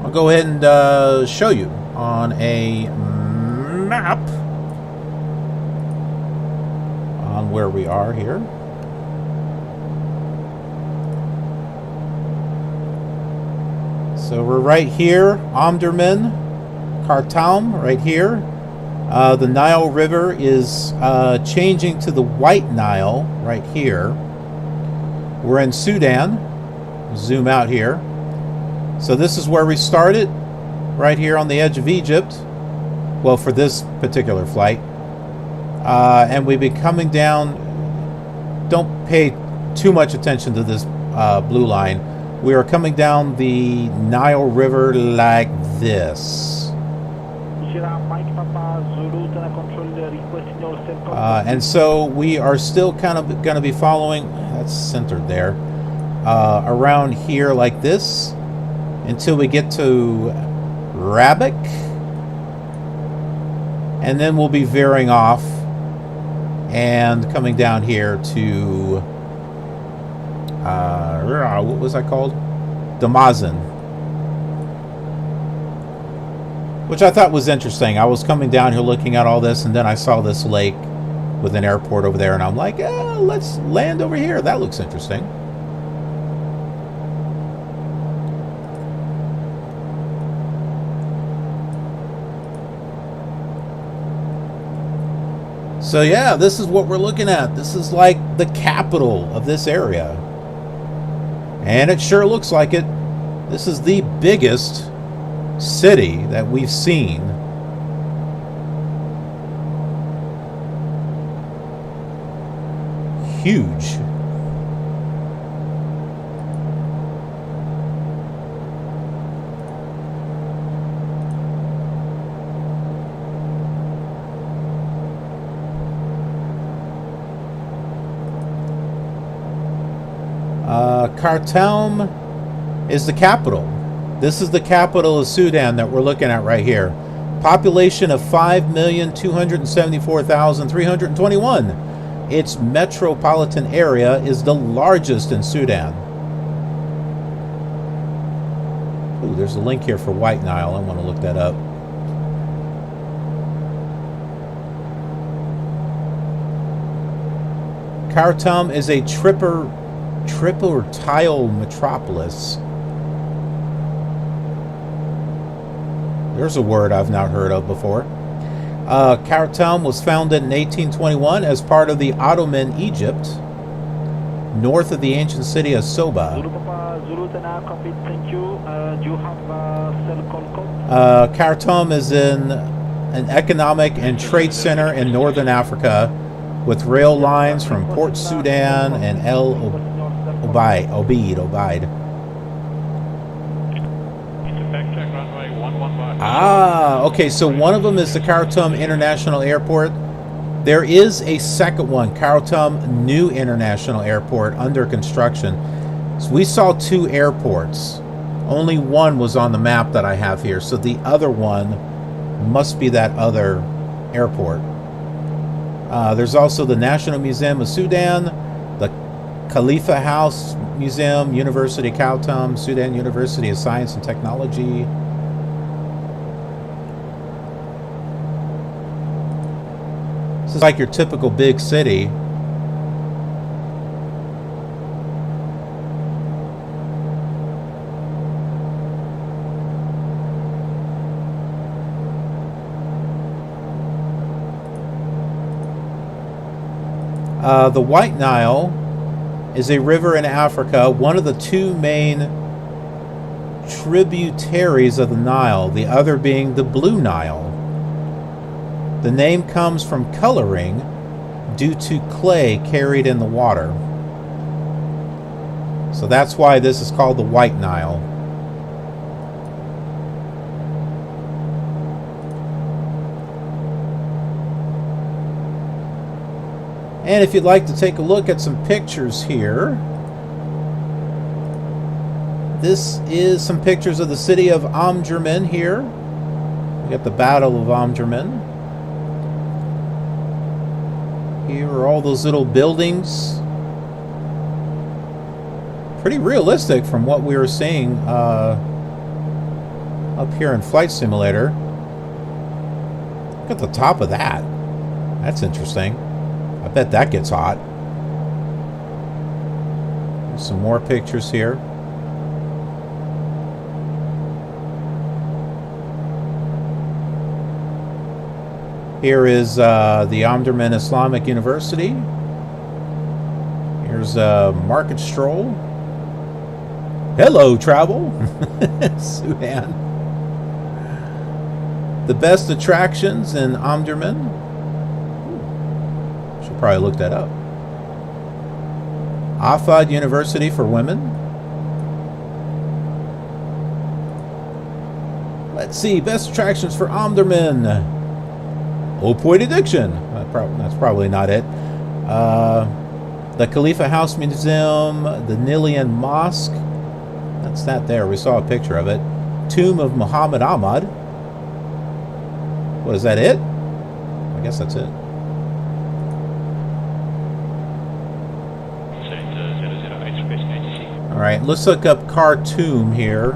Speaker 1: I'll go ahead and show you on a map on where we are here. So we're right here, Omdurman, Khartoum, right here. The Nile River is changing to the White Nile right here. We're in Sudan. Zoom out here. So this is where we started, right here on the edge of Egypt. Well, for this particular flight. And we've been coming down. Don't pay too much attention to this blue line. We are coming down the Nile River like this. And so we are still kind of going to be following, that's centered there, around here like this until we get to Rabbik. And then we'll be veering off and coming down here to, what was that called? Damazin. Which I thought was interesting. I was coming down here looking at all this, and then I saw this lake with an airport over there, and I'm like, let's land over here. That looks interesting. So yeah, this is what we're looking at. This is like the capital of this area. And it sure looks like it. This is the biggest city that we've seen. Huge. Khartoum is the capital. This is the capital of Sudan that we're looking at right here. Population of 5,274,321. Its metropolitan area is the largest in Sudan. Ooh, there's a link here for White Nile. I want to look that up. Khartoum is a tripartite metropolis. There's a word I've not heard of before. Khartoum was founded in 1821 as part of the Ottoman Egypt, north of the ancient city of Soba. Khartoum is an economic and trade center in northern Africa with rail lines from Port Sudan and El Obeid. Ah, okay, so one of them is the Khartoum International Airport. There is a second one, Khartoum New International Airport, under construction. So we saw two airports. Only one was on the map that I have here, so the other one must be that other airport. There's also the National Museum of Sudan, the Khalifa House Museum, University of Khartoum, Sudan University of Science and Technology. This is like your typical big city. The White Nile is a river in Africa, one of the two main tributaries of the Nile, the other being the Blue Nile. The name comes from coloring due to clay carried in the water. So that's why this is called the White Nile. And if you'd like to take a look at some pictures here, this is some pictures of the city of Omdurman here. We got the Battle of Omdurman. Here are all those little buildings. Pretty realistic from what we were seeing up here in Flight Simulator. Look at the top of that. That's interesting. I bet that gets hot. There's some more pictures here. Here is the Omdurman Islamic University. Here's a market stroll. Hello, travel. Sudan. The best attractions in Omdurman. Should probably look that up. Afad University for women. Let's see, best attractions for Omdurman. Opioid addiction. That's probably not it. The Khalifa House Museum, the Nilian Mosque. That's that there. We saw a picture of it. Tomb of Muhammad Ahmad. What, is that it? I guess that's it. Alright, let's look up Khartoum here.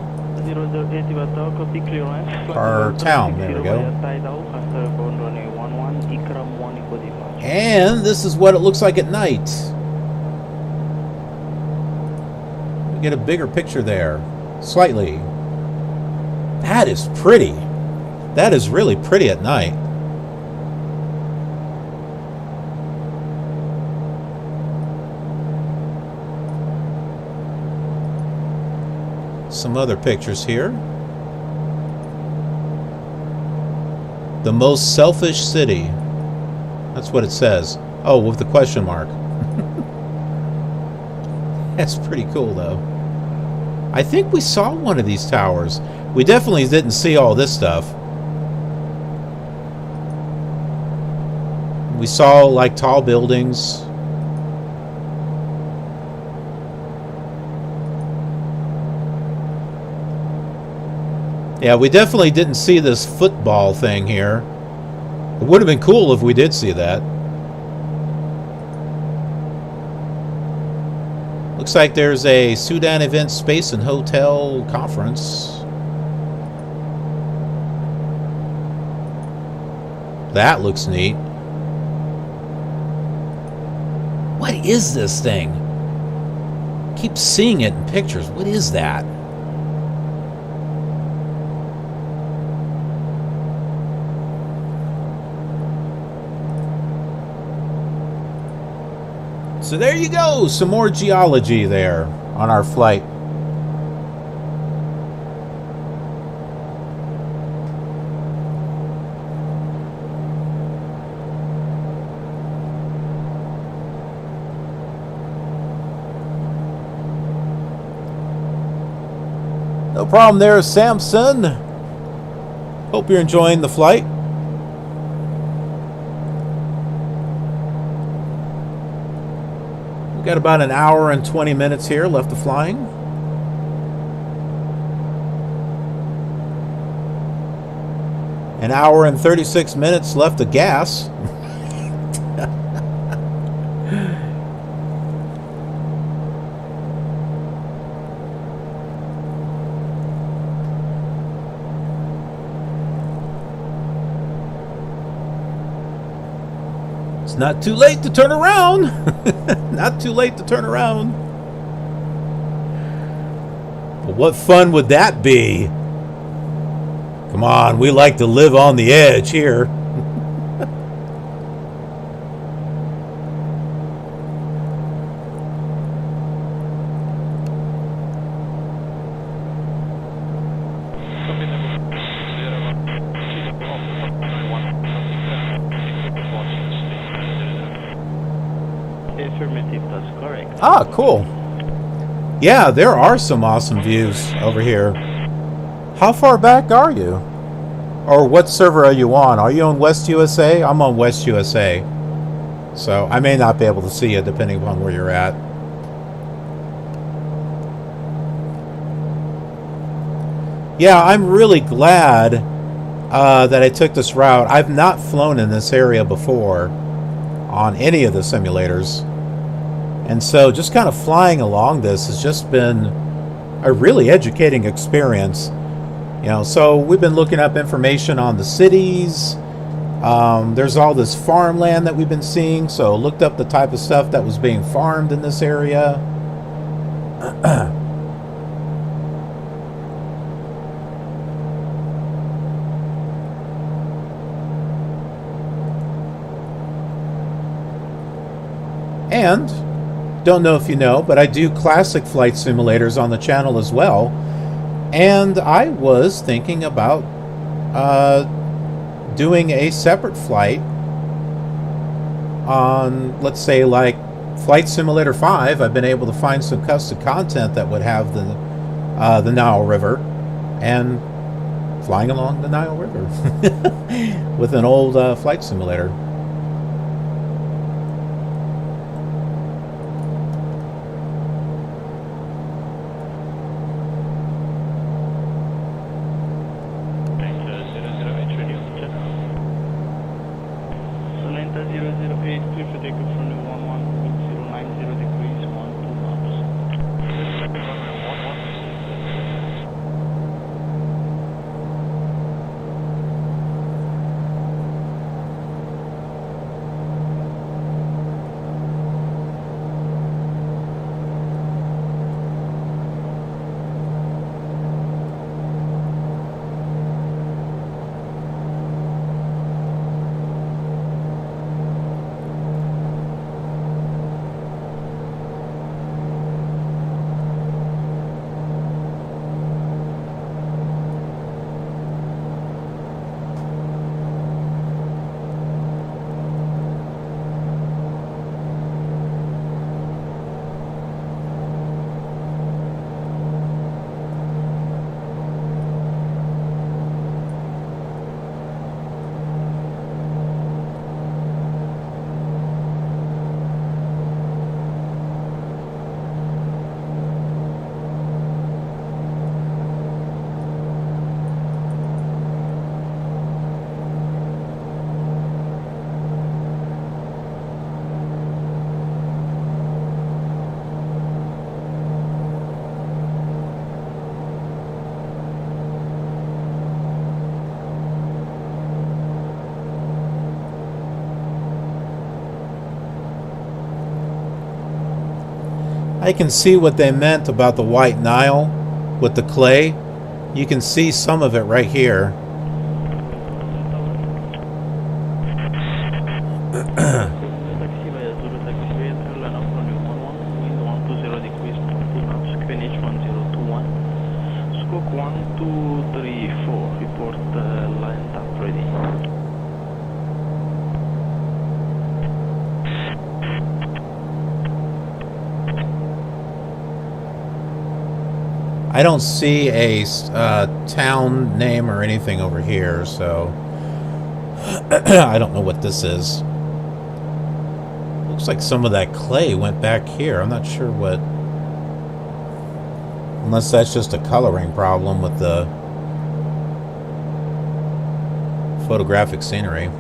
Speaker 1: Khartoum, there we go. And this is what it looks like at night. We get a bigger picture there. Slightly. That is pretty. That is really pretty at night. Some other pictures here. The most selfish city. That's what it says. Oh, with the question mark. That's pretty cool, though. I think we saw one of these towers. We definitely didn't see all this stuff. We saw, like, tall buildings. Yeah, we definitely didn't see this football thing here. It would have been cool if we did see that. Looks like there's a Sudan Event Space and Hotel Conference. That looks neat. What is this thing? Keep seeing it in pictures. What is that? So there you go, some more geology there on our flight. No problem there, Samson. Hope you're enjoying the flight. Got about an hour and 20 minutes here left of flying. An hour and 36 minutes left of gas. It's not too late to turn around. Not too late to turn around. But what fun would that be? Come on, we like to live on the edge here. Ah, cool. Yeah, there are some awesome views over here. How far back are you? Or what server are you on? Are you on West USA? I'm on West USA. So I may not be able to see you depending upon where you're at. Yeah, I'm really glad that I took this route. I've not flown in this area before on any of the simulators. And so just kind of flying along this has just been a really educating experience You know, so we've been looking up information on the cities. There's all this farmland that we've been seeing, so looked up the type of stuff that was being farmed in this area. And, don't know if you know, but I do classic flight simulators on the channel as well. And I was thinking about doing a separate flight on, let's say, like Flight Simulator 5. I've been able to find some custom content that would have the Nile River and flying along the Nile River with an old flight simulator. I can see what they meant about the White Nile with the clay. You can see some of it right here. I don't see a town name or anything over here, so I don't know what this is. Looks like some of that clay went back here. I'm not sure what, unless that's just a coloring problem with the photographic scenery.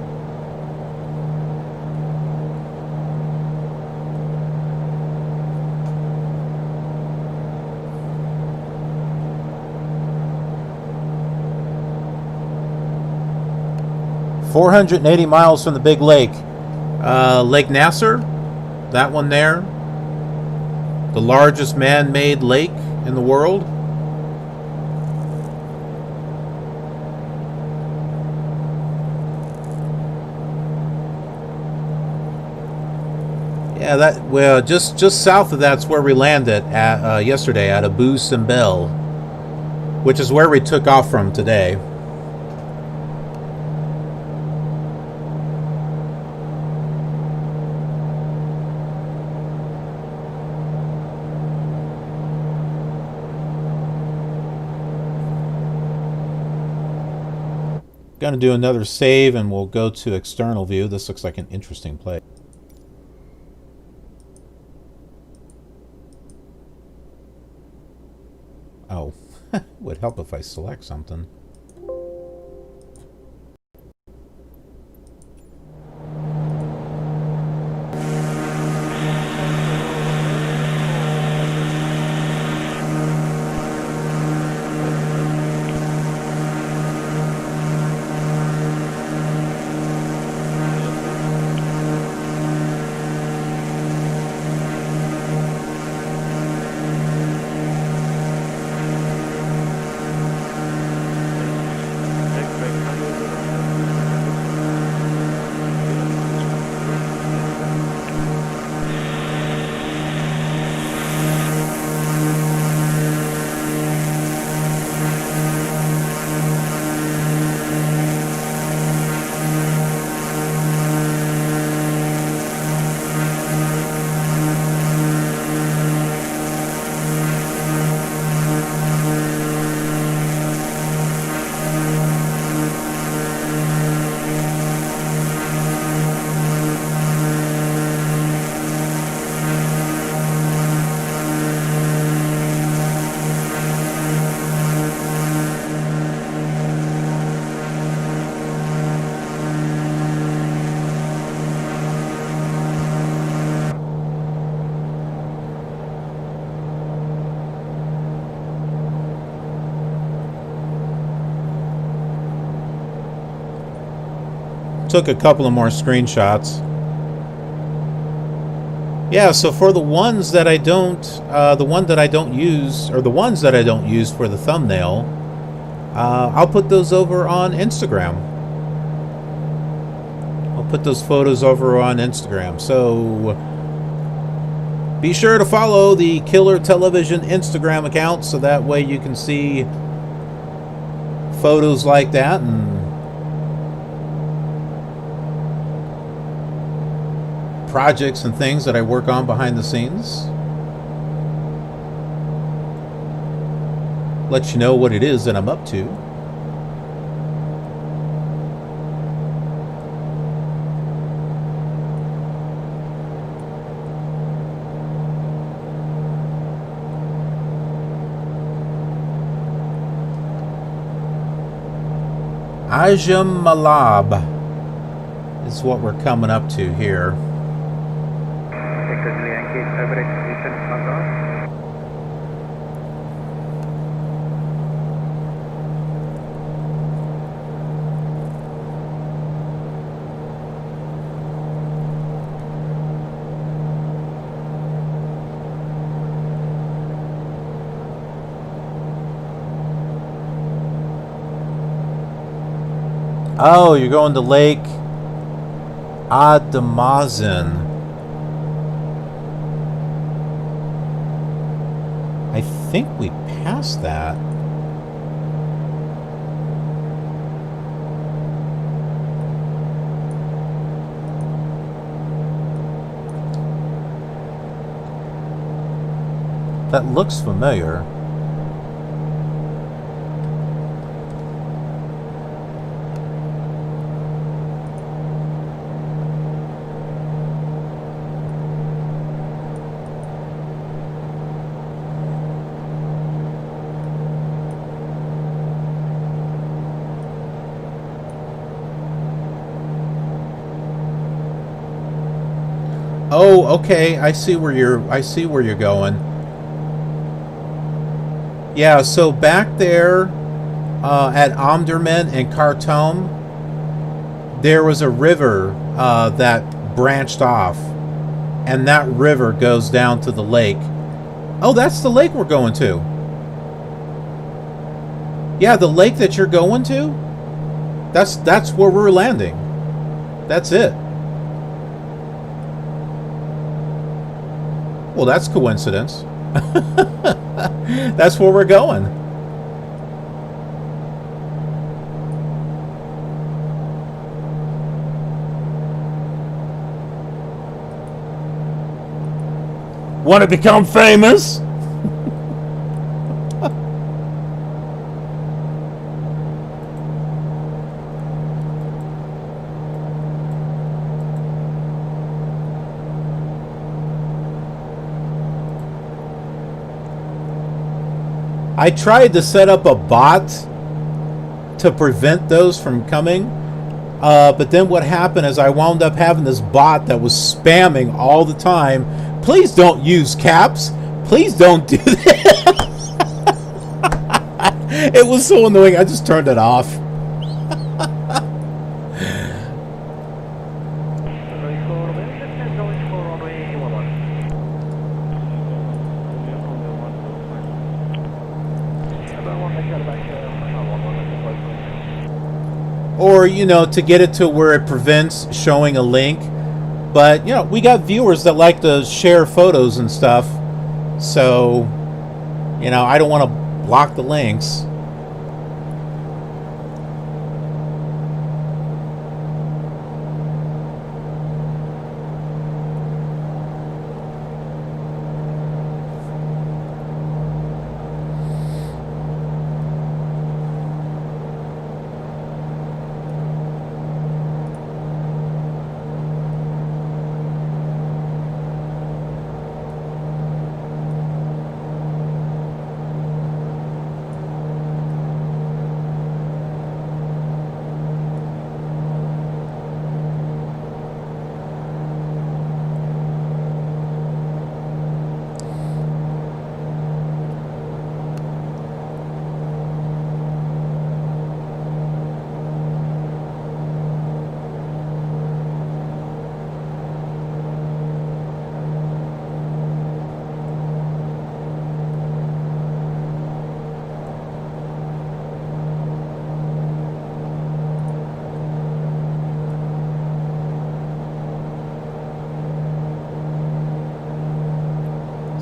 Speaker 1: $480 miles from the big lake. Lake Nasser, that one there. The largest man-made lake in the world. Yeah, that, well, just south of that's where we landed at yesterday at Simbel, which is where we took off from today. Going to do another save and we'll go to external view. This looks like an interesting place. Oh, would help if I select something. Took a couple of more screenshots. Yeah, so for the ones that I don't, the ones that I don't use for the thumbnail, I'll put those over on Instagram. I'll put those photos over on Instagram. So be sure to follow the Killer Television Instagram account so that way you can see photos like that and projects and things that I work on behind the scenes. Let you know what it is that I'm up to. Ajam Malab is what we're coming up to here. Oh, you're going to Lake Damazin. I think we passed that. That looks familiar. Oh, okay. I see where you're going. Yeah, so back there at Omdurman and Khartoum, there was a river that branched off, and that river goes down to the lake. Oh, that's the lake we're going to. Yeah, the lake that you're going to, that's where we're landing. That's it. Well, that's coincidence. That's where we're going. Want to become famous? I tried to set up a bot to prevent those from coming, but then what happened is I wound up having this bot that was spamming all the time. Please don't use caps. Please don't do that. It was so annoying. I just turned it off. Or, you know, to get it to where it prevents showing a link. But, you know, we got viewers that like to share photos and stuff. So, you know, I don't want to block the links.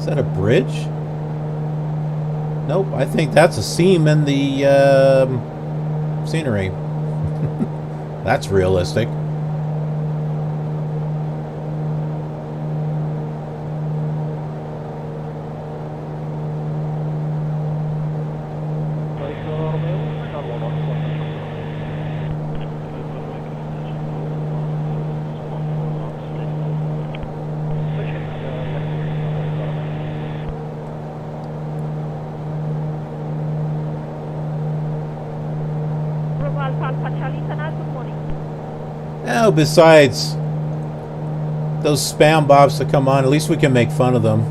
Speaker 1: Is that a bridge? Nope, I think that's a seam in the scenery. That's realistic. Now, besides those spam bots that come on, at least we can make fun of them.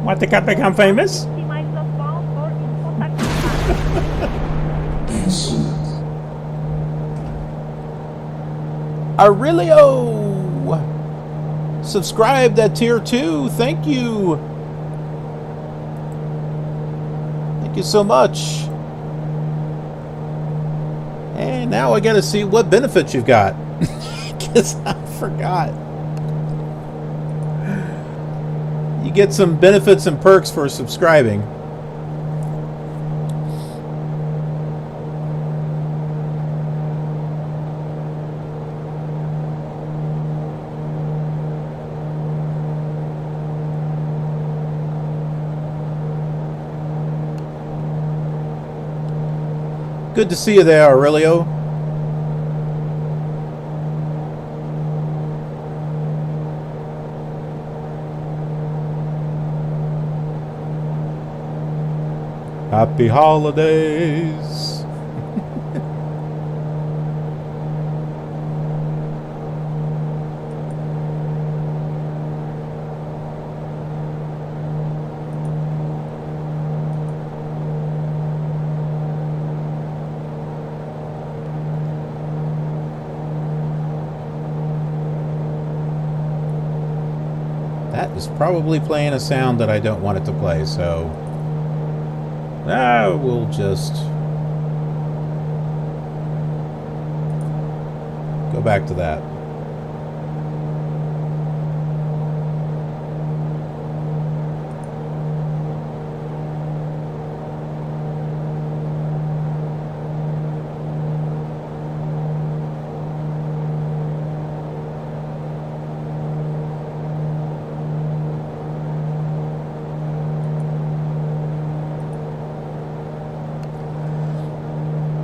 Speaker 1: Want to become famous? Aurelio! Subscribed at tier 2. Thank you. Thank you so much. And now I gotta see what benefits you've got. Because I forgot. You get some benefits and perks for subscribing. Good to see you there, Aurelio. Happy holidays. That is probably playing a sound that I don't want it to play, so we'll just go back to that.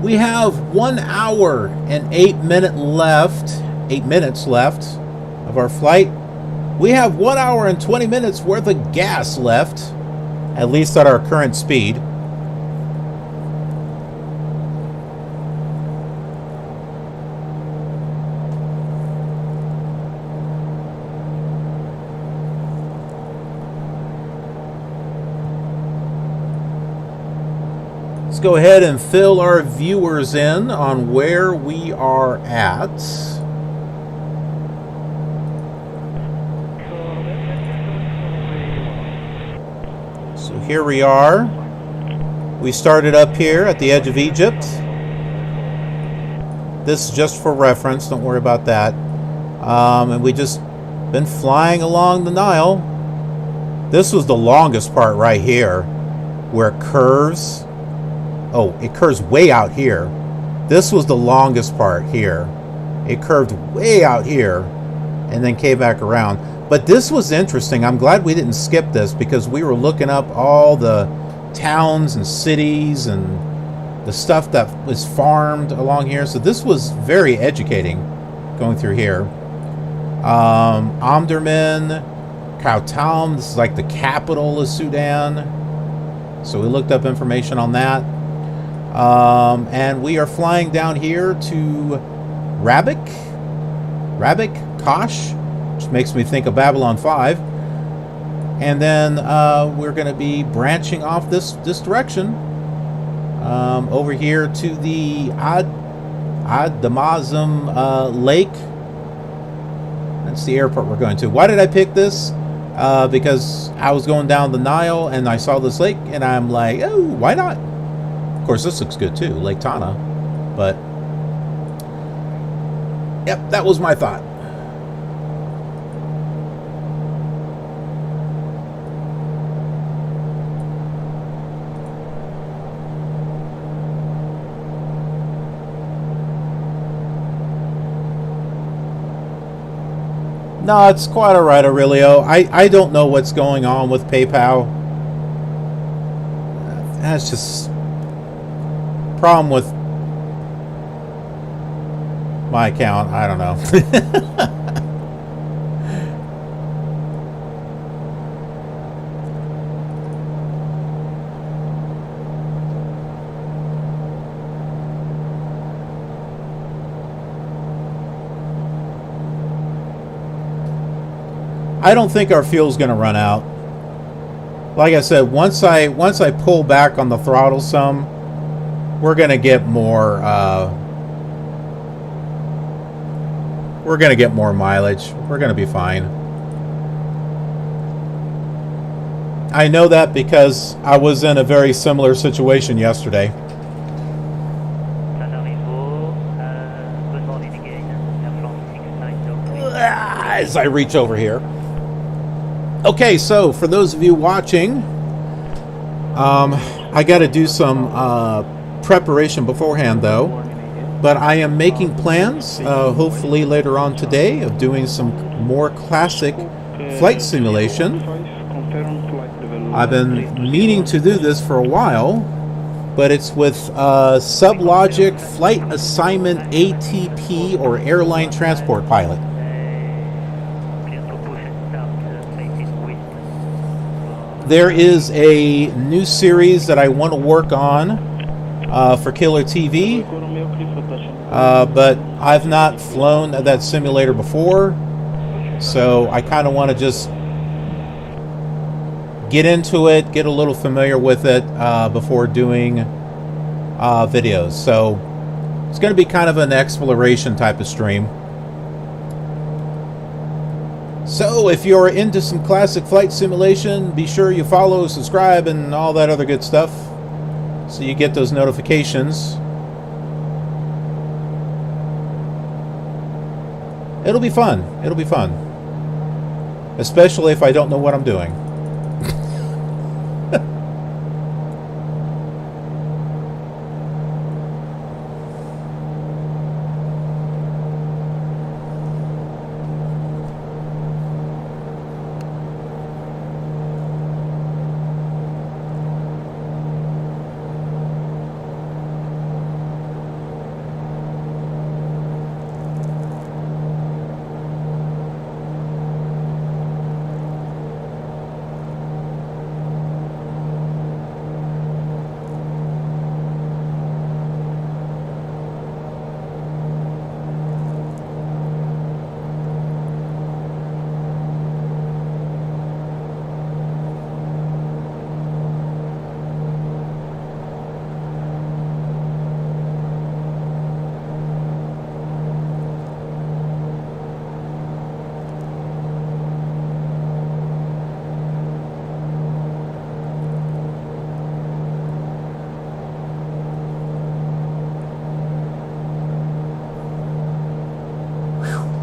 Speaker 1: We have 1 hour and 8 minutes left of our flight. We have 1 hour and 20 minutes worth of gas left, at least at our current speed. Let's go ahead and fill our viewers in on where we are at. So here we are. We started up here at the edge of Egypt. This is just for reference, don't worry about that. And we just been flying along the Nile. This was the longest part right here, where it curves. Oh, it curves way out here. This was the longest part here. It curved way out here and then came back around. But this was interesting. I'm glad we didn't skip this because we were looking up all the towns and cities and the stuff that was farmed along here. So this was very educating going through here. Omdurman, Khartoum, this is like the capital of Sudan. So we looked up information on that. And we are flying down here to Rabik, Kosh, which makes me think of Babylon 5. And then we're going to be branching off this direction over here to the Damazin Lake. That's the airport we're going to. Why did I pick this? Because I was going down the Nile and I saw this lake and I'm like, oh, why not? Of course, this looks good too, Lake Tana. But, yep, that was my thought. No, it's quite alright, Aurelio. I don't know what's going on with PayPal. That's just problem with my account. I don't know. I don't think our fuel's going to run out. Like I said, once I pull back on the throttle some, we're going to get more mileage. We're going to be fine. I know that because I was in a very similar situation yesterday.
Speaker 3: Good morning again. From 69.
Speaker 1: As I reach over here. Okay, so for those of you watching, I got to do some preparation beforehand though, but I am making plans hopefully later on today of doing some more classic flight simulation. I've been meaning to do this for a while, but it's with Sublogic Flight Assignment ATP, or Airline Transport Pilot. There is a new series that I want to work on for Killer TV, but I've not flown that simulator before, so I kind of want to just get into it, get a little familiar with it before doing videos. So it's going to be kind of an exploration type of stream. So if you're into some classic flight simulation, be sure you follow, subscribe, and all that other good stuff so you get those notifications. It'll be fun. It'll be fun. Especially if I don't know what I'm doing.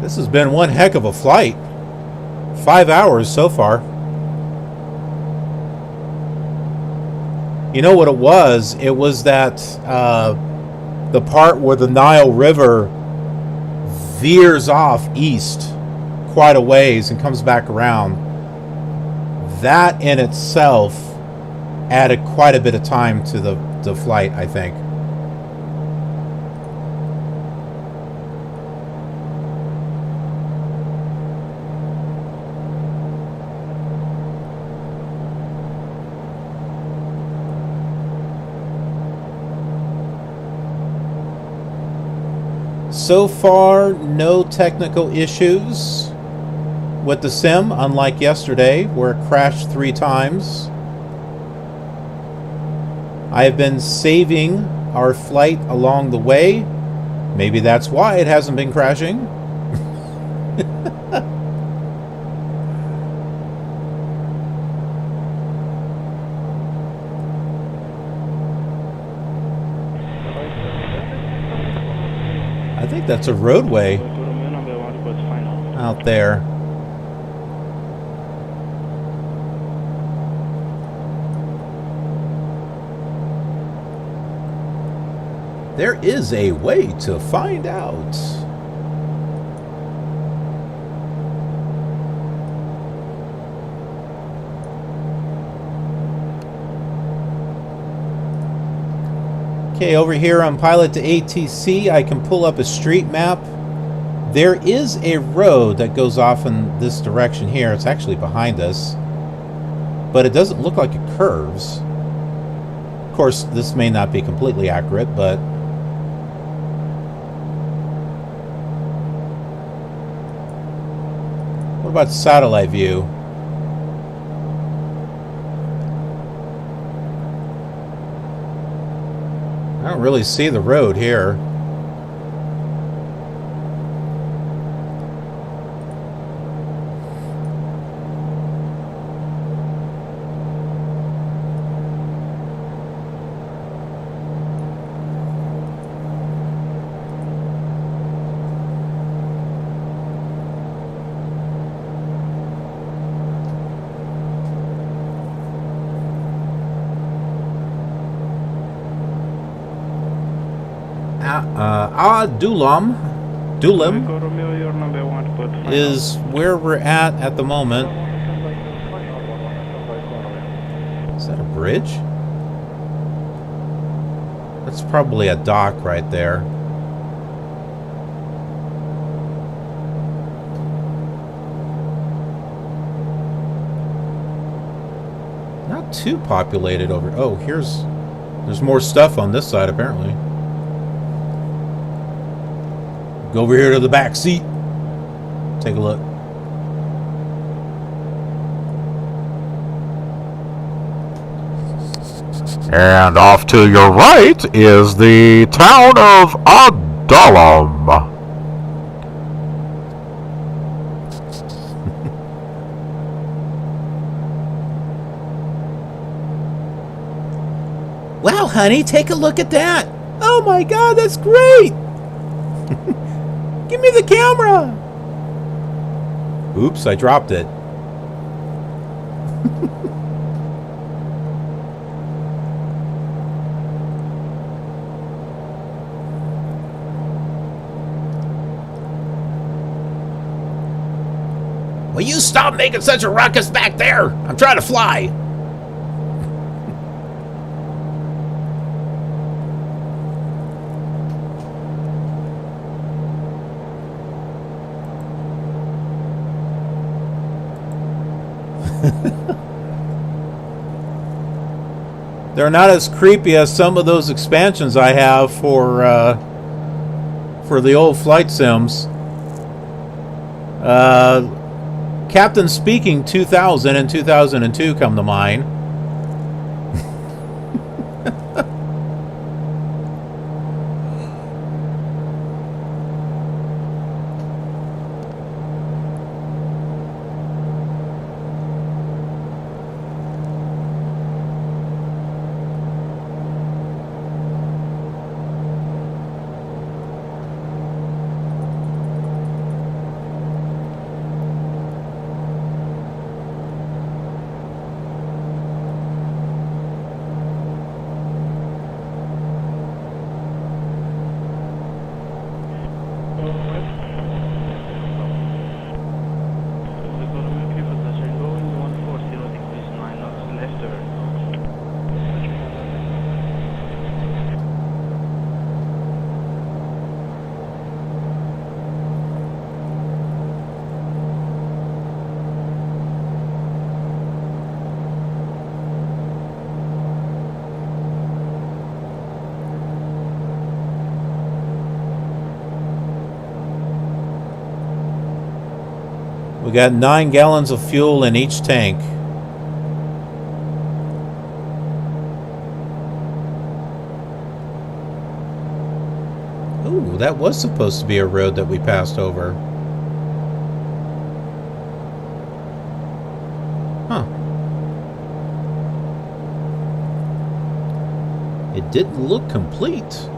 Speaker 1: This has been one heck of a flight. 5 hours so far. You know what it was? It was that the part where the Nile River veers off east quite a ways and comes back around. That in itself added quite a bit of time to the flight, I think. So far, no technical issues with the sim, unlike yesterday, where it crashed 3 times. I have been saving our flight along the way. Maybe that's why it hasn't been crashing. I think that's a roadway out there. There is a way to find out. Okay, over here on Pilot to ATC, I can pull up a street map. There is a road that goes off in this direction here. It's actually behind us, but it doesn't look like it curves. Of course, this may not be completely accurate, but what about satellite view? I don't really see the road here. Dulam is where we're at the moment. Is that a bridge? That's probably a dock right there. Not too populated over. Oh, there's more stuff on this side apparently. Go over here to the back seat. Take a look.
Speaker 12: And off to your right is the town of Adalam.
Speaker 1: Wow, honey, take a look at that. Oh my God, that's great. Give me the camera. Oops, I dropped it. Will you stop making such a ruckus back there? I'm trying to fly. They're not as creepy as some of those expansions I have for the old flight sims. Captain Speaking 2000 and 2002 come to mind. We got 9 gallons of fuel in each tank. Ooh, that was supposed to be a road that we passed over. Huh. It didn't look complete.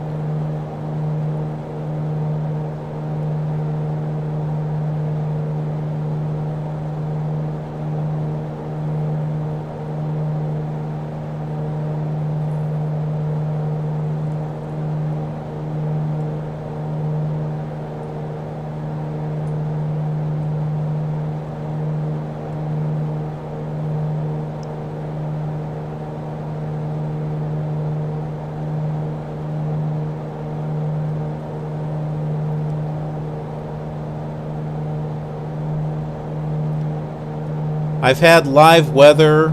Speaker 1: I've had live weather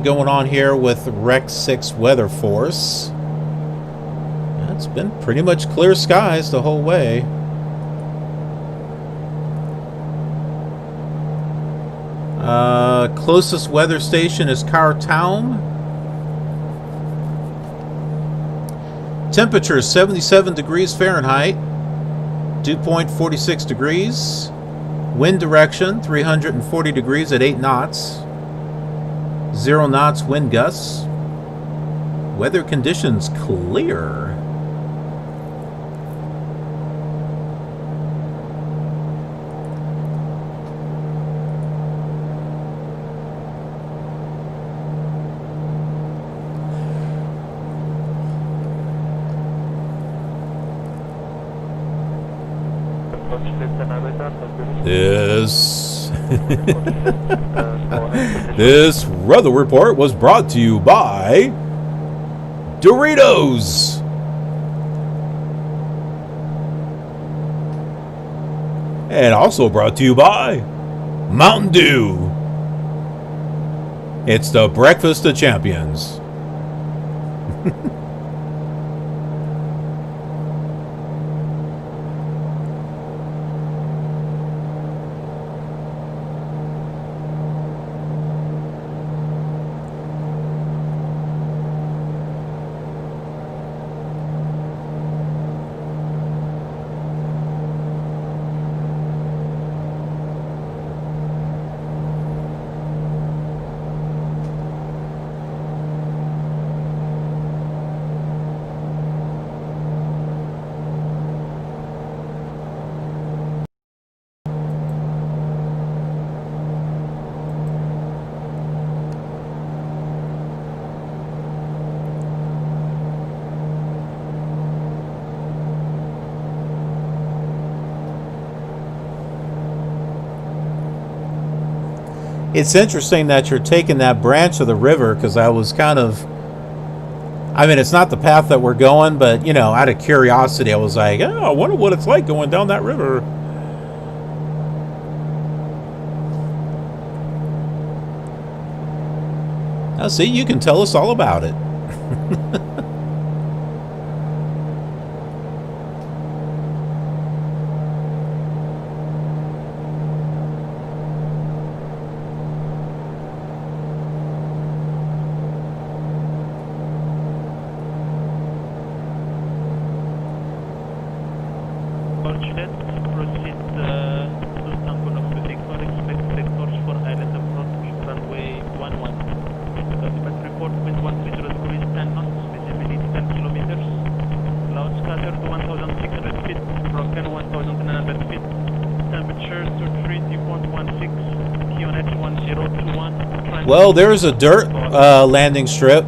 Speaker 1: going on here with Rec 6 Weather Force. It's been pretty much clear skies the whole way. Closest weather station is Khartoum. Temperature 77 degrees Fahrenheit. Dew point 46 degrees. Wind direction 340 degrees at 8 knots. 0 knots wind gusts. Weather conditions clear. This weather report was brought to you by Doritos. And also brought to you by Mountain Dew. It's the breakfast of champions. It's interesting that you're taking that branch of the river, because I was kind of, I mean, it's not the path that we're going, but, you know, out of curiosity, I was like, oh, I wonder what it's like going down that river. Now, see, you can tell us all about it. Well, there's a dirt landing strip.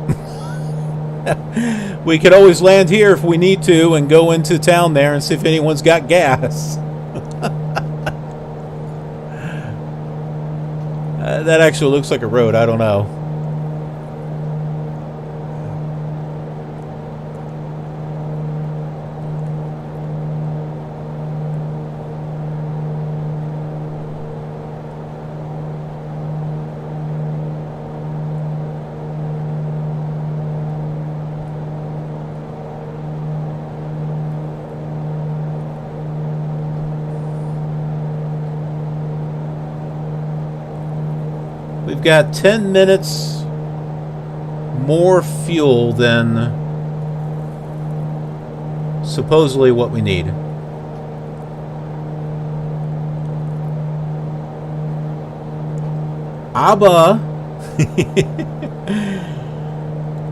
Speaker 1: We could always land here if we need to and go into town there and see if anyone's got gas. That actually looks like a road. I don't know. We've got 10 minutes more fuel than supposedly what we need. Abba.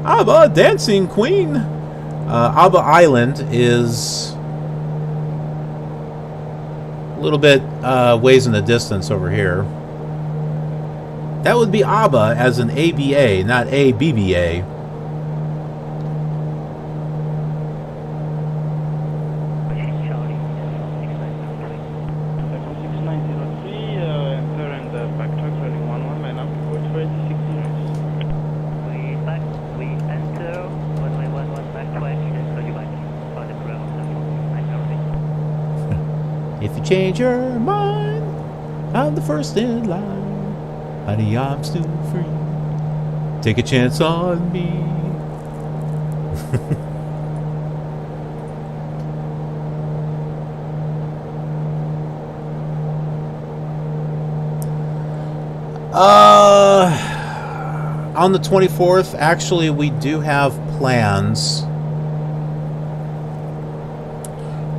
Speaker 1: Abba, Dancing Queen. Abba Island is a little bit ways in the distance over here. That would be ABBA as an ABA, not ABBA. If you change your mind, I'm the first in line. Honey, I'm still free. Take a chance on me. On the 24th, actually, we do have plans.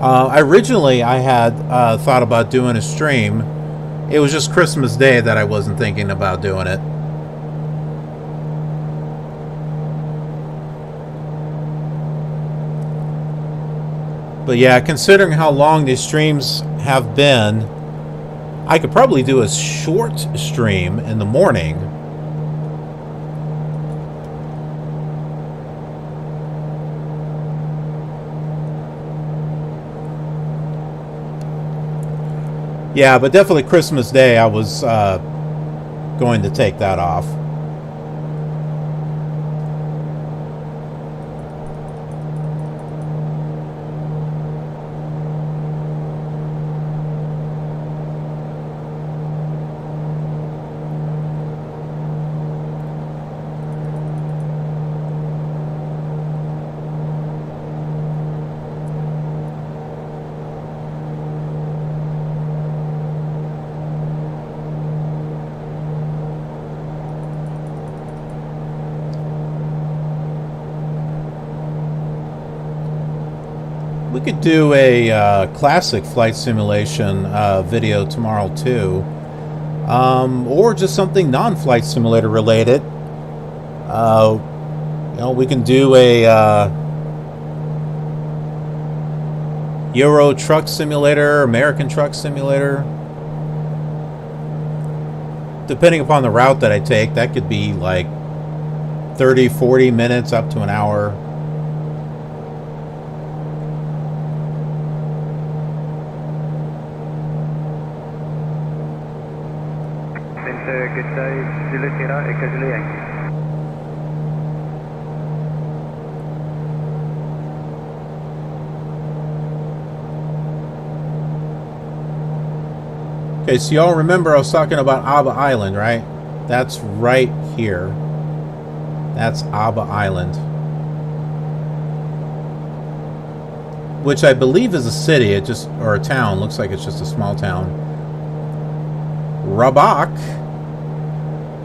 Speaker 1: Originally, I had thought about doing a stream. It was just Christmas Day that I wasn't thinking about doing it. But yeah, considering how long these streams have been, I could probably do a short stream in the morning. Yeah, but definitely Christmas Day, I was going to take that off. We could do a classic flight simulation video tomorrow too, or just something non-flight simulator related. You know, we can do a Euro truck simulator, American truck simulator. Depending upon the route that I take, that could be like 30, 40 minutes up to an hour. Okay, so y'all remember I was talking about Abba Island, right? That's right here. That's Abba Island. Which I believe is a city, or a town. Looks like it's just a small town. Rabak,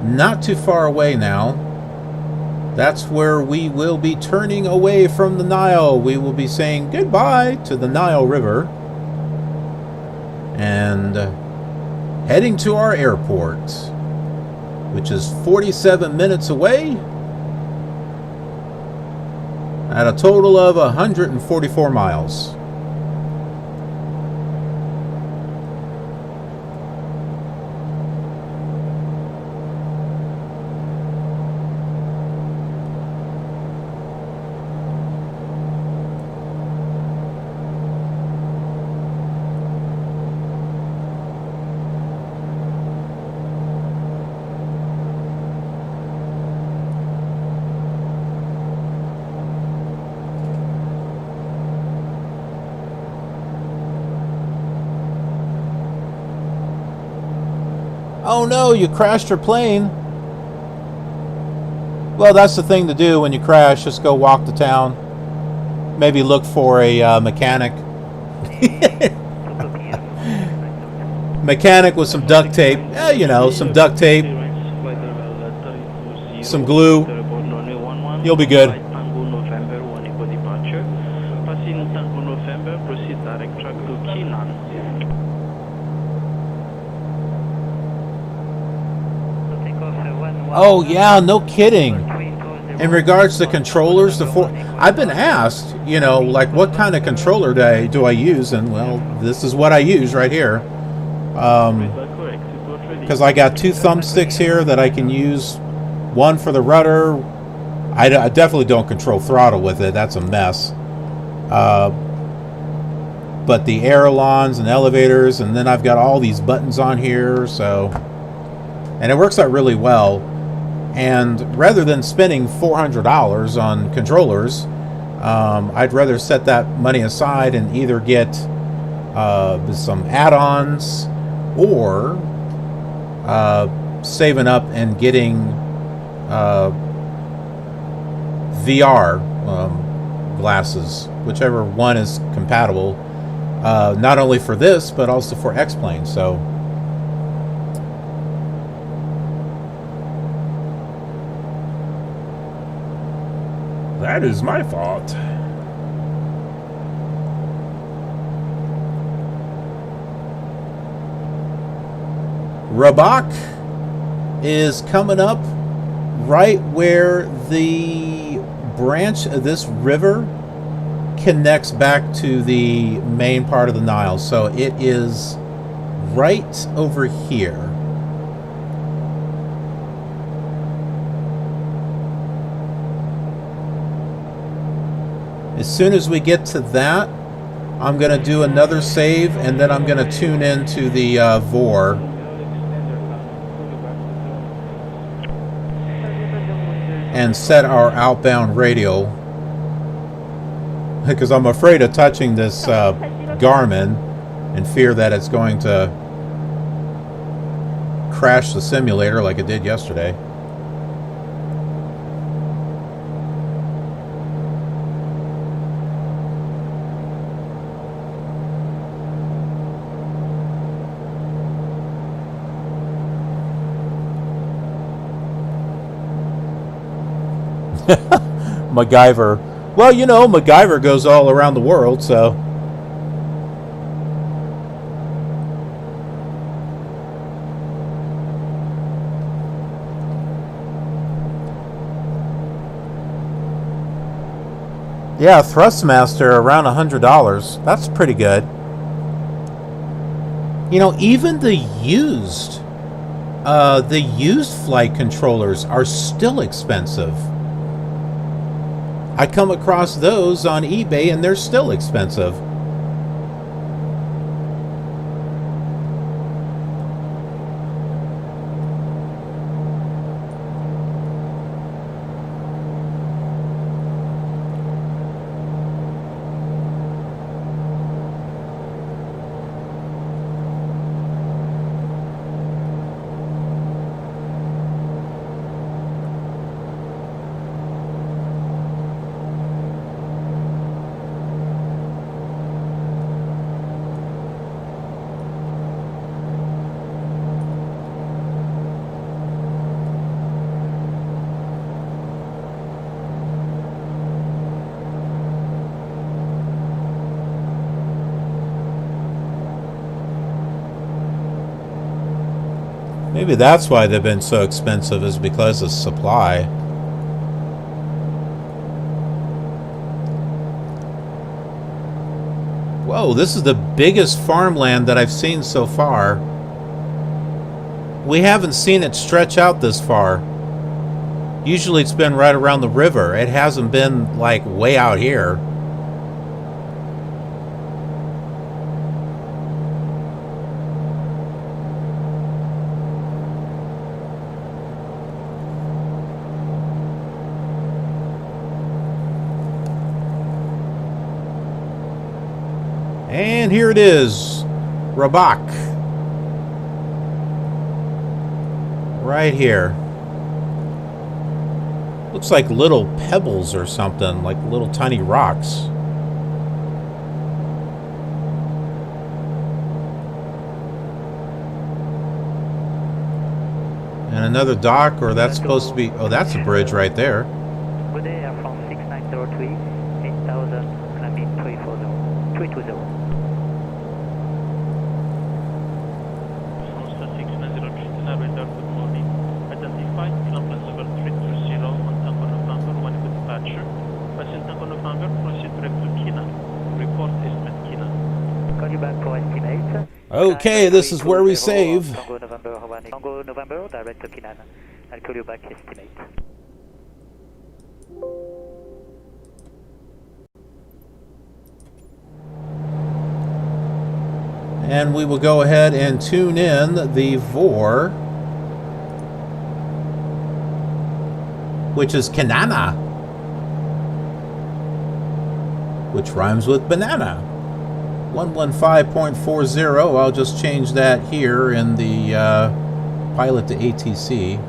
Speaker 1: not too far away now. That's where we will be turning away from the Nile. We will be saying goodbye to the Nile River and heading to our airport, which is 47 minutes away at a total of 144 miles. Oh no, you crashed your plane. Well, that's the thing to do when you crash. Just go walk to town. Maybe look for a mechanic. Mechanic with some duct tape. Yeah, you know, some duct tape. Some glue. You'll be good. Oh yeah, no kidding. In regards to controllers, I've been asked, you know, like what kind of controller do I use, and well, this is what I use right here. Because I got two thumbsticks here that I can use. One for the rudder. I definitely don't control throttle with it. That's a mess. But the ailerons and elevators, and then I've got all these buttons on here, so, and it works out really well. And rather than spending $400 on controllers, I'd rather set that money aside and either get some add-ons or saving up and getting VR glasses, whichever one is compatible, not only for this but also for X-Plane. So that is my fault. Rabak is coming up right where the branch of this river connects back to the main part of the Nile. So it is right over here. As soon as we get to that, I'm going to do another save, and then I'm going to tune into the VOR. And set our outbound radio. Because I'm afraid of touching this Garmin and fear that it's going to crash the simulator like it did yesterday. MacGyver. Well, you know, MacGyver goes all around the world, so. Yeah, Thrustmaster around $100. That's pretty good. You know, even the used flight controllers are still expensive. I come across those on eBay and they're still expensive. Maybe that's why they've been so expensive, is because of supply. Whoa, this is the biggest farmland that I've seen so far. We haven't seen it stretch out this far. Usually it's been right around the river. It hasn't been like way out here. And here it is, Rabak. Right here. Looks like little pebbles or something, like little tiny rocks. And another dock, or that's supposed to be, oh, that's a bridge right there.
Speaker 3: Good day, Air France 6903, 8000, climbing 320.
Speaker 7: Good morning. Identified climb level 320 on Tango November, 1 good departure. Passing Tango November, proceed direct to Kina. Report estimate Kina.
Speaker 3: Call you back for estimate.
Speaker 1: Okay, this is where we save.
Speaker 3: Tango November, direct to Kina. I'll call you back estimate.
Speaker 1: And we will go ahead and tune in the VOR, which is Canana, which rhymes with banana. 115.40. I'll just change that here in the pilot to ATC.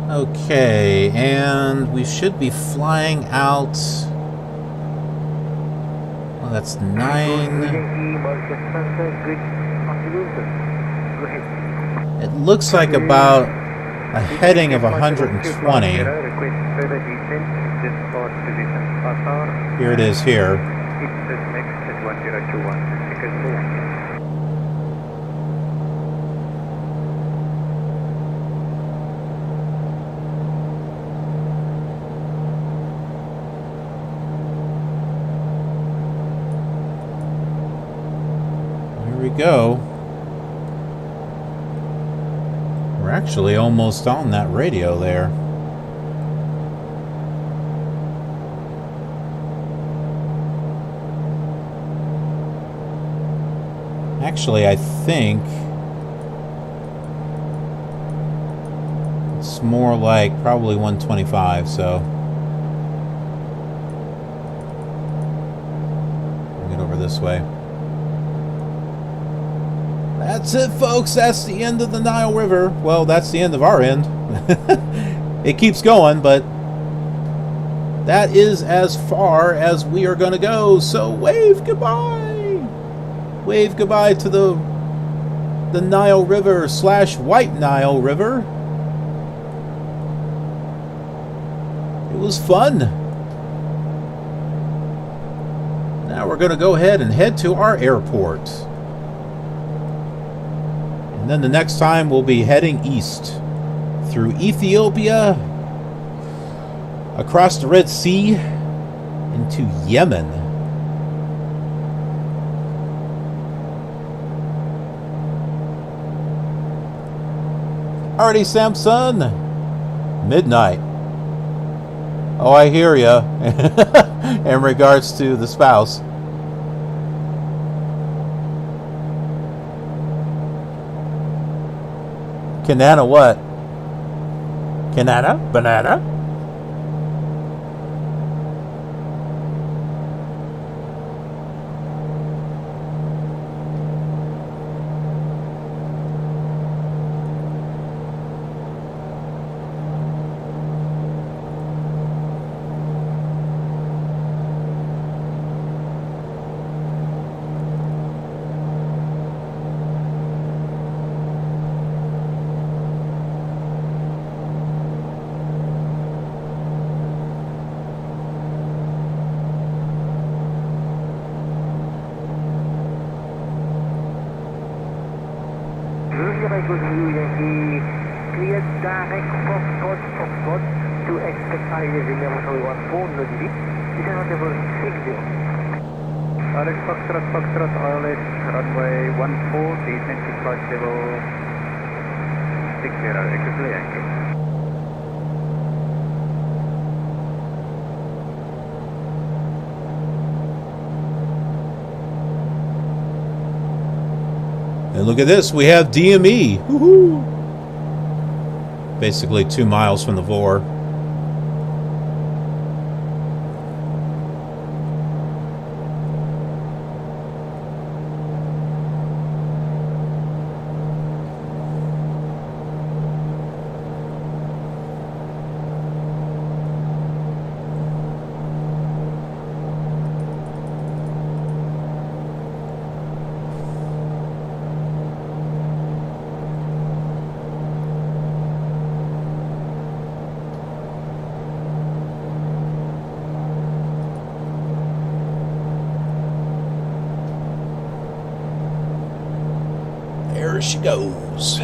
Speaker 1: Okay, and we should be flying out. Well, that's 9. It looks like about a heading of 120. Here it is here. Go. We're actually almost on that radio there. Actually, I think it's more like probably 125, so I'll get over this way. That's it, folks. That's the end of the Nile River. Well, that's the end of our end. It keeps going, but that is as far as we are going to go. So wave goodbye. Wave goodbye to the Nile River / White Nile River. It was fun. Now we're going to go ahead and head to our airport. And then the next time we'll be heading east through Ethiopia, across the Red Sea, into Yemen. Alrighty, Samson. Midnight. Oh, I hear ya. In regards to the spouse. Canana what? Canana? Banana?
Speaker 14: Cleared direct Foxtrot to expect IS in level 314, no delay. This is level 60.
Speaker 11: Direct Foxtrot, ILS, runway 14, descent to flight level 60, excellent Yankee.
Speaker 1: And look at this, we have DME. Woohoo! Basically 2 miles from the VOR. There she goes.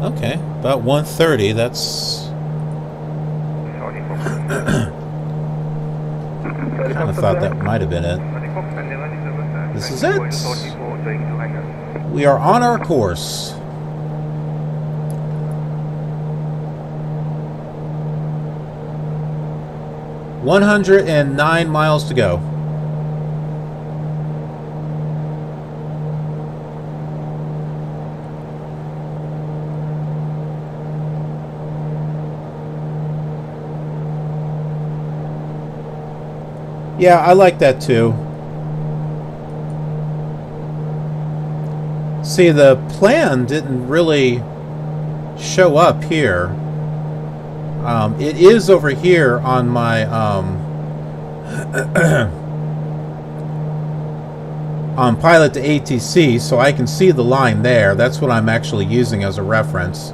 Speaker 1: Okay, about 130. That's. I thought that might have been it. This is it. We are on our course. $109 miles to go. Yeah, I like that too. See, the plan didn't really show up here. It is over here on my on Pilot to ATC, so I can see the line there. That's what I'm actually using as a reference.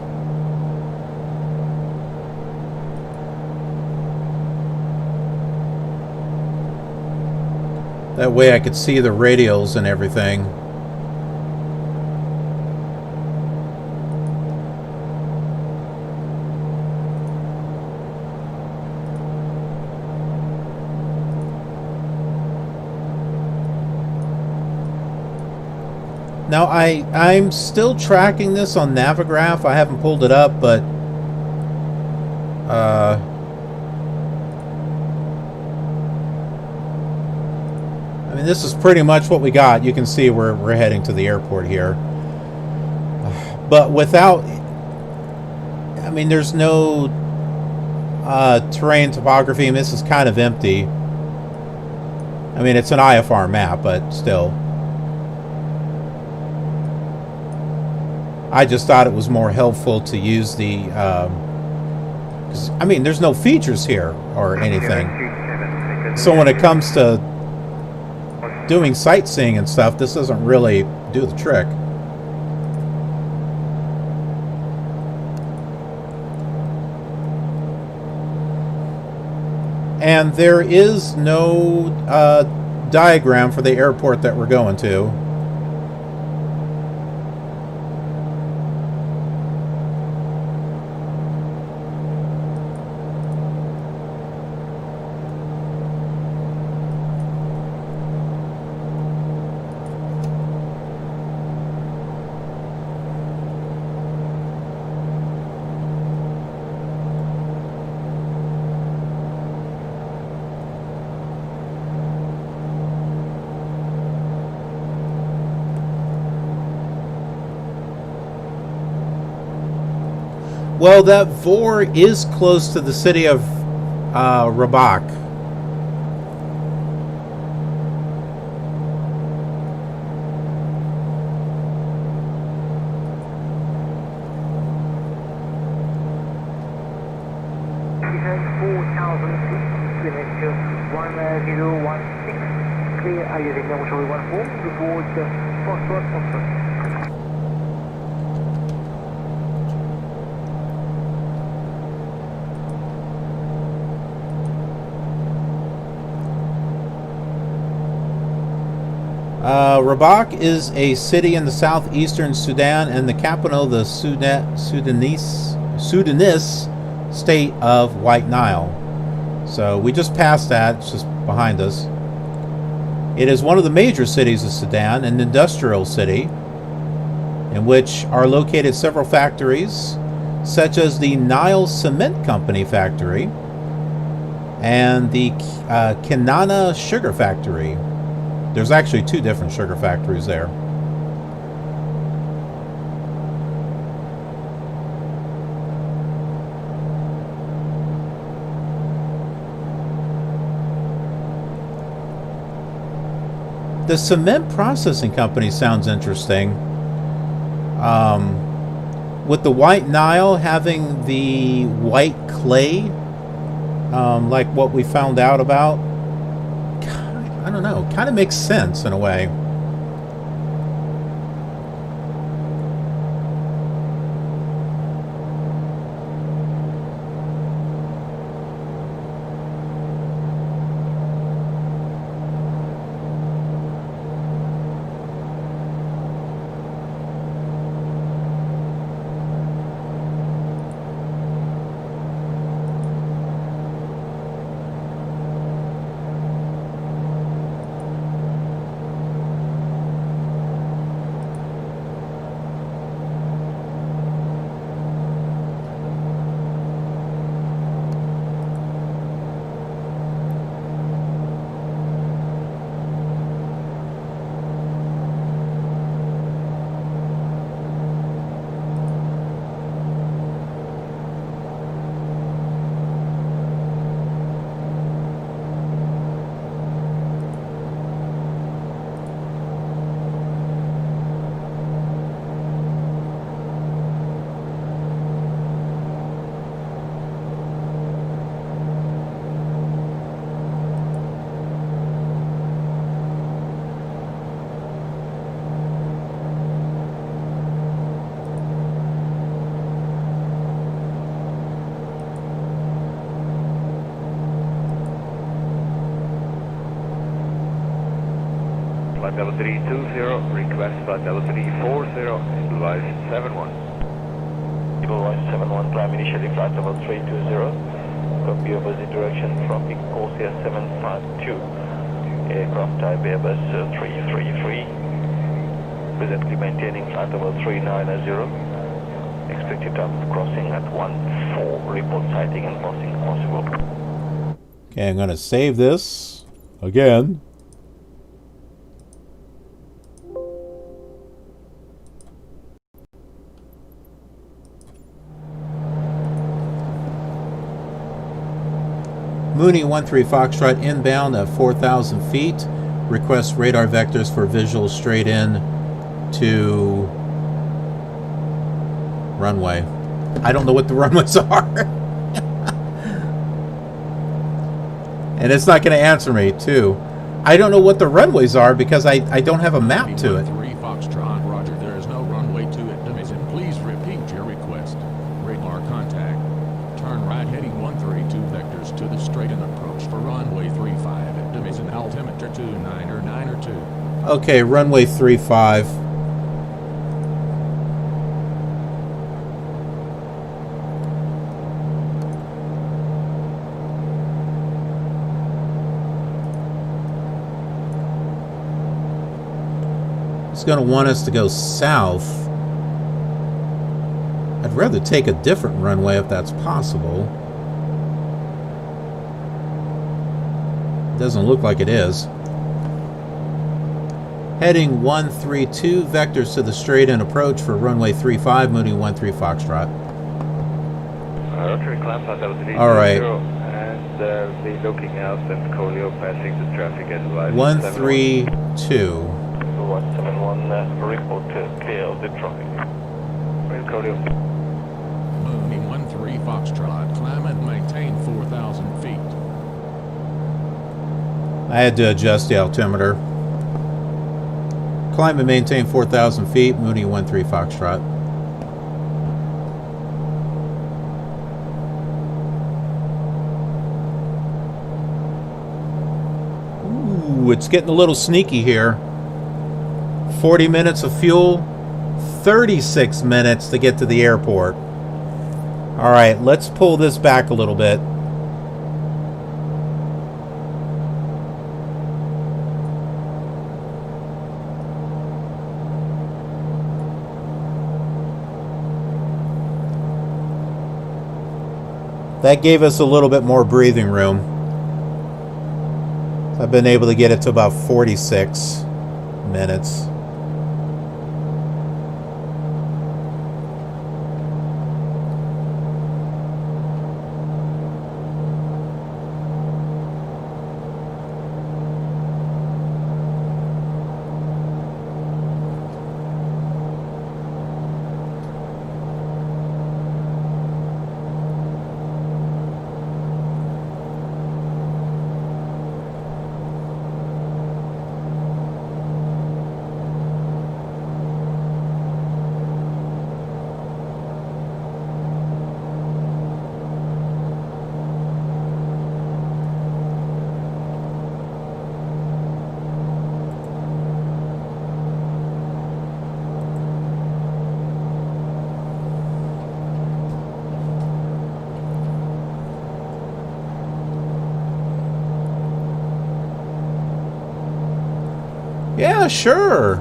Speaker 1: That way I could see the radials and everything. Now I'm still tracking this on Navigraph. I haven't pulled it up, but I mean, this is pretty much what we got. You can see we're heading to the airport here. But without, I mean, there's no terrain topography, and this is kind of empty. I mean, it's an IFR map, but still. I just thought it was more helpful to use the, 'cause, I mean, there's no features here or anything. So when it comes to doing sightseeing and stuff, this doesn't really do the trick. And there is no diagram for the airport that we're going to. Well, that VOR is close to the city of Rabat. Rabat is a city in the southeastern Sudan and the capital of the Sudanese state of White Nile. So we just passed that, it's just behind us. It is one of the major cities of Sudan, an industrial city in which are located several factories, such as the Nile Cement Company factory and the Carenado Sugar Factory. There's actually two different sugar factories there. The cement processing company sounds interesting. With the White Nile having the white clay, like what we found out about, I don't know, kind of makes sense in a way.
Speaker 8: flight level 320, request flight level 340, Edelweiss 71.
Speaker 13: Edelweiss 71, climb initially flight level 320. Copy opposite direction from Corsair 752. Aircraft type Airbus 333. Presently maintaining flight level 390. Expected time of crossing at 14. Report sighting and crossing possible.
Speaker 1: Okay, I'm going to save this again. Mooney 13 Foxtrot inbound at 4,000 feet. Request radar vectors for visual straight in to runway. I don't know what the runways are. And it's not going to answer me, too. I don't know what the runways are because I don't have a map to it.
Speaker 6: 13 Foxtrot, roger. There is no runway to it. Damazin, please repeat your request. Radar contact. Turn right heading 132 vectors to the straight-in approach for runway 35 at Damazin, altimeter 292.
Speaker 1: Okay, runway 35. It's going to want us to go south. I'd rather take a different runway if that's possible. It doesn't look like it is. Heading 132, vectors to the straight-in approach for runway 35, Mooney 13 Foxtrot.
Speaker 8: Rotary climb flight level 320.
Speaker 1: All right.
Speaker 8: And be looking out and Colio passing the traffic at Edelweiss
Speaker 1: 132.
Speaker 13: 171, report clear of the traffic.
Speaker 8: Colio.
Speaker 6: Mooney 13 Foxtrot, climb and maintain 4,000 feet.
Speaker 1: I had to adjust the altimeter. Climb and maintain 4,000 feet, Mooney 13 Foxtrot. Ooh, it's getting a little sneaky here. 40 minutes of fuel, 36 minutes to get to the airport. All right, let's pull this back a little bit. That gave us a little bit more breathing room. I've been able to get it to about 46 minutes. Yeah, sure.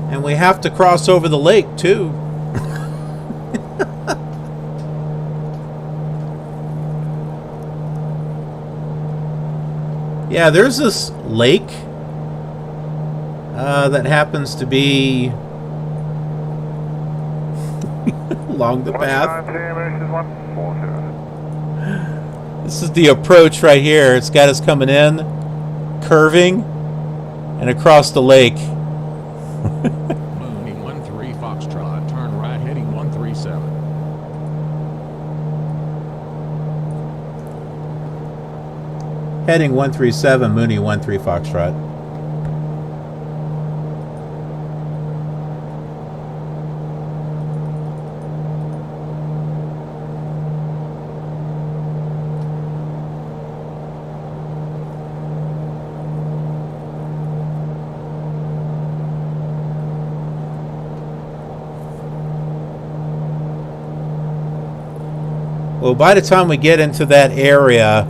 Speaker 1: And we have to cross over the lake, too. Yeah, there's this lake that happens to be along the path. This is the approach right here. It's got us coming in, curving, and across the lake.
Speaker 6: Mooney 13 Foxtrot, turn right heading 137.
Speaker 1: Heading 137, Mooney 13 Foxtrot. Well, by the time we get into that area,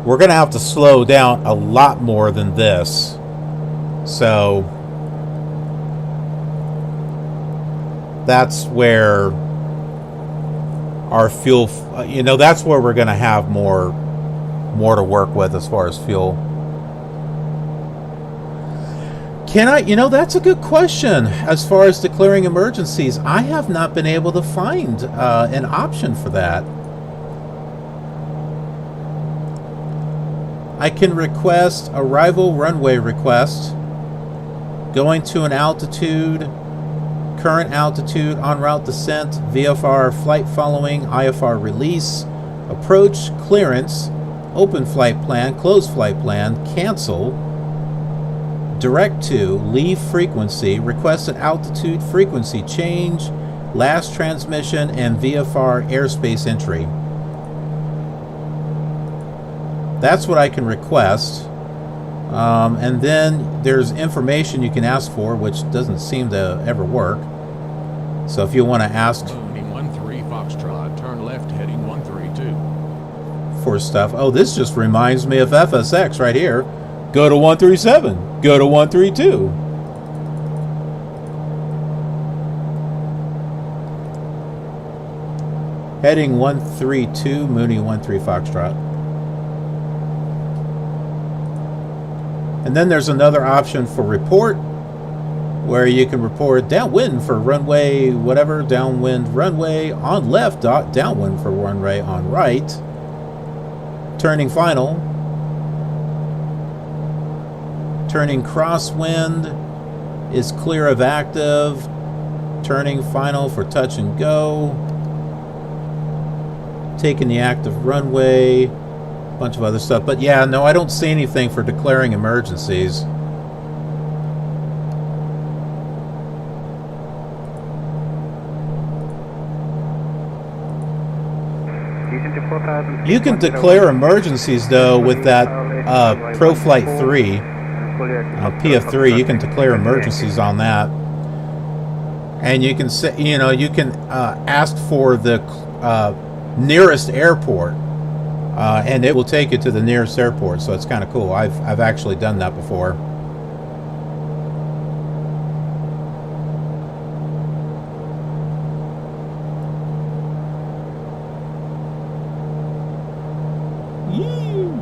Speaker 1: we're going to have to slow down a lot more than this. So that's where our fuel, that's where we're going to have more to work with as far as fuel. That's a good question. As far as declaring emergencies, I have not been able to find an option for that. I can request arrival runway request, going to an altitude, current altitude, en route descent, VFR flight following, IFR release, approach, clearance, open flight plan, closed flight plan, cancel, direct to, leave frequency, requested altitude, frequency change, last transmission, and VFR airspace entry. That's what I can request. And then there's information you can ask for, which doesn't seem to ever work. So if you want to ask
Speaker 6: 13 Foxtrot, turn left heading 132.
Speaker 1: For stuff. Oh, this just reminds me of FSX right here. Go to 137. Go to 132. Heading 132, Mooney 13 Foxtrot. And then there's another option for report, where you can report downwind for runway whatever, downwind runway on left, downwind for runway on right. Turning final. Turning crosswind is clear of active. Turning final for touch and go. Taking the active runway. Bunch of other stuff. But yeah, no, I don't see anything for declaring emergencies. You can declare emergencies though with that ProFlight 3, PF3. You can declare emergencies on that, and you can say, you can ask for the nearest airport, and it will take you to the nearest airport. So it's kind of cool. I've actually done that before.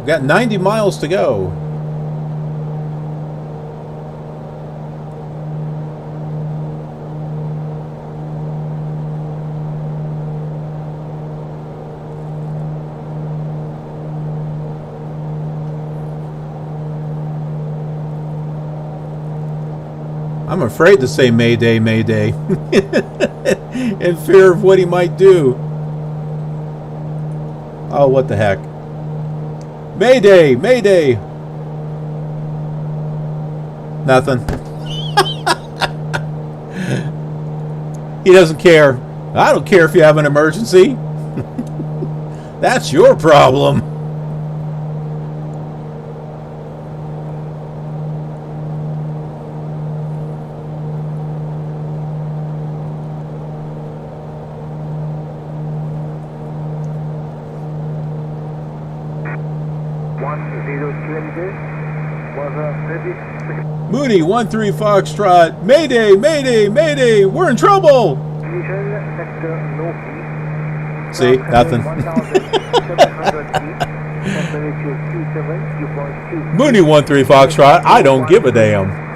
Speaker 1: Got 90 miles to go. I'm afraid to say Mayday, Mayday, in fear of what he might do. Oh, what the heck. Mayday! Mayday! Nothing. He doesn't care. I don't care if you have an emergency. That's your problem. Mooney 13 Foxtrot. Mayday, Mayday, Mayday. We're in trouble. See, nothing. Mooney 13 Foxtrot. I don't give a damn.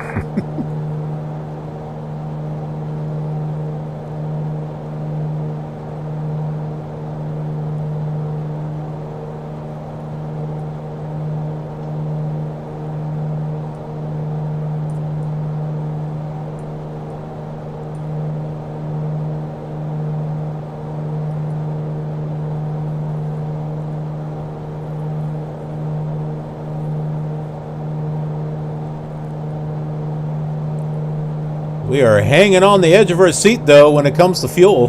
Speaker 1: We are hanging on the edge of our seat, though, when it comes to fuel.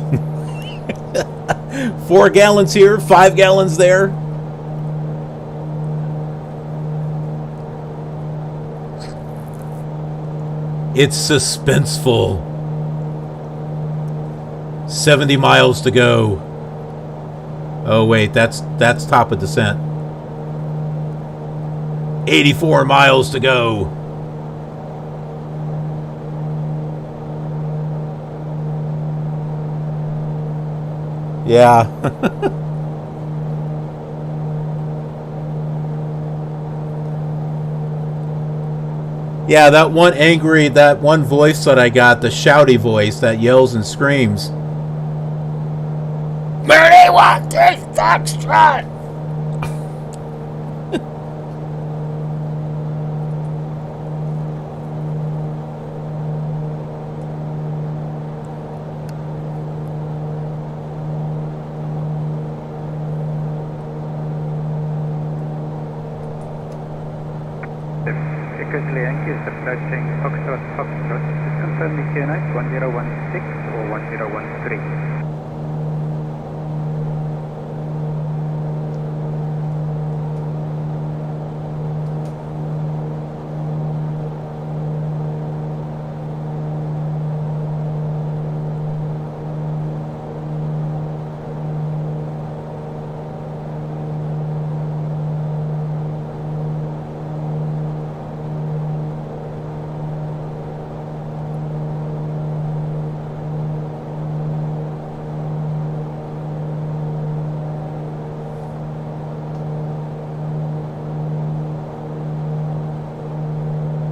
Speaker 1: 4 gallons here, 5 gallons there. It's suspenseful. 70 miles to go. Oh wait, that's top of descent. 84 miles to go. Yeah. Yeah, that one voice that I got, the shouty voice that yells and screams. Where do you want this Foxtrot?
Speaker 11: Because Yankee is approaching Foxtrot, Foxtrot. Just confirm the QNH 1016 or 1013.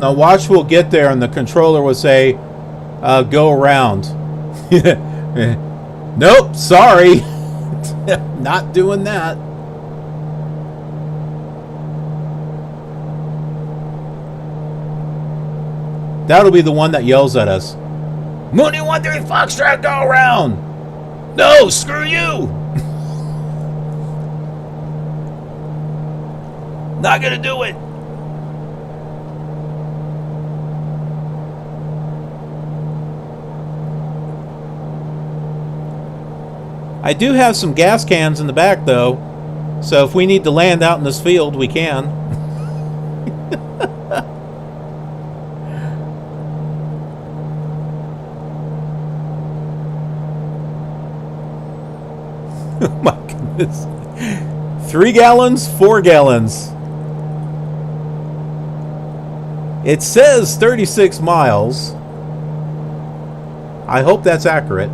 Speaker 1: Now watch, we'll get there and the controller will say, go around. Nope, sorry. Not doing that. That'll be the one that yells at us. Mooney 13 Foxtrot, go around. No, screw you. Not gonna do it. I do have some gas cans in the back, though, so if we need to land out in this field, we can. Oh my goodness. 3 gallons, 4 gallons. It says 36 miles. I hope that's accurate.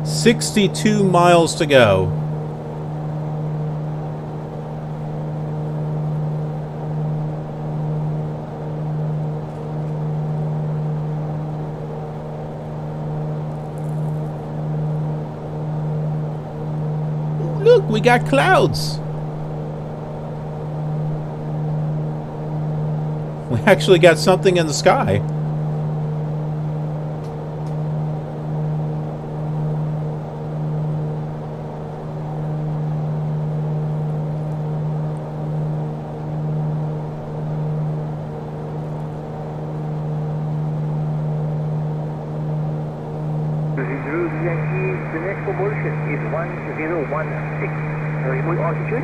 Speaker 1: $62 miles to go. Ooh, look, we got clouds. We actually got something in the sky.
Speaker 14: The next propulsion is 1016. Remove altitude.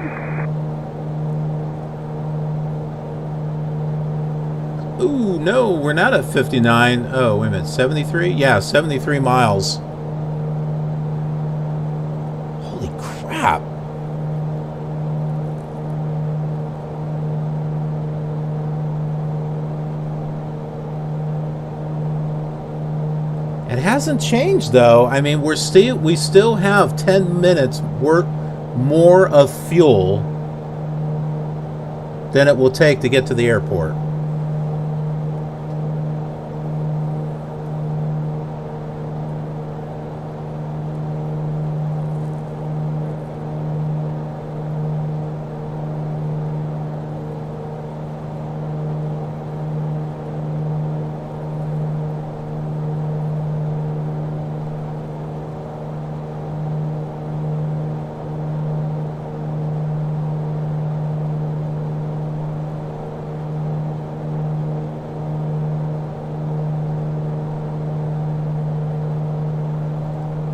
Speaker 1: Ooh, no, we're not at 59. Oh, wait a minute, 73? Yeah, 73 miles. Holy crap. It hasn't changed though. I mean, we still have 10 minutes more of fuel than it will take to get to the airport.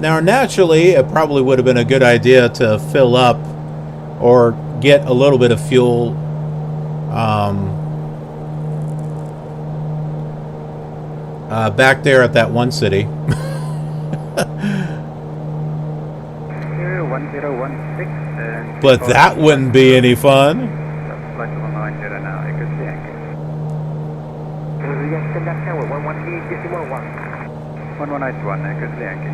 Speaker 1: Now, naturally, it probably would have been a good idea to fill up or get a little bit of fuel back there at that one city.
Speaker 11: 1016 and
Speaker 1: But that wouldn't be any fun.
Speaker 11: flight 190 now, Echo Yankee.
Speaker 14: Send that tower, 118.1.
Speaker 11: 1181, Echo Yankee.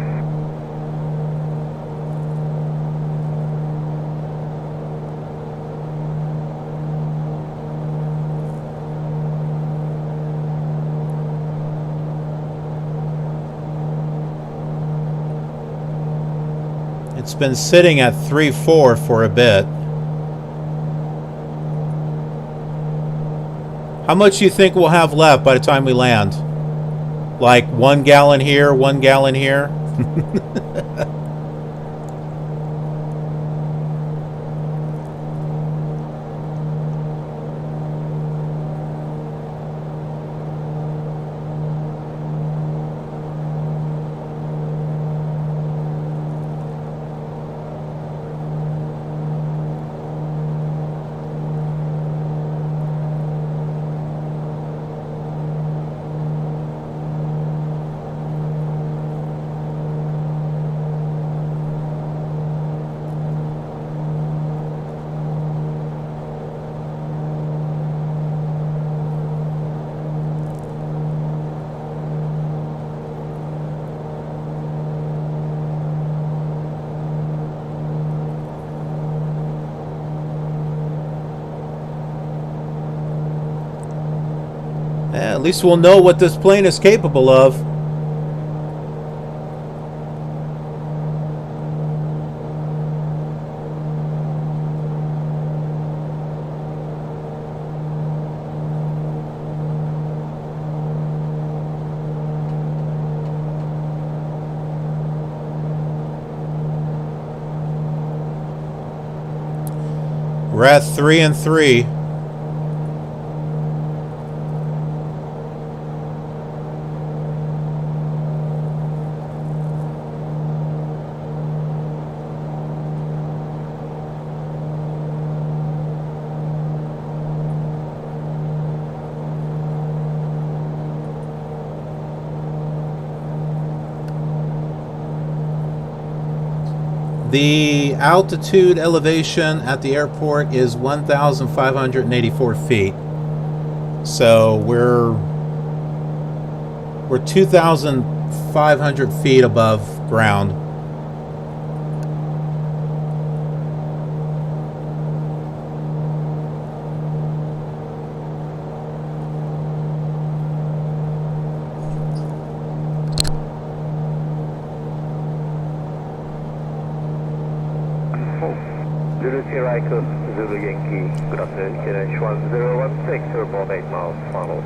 Speaker 1: It's been sitting at 3.4 for a bit. How much do you think we'll have left by the time we land? Like 1 gallon here, 1 gallon here? At least we'll know what this plane is capable of. We're at 3 and 3. The altitude elevation at the airport is 1,584 feet. So we're 2,500 feet above ground.
Speaker 8: Zulu Yankee, good afternoon, KNH1016, airborne 8 miles, final.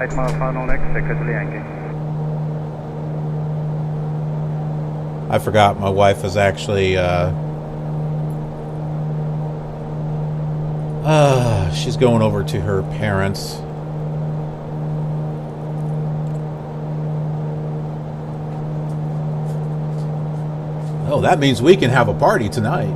Speaker 11: 8 mile final next, Echo Yankee.
Speaker 1: I forgot my wife is actually she's going over to her parents. Oh, that means we can have a party tonight.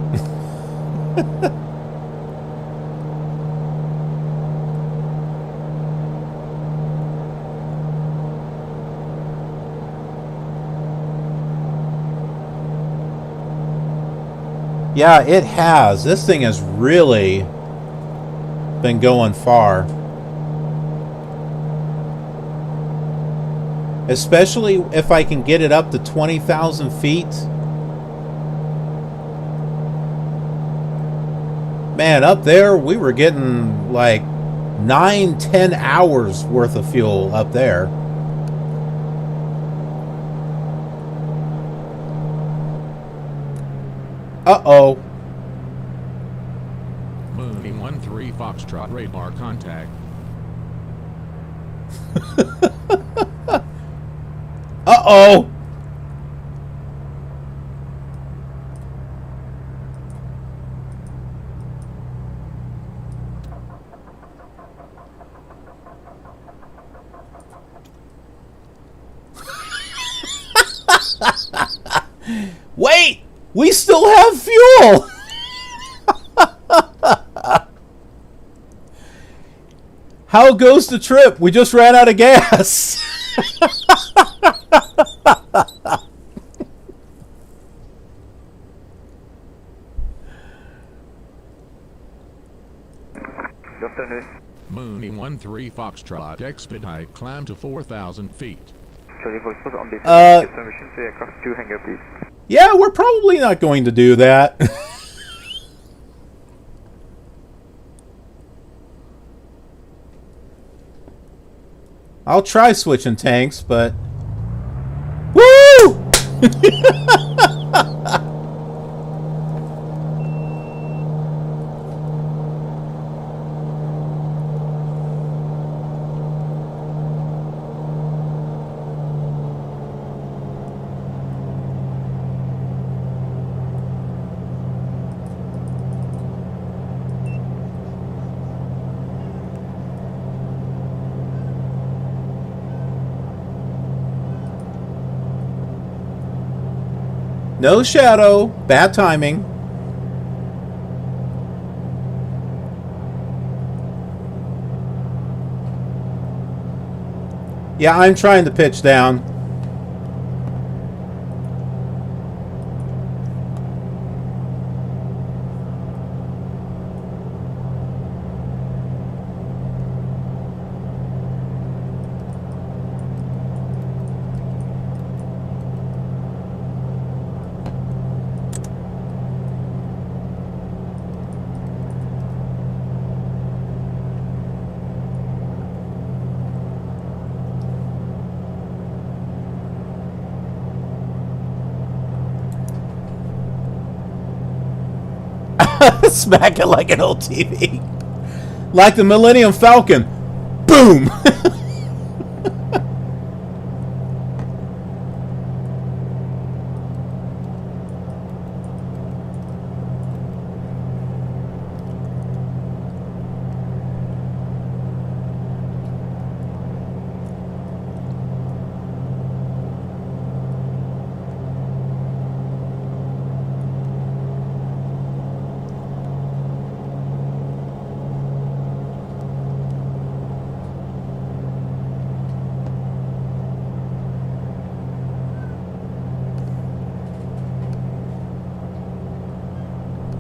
Speaker 1: Yeah, it has. This thing has really been going far. Especially if I can get it up to 20,000 feet. Man, up there we were getting like 9-10 hours worth of fuel up there. Uh-oh.
Speaker 6: Moon 13 Foxtrot radar contact.
Speaker 1: Uh-oh. Wait! We still have fuel! How goes the trip? We just ran out of gas.
Speaker 6: Mooney 13 Foxtrot, expedite, climb to 4,000 feet.
Speaker 1: Yeah, we're probably not going to do that. I'll try switching tanks, but... Woo! No shadow. Bad timing. Yeah, I'm trying to pitch down. Smack it like an old TV. Like the Millennium Falcon. Boom!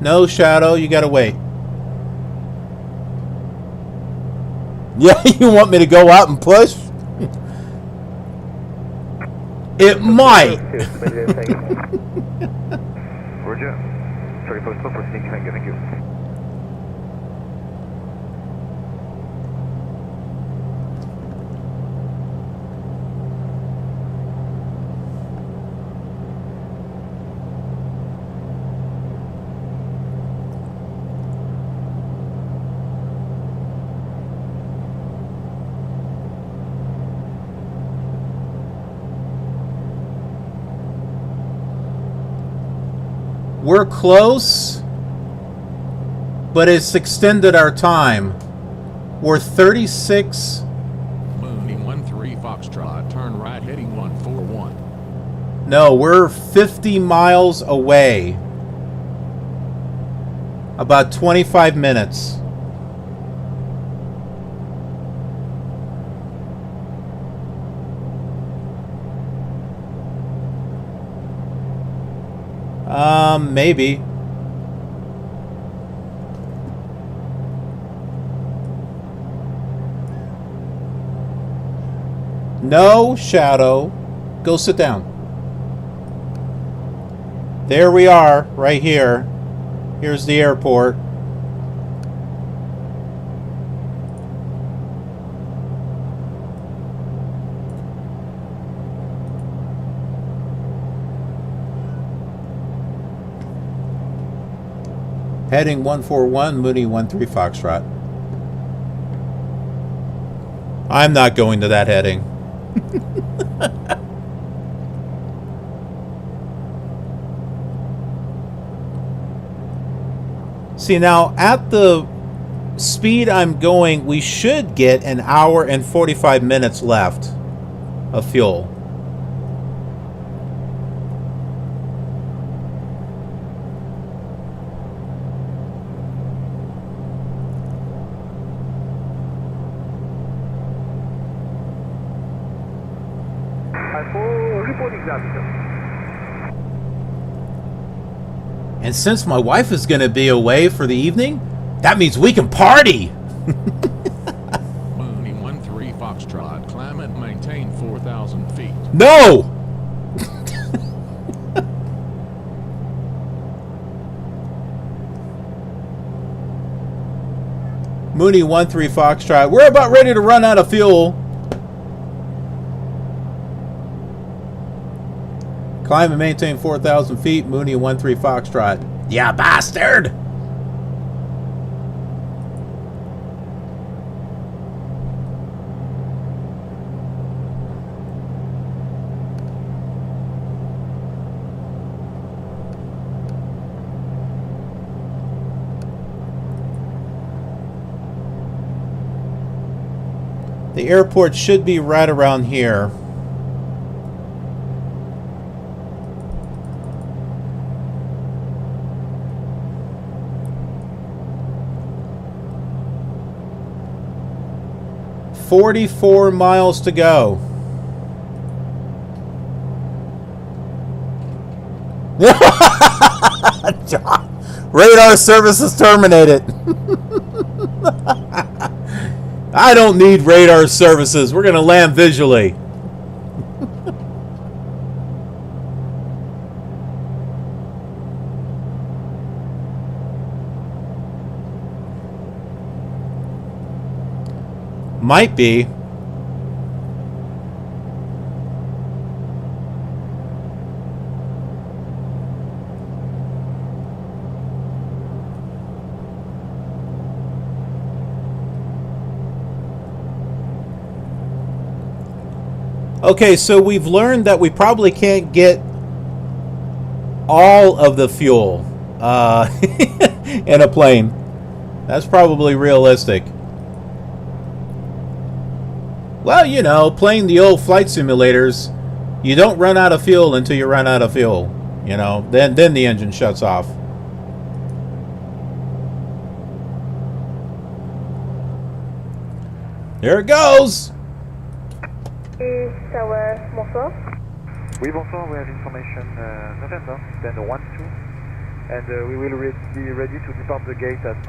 Speaker 1: No shadow, you gotta wait. Yeah, you want me to go out and push? It might.
Speaker 8: Roger. Sorry, post proceeding. Thank you.
Speaker 1: We're close, but it's extended our time. We're 36.
Speaker 6: Mooney 13 Foxtrot, turn right heading 141.
Speaker 1: No, we're 50 miles away. About 25 minutes. Maybe. No shadow. Go sit down. There we are, right here. Here's the airport. Heading 141, Mooney 13 Foxtrot. I'm not going to that heading. See, now at the speed I'm going, we should get an hour and 45 minutes left of fuel.
Speaker 8: 054, reporting that.
Speaker 1: And since my wife is going to be away for the evening, that means we can party.
Speaker 6: Mooney 13 Foxtrot, climb and maintain 4,000 feet.
Speaker 1: No! Mooney 13 Foxtrot, we're about ready to run out of fuel. Climb and maintain 4,000 feet, Mooney 13 Foxtrot. Yeah, bastard! The airport should be right around here. $44 miles to go. Radar services terminated. I don't need radar services. We're going to land visually. Might be. Okay, so we've learned that we probably can't get all of the fuel in a plane. That's probably realistic. Well, you know, playing the old flight simulators, you don't run out of fuel until you run out of fuel. You know, then the engine shuts off. There it goes!
Speaker 9: Tower, bonsoir.
Speaker 8: Oui, bonsoir, we have information November, then 12, and we will be ready to depart the gate at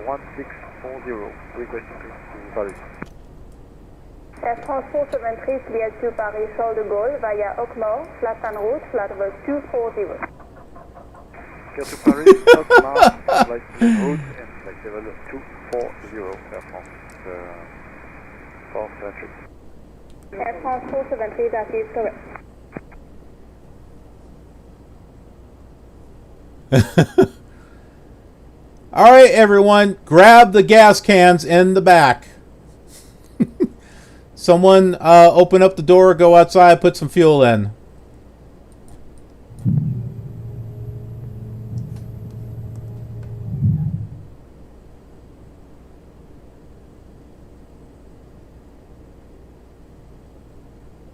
Speaker 8: 1640, requesting to Paris.
Speaker 9: FS-2020, cleared to Paris Charles de Gaulle via Oakmore, flat en route, flight level 240.
Speaker 8: Clear to Paris, Oakmore, flight en route, and flight level 240, Air France, for entry.
Speaker 9: FS-2020, that is correct.
Speaker 1: All right, everyone, grab the gas cans in the back. Someone open up the door, go outside, put some fuel in.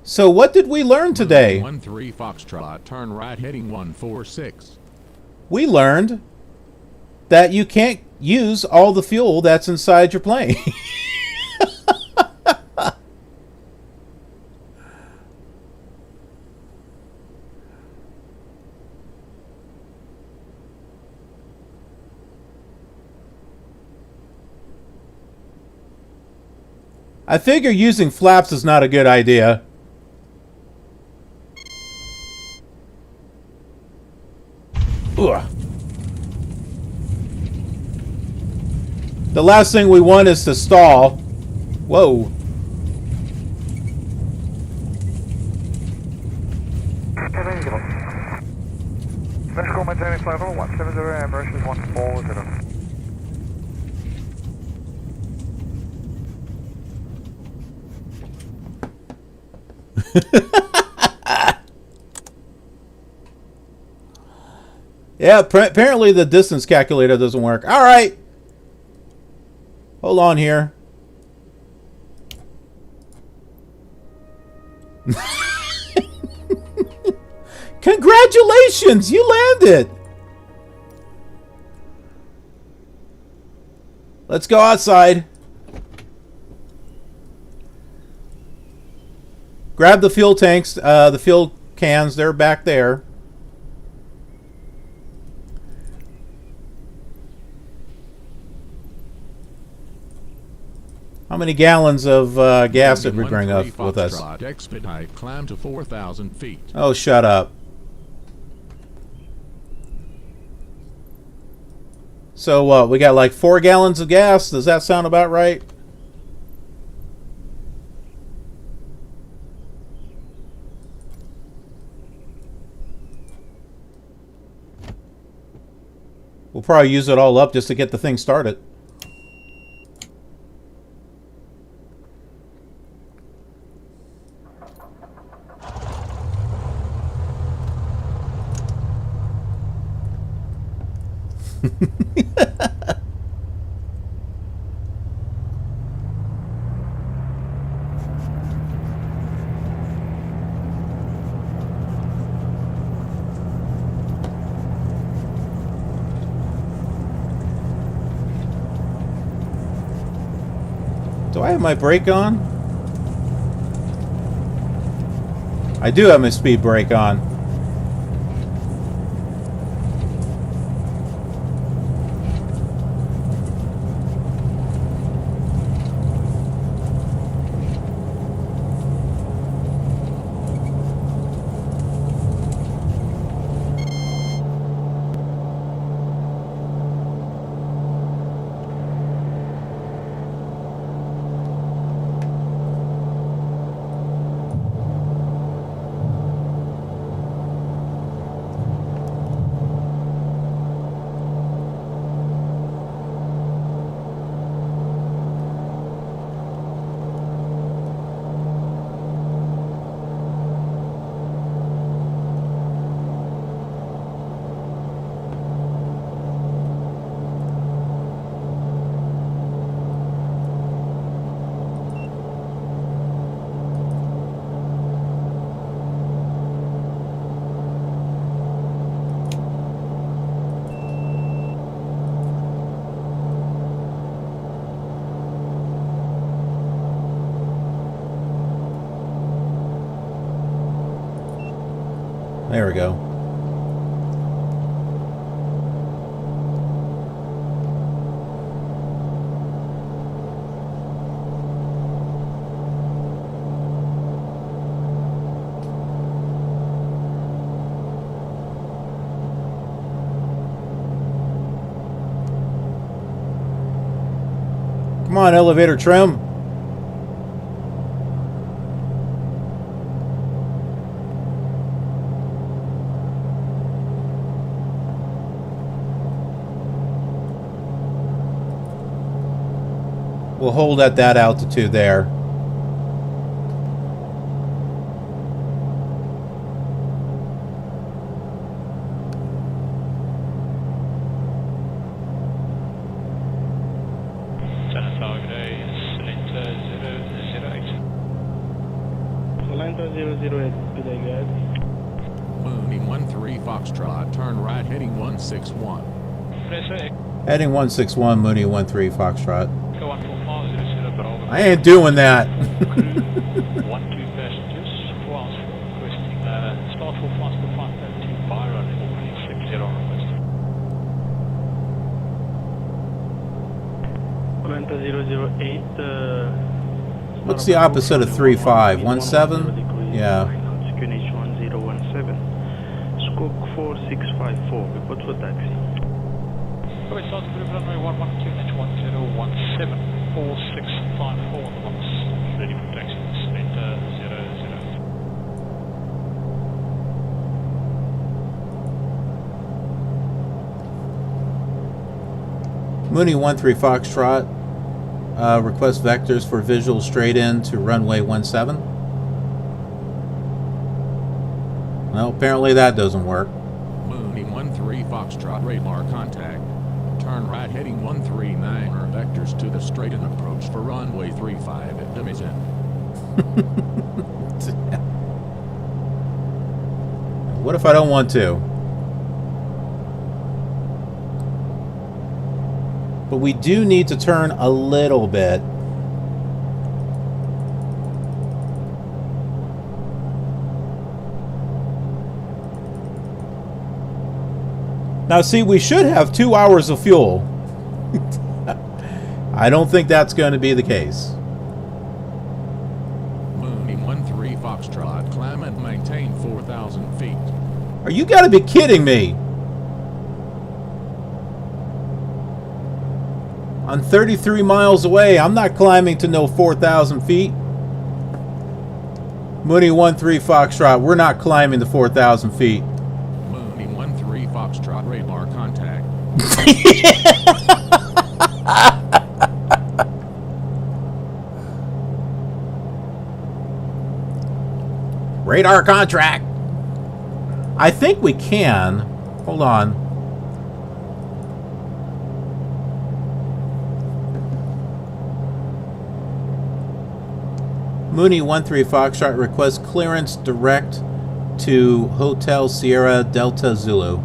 Speaker 1: So what did we learn today?
Speaker 6: 13 Foxtrot, turn right heading 146.
Speaker 1: We learned that you can't use all the fuel that's inside your plane. I figure using flaps is not a good idea. Ugh. The last thing we want is to stall. Whoa.
Speaker 8: Mexico maintaining flight level 170, Emirates 140.
Speaker 1: Yeah, apparently the distance calculator doesn't work. All right. Hold on here. Congratulations, you landed. Let's go outside. Grab the fuel tanks, the fuel cans. They're back there. How many gallons of gas did we bring up with us?
Speaker 6: Expedite, climb to 4,000 feet.
Speaker 1: Oh, shut up. So what? We got like 4 gallons of gas. Does that sound about right? We'll probably use it all up just to get the thing started. Do I have my brake on? I do have my speed brake on. There we go. Come on, elevator trim. We'll hold at that altitude there.
Speaker 7: Atlanta 008, good day guys.
Speaker 6: Mooney 13 Foxtrot, turn right heading 161.
Speaker 1: Heading 161, Mooney 13 Foxtrot. I ain't doing that.
Speaker 10: 1, 2 passengers, France requesting start for France to 532 Byron, opening 60 request.
Speaker 7: Atlanta 008,
Speaker 1: What's the opposite of 35? 17? Yeah.
Speaker 7: QNH 1017. Squawk 4654, report for taxi.
Speaker 10: Alright, start to runway 11 QNH 1017. 4654 on the box, ready for taxi, Atlanta 008.
Speaker 1: Mooney 13 Foxtrot. Request vectors for visual straight in to runway 17. Well, apparently that doesn't work.
Speaker 6: Mooney 13 Foxtrot, radar contact. Turn right heading 139 or vectors to the straight in approach for runway 35 at Damazin.
Speaker 1: What if I don't want to? But we do need to turn a little bit. Now, see, we should have 2 hours of fuel. I don't think that's going to be the case.
Speaker 6: Mooney 13 Foxtrot, climb and maintain 4,000 feet.
Speaker 1: Are you got to be kidding me? I'm 33 miles away. I'm not climbing to no 4,000 feet. Mooney 13 Foxtrot, we're not climbing to 4,000 feet.
Speaker 6: Mooney 13 Foxtrot, radar contact.
Speaker 1: Radar contract. I think we can. Hold on. Mooney 13 Foxtrot requests clearance direct to Hotel Sierra Delta Zulu.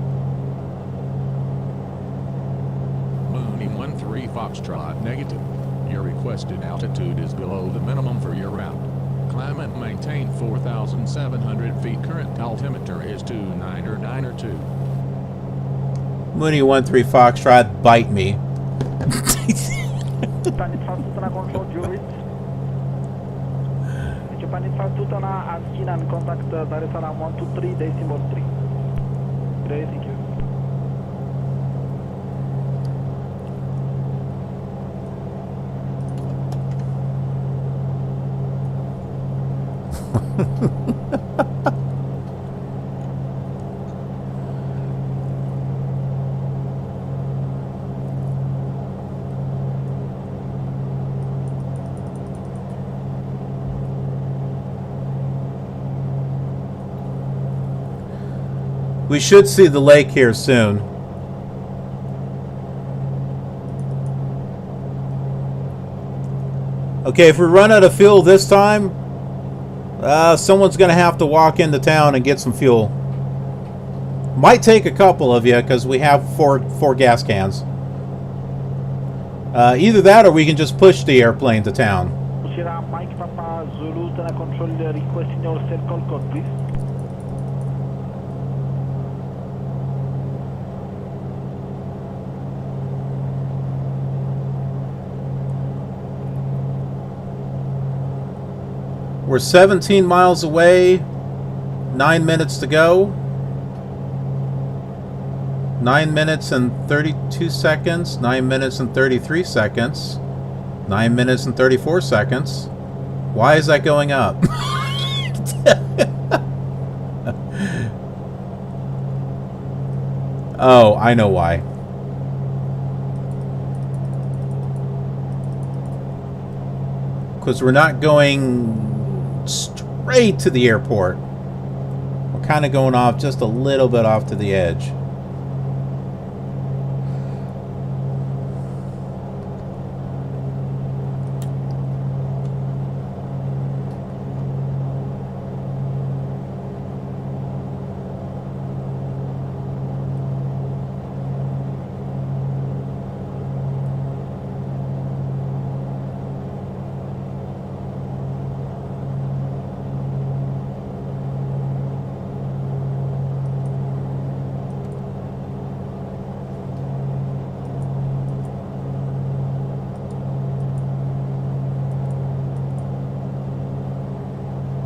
Speaker 6: Mooney 13 Foxtrot, negative. Your requested altitude is below the minimum for your route. Climb and maintain 4,700 feet. Current altimeter is 2992.
Speaker 1: Mooney 13 Foxtrot, bite me.
Speaker 5: Japan Infra Tutana and Skin and contact Dar es Salaam 123 decimal 3. Great, thank you.
Speaker 1: We should see the lake here soon. Okay, if we run out of fuel this time, someone's going to have to walk into town and get some fuel. Might take a couple of you because we have four gas cans. Either that or we can just push the airplane to town.
Speaker 5: Mike Papa Zulu, control requesting your circle code, please.
Speaker 1: We're 17 miles away, 9 minutes to go. 9 minutes and 32 seconds, 9 minutes and 33 seconds, 9 minutes and 34 seconds. Why is that going up? Oh, I know why. Because we're not going straight to the airport. We're kind of going off just a little bit off to the edge.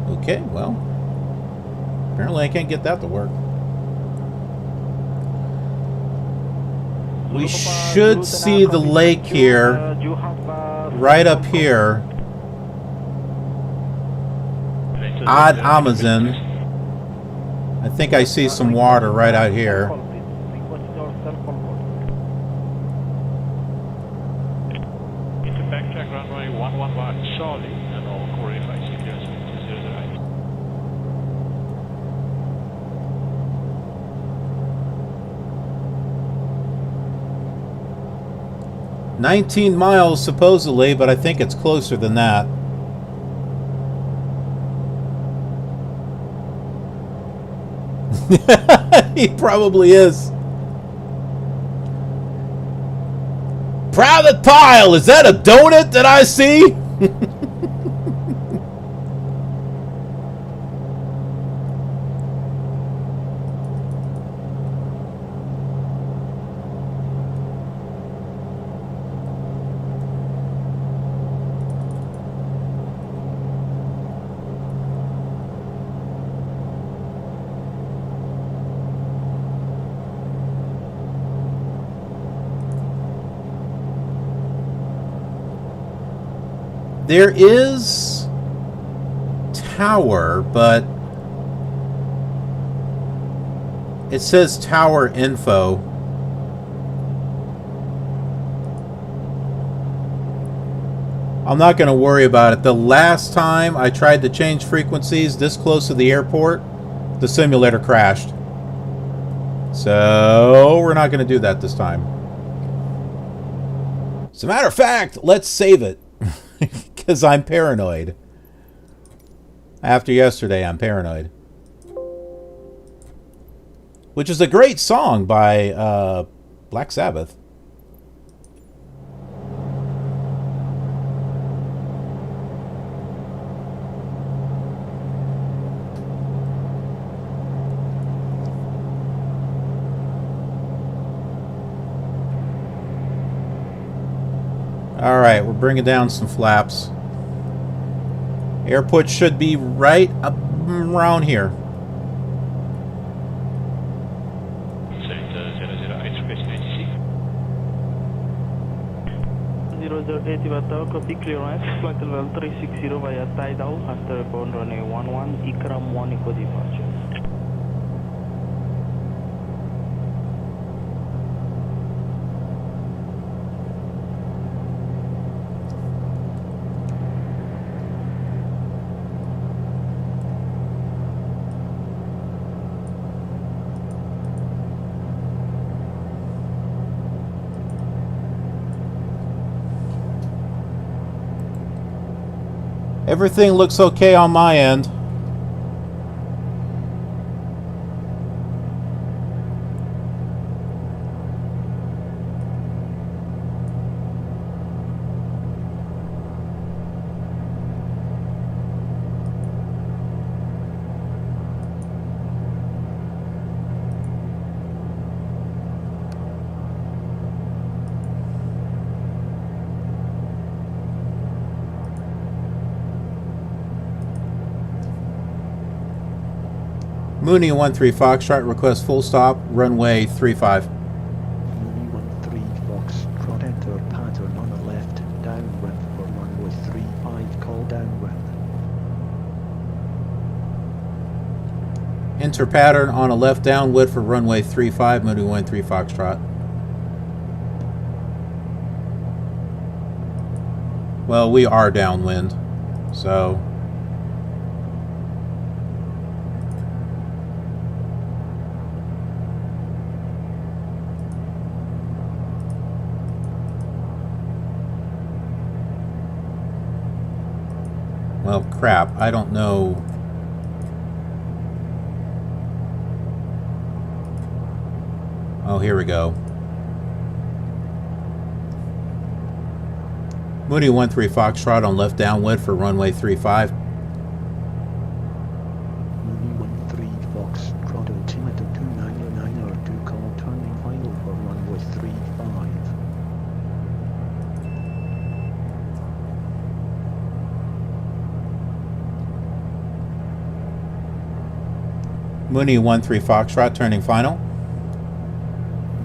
Speaker 1: Okay, well, apparently I can't get that to work. We should see the lake here, right up here. Damazin. I think I see some water right out here.
Speaker 10: Into backtrack runway 111 Charlie and all core FIC clears to 008.
Speaker 1: 19 miles supposedly, but I think it's closer than that. He probably is. Private pile, is that a donut that I see? There is tower, but it says tower info. I'm not going to worry about it. The last time I tried to change frequencies this close to the airport, the simulator crashed. So we're not going to do that this time. As a matter of fact, let's save it. Because I'm paranoid. After yesterday, I'm paranoid. Which is a great song by Black Sabbath. Alright, we're bringing down some flaps. Airport should be right up around here.
Speaker 7: 0080 Batal, copy clearance, flight level 360 via Tidal, after bound runway 11, Ikram 1 Eco departure.
Speaker 1: Everything looks okay on my end. Mooney 13 Foxtrot, request full stop, runway 35.
Speaker 15: Mooney 13 Foxtrot, enter pattern on the left, downwind for runway 35, call downwind.
Speaker 1: Enter pattern on a left downwind for runway 35, Mooney 13 Foxtrot. Well, we are downwind, so... Well, crap, I don't know. Oh, here we go. Mooney 13 Foxtrot on left downwind for runway 35.
Speaker 15: Mooney 13 Foxtrot, altimeter 299 call turning final for runway 35.
Speaker 1: Mooney 13 Foxtrot, turning final.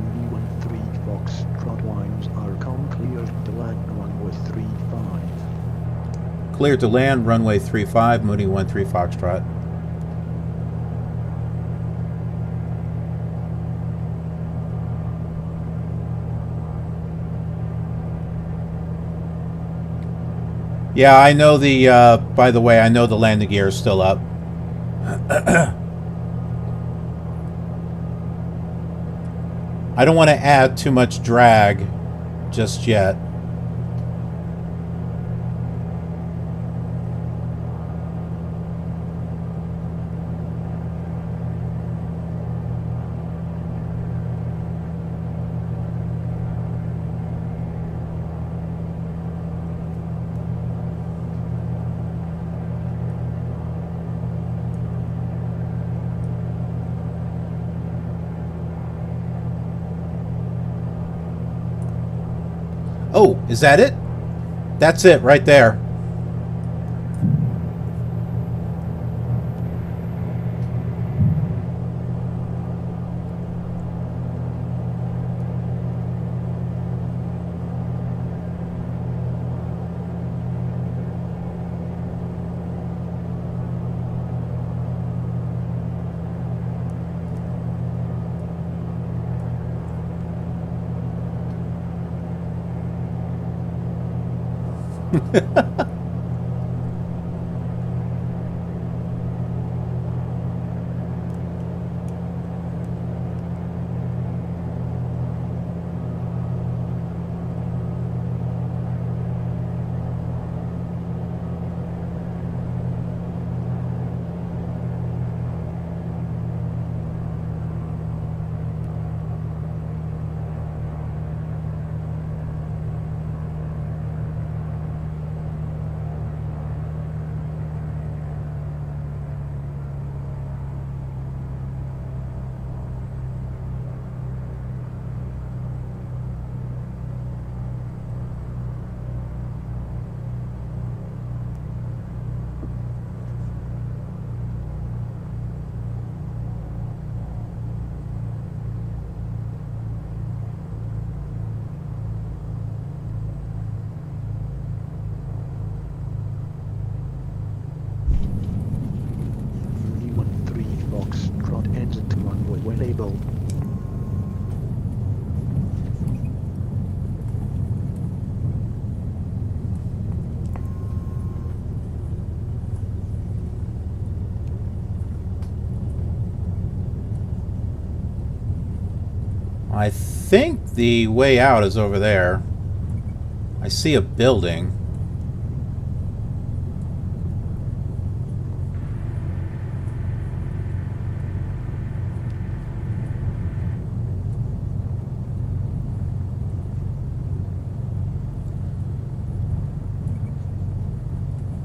Speaker 15: Mooney 13 Foxtrot, lines are cleared to land runway 35.
Speaker 1: Cleared to land, runway 35, Mooney 13 Foxtrot. Yeah, I know the, by the way, I know the landing gear is still up. I don't want to add too much drag just yet. Oh, is that it? That's it right there.
Speaker 15: Simbel.
Speaker 1: I think the way out is over there. I see a building.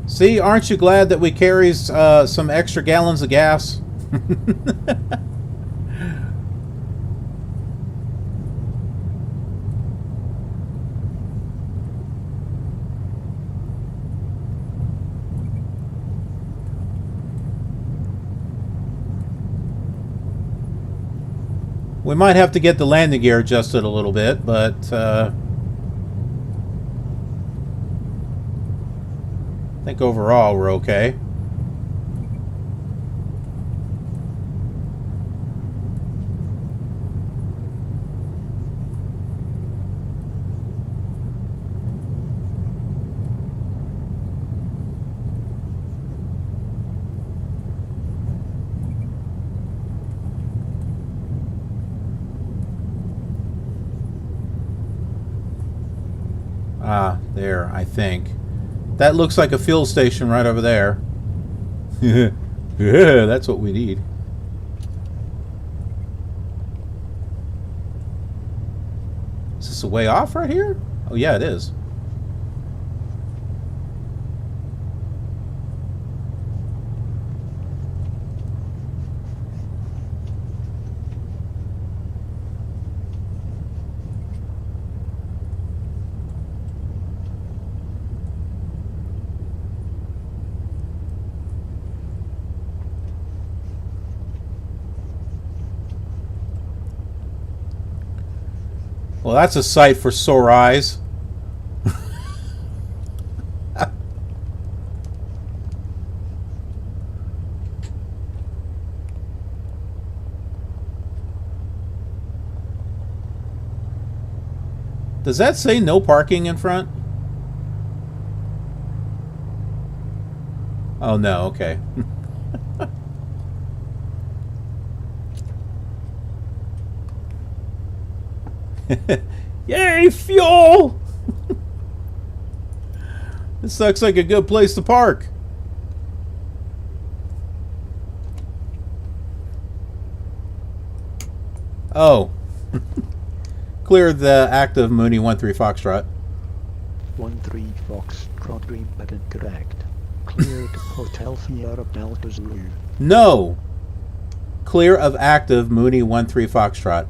Speaker 1: See, aren't you glad that we carry some extra gallons of gas? We might have to get the landing gear adjusted a little bit, but I think overall we're okay. Ah, there, I think. That looks like a fuel station right over there. Yeah, that's what we need. Is this a way off right here? Oh, yeah, it is. Well, that's a sight for sore eyes. Does that say no parking in front? Oh, no, okay. Yay, fuel! This looks like a good place to park. Oh. Clear the active Mooney 13 Foxtrot.
Speaker 15: 13 Foxtrot, green button correct. Clear to Hotel Sierra Delta Zulu.
Speaker 1: No! Clear of active Mooney 13 Foxtrot.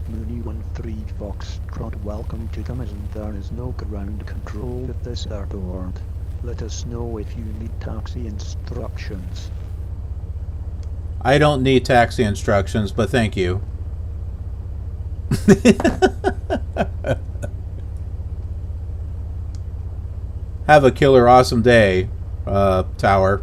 Speaker 15: Mooney 13 Foxtrot, welcome to Damazin. There is no ground control at this airport. Let us know if you need taxi instructions.
Speaker 1: I don't need taxi instructions, but thank you. Have a killer awesome day, Tower.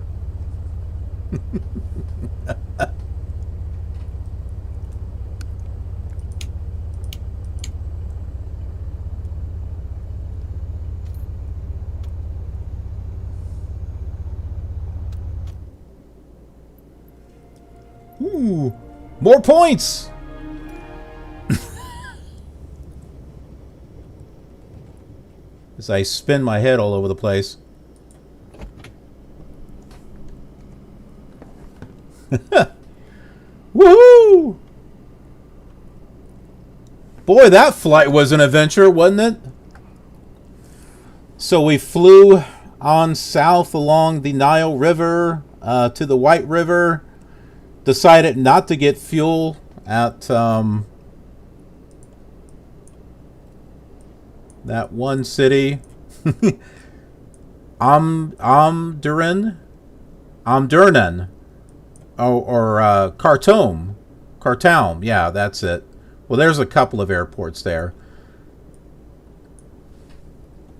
Speaker 1: Ooh, more points! As I spin my head all over the place. Woohoo! Boy, that flight was an adventure, wasn't it? So we flew on south along the Nile River to the White River. Decided not to get fuel at that one city. Omdurman, or Khartoum. Yeah, that's it. Well, there's a couple of airports there.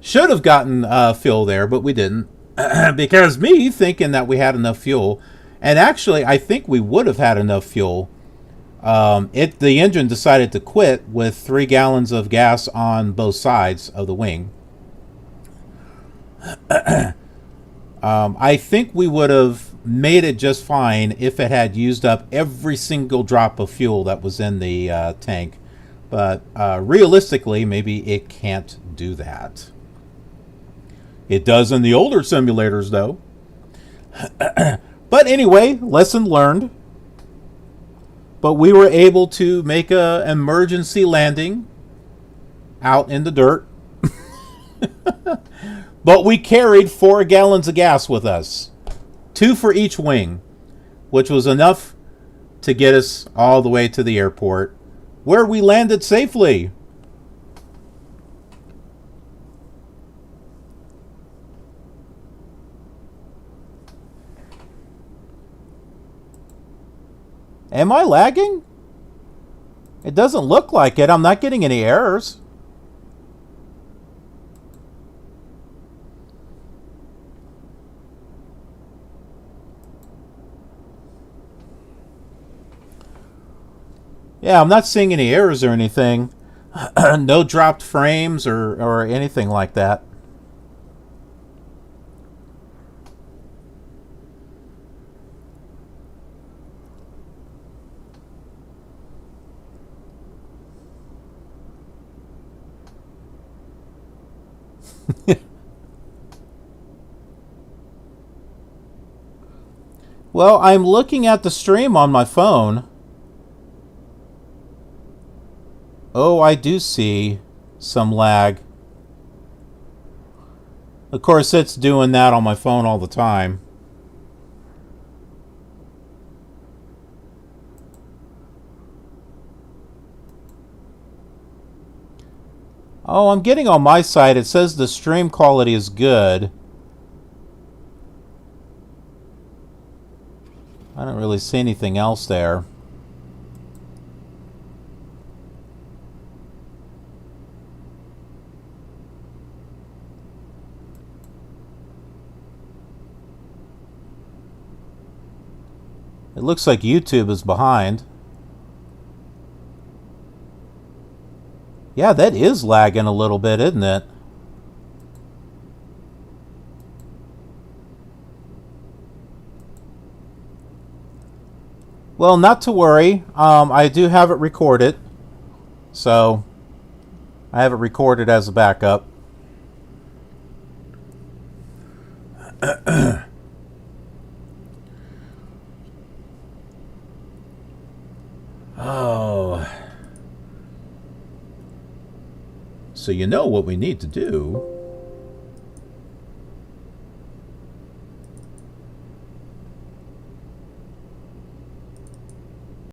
Speaker 1: Should have gotten fuel there, but we didn't. Because me thinking that we had enough fuel, and actually I think we would have had enough fuel. The engine decided to quit with 3 gallons of gas on both sides of the wing. I think we would have made it just fine if it had used up every single drop of fuel that was in the tank. But realistically, maybe it can't do that. It does in the older simulators, though. But anyway, lesson learned. But we were able to make an emergency landing out in the dirt. But we carried 4 gallons of gas with us. 2 for each wing, which was enough to get us all the way to the airport, where we landed safely. Am I lagging? It doesn't look like it. I'm not getting any errors. Yeah, I'm not seeing any errors or anything. No dropped frames or anything like that. Well, I'm looking at the stream on my phone. Oh, I do see some lag. Of course, it's doing that on my phone all the time. Oh, I'm getting on my side. It says the stream quality is good. I don't really see anything else there. It looks like YouTube is behind. Yeah, that is lagging a little bit, isn't it? Well, not to worry. I do have it recorded. So, I have it recorded as a backup. Oh. So you know what we need to do.